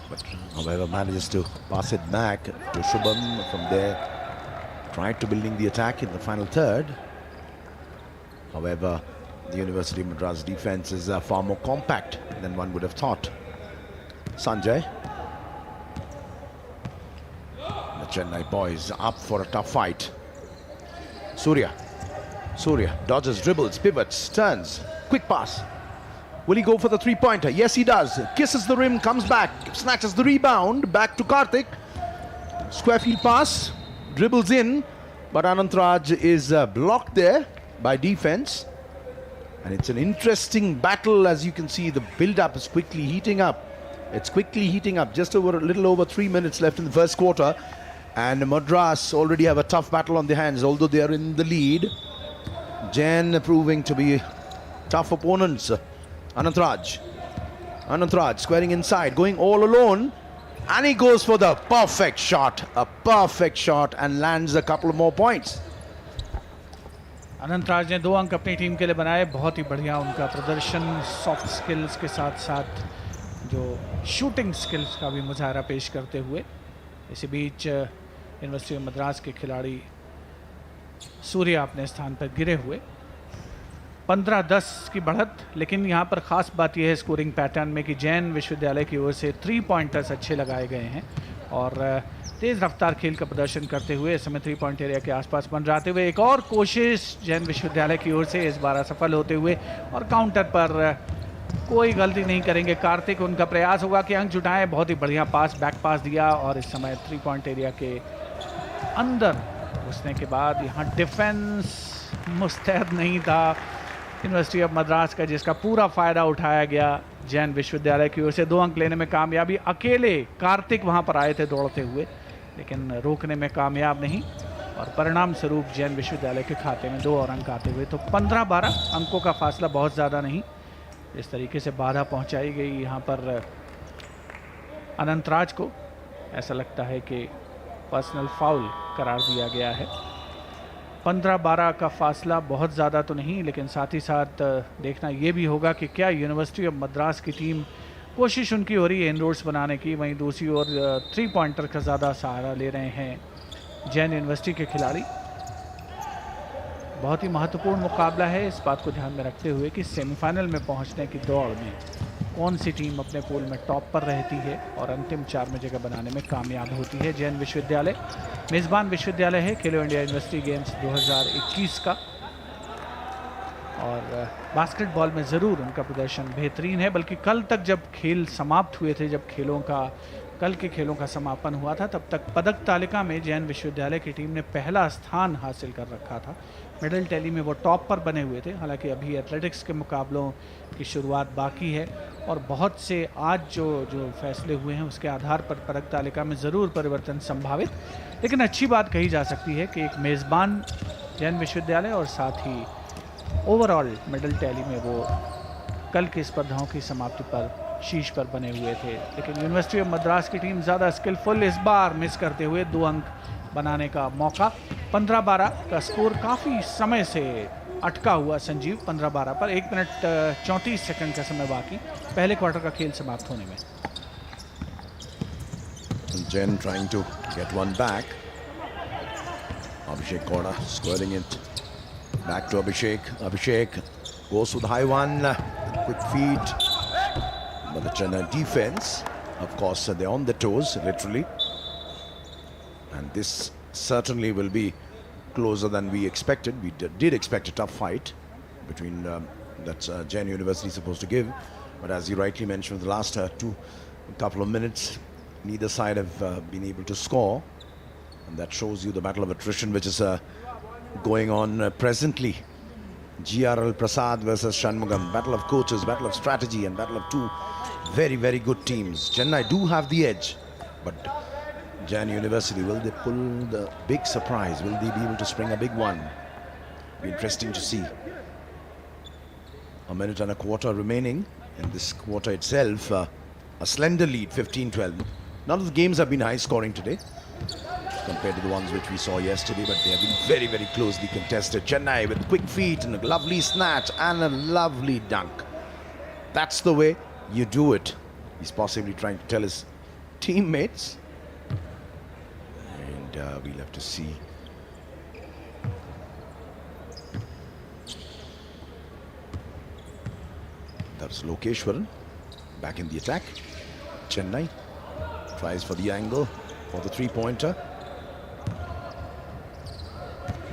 But however, manages to pass it back to Shubham. From there, tried to building the attack in the final third. However, the University of Madras defense is far more compact than one would have thought. Sanjay. The Chennai boys up for a tough fight. Surya dodges, dribbles, pivots, turns, quick pass. Will he go for the three-pointer? Yes, he does. Kisses the rim, comes back, snatches the rebound, back to Karthik. Square field pass, dribbles in, but Anantraj is blocked there by defense. And it's an interesting battle. As you can see, the build-up is quickly heating up. It's quickly heating up. Just over a little over 3 minutes left in the first quarter. And Madras already have a tough battle on their hands, although they are in the lead. Jain proving to be tough opponents. Anantraj squaring inside, going all alone, and he goes for the perfect shot, and lands a couple of more points. Anantraj ने 2 अंक अपनी team के लिए बनाए. बहुत ही बढ़िया उनका प्रदर्शन, सॉफ्ट स्किल्स के साथ साथ जो शूटिंग स्किल्स का भी मुजाहरा पेश करते हुए. इसी बीच यूनिवर्सिटी ऑफ मद्रास के खिलाड़ी सूर्या अपने स्थान पर गिरे हुए. 15-10 की बढ़त. लेकिन यहाँ पर ख़ास बात यह है स्कोरिंग पैटर्न में कि जैन विश्वविद्यालय की ओर से 3 पॉइंटर्स अच्छे लगाए गए हैं और तेज़ रफ्तार खेल का प्रदर्शन करते हुए इस समय 3 पॉइंट एरिया के आसपास मंडराते हुए एक और कोशिश जैन विश्वविद्यालय की ओर से, इस बार असफल होते हुए. और काउंटर पर कोई गलती नहीं करेंगे कार्तिक. उनका प्रयास होगा कि अंक जुटाएं. बहुत ही बढ़िया पास, बैक पास दिया और इस समय 3 पॉइंट एरिया के अंदर घुसने के बाद यहाँ डिफेंस मुस्तैद नहीं था यूनिवर्सिटी ऑफ मद्रास का, जिसका पूरा फ़ायदा उठाया गया जैन विश्वविद्यालय की ओर से. 2 अंक लेने में कामयाबी. अकेले कार्तिक वहाँ पर आए थे दौड़ते हुए, लेकिन रोकने में कामयाब नहीं और परिणाम स्वरूप जैन विश्वविद्यालय के खाते में 2 और अंक आते हुए. तो 15-12 अंकों का फासला बहुत ज़्यादा नहीं. इस तरीके से बाधा पहुंचाई गई यहाँ पर अनंतराज को. ऐसा लगता है कि पर्सनल फाउल करार दिया गया है. 15-12 का फासला बहुत ज़्यादा तो नहीं, लेकिन साथ ही साथ देखना ये भी होगा कि क्या यूनिवर्सिटी ऑफ मद्रास की टीम, कोशिश उनकी हो रही है इनरोड्स बनाने की, वहीं दूसरी ओर 3 पॉइंटर का ज़्यादा सहारा ले रहे हैं जैन यूनिवर्सिटी के खिलाड़ी. बहुत ही महत्वपूर्ण मुकाबला है, इस बात को ध्यान में रखते हुए कि सेमीफाइनल में पहुंचने की दौड़ में कौन सी टीम अपने पूल में टॉप पर रहती है और अंतिम 4 में जगह बनाने में कामयाब होती है. जैन विश्वविद्यालय मेज़बान विश्वविद्यालय है खेलो इंडिया यूनिवर्सिटी गेम्स 2021 का और बास्केटबॉल में ज़रूर उनका प्रदर्शन बेहतरीन है. बल्कि कल तक जब खेल समाप्त हुए थे, जब खेलों का कल के खेलों का समापन हुआ था तब तक पदक तालिका में जैन विश्वविद्यालय की टीम ने पहला स्थान हासिल कर रखा था। मेडल टैली में वो टॉप पर बने हुए थे। हालांकि अभी एथलेटिक्स के मुकाबलों की शुरुआत बाकी है और बहुत से आज जो फैसले हुए हैं उसके आधार पर पदक तालिका में ज़रूर परिवर्तन संभावित। लेकिन अच्छी बात कही जा सकती है कि एक मेज़बान जैन विश्वविद्यालय और साथ ही ओवरऑल मेडल टैली में वो कल की स्पर्धाओं की समाप्ति पर शीर्ष पर बने हुए थे। लेकिन यूनिवर्सिटी ऑफ मद्रास की टीम ज़्यादा स्किलफुल, इस बार मिस करते हुए 2 अंक बनाने का मौका। 15-12 का स्कोर काफ़ी समय से अटका हुआ संजीव 15-12 पर। 1 मिनट 34 सेकंड का समय बाकी पहले क्वार्टर का खेल समाप्त होने में। Jain trying to get one back. Abhishek Gowda squaring it back to Abhishek. Abhishek goes with the high one, quick feet. But the Chennai defense, of course, they're on the toes, literally. And this certainly will be closer than we expected. We did expect a tough fight between that Jain University is supposed to give. But as you rightly mentioned, the last couple of minutes, neither side have been able to score. And that shows you the battle of attrition which is going on presently. GRL Prasad versus Shanmugam. Battle of coaches, battle of strategy, and battle of two very, very good teams. Chennai do have the edge, but Jain University, will they pull the big surprise? Will they be able to spring a big one? Be interesting to see. A minute and a quarter remaining in this quarter itself. A slender lead, 15-12. None of the games have been high scoring today compared to the ones which we saw yesterday, but they have been very, very closely contested. Chennai with quick feet and a lovely snatch and a lovely dunk. That's the way you do it. He's possibly trying to tell his teammates. And we'll have to see. That's Lokeshwaran back in the attack. Chennai tries for the angle for the three-pointer.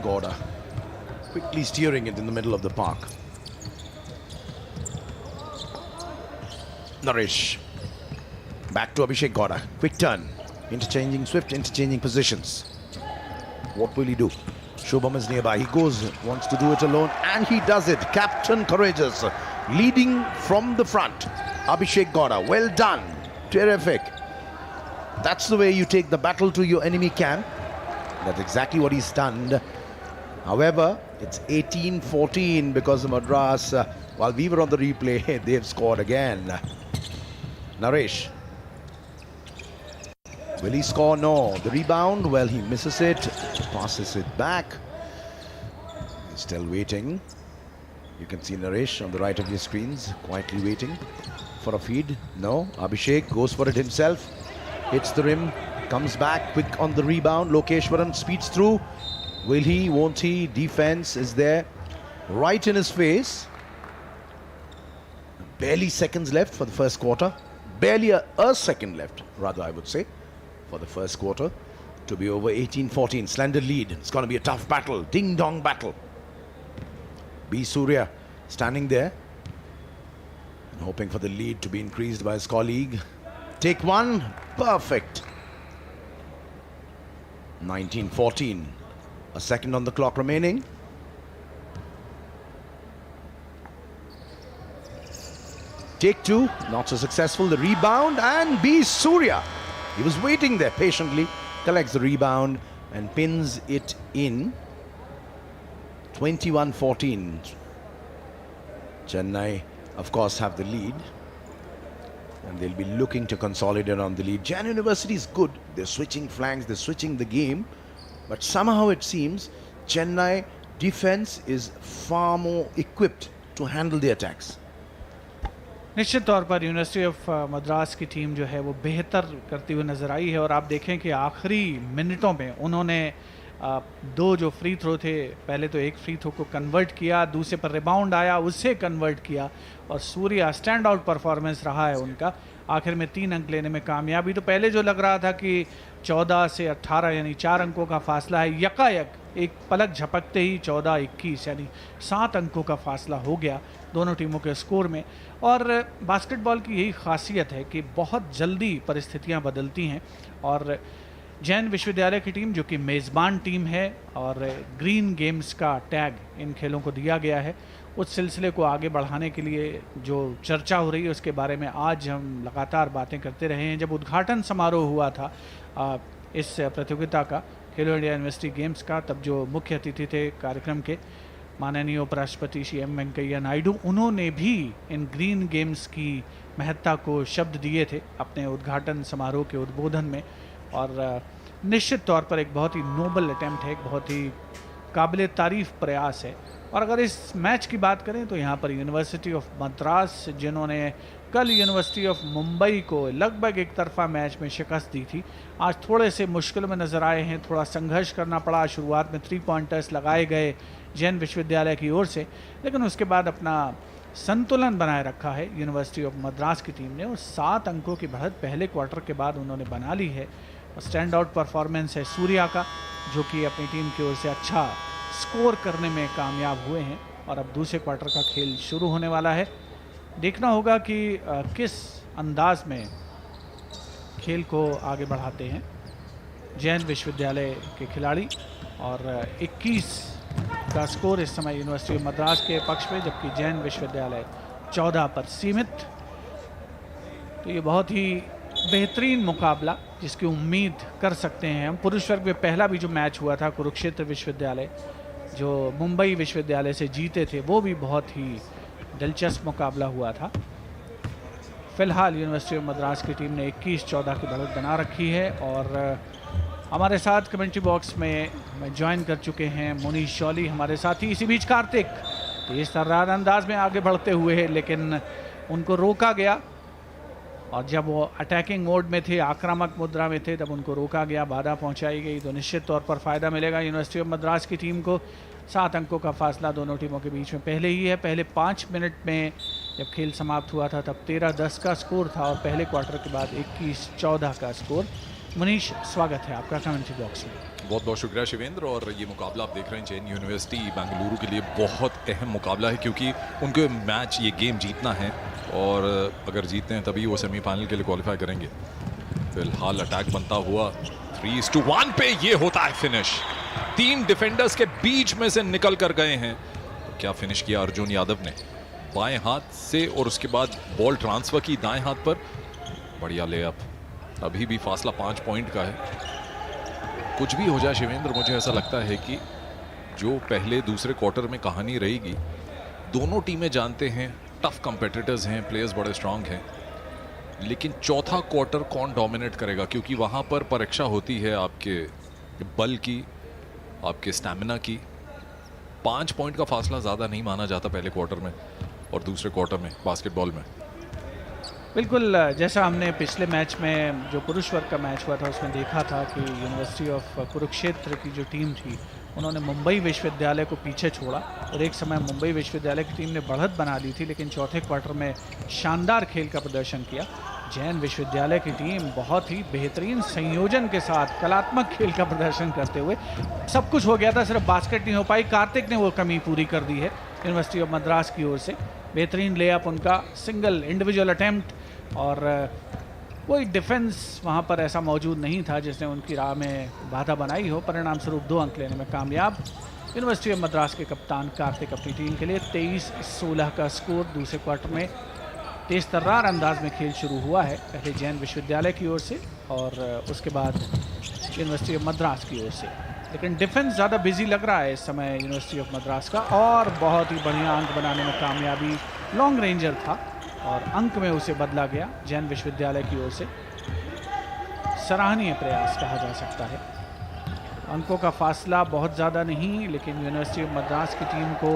Gowda quickly steering it in the middle of the park. Naresh back to Abhishek Gowda. Quick turn, swift interchanging positions. What will he do? Shubham is nearby. He wants to do it alone, and he does it. Captain courageous, leading from the front. Abhishek Gowda, well done, terrific. That's the way you take the battle to your enemy camp. That's exactly what he's done. However, it's 18-14 because of Madras. While we were on the replay, they've scored again. Naresh. Will he score? No. The rebound, well, he misses it. Passes it back. He's still waiting. You can see Naresh on the right of your screens, quietly waiting for a feed. No. Abhishek goes for it himself. Hits the rim. Comes back quick on the rebound. Lokeshwaran speeds through. Will he? Won't he? Defense is there right in his face. Barely seconds left for the first quarter. Barely a second left, rather, I would say, for the first quarter to be over. 18-14. Slender lead. It's going to be a tough battle. Ding-dong battle. B. Surya standing there and hoping for the lead to be increased by his colleague. Take one. Perfect. 19-14. A second on the clock remaining. Take two. Not so successful. The rebound, and B. Surya. He was waiting there patiently. Collects the rebound and pins it in. 21-14. Chennai, of course, have the lead. And they'll be looking to consolidate on the lead. Jain University is good. They're switching flanks. They're switching the game. But somehow it seems Chennai defense is far more equipped to handle the attacks. निश्चित तौर पर university of Madras की team जो है वो बेहतर करती हुई नज़र आई है और आप देखें कि आखिरी मिनटों में उन्होंने दो जो फ्री थ्रो थे, पहले तो एक फ्री थ्रो को कन्वर्ट किया, दूसरे पर रिबाउंड आया, उससे कन्वर्ट किया, और सूर्या स्टैंड आउट परफॉर्मेंस रहा है उनका। आखिर में 3 अंक लेने में कामयाबी। तो पहले जो लग रहा था कि 14 से 18 यानी 4 अंकों का फासला है, यकायक एक पलक झपकते ही 14-21 यानी 7 अंकों का फासला हो गया दोनों टीमों के स्कोर में। और बास्केटबॉल की यही खासियत है कि बहुत जल्दी परिस्थितियां बदलती हैं, और जैन विश्वविद्यालय की टीम जो कि मेज़बान टीम है और ग्रीन गेम्स का टैग इन खेलों को दिया गया है, उस सिलसिले को आगे बढ़ाने के लिए जो चर्चा हो रही है उसके बारे में आज हम लगातार बातें करते रहे हैं। जब उद्घाटन समारोह हुआ था इस प्रतियोगिता का, खेलो इंडिया यूनिवर्सिटी गेम्स का, तब जो मुख्य अतिथि थे कार्यक्रम के माननीय उपराष्ट्रपति श्री एम वेंकैया नायडू, उन्होंने भी इन ग्रीन गेम्स की महत्ता को शब्द दिए थे अपने उद्घाटन समारोह के उद्बोधन में। और निश्चित तौर पर एक बहुत ही नोबल अटेम्प्ट है, एक बहुत ही काबिल तारीफ प्रयास है। और अगर इस मैच की बात करें तो यहाँ पर यूनिवर्सिटी ऑफ मद्रास, जिन्होंने कल यूनिवर्सिटी ऑफ मुंबई को लगभग एक तरफा मैच में शिकस्त दी थी, आज थोड़े से मुश्किल में नज़र आए हैं। थोड़ा संघर्ष करना पड़ा, शुरुआत में 3 पॉइंटर्स लगाए गए जैन विश्वविद्यालय की ओर से, लेकिन उसके बाद अपना संतुलन बनाए रखा है यूनिवर्सिटी ऑफ मद्रास की टीम ने, और 7 अंकों की बढ़त पहले क्वार्टर के बाद उन्होंने बना ली है। स्टैंड आउट परफॉर्मेंस है सूर्या का, जो कि अपनी टीम की ओर से अच्छा स्कोर करने में कामयाब हुए हैं। और अब दूसरे क्वार्टर का खेल शुरू होने वाला है। देखना होगा कि किस अंदाज में खेल को आगे बढ़ाते हैं जैन विश्वविद्यालय के खिलाड़ी। और 21 का स्कोर इस समय यूनिवर्सिटी ऑफ मद्रास के पक्ष में, जबकि जैन विश्वविद्यालय 14 पर सीमित। तो ये बहुत ही बेहतरीन मुकाबला जिसकी उम्मीद कर सकते हैं हम। पुरुष वर्ग में पहला भी जो मैच हुआ था, कुरुक्षेत्र विश्वविद्यालय जो मुंबई विश्वविद्यालय से जीते थे, वो भी बहुत ही दिलचस्प मुकाबला हुआ था। फिलहाल यूनिवर्सिटी ऑफ मद्रास की टीम ने 21-14 की बढ़त बना रखी है। और हमारे साथ कमेंट्री बॉक्स में ज्वाइन कर चुके हैं मुनीश शौली, हमारे साथी। इसी बीच कार्तिक तेज तर्रार अंदाज में आगे बढ़ते हुए, लेकिन उनको रोका गया, और जब वो अटैकिंग मोड में थे, आक्रामक मुद्रा में थे, तब उनको रोका गया, बाधा पहुंचाई गई। तो निश्चित तौर पर फ़ायदा मिलेगा यूनिवर्सिटी ऑफ मद्रास की टीम को। 7 अंकों का फासला दोनों टीमों के बीच में पहले ही है। पहले 5 मिनट में जब खेल समाप्त हुआ था तब 13-10 का स्कोर था, और पहले क्वार्टर के बाद 21-14 का स्कोर। मनीष, स्वागत है आपका कमेंट्री बॉक्स में। बहुत बहुत शुक्रिया शिवेंद्र। और ये मुकाबला आप देख रहे हैं जैन यूनिवर्सिटी बेंगलुरु के लिए बहुत अहम मुकाबला है, क्योंकि उनको मैच, ये गेम जीतना है, और अगर जीतते हैं तभी वो सेमीफाइनल के लिए क्वालिफाई करेंगे। फिलहाल अटैक बनता हुआ 3-1 पे ये होता है फिनिश। 3 डिफेंडर्स के बीच में से निकल कर गए हैं। तो क्या फिनिश किया अर्जुन यादव ने बाएं हाथ से, और उसके बाद बॉल ट्रांसफर की दाएं हाथ पर। बढ़िया लेअप। अभी भी फासला 5 पॉइंट का है। कुछ भी हो जाए शिवेंद्र, मुझे ऐसा लगता है कि जो पहले दूसरे क्वार्टर में कहानी रहेगी, दोनों टीमें जानते हैं टफ कंपेटिटर्स हैं, प्लेयर्स बड़े स्ट्रांग हैं, लेकिन चौथा क्वार्टर कौन डोमिनेट करेगा, क्योंकि वहां पर परीक्षा होती है आपके बल की, आपके स्टैमिना की। 5 पॉइंट का फासला ज़्यादा नहीं माना जाता पहले क्वार्टर में और दूसरे क्वार्टर में बास्केटबॉल में। बिल्कुल, जैसा हमने पिछले मैच में जो पुरुष वर्ग का मैच हुआ था उसमें देखा था कि यूनिवर्सिटी ऑफ कुरुक्षेत्र की जो टीम थी, उन्होंने मुंबई विश्वविद्यालय को पीछे छोड़ा, और एक समय मुंबई विश्वविद्यालय की टीम ने बढ़त बना ली थी, लेकिन चौथे क्वार्टर में शानदार खेल का प्रदर्शन किया। जैन विश्वविद्यालय की टीम बहुत ही बेहतरीन संयोजन के साथ कलात्मक खेल का प्रदर्शन करते हुए, सब कुछ हो गया था, सिर्फ बास्केट नहीं हो पाई। कार्तिक ने वो कमी पूरी कर दी है यूनिवर्सिटी ऑफ मद्रास की ओर से। बेहतरीन लेअप उनका, सिंगल इंडिविजुअल अटेम्प्ट, और कोई डिफेंस वहाँ पर ऐसा मौजूद नहीं था जिसने उनकी राह में बाधा बनाई हो। परिणाम स्वरूप 2 अंक लेने में कामयाब यूनिवर्सिटी ऑफ मद्रास के कप्तान कार्तिक अपनी टीम के लिए। 23-16 का स्कोर दूसरे क्वार्टर में तेज तर्रार अंदाज में खेल शुरू हुआ है, पहले जैन विश्वविद्यालय की ओर से और उसके बाद यूनिवर्सिटी ऑफ मद्रास की ओर से। लेकिन डिफेंस ज़्यादा बिजी लग रहा है इस समय यूनिवर्सिटी ऑफ मद्रास का, और बहुत ही बढ़िया अंक बनाने में कामयाबी। लॉन्ग रेंजर था और अंक में उसे बदला गया जैन विश्वविद्यालय की ओर से। सराहनीय प्रयास कहा जा सकता है। अंकों का फासला बहुत ज़्यादा नहीं, लेकिन यूनिवर्सिटी ऑफ मद्रास की टीम को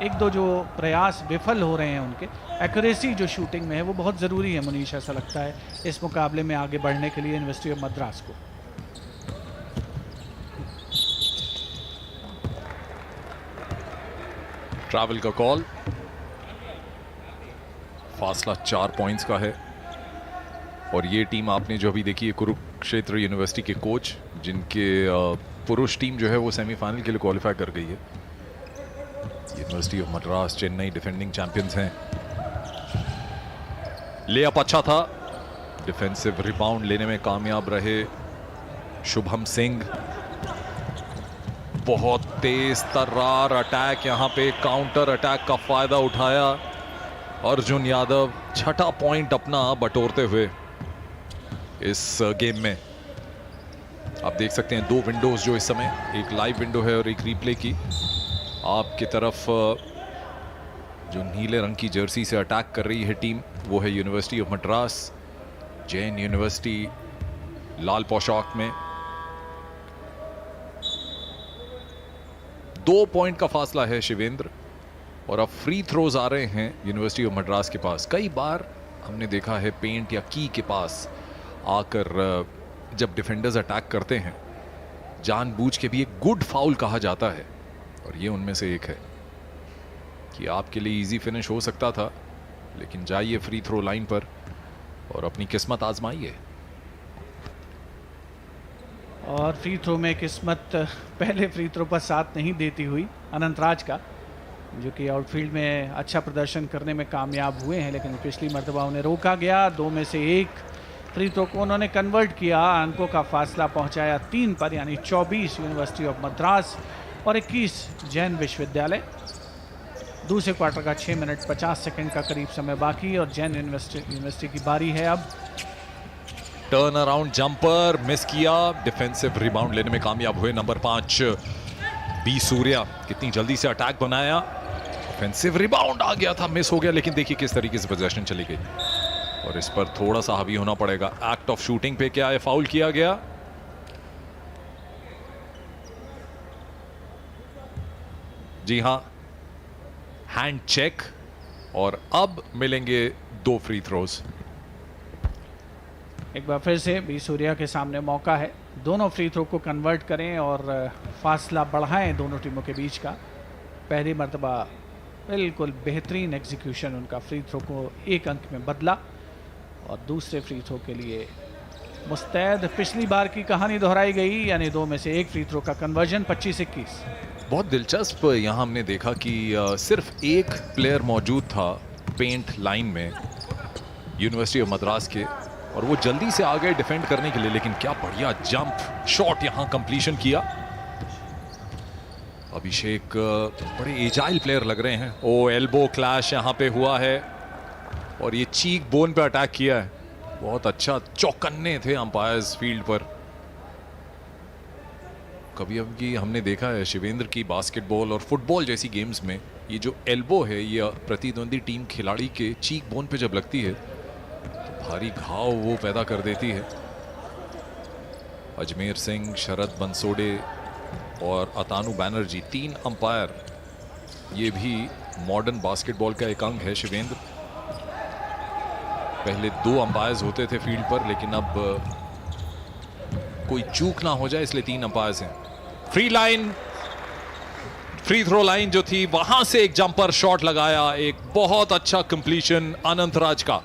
1-2 जो प्रयास विफल हो रहे हैं उनके, एक्यूरेसी जो शूटिंग में है वो बहुत ज़रूरी है मनीष, ऐसा लगता है इस मुकाबले में आगे बढ़ने के लिए यूनिवर्सिटी ऑफ मद्रास को। ट्रैवल का कॉल, फासला 4 पॉइंट्स का है। और ये टीम आपने जो अभी देखी है कुरुक्षेत्र यूनिवर्सिटी के कोच, जिनके पुरुष टीम जो है वो सेमीफाइनल के लिए क्वालिफाई कर गई है। University of Madras Chennai defending champions हैं। लेअप अच्छा था, डिफेंसिव रिबाउंड लेने में कामयाब रहे शुभम सिंह। बहुत तेज तर्रार अटैक, यहां पे काउंटर अटैक का फायदा उठाया अर्जुन यादव। 6ठा पॉइंट अपना बटोरते हुए इस गेम में। आप देख सकते हैं 2 विंडोज जो इस समय, एक लाइव विंडो है और एक रीप्ले की। आपकी तरफ जो नीले रंग की जर्सी से अटैक कर रही है टीम, वो है university of Madras. Jain university लाल पोशाक में। 2 पॉइंट का फासला है शिवेंद्र। और अब फ्री थ्रोज आ रहे हैं यूनिवर्सिटी ऑफ मद्रास के पास। कई बार हमने देखा है पेंट या की के पास आकर जब डिफेंडर्स अटैक करते हैं, जानबूझ के भी एक गुड फाउल कहा जाता है, और ये उनमें से एक है कि आपके लिए इजी फिनिश हो सकता था, लेकिन जाइए फ्री थ्रो लाइन पर और अपनी किस्मत आजमाइए। और फ्री थ्रो में किस्मत पहले फ्री थ्रो पर साथ नहीं देती हुई अनंतराज का, जो कि आउटफील्ड में अच्छा प्रदर्शन करने में कामयाब हुए हैं, लेकिन पिछली मर्तबा उन्हें रोका गया। 2 में से 1 फ्री थ्रो को उन्होंने कन्वर्ट किया। अंकों का फासला पहुंचाया 3 पर, यानी 24 यूनिवर्सिटी ऑफ मद्रास और 21 जैन विश्वविद्यालय। दूसरे क्वार्टर का 6 मिनट 50 सेकंड का करीब समय बाकी और जैन यूनिवर्सिटी की बारी है अब। टर्न अराउंड जंपर मिस किया, डिफेंसिव रिबाउंड लेने में कामयाब हुए नंबर 5 बी सूर्या। कितनी जल्दी से अटैक बनाया, डिफेंसिव रिबाउंड आ गया था, मिस हो गया, लेकिन देखिए किस तरीके से पोजीशन चली गई। और इस पर थोड़ा सा हावी होना पड़ेगा। एक्ट ऑफ शूटिंग पे क्या है, फाउल किया गया। जी हां, हैंड चेक। और अब मिलेंगे 2 फ्री थ्रोज। एक बार फिर से बी सूर्या के सामने मौका है, दोनों फ्री थ्रो को कन्वर्ट करें और फासला बढ़ाएं दोनों टीमों के बीच का। पहली मर्तबा बिल्कुल बेहतरीन एग्जीक्यूशन उनका, फ्री थ्रो को 1 अंक में बदला और दूसरे फ्री थ्रो के लिए मुस्तैद। पिछली बार की कहानी दोहराई गई, यानी 2 में से 1 फ्री थ्रो का कन्वर्जन। 25-21। बहुत दिलचस्प यहां हमने देखा कि सिर्फ 1 प्लेयर मौजूद था पेंट लाइन में यूनिवर्सिटी ऑफ मद्रास के, और वो जल्दी से आ गए डिफेंड करने के लिए। लेकिन क्या बढ़िया जंप शॉट यहां कंप्लीशन किया। अभिषेक बड़े एजाइल प्लेयर लग रहे हैं। ओ एल्बो क्लैश यहां पे हुआ है और ये चीक बोन पे अटैक किया है। बहुत अच्छा, चौकन्ने थे अंपायर्स फील्ड पर। कभी अभी हमने देखा है शिवेंद्र की बास्केटबॉल और फुटबॉल जैसी गेम्स में ये जो एल्बो है, ये प्रतिद्वंदी टीम खिलाड़ी के चीक बोन पे जब लगती है तो भारी घाव वो पैदा कर देती है। अजमेर सिंह, शरद बंसोडे और अतानु बैनर्जी, 3 अंपायर। ये भी मॉडर्न बास्केटबॉल का एक अंग है शिवेंद्र। पहले 2 अंपायर्स होते थे फील्ड पर, लेकिन अब कोई चूक ना हो जाए इसलिए 3 अंपायर्स हैं। Free line, free throw line जो थी, वहां से एक जंपर शॉट लगाया। एक बहुत अच्छा कंप्लीशन अनंतराज का।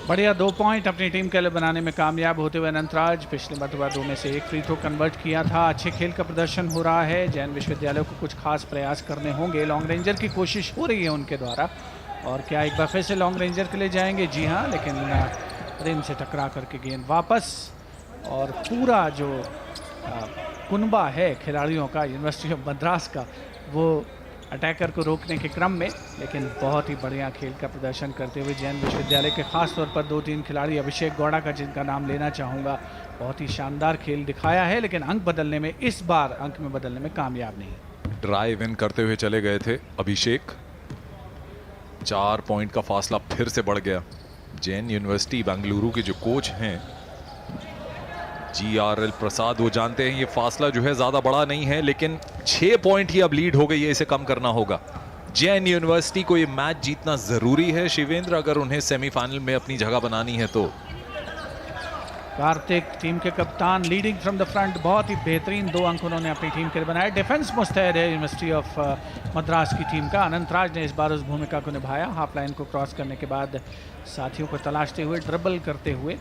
बढ़िया 2 पॉइंट अपनी टीम के लिए बनाने में कामयाब होते हुए अनंतराज। पिछले मरतबा 2 में से 1 फ्री थ्रो कन्वर्ट किया था। अच्छे खेल का प्रदर्शन हो रहा है। जैन विश्वविद्यालय को कुछ खास प्रयास करने होंगे। लॉन्ग रेंजर की कोशिश हो रही है उनके द्वारा, और क्या एक बार फिर से लॉन्ग रेंजर के लिए जाएंगे? जी हाँ, लेकिन रिम से टकरा करके गेंद वापस। और पूरा जो कुनबा है खिलाड़ियों का यूनिवर्सिटी ऑफ मद्रास का, वो अटैकर को रोकने के क्रम में, लेकिन बहुत ही बढ़िया खेल का प्रदर्शन करते हुए जैन विश्वविद्यालय के खास तौर पर 2-3 खिलाड़ी, अभिषेक गौड़ा का जिनका नाम लेना चाहूँगा, बहुत ही शानदार खेल दिखाया है, लेकिन अंक बदलने में, इस बार अंक में बदलने में कामयाब नहीं। ड्राइव इन करते हुए चले गए थे अभिषेक। 4 पॉइंट का फासला फिर से बढ़ गया। जैन यूनिवर्सिटी बेंगलुरु के जो कोच हैं GRL प्रसाद, वो जानते हैं ये फासला जो है ज्यादा बड़ा नहीं है, लेकिन 6 पॉइंट ही अब लीड हो गई है, इसे कम करना होगा। जैन यूनिवर्सिटी को ये मैच जीतना जरूरी है शिवेंद्र, अगर उन्हें सेमीफाइनल में अपनी जगह बनानी है तो। कार्तिक टीम के कप्तान लीडिंग फ्रॉम द फ्रंट, बहुत ही बेहतरीन 2 अंक उन्होंने अपनी टीम के लिए बनाए। डिफेंस मुस्तैद है यूनिवर्सिटी ऑफ मद्रास की टीम का। अनंतराज ने इस बार उस भूमिका को निभाया, हाफ लाइन को क्रॉस करने के बाद साथियों को तलाशते हुए, ड्रिबल करते हुए।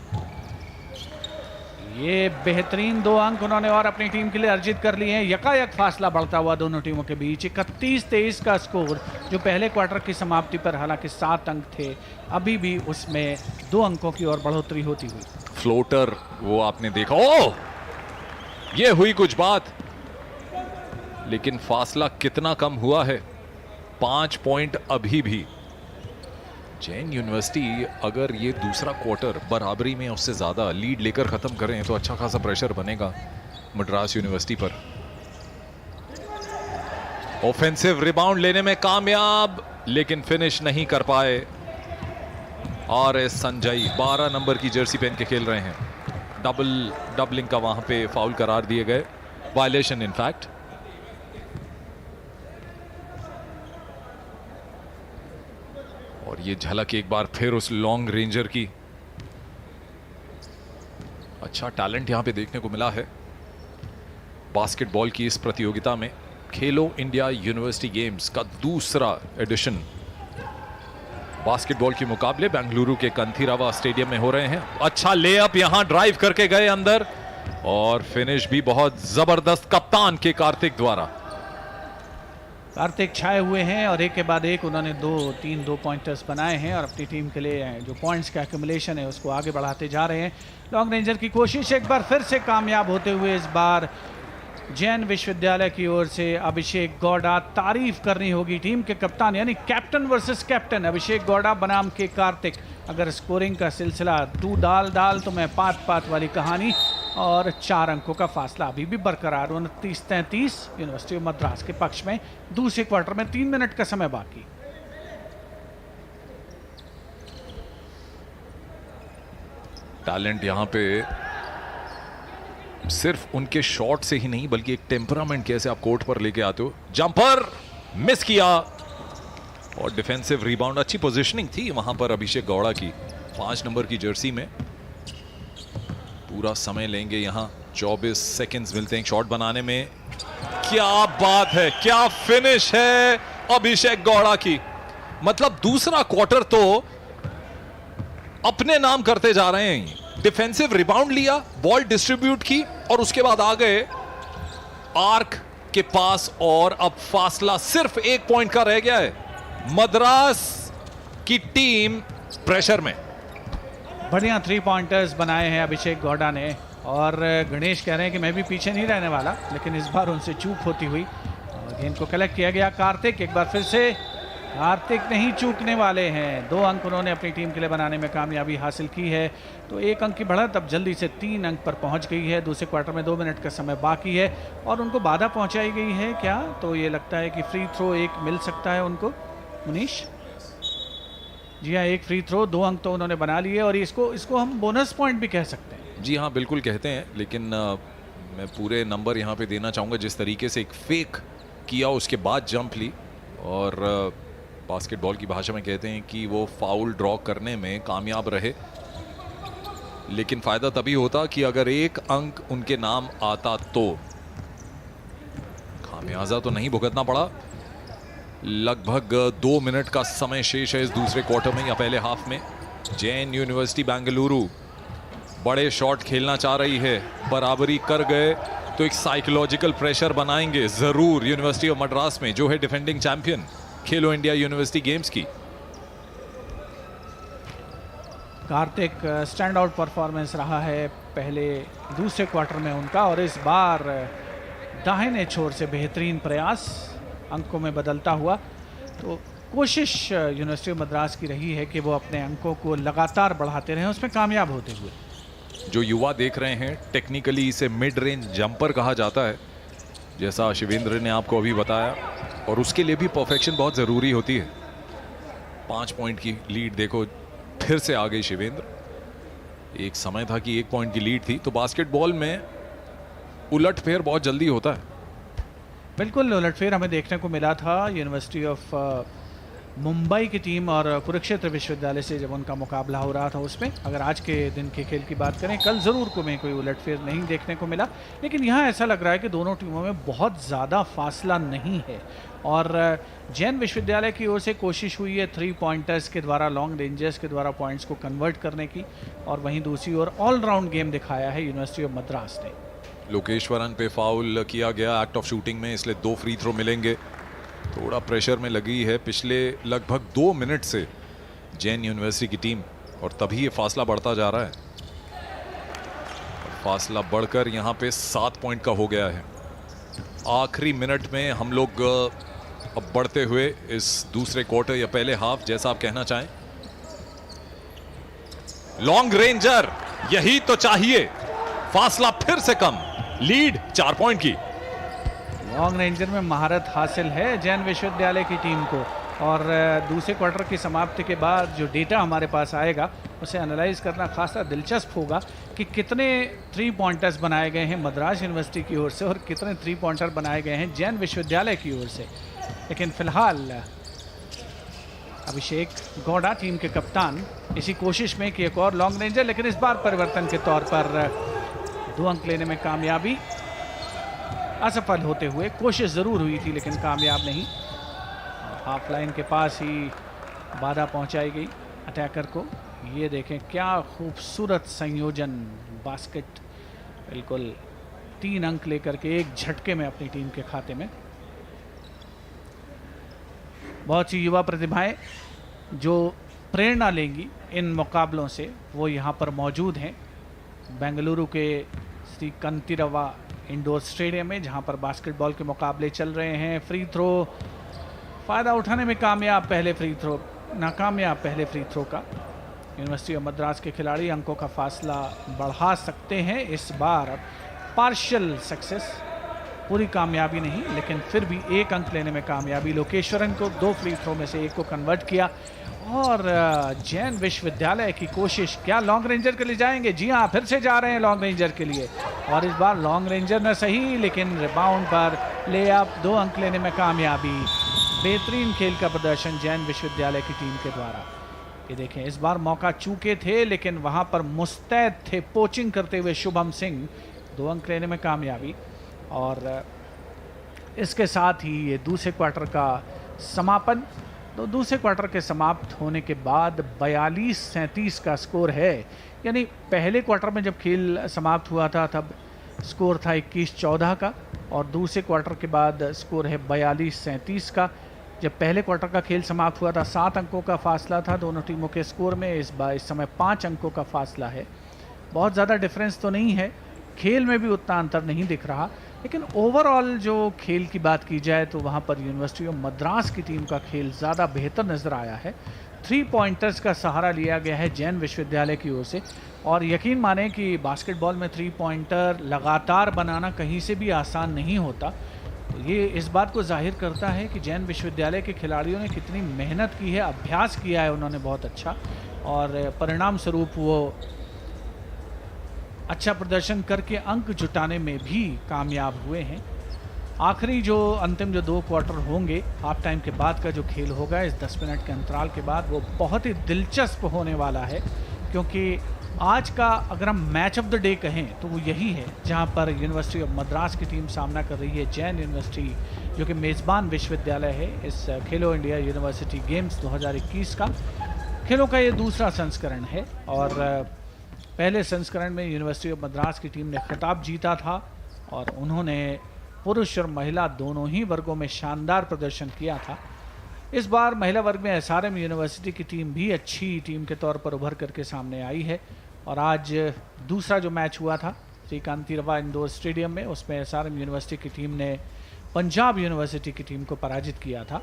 ये बेहतरीन 2 अंक उन्होंने और अपनी टीम के लिए अर्जित कर लिए हैं। यकायक फासला बढ़ता हुआ दोनों टीमों के बीच 31-23 का स्कोर, जो पहले क्वार्टर की समाप्ति पर हालांकि 7 अंक थे, अभी भी उसमें 2 अंकों की ओर बढ़ोतरी होती हुई। फ्लोटर वो आपने देखा, ओ ये हुई कुछ बात, लेकिन फासला कितना कम हुआ है, 5 पॉइंट अभी भी। जैन यूनिवर्सिटी अगर ये दूसरा क्वार्टर बराबरी में उससे ज्यादा लीड लेकर खत्म करें तो अच्छा खासा प्रेशर बनेगा मद्रास यूनिवर्सिटी पर। ऑफेंसिव रिबाउंड लेने में कामयाब, लेकिन फिनिश नहीं कर पाए। RS संजय 12 नंबर की जर्सी पहन के खेल रहे हैं। डबलिंग का वहां पे फाउल करार दिए गए, वायलेशन इनफैक्ट। और ये झलक एक बार फिर उस लॉन्ग रेंजर की। अच्छा टैलेंट यहां पे देखने को मिला है बास्केटबॉल की इस प्रतियोगिता में। खेलो इंडिया यूनिवर्सिटी गेम्स का दूसरा एडिशन बास्केटबॉल के मुकाबले बेंगलुरु के कंथीरावा स्टेडियम में हो रहे हैं। अच्छा लेअप यहां ड्राइव करके गए अंदर, और फिनिश भी बहुत जबरदस्त कप्तान के कार्तिक द्वारा। कार्तिक छाए हुए हैं और एक के बाद एक उन्होंने 2 पॉइंटर्स बनाए हैं और अपनी टीम के लिए जो पॉइंट्स का एक्यूमुलेशन है उसको आगे बढ़ाते जा रहे हैं। लॉन्ग रेंजर की कोशिश एक बार फिर से कामयाब होते हुए, इस बार जैन विश्वविद्यालय की ओर से अभिषेक गौड़ा। तारीफ करनी होगी टीम के कप्तान, यानी कैप्टन वर्सेस कैप्टन अभिषेक गौड़ा बनाम के कार्तिक। अगर स्कोरिंग का सिलसिला तू डाल तो मैं पात वाली कहानी, और 4 अंकों का फासला अभी भी बरकरार। 29-33 यूनिवर्सिटी ऑफ मद्रास के पक्ष में। दूसरे क्वार्टर में 3 मिनट का समय बाकी। टैलेंट यहां पे सिर्फ उनके शॉट से ही नहीं, बल्कि एक टेम्परामेंट कैसे आप कोर्ट पर लेके आते हो। जंपर मिस किया, और डिफेंसिव रिबाउंड। अच्छी पोजीशनिंग थी वहां पर अभिषेक गौड़ा की 5 नंबर की जर्सी में। पूरा समय लेंगे यहां, 24 सेकंड्स मिलते हैं शॉट बनाने में। क्या बात है, क्या फिनिश है अभिषेक गौड़ा की। मतलब दूसरा क्वार्टर तो अपने नाम करते जा रहे हैं। डिफेंसिव रिबाउंड लिया, बॉल डिस्ट्रीब्यूट की, और उसके बाद आ गए आर्क के पास, और अब फासला सिर्फ 1 पॉइंट का रह गया है। मद्रास की टीम प्रेशर में। बढ़िया 3 पॉइंटर्स बनाए हैं अभिषेक गौड़ा ने, और गणेश कह रहे हैं कि मैं भी पीछे नहीं रहने वाला, लेकिन इस बार उनसे चूक होती हुई। और गेंद को कलेक्ट किया गया। कार्तिक एक बार फिर से, कार्तिक नहीं चूकने वाले हैं। 2 अंक उन्होंने अपनी टीम के लिए बनाने में कामयाबी हासिल की है। तो 1 अंक की बढ़त अब जल्दी से 3 अंक पर पहुंच गई है। दूसरे क्वार्टर में 2 मिनट का समय बाकी है, और उनको बाधा पहुंचाई गई है क्या? तो ये लगता है कि फ्री थ्रो एक मिल सकता है उनको। मुनीश जी हाँ, एक फ्री थ्रो, 2 अंक तो उन्होंने बना लिए, और इसको हम बोनस पॉइंट भी कह सकते हैं। जी हाँ, बिल्कुल कहते हैं, लेकिन मैं पूरे नंबर यहाँ पे देना चाहूँगा। जिस तरीके से एक फेक किया, उसके बाद जंप ली, और बास्केटबॉल की भाषा में कहते हैं कि वो फाउल ड्रॉ करने में कामयाब रहे। लेकिन फ़ायदा तभी होता कि अगर 1 अंक उनके नाम आता तो। खामियाजा तो नहीं भुगतना पड़ा। लगभग 2 मिनट का समय शेष है इस दूसरे क्वार्टर में या पहले हाफ में। जैन यूनिवर्सिटी बेंगलुरु बड़े शॉट खेलना चाह रही है। बराबरी कर गए तो एक साइकोलॉजिकल प्रेशर बनाएंगे जरूर यूनिवर्सिटी ऑफ मद्रास में, जो है डिफेंडिंग चैंपियन खेलो इंडिया यूनिवर्सिटी गेम्स की। कार्तिक स्टैंड आउट परफॉर्मेंस रहा है पहले दूसरे क्वार्टर में उनका, और इस बार दाहिने छोर से बेहतरीन प्रयास अंकों में बदलता हुआ। तो कोशिश यूनिवर्सिटी ऑफ मद्रास की रही है कि वो अपने अंकों को लगातार बढ़ाते रहें, उसमें कामयाब होते हुए। जो युवा देख रहे हैं, टेक्निकली इसे मिड रेंज जंपर कहा जाता है, जैसा शिवेंद्र ने आपको अभी बताया, और उसके लिए भी परफेक्शन बहुत ज़रूरी होती है। 5 पॉइंट की लीड देखो, फिर से आ गई शिवेंद्र। एक समय था कि 1 पॉइंट की लीड थी। तो बास्केटबॉल में उलटफेर बहुत जल्दी होता है। बिल्कुल उलटफेर हमें देखने को मिला था यूनिवर्सिटी ऑफ मुंबई की टीम और कुरुक्षेत्र विश्वविद्यालय से जब उनका मुकाबला हो रहा था उसमें। अगर आज के दिन के खेल की बात करें, कल ज़रूर कोई उलटफेर नहीं देखने को मिला, लेकिन यहाँ ऐसा लग रहा है कि दोनों टीमों में बहुत ज़्यादा फासला नहीं है। और जैन विश्वविद्यालय की ओर से कोशिश हुई है 3 पॉइंटर्स के द्वारा, लॉन्ग रेंजर्स के द्वारा पॉइंट्स को कन्वर्ट करने की, और वहीं दूसरी ओर ऑलराउंड गेम दिखाया है यूनिवर्सिटी ऑफ मद्रास ने। लोकेश्वरन पे फाउल किया गया एक्ट ऑफ शूटिंग में, इसलिए 2 फ्री थ्रो मिलेंगे। थोड़ा प्रेशर में लगी है पिछले लगभग 2 मिनट से जैन यूनिवर्सिटी की टीम, और तभी ये फासला बढ़ता जा रहा है। फासला बढ़कर यहाँ पे 7 पॉइंट का हो गया है। आखिरी मिनट में हम लोग अब बढ़ते हुए इस दूसरे क्वार्टर या पहले हाफ, जैसा आप कहना चाहें। लॉन्ग रेंजर, यही तो चाहिए। फासला फिर से कम, लीड 4 पॉइंट की। लॉन्ग रेंजर में महारत हासिल है जैन विश्वविद्यालय की टीम को, और दूसरे क्वार्टर की समाप्ति के बाद जो डेटा हमारे पास आएगा उसे एनालाइज करना खासा दिलचस्प होगा कि कितने 3 पॉइंटर्स बनाए गए हैं मद्रास यूनिवर्सिटी की ओर से और कितने 3 पॉइंटर बनाए गए हैं जैन विश्वविद्यालय की ओर से। लेकिन फिलहाल अभिषेक गौड़ा टीम के कप्तान इसी कोशिश में कि एक और लॉन्ग रेंजर, लेकिन इस बार परिवर्तन के तौर पर 2 अंक लेने में कामयाबी, असफल होते हुए। कोशिश ज़रूर हुई थी लेकिन कामयाब नहीं। हाफ लाइन के पास ही बाधा पहुंचाई गई अटैकर को। ये देखें क्या खूबसूरत संयोजन, बास्केट बिल्कुल 3 अंक लेकर के एक झटके में अपनी टीम के खाते में। बहुत सी युवा प्रतिभाएं जो प्रेरणा लेंगी इन मुकाबलों से वो यहाँ पर मौजूद हैं बेंगलुरु के श्री कंतिरवा इंडोर स्टेडियम में, जहां पर बास्केटबॉल के मुकाबले चल रहे हैं। फ्री थ्रो फ़ायदा उठाने में कामयाब, पहले फ्री थ्रो नाकामयाब, पहले फ्री थ्रो का। यूनिवर्सिटी ऑफ मद्रास के खिलाड़ी अंकों का फासला बढ़ा सकते हैं इस बार। पार्शियल सक्सेस, पूरी कामयाबी नहीं, लेकिन फिर भी 1 अंक लेने में कामयाबी। लोकेश्वरन को 2 फ्री थ्रो में से 1 को कन्वर्ट किया। और जैन विश्वविद्यालय की कोशिश, क्या लॉन्ग रेंजर के लिए जाएंगे? जी हाँ, फिर से जा रहे हैं लॉन्ग रेंजर के लिए, और इस बार लॉन्ग रेंजर न सही लेकिन रिबाउंड पर लेअप, 2 अंक लेने में कामयाबी। बेहतरीन खेल का प्रदर्शन जैन विश्वविद्यालय की टीम के द्वारा। ये देखें, इस बार मौका चूके थे लेकिन वहां पर मुस्तैद थे पोचिंग करते हुए शुभम सिंह, 2 अंक लेने में कामयाबी। और इसके साथ ही ये दूसरे क्वार्टर का समापन। तो दूसरे क्वार्टर के समाप्त होने के बाद 42-37 का स्कोर है। यानी पहले क्वार्टर में जब खेल समाप्त हुआ था तब स्कोर था 21-14 का, और दूसरे क्वार्टर के बाद स्कोर है 42-37 का। जब पहले क्वार्टर का खेल समाप्त हुआ था 7 अंकों का फासला था दोनों टीमों के स्कोर में। इस समय 5 अंकों का फासला है। बहुत ज़्यादा डिफरेंस तो नहीं है, खेल में भी उतना अंतर नहीं दिख रहा, लेकिन ओवरऑल जो खेल की बात की जाए तो वहाँ पर यूनिवर्सिटी ऑफ मद्रास की टीम का खेल ज़्यादा बेहतर नज़र आया है। 3 पॉइंटर्स का सहारा लिया गया है जैन विश्वविद्यालय की ओर से, और यकीन माने कि बास्केटबॉल में 3 पॉइंटर लगातार बनाना कहीं से भी आसान नहीं होता। तो ये इस बात को जाहिर करता है कि जैन विश्वविद्यालय के खिलाड़ियों ने कितनी मेहनत की है, अभ्यास किया है उन्होंने बहुत अच्छा, और परिणाम स्वरूप वो अच्छा प्रदर्शन करके अंक जुटाने में भी कामयाब हुए हैं। आखिरी जो अंतिम जो 2 क्वार्टर होंगे, हाफ टाइम के बाद का जो खेल होगा इस 10 मिनट के अंतराल के बाद, वो बहुत ही दिलचस्प होने वाला है, क्योंकि आज का अगर हम मैच ऑफ द डे कहें तो वो यही है, जहां पर यूनिवर्सिटी ऑफ मद्रास की टीम सामना कर रही है जैन यूनिवर्सिटी, जो कि मेज़बान विश्वविद्यालय है इस खेलो इंडिया यूनिवर्सिटी गेम्स 2021 का। खेलों का ये दूसरा संस्करण है, और पहले संस्करण में यूनिवर्सिटी ऑफ मद्रास की टीम ने खिताब जीता था, और उन्होंने पुरुष और महिला दोनों ही वर्गों में शानदार प्रदर्शन किया था। इस बार महिला वर्ग में एसआरएम यूनिवर्सिटी की टीम भी अच्छी टीम के तौर पर उभर करके सामने आई है, और आज दूसरा जो मैच हुआ था श्री कांतिरवा इंडोर स्टेडियम में, उसमें एसआरएम यूनिवर्सिटी की टीम ने पंजाब यूनिवर्सिटी की टीम को पराजित किया था।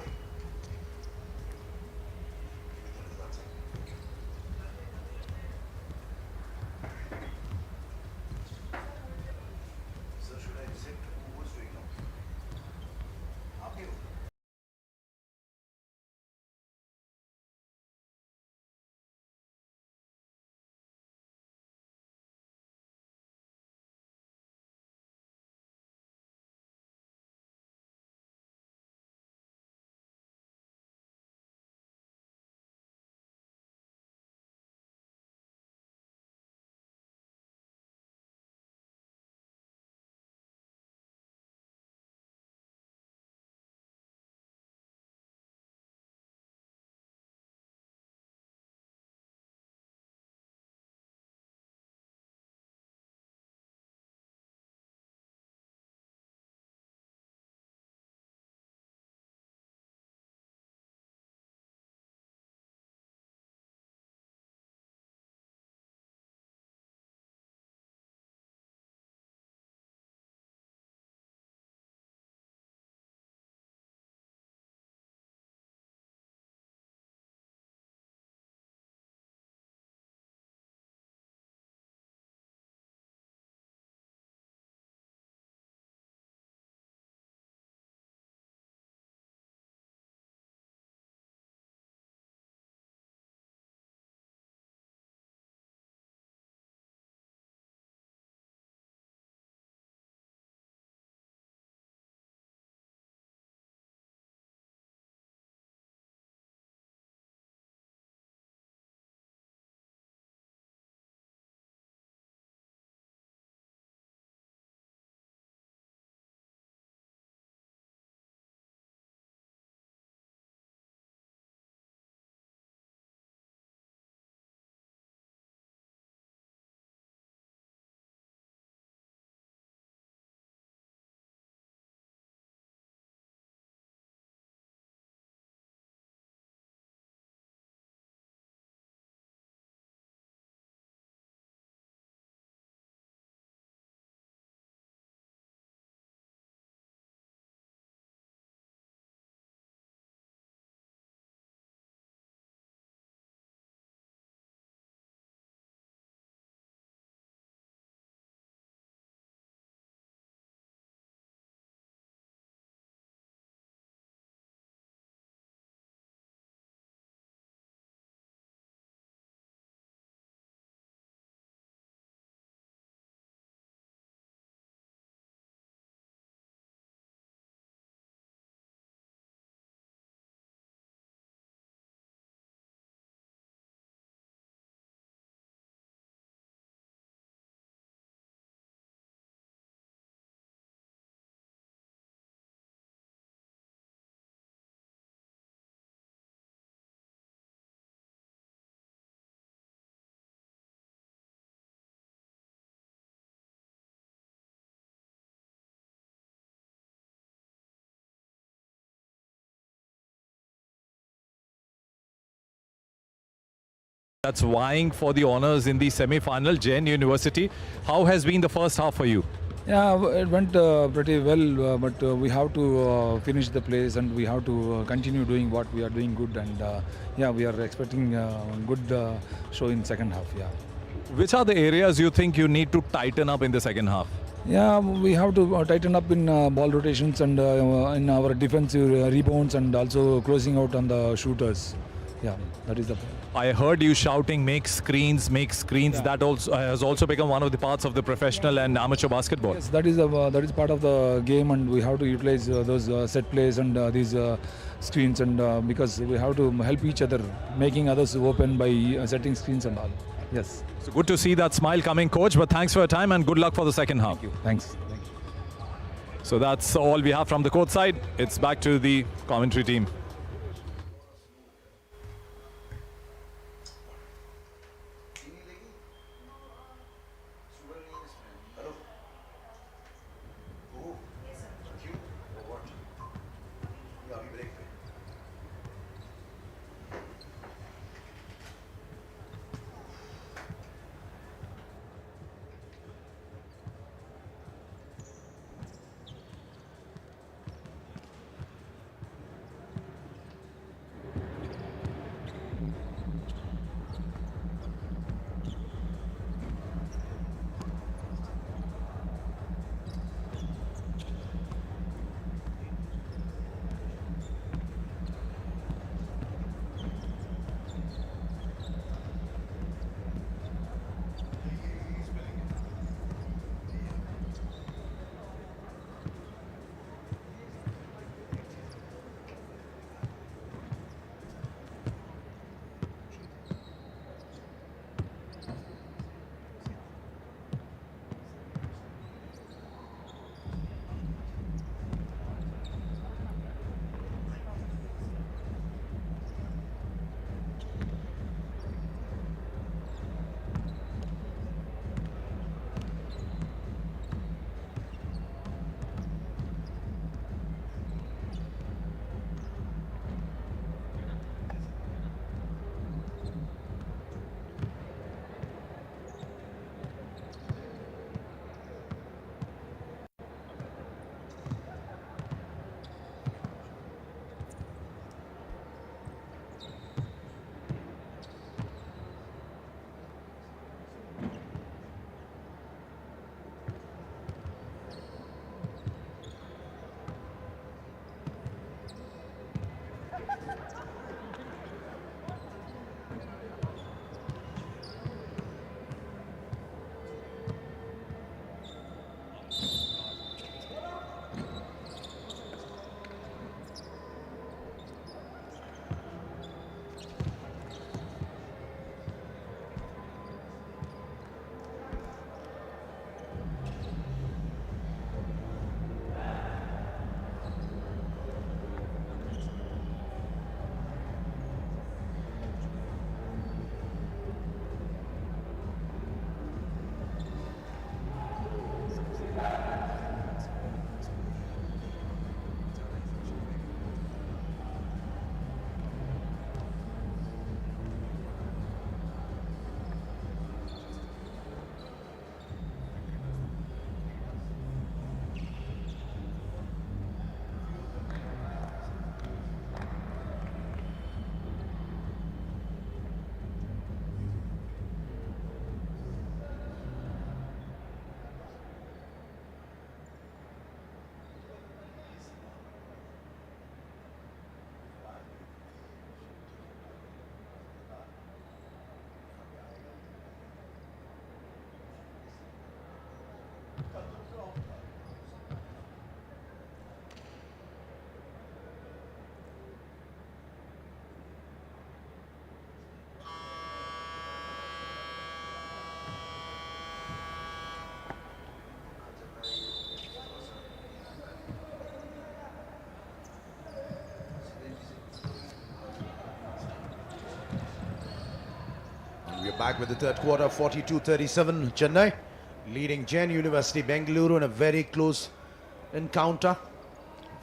that's vying for the honours in the semi-final, Jain University. How has been the first half for you? Yeah, it went pretty well, but we have to finish the place and we have to continue doing what we are doing good. And yeah, we are expecting a good show in second half. Yeah. Which are the areas you think you need to tighten up in the second half? Yeah, we have to tighten up in ball rotations and in our defensive rebounds and also closing out on the shooters. Yeah, that is the point. I heard you shouting, make screens, make screens. Yeah. That also has also become one of the parts of the professional and amateur basketball. Yes, that is part of the game, and we have to utilize those set plays and these screens, and because we have to help each other, making others open by setting screens and all. Yes. So good to see that smile coming, coach. But thanks for your time and good luck for the second half. Thank you. Thanks. Thank you. So that's all we have from the court side. It's back to the commentary team. We're back with the third quarter, 42-37, Chennai leading Jain University, Bengaluru in a very close encounter.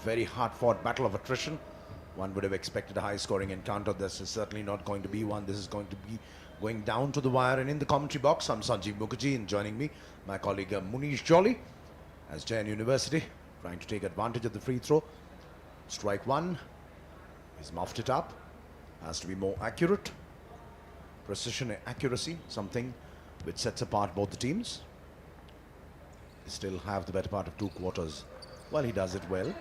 Very hard-fought battle of attrition. One would have expected a high-scoring encounter. This is certainly not going to be one. This is going to be going down to the wire. And in the commentary box, I'm Sanjeev Mukherjee, and joining me, my colleague Munish Jolly, as Jain University trying to take advantage of the free throw. Strike one. He's muffed it up. Has to be more accurate. Precision and accuracy, something which sets apart both the teams. They still have the better part of 2 quarters. Well, he does it well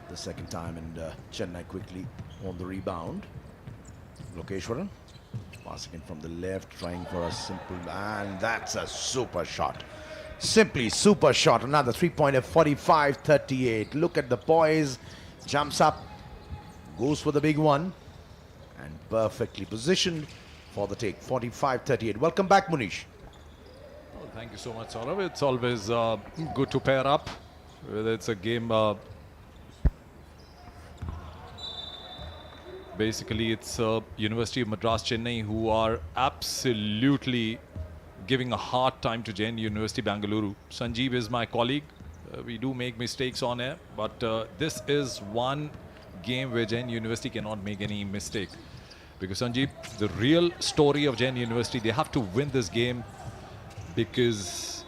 the second time, and Chennai quickly on the rebound. Lokeshwaran passing in from the left, trying for a simple, and that's a super shot. Simply super shot. Another 3-pointer, 45-38. Look at the poise. Jumps up, goes for the big one, and perfectly positioned for the take. 45-38. Welcome back, Munish. Well, thank you so much, Saurav. It's always good to pair up, whether it's a game. Basically, it's University of Madras, Chennai, who are absolutely giving a hard time to Jain University, Bengaluru. Sanjeev is my colleague. We do make mistakes on air, but this is one game where Jain University cannot make any mistake. Because Sanjeev, the real story of Jain University, they have to win this game, because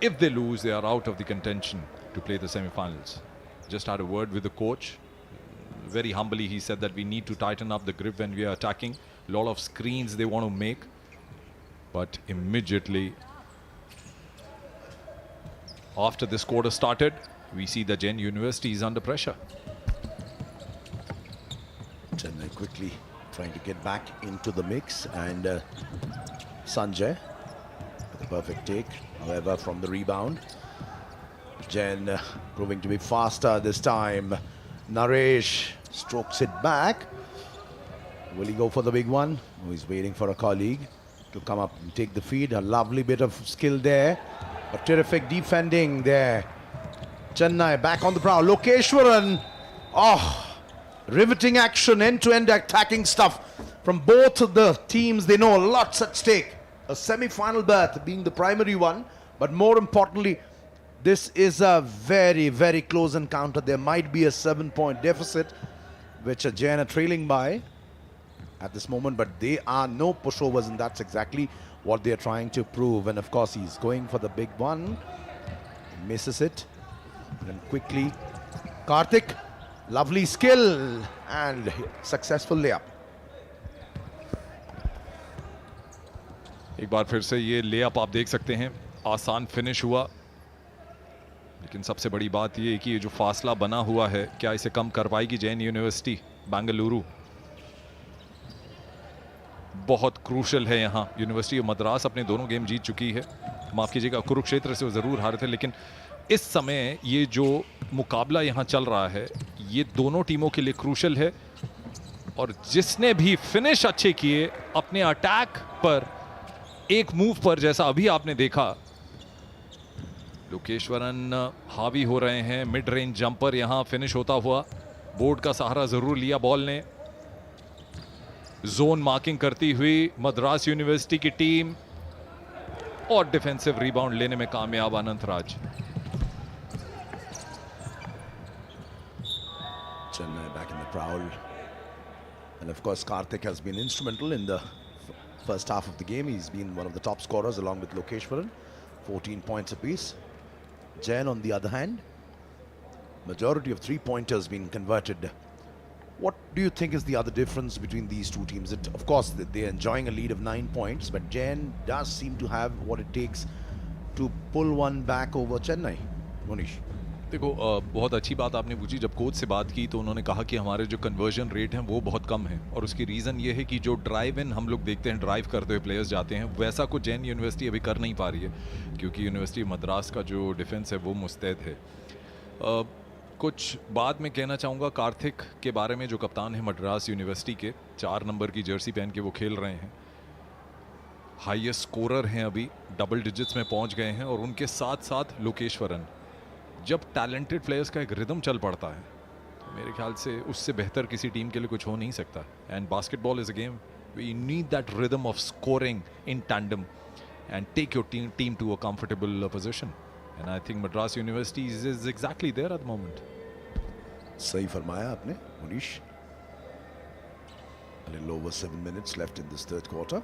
if they lose, they are out of the contention to play the semi-finals. Just had a word with the coach. Very humbly, he said that we need to tighten up the grip when we are attacking. A lot of screens they want to make. But immediately after this quarter started, we see that Jain University is under pressure. Chennai quickly trying to get back into the mix, and Sanjay with a perfect take, however, from the rebound. Jain proving to be faster this time. Naresh strokes it back. Will he go for the big one? Oh, he's waiting for a colleague to come up and take the feed. A lovely bit of skill there. A terrific defending there. Chennai back on the prowl. Lokeshwaran. Oh, riveting action, end-to-end attacking stuff from both of the teams. They know lots at stake. A semi-final berth being the primary one, but more importantly, this is a very, very close encounter. There might be a 7-point deficit, which Jain are trailing by at this moment, but they are no pushovers, and that's exactly what they are trying to prove. And of course, he's going for the big one. Misses it. And quickly, Karthik, lovely skill and successful layup. एक बार फिर से ये layup आप देख सकते हैं, आसान finish हुआ, लेकिन सबसे बड़ी बात ये है कि ये जो फासला बना हुआ है, क्या इसे कम कर पाएगी जैन यूनिवर्सिटी बेंगलुरु? बहुत क्रूशल है यहाँ. यूनिवर्सिटी ऑफ मद्रास अपने दोनों गेम जीत चुकी है. माफ कीजिएगा, कुरुक्षेत्र से वो ज़रूर हारे थे, लेकिन इस समय ये जो मुकाबला यहाँ चल रहा है, ये दोनों टीमों के लिए क्रूशल है. और जिसने भी फिनिश अच्छे किए अपने अटैक पर, एक मूव पर, जैसा अभी आपने देखा, लोकेश्वरन हावी हो रहे हैं. मिड रेंज जंपर यहां फिनिश होता हुआ, बोर्ड का सहारा जरूर लिया बॉल ने. जोन मार्किंग करती हुई मद्रास यूनिवर्सिटी की टीम, और डिफेंसिव रिबाउंड लेने में कामयाब Anantraj. Chennai back in the prowl, and of course Karthik has been instrumental in the first half of the game. He's been one of the top scorers along with Lokeshwaran, 14 points apiece. Jain, on the other hand, majority of three-pointers being converted. What do you think is the other difference between these two teams? Of course, they're enjoying a lead of 9 points, but Jain does seem to have what it takes to pull one back over Chennai. Monish. देखो, बहुत अच्छी बात आपने पूछी. जब coach से बात की तो उन्होंने कहा कि हमारे जो कन्वर्जन रेट हैं वो बहुत कम है, और उसकी रीज़न ये है कि जो ड्राइव इन हम लोग देखते हैं, ड्राइव करते हुए प्लेयर्स जाते हैं, वैसा कुछ जैन यूनिवर्सिटी अभी कर नहीं पा रही है, क्योंकि यूनिवर्सिटी मद्रास का जो डिफेंस है वो मुस्तैद है. कुछ बाद में कहना चाहूँगा कार्थिक के बारे में, जो कप्तान है मद्रास यूनिवर्सिटी के. 4 नंबर की जर्सी पहन के वो खेल रहे हैं. हाईएस्ट स्कोरर हैं, अभी डबल डिजिट्स में पहुँच गए हैं, और उनके साथ साथ लोकेश्वरन. जब टैलेंटेड प्लेयर्स का एक रिदम चल पड़ता है, तो मेरे ख्याल से उससे बेहतर किसी टीम के लिए कुछ हो नहीं सकता. And basketball is a game we need that rhythm of scoring in tandem and take your team to a comfortable position. And I think Madras university is exactly there at the moment. सही फरमाया आपने Munish. little over 7 minutes left in this third quarter.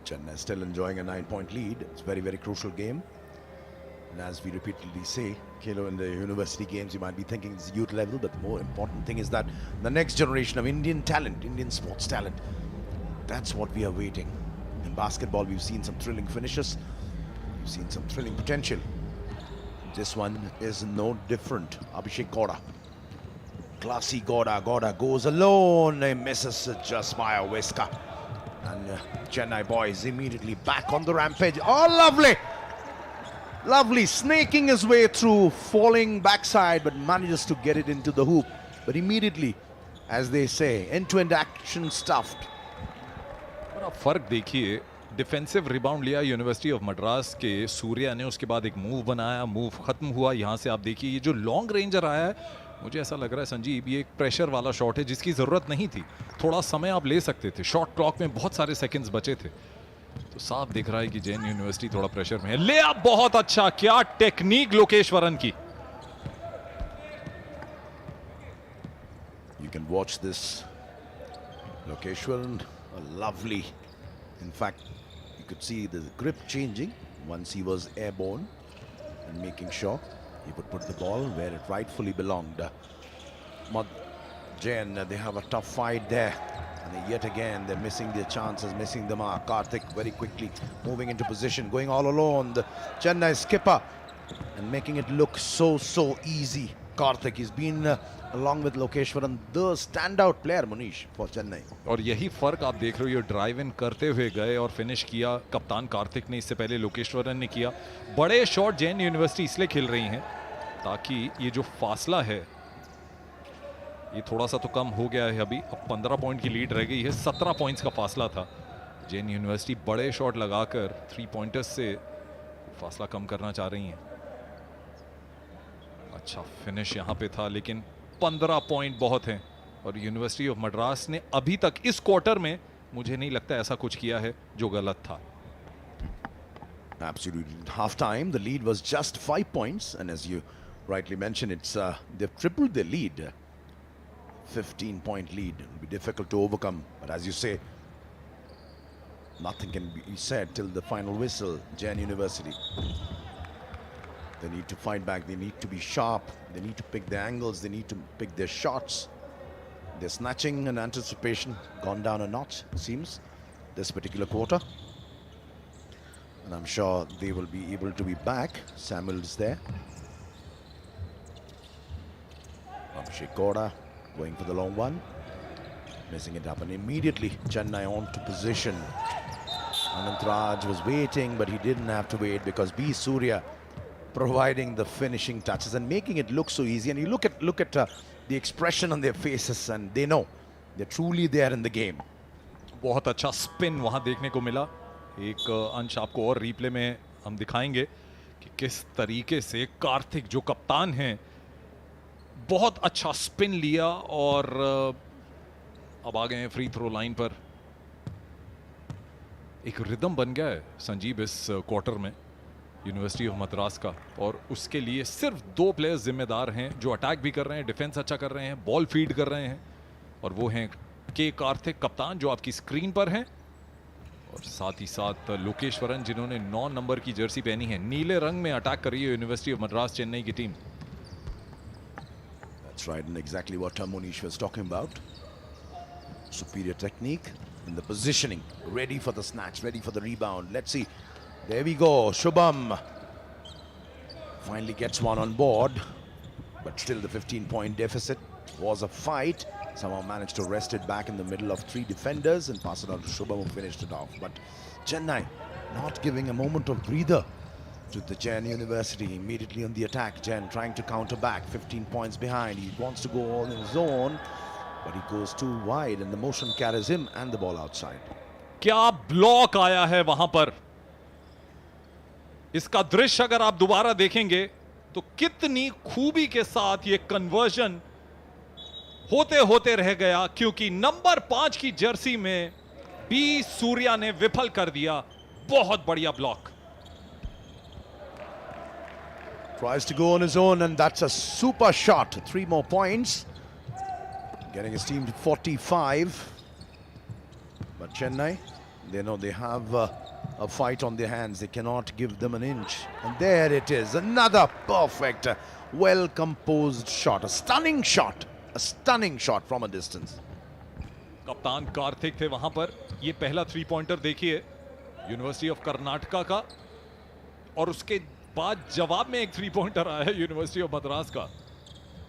Chennai still enjoying a 9-point lead. It's a very, very crucial game. And as we repeatedly say, Kelo in the university games, you might be thinking it's youth level, but the more important thing is that the next generation of Indian talent, Indian sports talent, that's what we are waiting. In basketball, we've seen some thrilling finishes. We've seen some thrilling potential. This one is no different. Abhishek Gowda. Classy Gowda. Gowda goes alone. He misses just by a whisker. And Chennai boys immediately back on the rampage. Oh, lovely! Lovely, snaking his way through, falling backside, but manages to get it into the hoop. But immediately, as they say, end-to-end action stuffed. और आप फर्क देखिए, defensive rebound लिया university of Madras के सूर्या ने, उसके बाद एक मूव बनाया, मूव खत्म हुआ। यहाँ से आप देखिए ये जो लॉन्ग रेंजर आया है, मुझे ऐसा लग रहा है संजीव ये एक प्रेशर वाला शॉट है जिसकी ज़रूरत नहीं थी। थोड़ा समय आप ले सकते थे, शॉट क्लॉक में बहुत सारे सेकंड्स बचे थे। तो साफ दिख रहा है कि जैन यूनिवर्सिटी थोड़ा प्रेशर में है। ले आप बहुत अच्छा, क्या टेक्निक लोकेश्वरन की। You can watch this. Lokeshwaran, lovely. In fact, you could see the grip changing once he was airborne and making sure he would put the ball where it rightfully belonged. Jain, they have a tough fight there. And yet again, they're missing their chances, missing the mark. Karthik very quickly moving into position, going all alone. The Chennai skipper and making it look so easy. Karthik, he's been along with Lokeshwaran the standout player, Munish, for Chennai. और यही फर्क आप देख रहे हो, ये drive इन करते हुए गए और फिनिश किया कप्तान कार्तिक ने, इससे पहले लोकेश्वरन ने किया। बड़े शॉट जैन यूनिवर्सिटी इसलिए खेल रही हैं ताकि ये जो फासला है ये थोड़ा सा तो कम हो गया है। अभी अब 15 पॉइंट की लीड रह गई है, 17 पॉइंट्स का फासला था। जैन यूनिवर्सिटी बड़े शॉट लगाकर 3 पॉइंटर्स से फासला कम करना चाह रही हैं। अच्छा फिनिश यहाँ पे था, लेकिन 15 पॉइंट बहुत हैं और यूनिवर्सिटी ऑफ मद्रास ने अभी तक इस क्वार्टर में मुझे नहीं लगता ऐसा कुछ किया है जो गलत था। Absolutely. Half time, the lead was just 5 points, and as you rightly mentioned, it's they've tripled their lead. 15-point lead will be difficult to overcome, but as you say, nothing can be said till the final whistle. Jain University, they need to fight back, they need to be sharp, they need to pick their angles, they need to pick their shots. Their snatching and anticipation gone down a notch, it seems, this particular quarter, and I'm sure they will be able to be back. Samuel is there. Abhishek Gowda going for the long one, messing it up, and immediately Chennai on to position. Anant Raj was waiting, but he didn't have to wait because B. Surya providing the finishing touches and making it look so easy. And you look at the expression on their faces, and they know they're truly there in the game. बहुत अच्छा spin वहां देखने को मिला। एक अंश आपको और रिप्ले में हम दिखाएंगे कि किस तरीके से कार्तिक जो कप्तान हैं बहुत अच्छा स्पिन लिया और अब आ गए हैं फ्री थ्रो लाइन पर। एक रिदम बन गया है संजीव इस क्वार्टर में यूनिवर्सिटी ऑफ मद्रास का, और उसके लिए सिर्फ 2 प्लेयर्स जिम्मेदार हैं जो अटैक भी कर रहे हैं, डिफेंस अच्छा कर रहे हैं, बॉल फीड कर रहे हैं, और वो हैं के कार्तिक कप्तान जो आपकी स्क्रीन पर हैं, और साथ ही साथ लोकेश्वरन जिन्होंने 9 नंबर की जर्सी पहनी है। नीले रंग में अटैक कर रही है यूनिवर्सिटी ऑफ मद्रास चेन्नई की team. That's right, and exactly what Munish was talking about. Superior technique in the positioning, ready for the snatch, ready for the rebound. Let's see. There we go. Shubham finally gets one on board, but still the 15-point deficit was a fight. Somehow managed to wrest it back in the middle of 3 defenders and pass it on to Shubham, who finished it off. But Chennai not giving a moment of breather to the Jain University. Immediately on the attack, Jain trying to counter back, 15 points behind. He wants to go all in his own, but he goes too wide and the motion carries him and the ball outside. क्या block आया है वहां पर। इसका दृश्य अगर आप दोबारा देखेंगे तो कितनी खूबी के साथ ये कन्वर्जन होते होते रह गया, क्योंकि नंबर 5 की जर्सी में बी सूर्या ने विफल कर दिया। बहुत बढ़िया block. Tries to go on his own, and that's a super shot. 3 more points, getting his team to 45. Chennai, they know they have a fight on their hands. They cannot give them an inch. And there it is, another perfect, well-composed shot. A stunning shot from a distance. कप्तान कार्तिक थे वहां पर. ये पहला 3-पॉइंटर देखिए university of Karnataka का, और उसके बाद जवाब में एक 3-पॉइंटर आया है यूनिवर्सिटी ऑफ मद्रास का.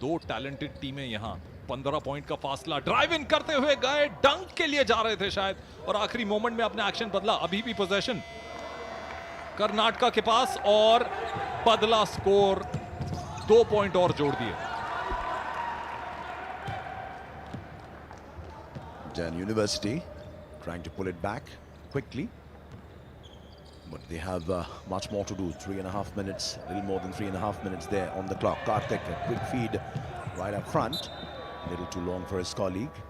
दो टैलेंटेड टीमें यहां. 15 पॉइंट का फासला. ड्राइव इन करते हुए गए, डंक के लिए जा रहे थे शायद, और आखिरी मोमेंट में अपने एक्शन बदला. अभी भी पोजीशन कर्नाटका के पास, और बदला स्कोर. 2 पॉइंट और जोड़ दिए. Jain University trying to pull it back quickly, but they have much more to do. 3.5 minutes, a little more than 3.5 minutes there on the clock. Karthik, a quick feed right up front, a little too long for his colleague.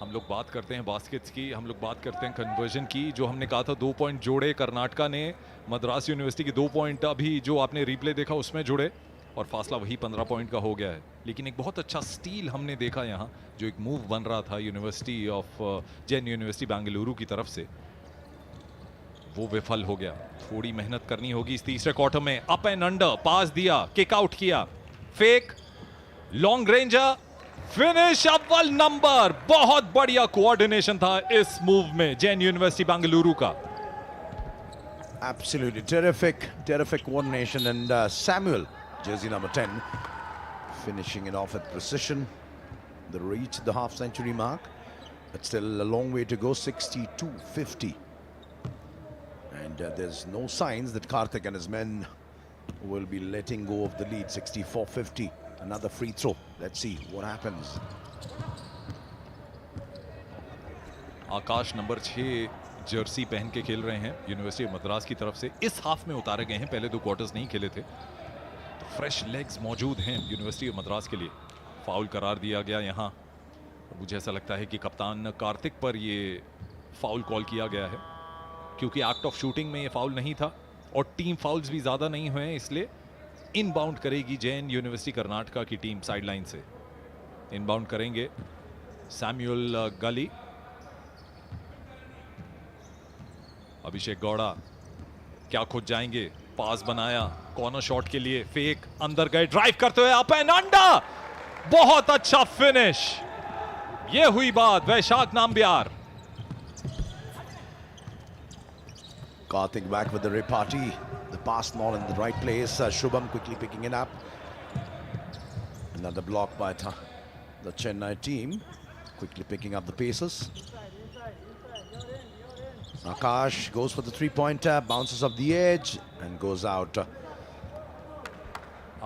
हम लोग बात करते हैं baskets की, हम लोग बात करते हैं कन्वर्जन की. जो हमने कहा था 2 पॉइंट जोड़े कर्नाटका ने, मद्रास यूनिवर्सिटी के 2 पॉइंट अभी जो आपने रिप्ले देखा उसमें जुड़े, और फासला वही 15 पॉइंट का हो गया है. लेकिन एक बहुत अच्छा स्टील हमने देखा यहाँ, जो एक मूव बन रहा था university of Jain university Bengaluru की तरफ से, वो विफल हो गया. थोड़ी मेहनत करनी होगी इस तीसरे क्वार्टर में. अप एंड अंडर पास दिया, किक आउट किया, फेक, लॉन्ग रेंजर, फिनिश, अव्वल नंबर. बहुत बढ़िया कोऑर्डिनेशन था इस मूव में जैन यूनिवर्सिटी बेंगलुरु का. Absolutely terrific coordination, and Samuel, jersey number 10, finishing it off at precision. They reached the half-century mark, but still a long way to go. 62-50, and there's no signs that Karthik and his men will be letting go of the lead. 64-50. Another free throw. Let's see what happens. Akash number 6 Jersey पहन के खेल रहे हैं university of Madras की तरफ से. इस half में उतारे गए हैं, पहले 2 क्वार्टर्स नहीं खेले थे. तो फ्रेश लेग्स मौजूद हैं यूनिवर्सिटी ऑफ मद्रास के लिए. फाउल करार दिया गया यहाँ. मुझे ऐसा लगता है कि कप्तान कार्तिक पर ये फाउल कॉल किया गया है, क्योंकि एक्ट ऑफ शूटिंग में ये फाउल नहीं था, और टीम फाउल्स भी ज़्यादा नहीं हुए हैं. इसलिए इनबाउंड करेगी जैन यूनिवर्सिटी कर्नाटका की टीम. साइडलाइन से इनबाउंड करेंगे सैमुअल गली. अभिषेक गौड़ा क्या खुद जाएंगे, पास बनाया कॉर्नर शॉट के लिए, फेक, अंदर गए, ड्राइव करते हुए अप एंड अंडर. बहुत अच्छा फिनिश. ये हुई बात. वैशाख Nambiar. Karthik back with the repartee. The pass not in the right place. Shubham quickly picking it up. Another block by the Chennai team. Quickly picking up the paces. Akash goes for the 3-pointer, bounces off the edge and goes out.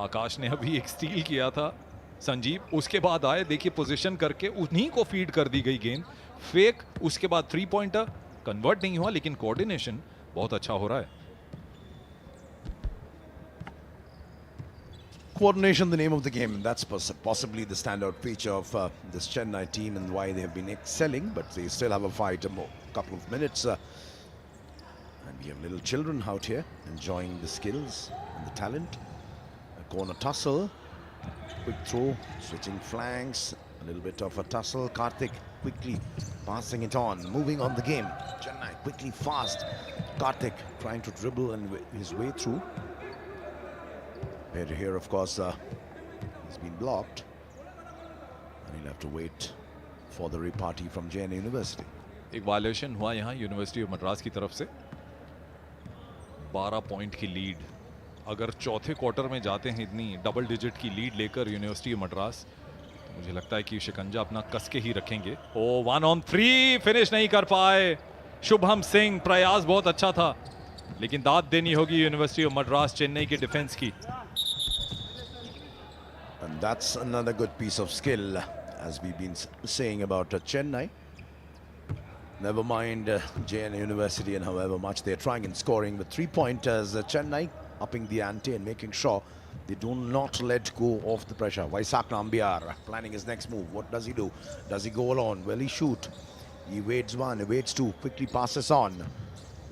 आकाश ने अभी एक steel किया था संजीव, उसके बाद आए, देखिए position करके उन्हीं को फीड कर दी गई गेंद. फेक, उसके बाद 3-पॉइंटर कन्वर्ट नहीं हुआ, लेकिन कोऑर्डिनेशन बहुत अच्छा हो रहा है. Coordination, the name of the game. That's possibly the standout feature of this Chennai team, and why they have been excelling. But they still have a fight, a couple of minutes. And we have little children out here enjoying the skills and the talent. A corner tussle, quick throw, switching flanks, a little bit of a tussle. Karthik quickly passing it on, moving on the game. Chennai quickly, fast. Karthik trying to dribble and his way through. Here, of course, he's been blocked, and he'll have to wait for the repartee from Jain University. एक violation हुआ यहाँ university of Madras की तरफ से. 12 point की lead. अगर चौथे quarter में जाते हैं इतनी डबल डिजिट की लीड लेकर यूनिवर्सिटी ऑफ मद्रास, तो मुझे लगता है कि शिकंजा अपना कस के ही रखेंगे. ओ 1 on 3 फिनिश नहीं कर पाए शुभम सिंह. प्रयास बहुत अच्छा था, लेकिन दाद देनी होगी यूनिवर्सिटी ऑफ मद्रास चेन्नई के डिफेंस की. And that's another good piece of skill, as we've been saying about Chennai. Never mind Jain University and however much they're trying and scoring with 3-pointers. Chennai upping the ante and making sure they do not let go of the pressure. Vaisak Nambiar planning his next move. What does he do? Does he go alone? Will he shoot? He waits 1, he waits 2, quickly passes on.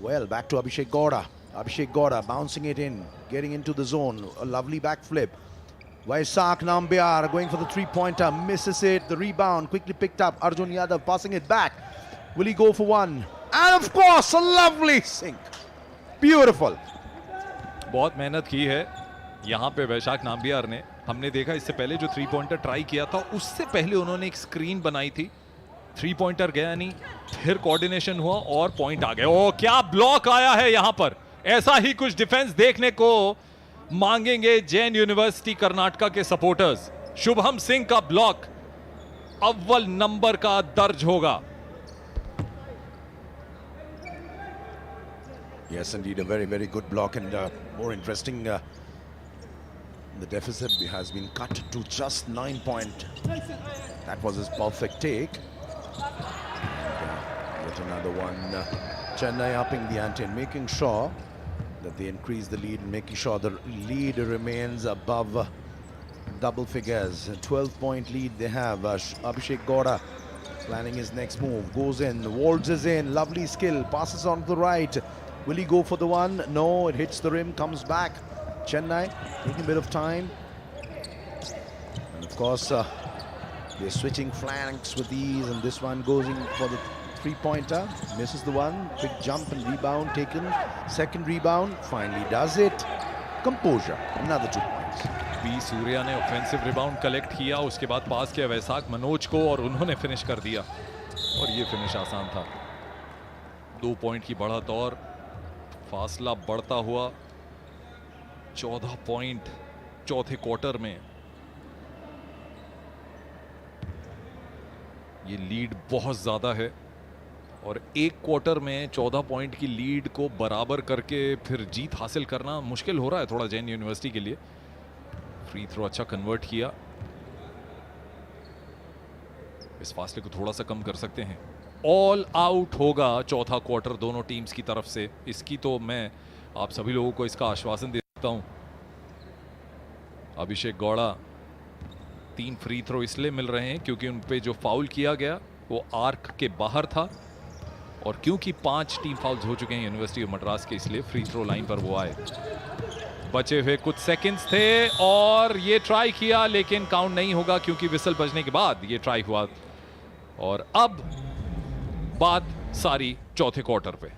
Well, back to Abhishek Gowda. Abhishek Gowda bouncing it in, getting into the zone. A lovely backflip. Vaisak Nambiar going for the 3-pointer, misses it. The rebound quickly picked up. Arjun Yadav passing it back. Will he go for one? And of course, a lovely sink. Beautiful. बहुत मेहनत की है यहाँ पे वैशाख नाम्बियार ने. हमने देखा इससे पहले जो 3 पॉइंटर ट्राई किया था उससे पहले उन्होंने एक स्क्रीन बनाई थी. 3 पॉइंटर गया नहीं, फिर कोऑर्डिनेशन हुआ और पॉइंट आ गया. ओ क्या ब्लॉक आया है यहाँ पर. ऐसा ही कुछ डिफेंस देखने को मांगेंगे जैन यूनिवर्सिटी कर्नाटका के सपोर्टर्स. शुभम सिंह का ब्लॉक अव्वल नंबर का दर्ज होगा. Yes, indeed, a very, very good block, and more interesting, the deficit has been cut to just 9 points. That was his perfect take. And yet another one. Chennai upping the ante and making sure that they increase the lead and making sure the lead remains above double figures. A 12-point lead they have. Abhishek Gowda planning his next move. Goes in, waltzes in, lovely skill, passes on to the right. Will he go for the one? No, it hits the rim, comes back. Chennai taking a bit of time. And of course, they're switching flanks with ease, and this one goes in for the three-pointer. Misses the one. Big jump and rebound taken. Second rebound. Finally does it. Composure. Another 2 points. B Surya ने offensive rebound collect किया, उसके बाद पास किया वैशाख मनोज को और उन्होंने finish कर दिया. और ये फिनिश आसान था. 2 पॉइंट की बढ़त और फासला बढ़ता हुआ 14 पॉइंट चौथे क्वार्टर में. ये लीड बहुत ज्यादा है और एक क्वार्टर में 14 पॉइंट की लीड को बराबर करके फिर जीत हासिल करना मुश्किल हो रहा है थोड़ा जैन यूनिवर्सिटी के लिए. फ्री थ्रो अच्छा कन्वर्ट किया. इस फासले को थोड़ा सा कम कर सकते हैं. ऑल आउट होगा चौथा क्वार्टर दोनों टीम्स की तरफ से. इसकी तो मैं आप सभी लोगों को इसका आश्वासन दे सकता हूं. अभिषेक गौड़ा 3 फ्री थ्रो इसलिए मिल रहे हैं क्योंकि उन पे जो फाउल किया गया वो आर्क के बाहर था और क्योंकि 5 टीम फाउल्स हो चुके हैं यूनिवर्सिटी ऑफ मद्रास के, इसलिए फ्री थ्रो लाइन पर वो आए. बचे हुए कुछ सेकंड्स थे और ये ट्राई किया लेकिन काउंट नहीं होगा क्योंकि विसल बजने के बाद ये ट्राई हुआ. और अब बात सारी चौथे क्वार्टर पे.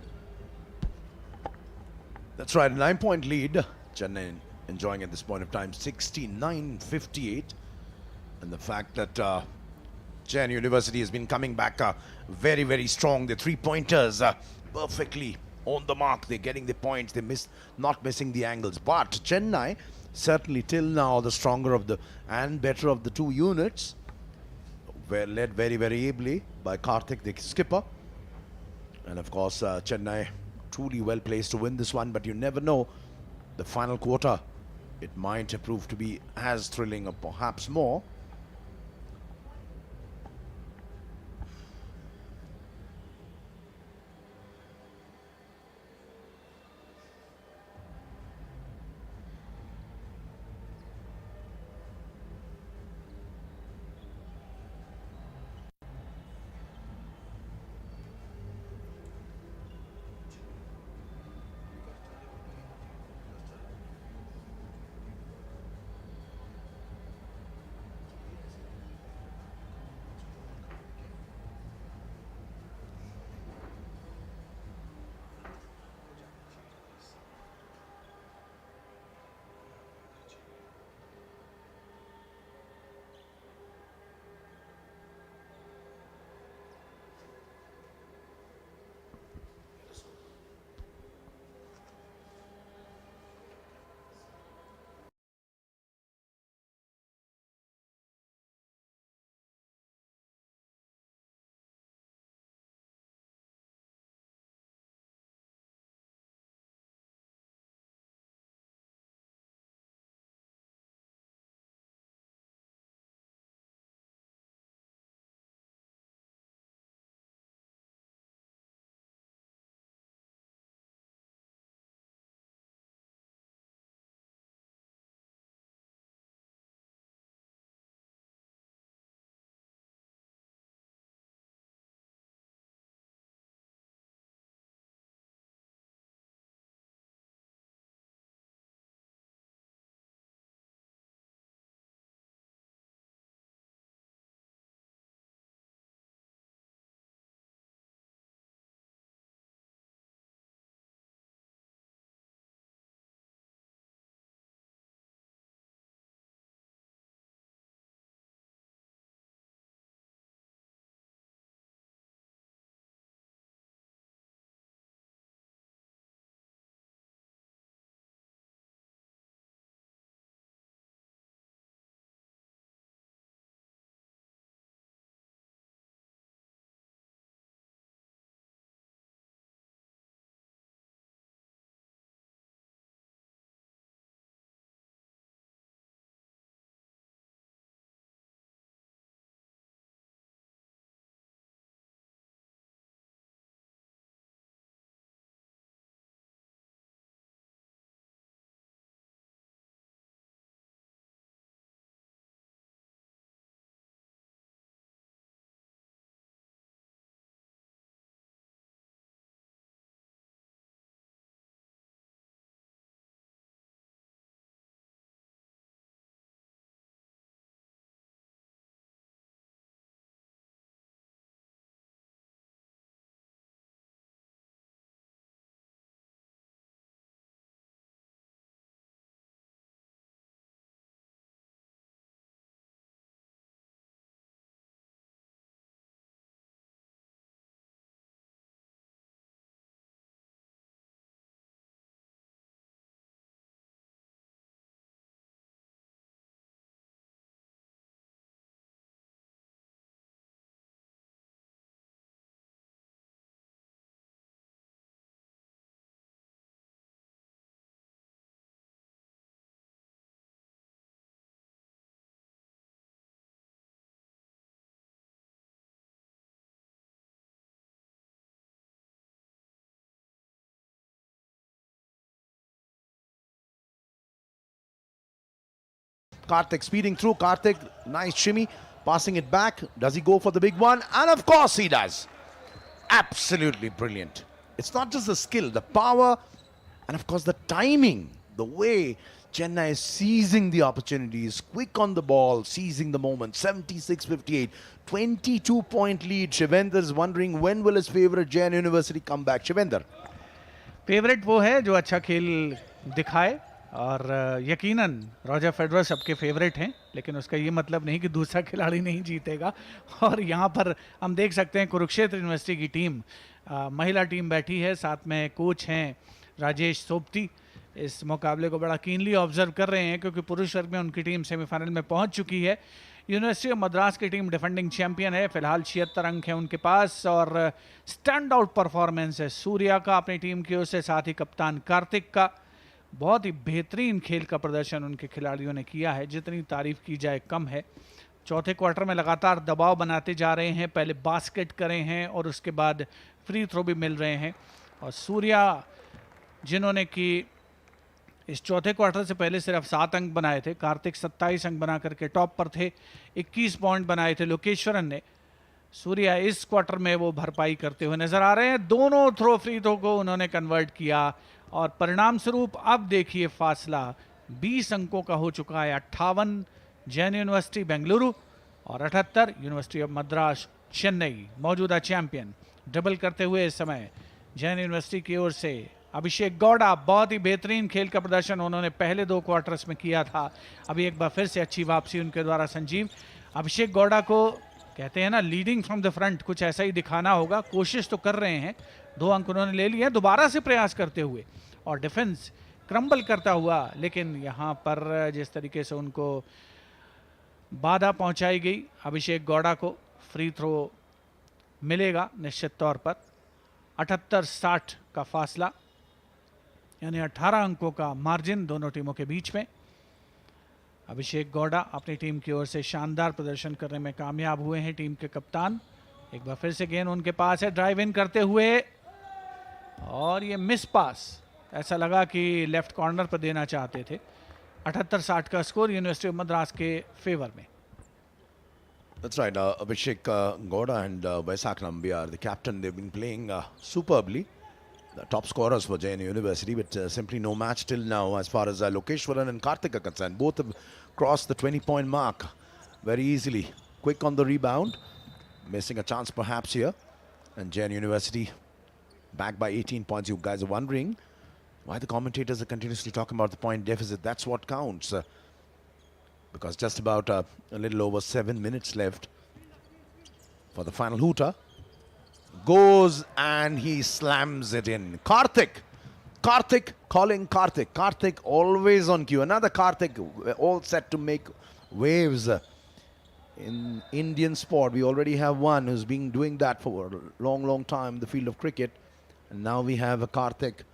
That's right, 9-point lead. Chennai enjoying at this point of time 69-58. And the fact that Jain University has been coming back very, very strong. The three-pointers perfectly on the mark. They're getting the points. They not missing the angles. But Chennai, certainly till now, the stronger of the and better of the two units, were led very, very ably by Karthik, the skipper. And of course, Chennai truly well placed to win this one. But you never know. The final quarter, it might prove to be as thrilling or perhaps more. Karthik speeding through. Karthik, nice shimmy, passing it back. Does he go for the big one? And of course he does. Absolutely brilliant. It's not just the skill, the power, and of course the timing. The way Chennai is seizing the opportunities, quick on the ball, seizing the moment. 76-58, 22-point lead. Shivendra is wondering when will his favorite Jain University come back. Shivendra. Favourite वो है जो अच्छा खेल दिखाए, और यकीनन Roger Federer सबके favourite हैं, लेकिन उसका ये मतलब नहीं कि दूसरा खिलाड़ी नहीं जीतेगा। और यहाँ पर हम देख सकते हैं कुरुक्षेत्र यूनिवर्सिटी की टीम, महिला टीम बैठी है, साथ में कोच हैं राजेश सोपती। इस मुकाबले को बड़ा कीनली ऑब्जर्व कर रहे हैं क्योंकि पुरुष वर्ग में उनकी टीम सेमीफाइनल में पहुंच चुकी है। यूनिवर्सिटी ऑफ मद्रास की टीम डिफेंडिंग चैंपियन है, फिलहाल 76 अंक हैं उनके पास, और स्टैंड आउट परफॉर्मेंस है सूर्या का अपनी टीम की ओर से, साथ ही कप्तान कार्तिक का। बहुत ही बेहतरीन खेल का प्रदर्शन उनके खिलाड़ियों ने किया है, जितनी तारीफ की जाए कम है। चौथे क्वार्टर में लगातार दबाव बनाते जा रहे हैं, पहले बास्केट करे हैं और उसके बाद फ्री थ्रो भी मिल रहे हैं। और सूर्या जिन्होंने कि इस चौथे क्वार्टर से पहले सिर्फ 7 अंक बनाए थे, कार्तिक 27 अंक बना करके टॉप पर थे, 21 पॉइंट बनाए थे लोकेश्वरन ने। सूर्या इस क्वार्टर में वो भरपाई करते हुए नजर आ रहे हैं। दोनों थ्रो फ्री थ्रो को उन्होंने कन्वर्ट किया और परिणाम स्वरूप अब देखिए फासला 20 अंकों का हो चुका है। 58 जैन यूनिवर्सिटी बेंगलुरु और 78 यूनिवर्सिटी ऑफ मद्रास चेन्नई, मौजूदा चैंपियन। डबल करते हुए इस समय जैन यूनिवर्सिटी की ओर से अभिषेक गौड़ा, बहुत ही बेहतरीन खेल का प्रदर्शन उन्होंने पहले 2 क्वार्टर्स में किया था, अभी एक बार फिर से अच्छी वापसी उनके द्वारा। संजीव, अभिषेक गौड़ा को कहते हैं ना लीडिंग फ्रॉम द फ्रंट, कुछ ऐसा ही दिखाना होगा। कोशिश तो कर रहे हैं, 2 अंक उन्होंने ले लिए, दोबारा से प्रयास करते हुए और डिफेंस क्रम्बल करता हुआ, लेकिन यहाँ पर जिस तरीके से उनको बाधा पहुँचाई गई, अभिषेक गौड़ा को फ्री थ्रो मिलेगा निश्चित तौर पर। 78-60 का फासला, यानी 18 अंकों का मार्जिन दोनों टीमों के बीच में। अभिषेक गौड़ा अपनी टीम की ओर से शानदार प्रदर्शन करने में कामयाब हुए हैं, टीम के कप्तान। एक बार फिर से गेंद उनके पास है, ड्राइव इन करते हुए, और ये मिस पास, ऐसा लगा कि लेफ्ट कॉर्नर पर देना चाहते थे। 78-60 का स्कोर यूनिवर्सिटी ऑफ मद्रास के फेवर में। That's right, Abhishek Gowda and Vaisak Nambiar, the captain, they've been playing superbly. The top scorers for Jain University, but simply no match till now as far as Lokeshwaran and Karthik are concerned. Both have crossed the 20-point mark very easily. Quick on the rebound, missing a chance perhaps here. And Jain University back by 18 points. You guys are wondering why the commentators are continuously talking about the point deficit. That's what counts. Because just about a little over 7 minutes left for the final hooter. Goes and he slams it in. Karthik calling Karthik. Karthik always on cue. Another Karthik, all set to make waves in Indian sport. We already have one who's been doing that for a long time in the field of cricket. And now we have a Karthik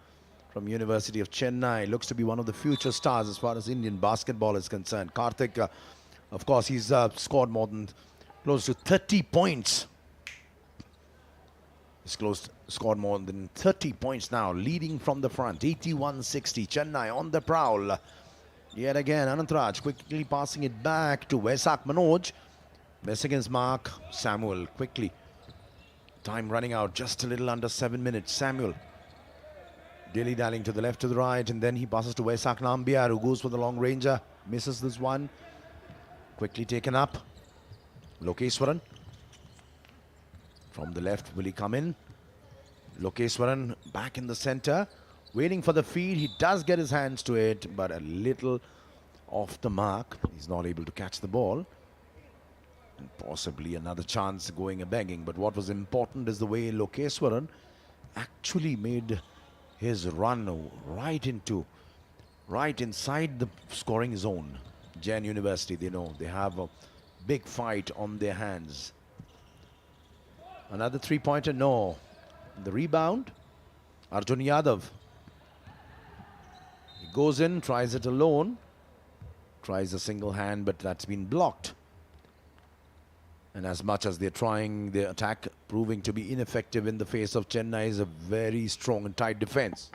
from University of Chennai. Looks to be one of the future stars as far as Indian basketball is concerned. Karthik, of course, he's scored more than close to 30 points. He's scored more than 30 points now, leading from the front. 81-60. Chennai on the prowl. Yet again, Anantraj quickly passing it back to Vaisak Manoj. Missing his mark. Samuel quickly. Time running out, just a little under 7 minutes. Samuel dilly-dallying to the left, to the right, and then he passes to Vaisak Nambiar, who goes for the long ranger. Misses this one. Quickly taken up. Lokeshwaran. From the left, will he come in? Lokeshwaran back in the center, waiting for the feed. He does get his hands to it, but a little off the mark. He's not able to catch the ball. And possibly another chance going a-begging. But what was important is the way Lokeshwaran actually made his run right inside the scoring zone. Jain University, they know they have a big fight on their hands. Another three-pointer, no. The rebound, Arjun Yadav. He goes in, tries it alone. Tries a single hand, but that's been blocked. And as much as they're trying their attack, proving to be ineffective in the face of Chennai's a very strong and tight defense.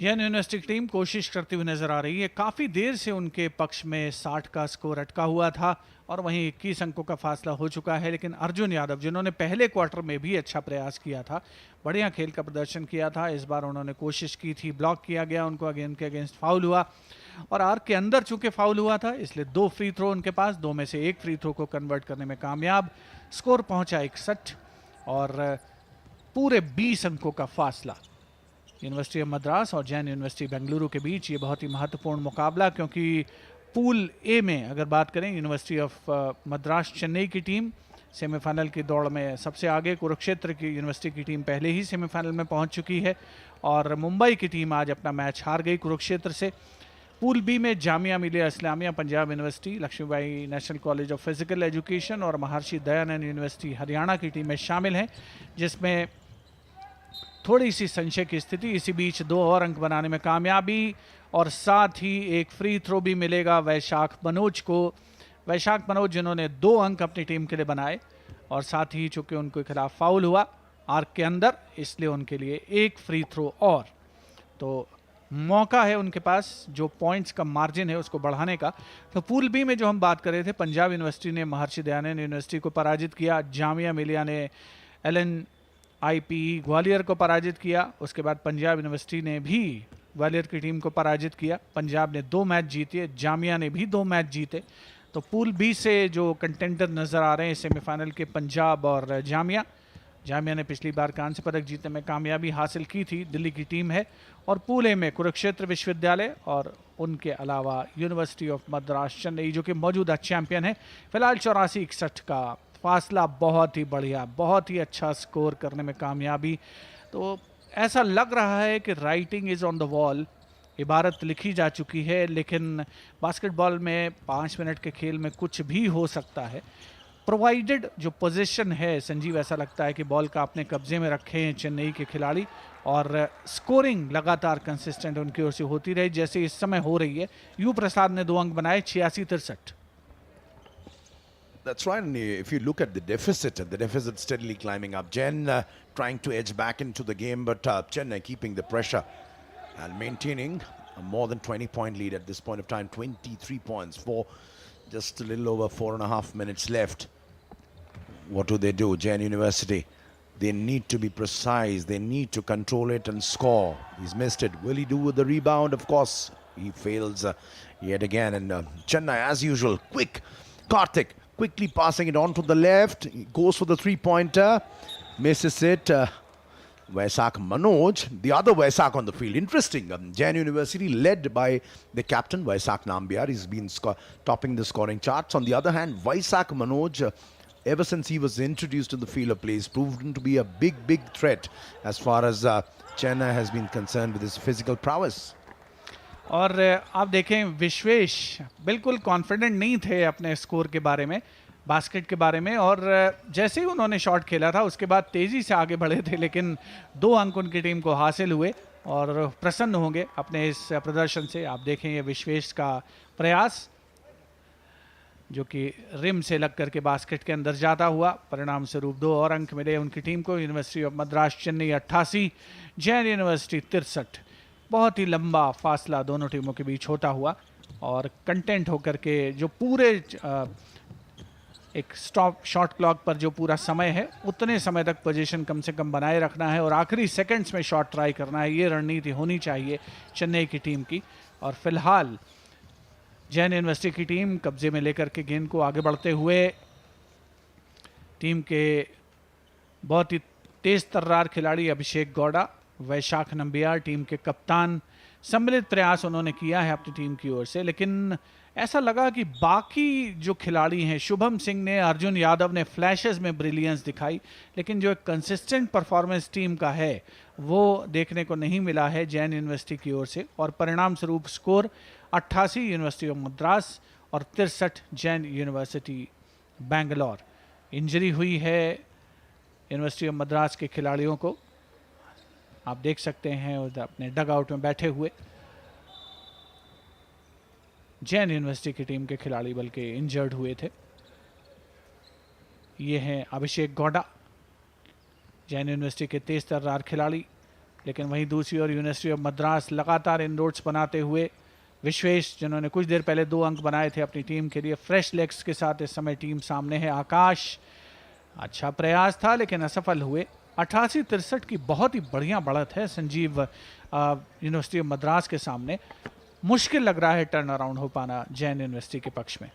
Jain university की team कोशिश करती हुई नजर आ रही है। काफ़ी देर से उनके पक्ष में 60 का स्कोर अटका हुआ था और वहीं 21 अंकों का फासला हो चुका है। लेकिन अर्जुन यादव, जिन्होंने पहले क्वार्टर में भी अच्छा प्रयास किया था, बढ़िया खेल का प्रदर्शन किया था, इस बार उन्होंने कोशिश की थी, ब्लॉक किया गया, उनको उनके अगेंस्ट फाउल हुआ और आर्क के अंदर चूंकि फाउल हुआ था इसलिए 2 फ्री थ्रो उनके पास, 2 में से 1 फ्री थ्रो को कन्वर्ट करने में कामयाब। स्कोर पहुंचा 61 और पूरे 20 अंकों का फासला यूनिवर्सिटी ऑफ मद्रास और जैन यूनिवर्सिटी बेंगलुरु के बीच। ये बहुत ही महत्वपूर्ण मुकाबला, क्योंकि पूल ए में अगर बात करें यूनिवर्सिटी ऑफ मद्रास चेन्नई की टीम सेमीफाइनल की दौड़ में सबसे आगे, कुरुक्षेत्र की यूनिवर्सिटी की टीम पहले ही सेमीफाइनल में पहुंच चुकी है और मुंबई की टीम आज अपना मैच हार गई कुरुक्षेत्र से। पूल बी में Jamia Millia Islamia Punjab university, Lakshmibai national college of physical education और महर्षि दयानंद यूनिवर्सिटी हरियाणा की टीमें शामिल हैं, जिसमें थोड़ी सी संशय की स्थिति। इसी बीच 2 और अंक बनाने में कामयाबी और साथ ही एक फ्री थ्रो भी मिलेगा वैशाख मनोज को। वैशाख मनोज जिन्होंने 2 अंक अपनी टीम के लिए बनाए और साथ ही चूंकि उनके खिलाफ फाउल हुआ आर्क के अंदर, इसलिए उनके लिए एक फ्री थ्रो और, तो मौका है उनके पास जो पॉइंट्स का मार्जिन है उसको बढ़ाने का। तो पूल बी में जो हम बात कर रहे थे, पंजाब यूनिवर्सिटी ने महर्षि दयानंद यूनिवर्सिटी को पराजित किया, जामिया मिलिया ने LNIPE ग्वालियर को पराजित किया, उसके बाद पंजाब यूनिवर्सिटी ने भी ग्वालियर की टीम को पराजित किया। पंजाब ने 2 मैच जीते, जामिया ने भी 2 मैच जीते। तो पूल बी से जो कंटेंडर नज़र आ रहे हैं सेमीफाइनल के, पंजाब और जामिया। जामिया ने पिछली बार कांस्य पदक जीतने में कामयाबी हासिल की थी, दिल्ली की टीम है। और पूल ए में कुरुक्षेत्र विश्वविद्यालय और उनके अलावा यूनिवर्सिटी ऑफ मद्रास चेन्नई, जो कि मौजूदा चैंपियन है। फिलहाल 84-61 का फासला, बहुत ही बढ़िया, बहुत ही अच्छा स्कोर करने में कामयाबी। तो ऐसा लग रहा है कि writing is on the wall, इबारत लिखी जा चुकी है। लेकिन बास्केटबॉल में 5 मिनट के खेल में कुछ भी हो सकता है। प्रोवाइडेड जो पोजीशन है संजीव, ऐसा लगता है कि बॉल का अपने कब्जे में रखे हैं चेन्नई के खिलाड़ी और स्कोरिंग लगातार कंसिस्टेंट उनकी ओर से होती रही, जैसे इस समय हो रही है। यू प्रसाद ने 2 अंक बनाए, 86-63। That's right. And if you look at the deficit steadily climbing up. Jain trying to edge back into the game, but Chennai keeping the pressure and maintaining a more than 20-point lead at this point of time. 23 points for just a little over 4.5 minutes left. What do? Jain University, they need to be precise. They need to control it and score. He's missed it. Will he do with the rebound? Of course, he fails yet again. And Chennai, as usual, quick. Karthik quickly passing it on to the left. He goes for the 3-pointer. Misses it. Vaisak Manoj, the other Vaisak on the field. Interesting. Jain University led by the captain, Vaisak Nambiar. He's been topping the scoring charts. On the other hand, Vaisak Manoj, ever since he was introduced to the field of play, has proven to be a big threat as far as Chennai has been concerned with his physical prowess. और आप देखें, विश्वेश बिल्कुल confident नहीं थे अपने score के बारे में, बास्केट के बारे में, और जैसे ही उन्होंने शॉट खेला था उसके बाद तेज़ी से आगे बढ़े थे, लेकिन 2 अंक उनकी टीम को हासिल हुए और प्रसन्न होंगे अपने इस प्रदर्शन से। आप देखें ये विश्वेश का प्रयास जो कि रिम से लग करके बास्केट के अंदर जाता हुआ, परिणाम स्वरूप 2 और अंक मिले उनकी टीम को। University of Madras Chennai 88, Jain university 63। बहुत ही लंबा फासला दोनों टीमों के बीच होता हुआ और कंटेंट होकर के जो पूरे एक स्टॉप शॉट क्लॉक पर जो पूरा समय है उतने समय तक पोजीशन कम से कम बनाए रखना है और आखिरी सेकंड्स में शॉट ट्राई करना है, ये रणनीति होनी चाहिए चेन्नई की टीम की। और फिलहाल जैन यूनिवर्सिटी की टीम कब्जे में लेकर के गेंद को आगे बढ़ते हुए, टीम के बहुत ही तेज तर्रार खिलाड़ी अभिषेक गौड़ा, वैशाख नंबियार टीम के कप्तान, सम्मिलित प्रयास उन्होंने किया है अपनी टीम की ओर से। लेकिन ऐसा लगा कि बाकी जो खिलाड़ी हैं, शुभम सिंह ने, अर्जुन यादव ने फ्लैशेस में ब्रिलियंस दिखाई, लेकिन जो एक कंसिस्टेंट परफॉर्मेंस टीम का है वो देखने को नहीं मिला है जैन यूनिवर्सिटी की ओर से। और परिणाम स्वरूप स्कोर 88 यूनिवर्सिटी ऑफ मद्रास और 63 जैन यूनिवर्सिटी बेंगलोर। इंजरी हुई है यूनिवर्सिटी ऑफ मद्रास के खिलाड़ियों को, आप देख सकते हैं अपने डग आउट में बैठे हुए जैन यूनिवर्सिटी की टीम के खिलाड़ी बल्कि इंजर्ड हुए थे। ये हैं अभिषेक गौड़ा, जैन यूनिवर्सिटी के तेज तर्रार खिलाड़ी, लेकिन वहीं दूसरी ओर यूनिवर्सिटी ऑफ मद्रास लगातार इनरोड्स बनाते हुए विश्वेश, जिन्होंने कुछ देर पहले 2 अंक बनाए थे अपनी टीम के लिए, फ्रेश लेग्स के साथ इस समय टीम सामने है। आकाश, अच्छा प्रयास था लेकिन असफल हुए। 88-63 की बहुत ही बढ़िया बढ़त है संजीव यूनिवर्सिटी ऑफ मद्रास के सामने। मुश्किल लग रहा है टर्न अराउंड हो पाना जैन यूनिवर्सिटी के पक्ष में।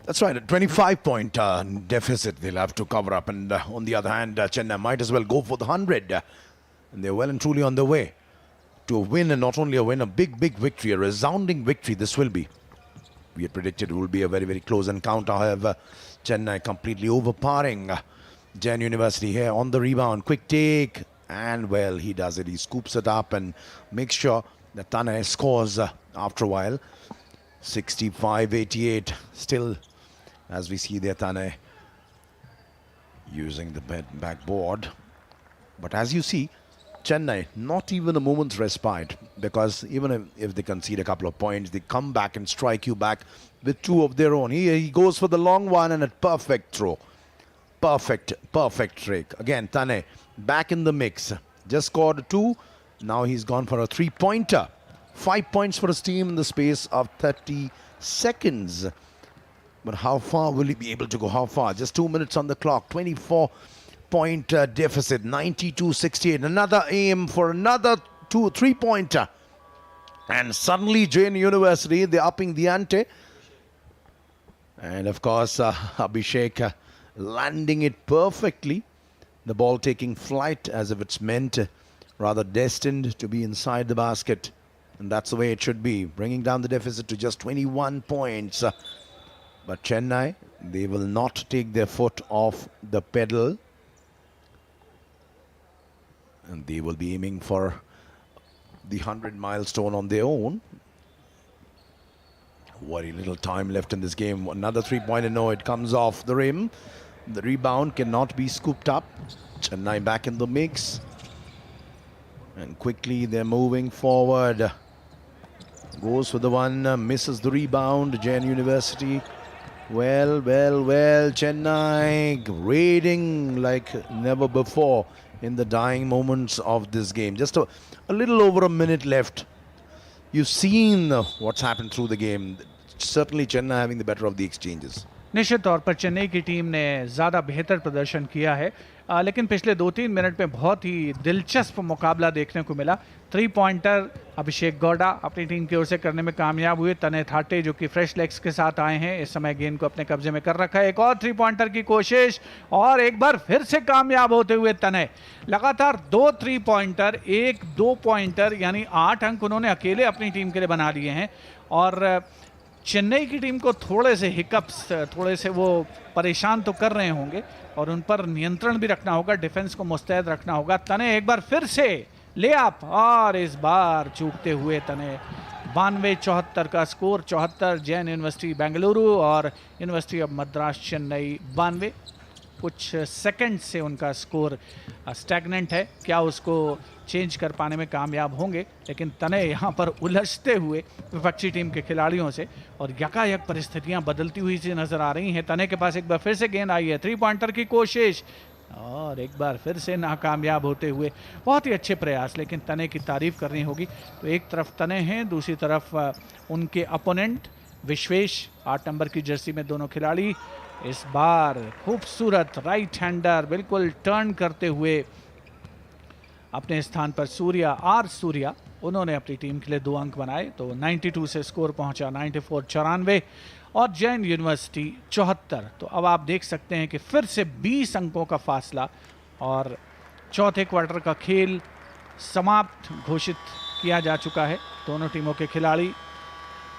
That's right, a 25-point deficit they'll have to cover up. And on the other hand, Chennai might as well go for the 100. And they're well and truly on their way to win, and not only a win, a big, big victory, a resounding victory this will be. We had predicted it will be a very, very close encounter. However, Chennai completely overpowering Jain University here on the rebound. Quick take, and well, he does it. He scoops it up and makes sure that Tanay scores after a while. 65-88 still, as we see there, Tanay using the backboard. But as you see, Chennai, not even a moment's respite, because even if they concede a couple of points, they come back and strike you back with 2 of their own. He goes for the long one and a perfect throw. Perfect trick. Again, Tanay back in the mix. Just scored 2. Now he's gone for a 3-pointer. 5 points for his team in the space of 30 seconds. But how far will he be able to go? How far? Just 2 minutes on the clock. 24-point deficit. 92-68. Another aim for another 3-pointer. And suddenly Jain University, they're upping the ante. And of course, Abhishek landing it perfectly. The ball taking flight as if it's meant, rather destined to be inside the basket. And that's the way it should be, bringing down the deficit to just 21 points. But Chennai, they will not take their foot off the pedal. And they will be aiming for the 100 milestone on their own. Very little time left in this game. Another 3-pointer, no, it comes off the rim. The rebound cannot be scooped up. Chennai back in the mix. And quickly they're moving forward. Goes for the one, misses the rebound. Jain University. Well, Chennai raiding like never before in the dying moments of this game. Just a little over a minute left. You've seen what's happened through the game. Certainly Chennai having the better of the exchanges. निश्चित तौर पर चेन्नई की team ने ज़्यादा बेहतर प्रदर्शन किया है, लेकिन पिछले 2-3 मिनट में बहुत ही दिलचस्प मुकाबला देखने को मिला। 3-पॉइंटर अभिषेक गौड़ा अपनी टीम की ओर से करने में कामयाब हुए। तनय थाटे जो कि फ्रेश लेग्स के साथ आए हैं, इस समय गेंद को अपने कब्जे में कर रखा है। एक और 3-पॉइंटर की कोशिश और एक बार फिर से कामयाब होते हुए तनय। लगातार 2 3-पॉइंटर, 1 2-पॉइंटर, यानी 8 अंक उन्होंने अकेले अपनी टीम के लिए बना लिए हैं। और चेन्नई की टीम को थोड़े से हिकअप्स, थोड़े से वो परेशान तो कर रहे होंगे और उन पर नियंत्रण भी रखना होगा, डिफेंस को मुस्तैद रखना होगा। तनय एक बार फिर से ले अप, और इस बार चूकते हुए तनय। 92-74 का स्कोर। 74 जैन यूनिवर्सिटी बेंगलुरु और यूनिवर्सिटी ऑफ मद्रास चेन्नई 92। कुछ सेकंड से उनका स्कोर स्टैग्नेंट है, क्या उसको चेंज कर पाने में कामयाब होंगे? लेकिन तनय यहाँ पर उलझते हुए विपक्षी टीम के खिलाड़ियों से, और यकायक परिस्थितियाँ बदलती हुई सी नजर आ रही हैं। तनय के पास एक बार फिर से गेंद आई है, 3-पॉइंटर की कोशिश और एक बार फिर से नाकामयाब होते हुए। बहुत ही अच्छे प्रयास, लेकिन तनय की तारीफ करनी होगी। तो एक तरफ तनय हैं, दूसरी तरफ उनके अपोनेंट विश्वेश, 8 नंबर की जर्सी में दोनों खिलाड़ी। इस बार खूबसूरत राइट हैंडर बिल्कुल टर्न करते हुए अपने स्थान पर सूर्या, उन्होंने अपनी टीम के लिए 2 अंक बनाए। तो 92 से स्कोर पहुंचा 94-94 और जैन यूनिवर्सिटी 74। तो अब आप देख सकते हैं कि फिर से 20 अंकों का फासला और चौथे क्वार्टर का खेल समाप्त घोषित किया जा चुका है। दोनों टीमों के खिलाड़ी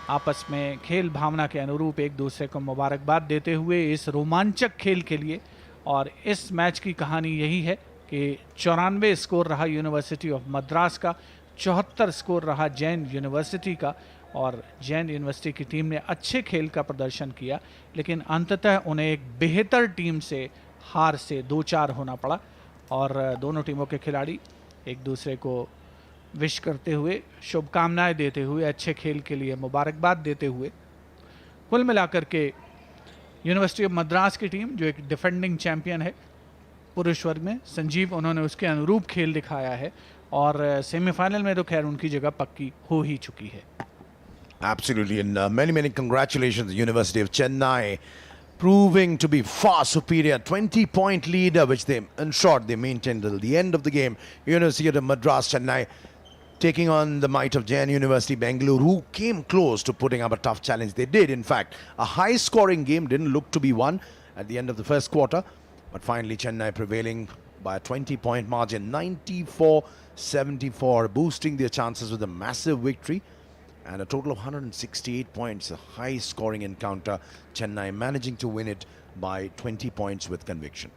आपस में खेल भावना के अनुरूप एक दूसरे को मुबारकबाद देते हुए इस रोमांचक खेल के लिए। और इस मैच की कहानी यही है कि 94 स्कोर रहा यूनिवर्सिटी ऑफ मद्रास का, 74 स्कोर रहा जैन यूनिवर्सिटी का। और जैन यूनिवर्सिटी की टीम ने अच्छे खेल का प्रदर्शन किया, लेकिन अंततः उन्हें एक बेहतर टीम से हार से 2-4 होना पड़ा। और दोनों टीमों के खिलाड़ी एक दूसरे को विश करते हुए, शुभकामनाएं देते हुए, अच्छे खेल के लिए मुबारकबाद देते हुए, कुल मिलाकर के यूनिवर्सिटी ऑफ मद्रास की टीम जो एक डिफेंडिंग चैंपियन है पुरुष वर्ग में, संजीव, उन्होंने उसके अनुरूप खेल दिखाया है। और सेमीफाइनल में तो खैर उनकी जगह पक्की हो ही चुकी है. Absolutely, and many congratulations, the University of Chennai, proving to be far superior. 20-point lead, which they ensured they maintained till the end of the game. University of Madras, Chennai, taking on the might of Jain University, Bengaluru, who came close to putting up a tough challenge. They did, in fact. A high-scoring game didn't look to be won at the end of the first quarter, but finally Chennai prevailing by a 20-point margin, 94-74, boosting their chances with a massive victory. And a total of 168 points, a high-scoring encounter. Chennai managing to win it by 20 points with conviction.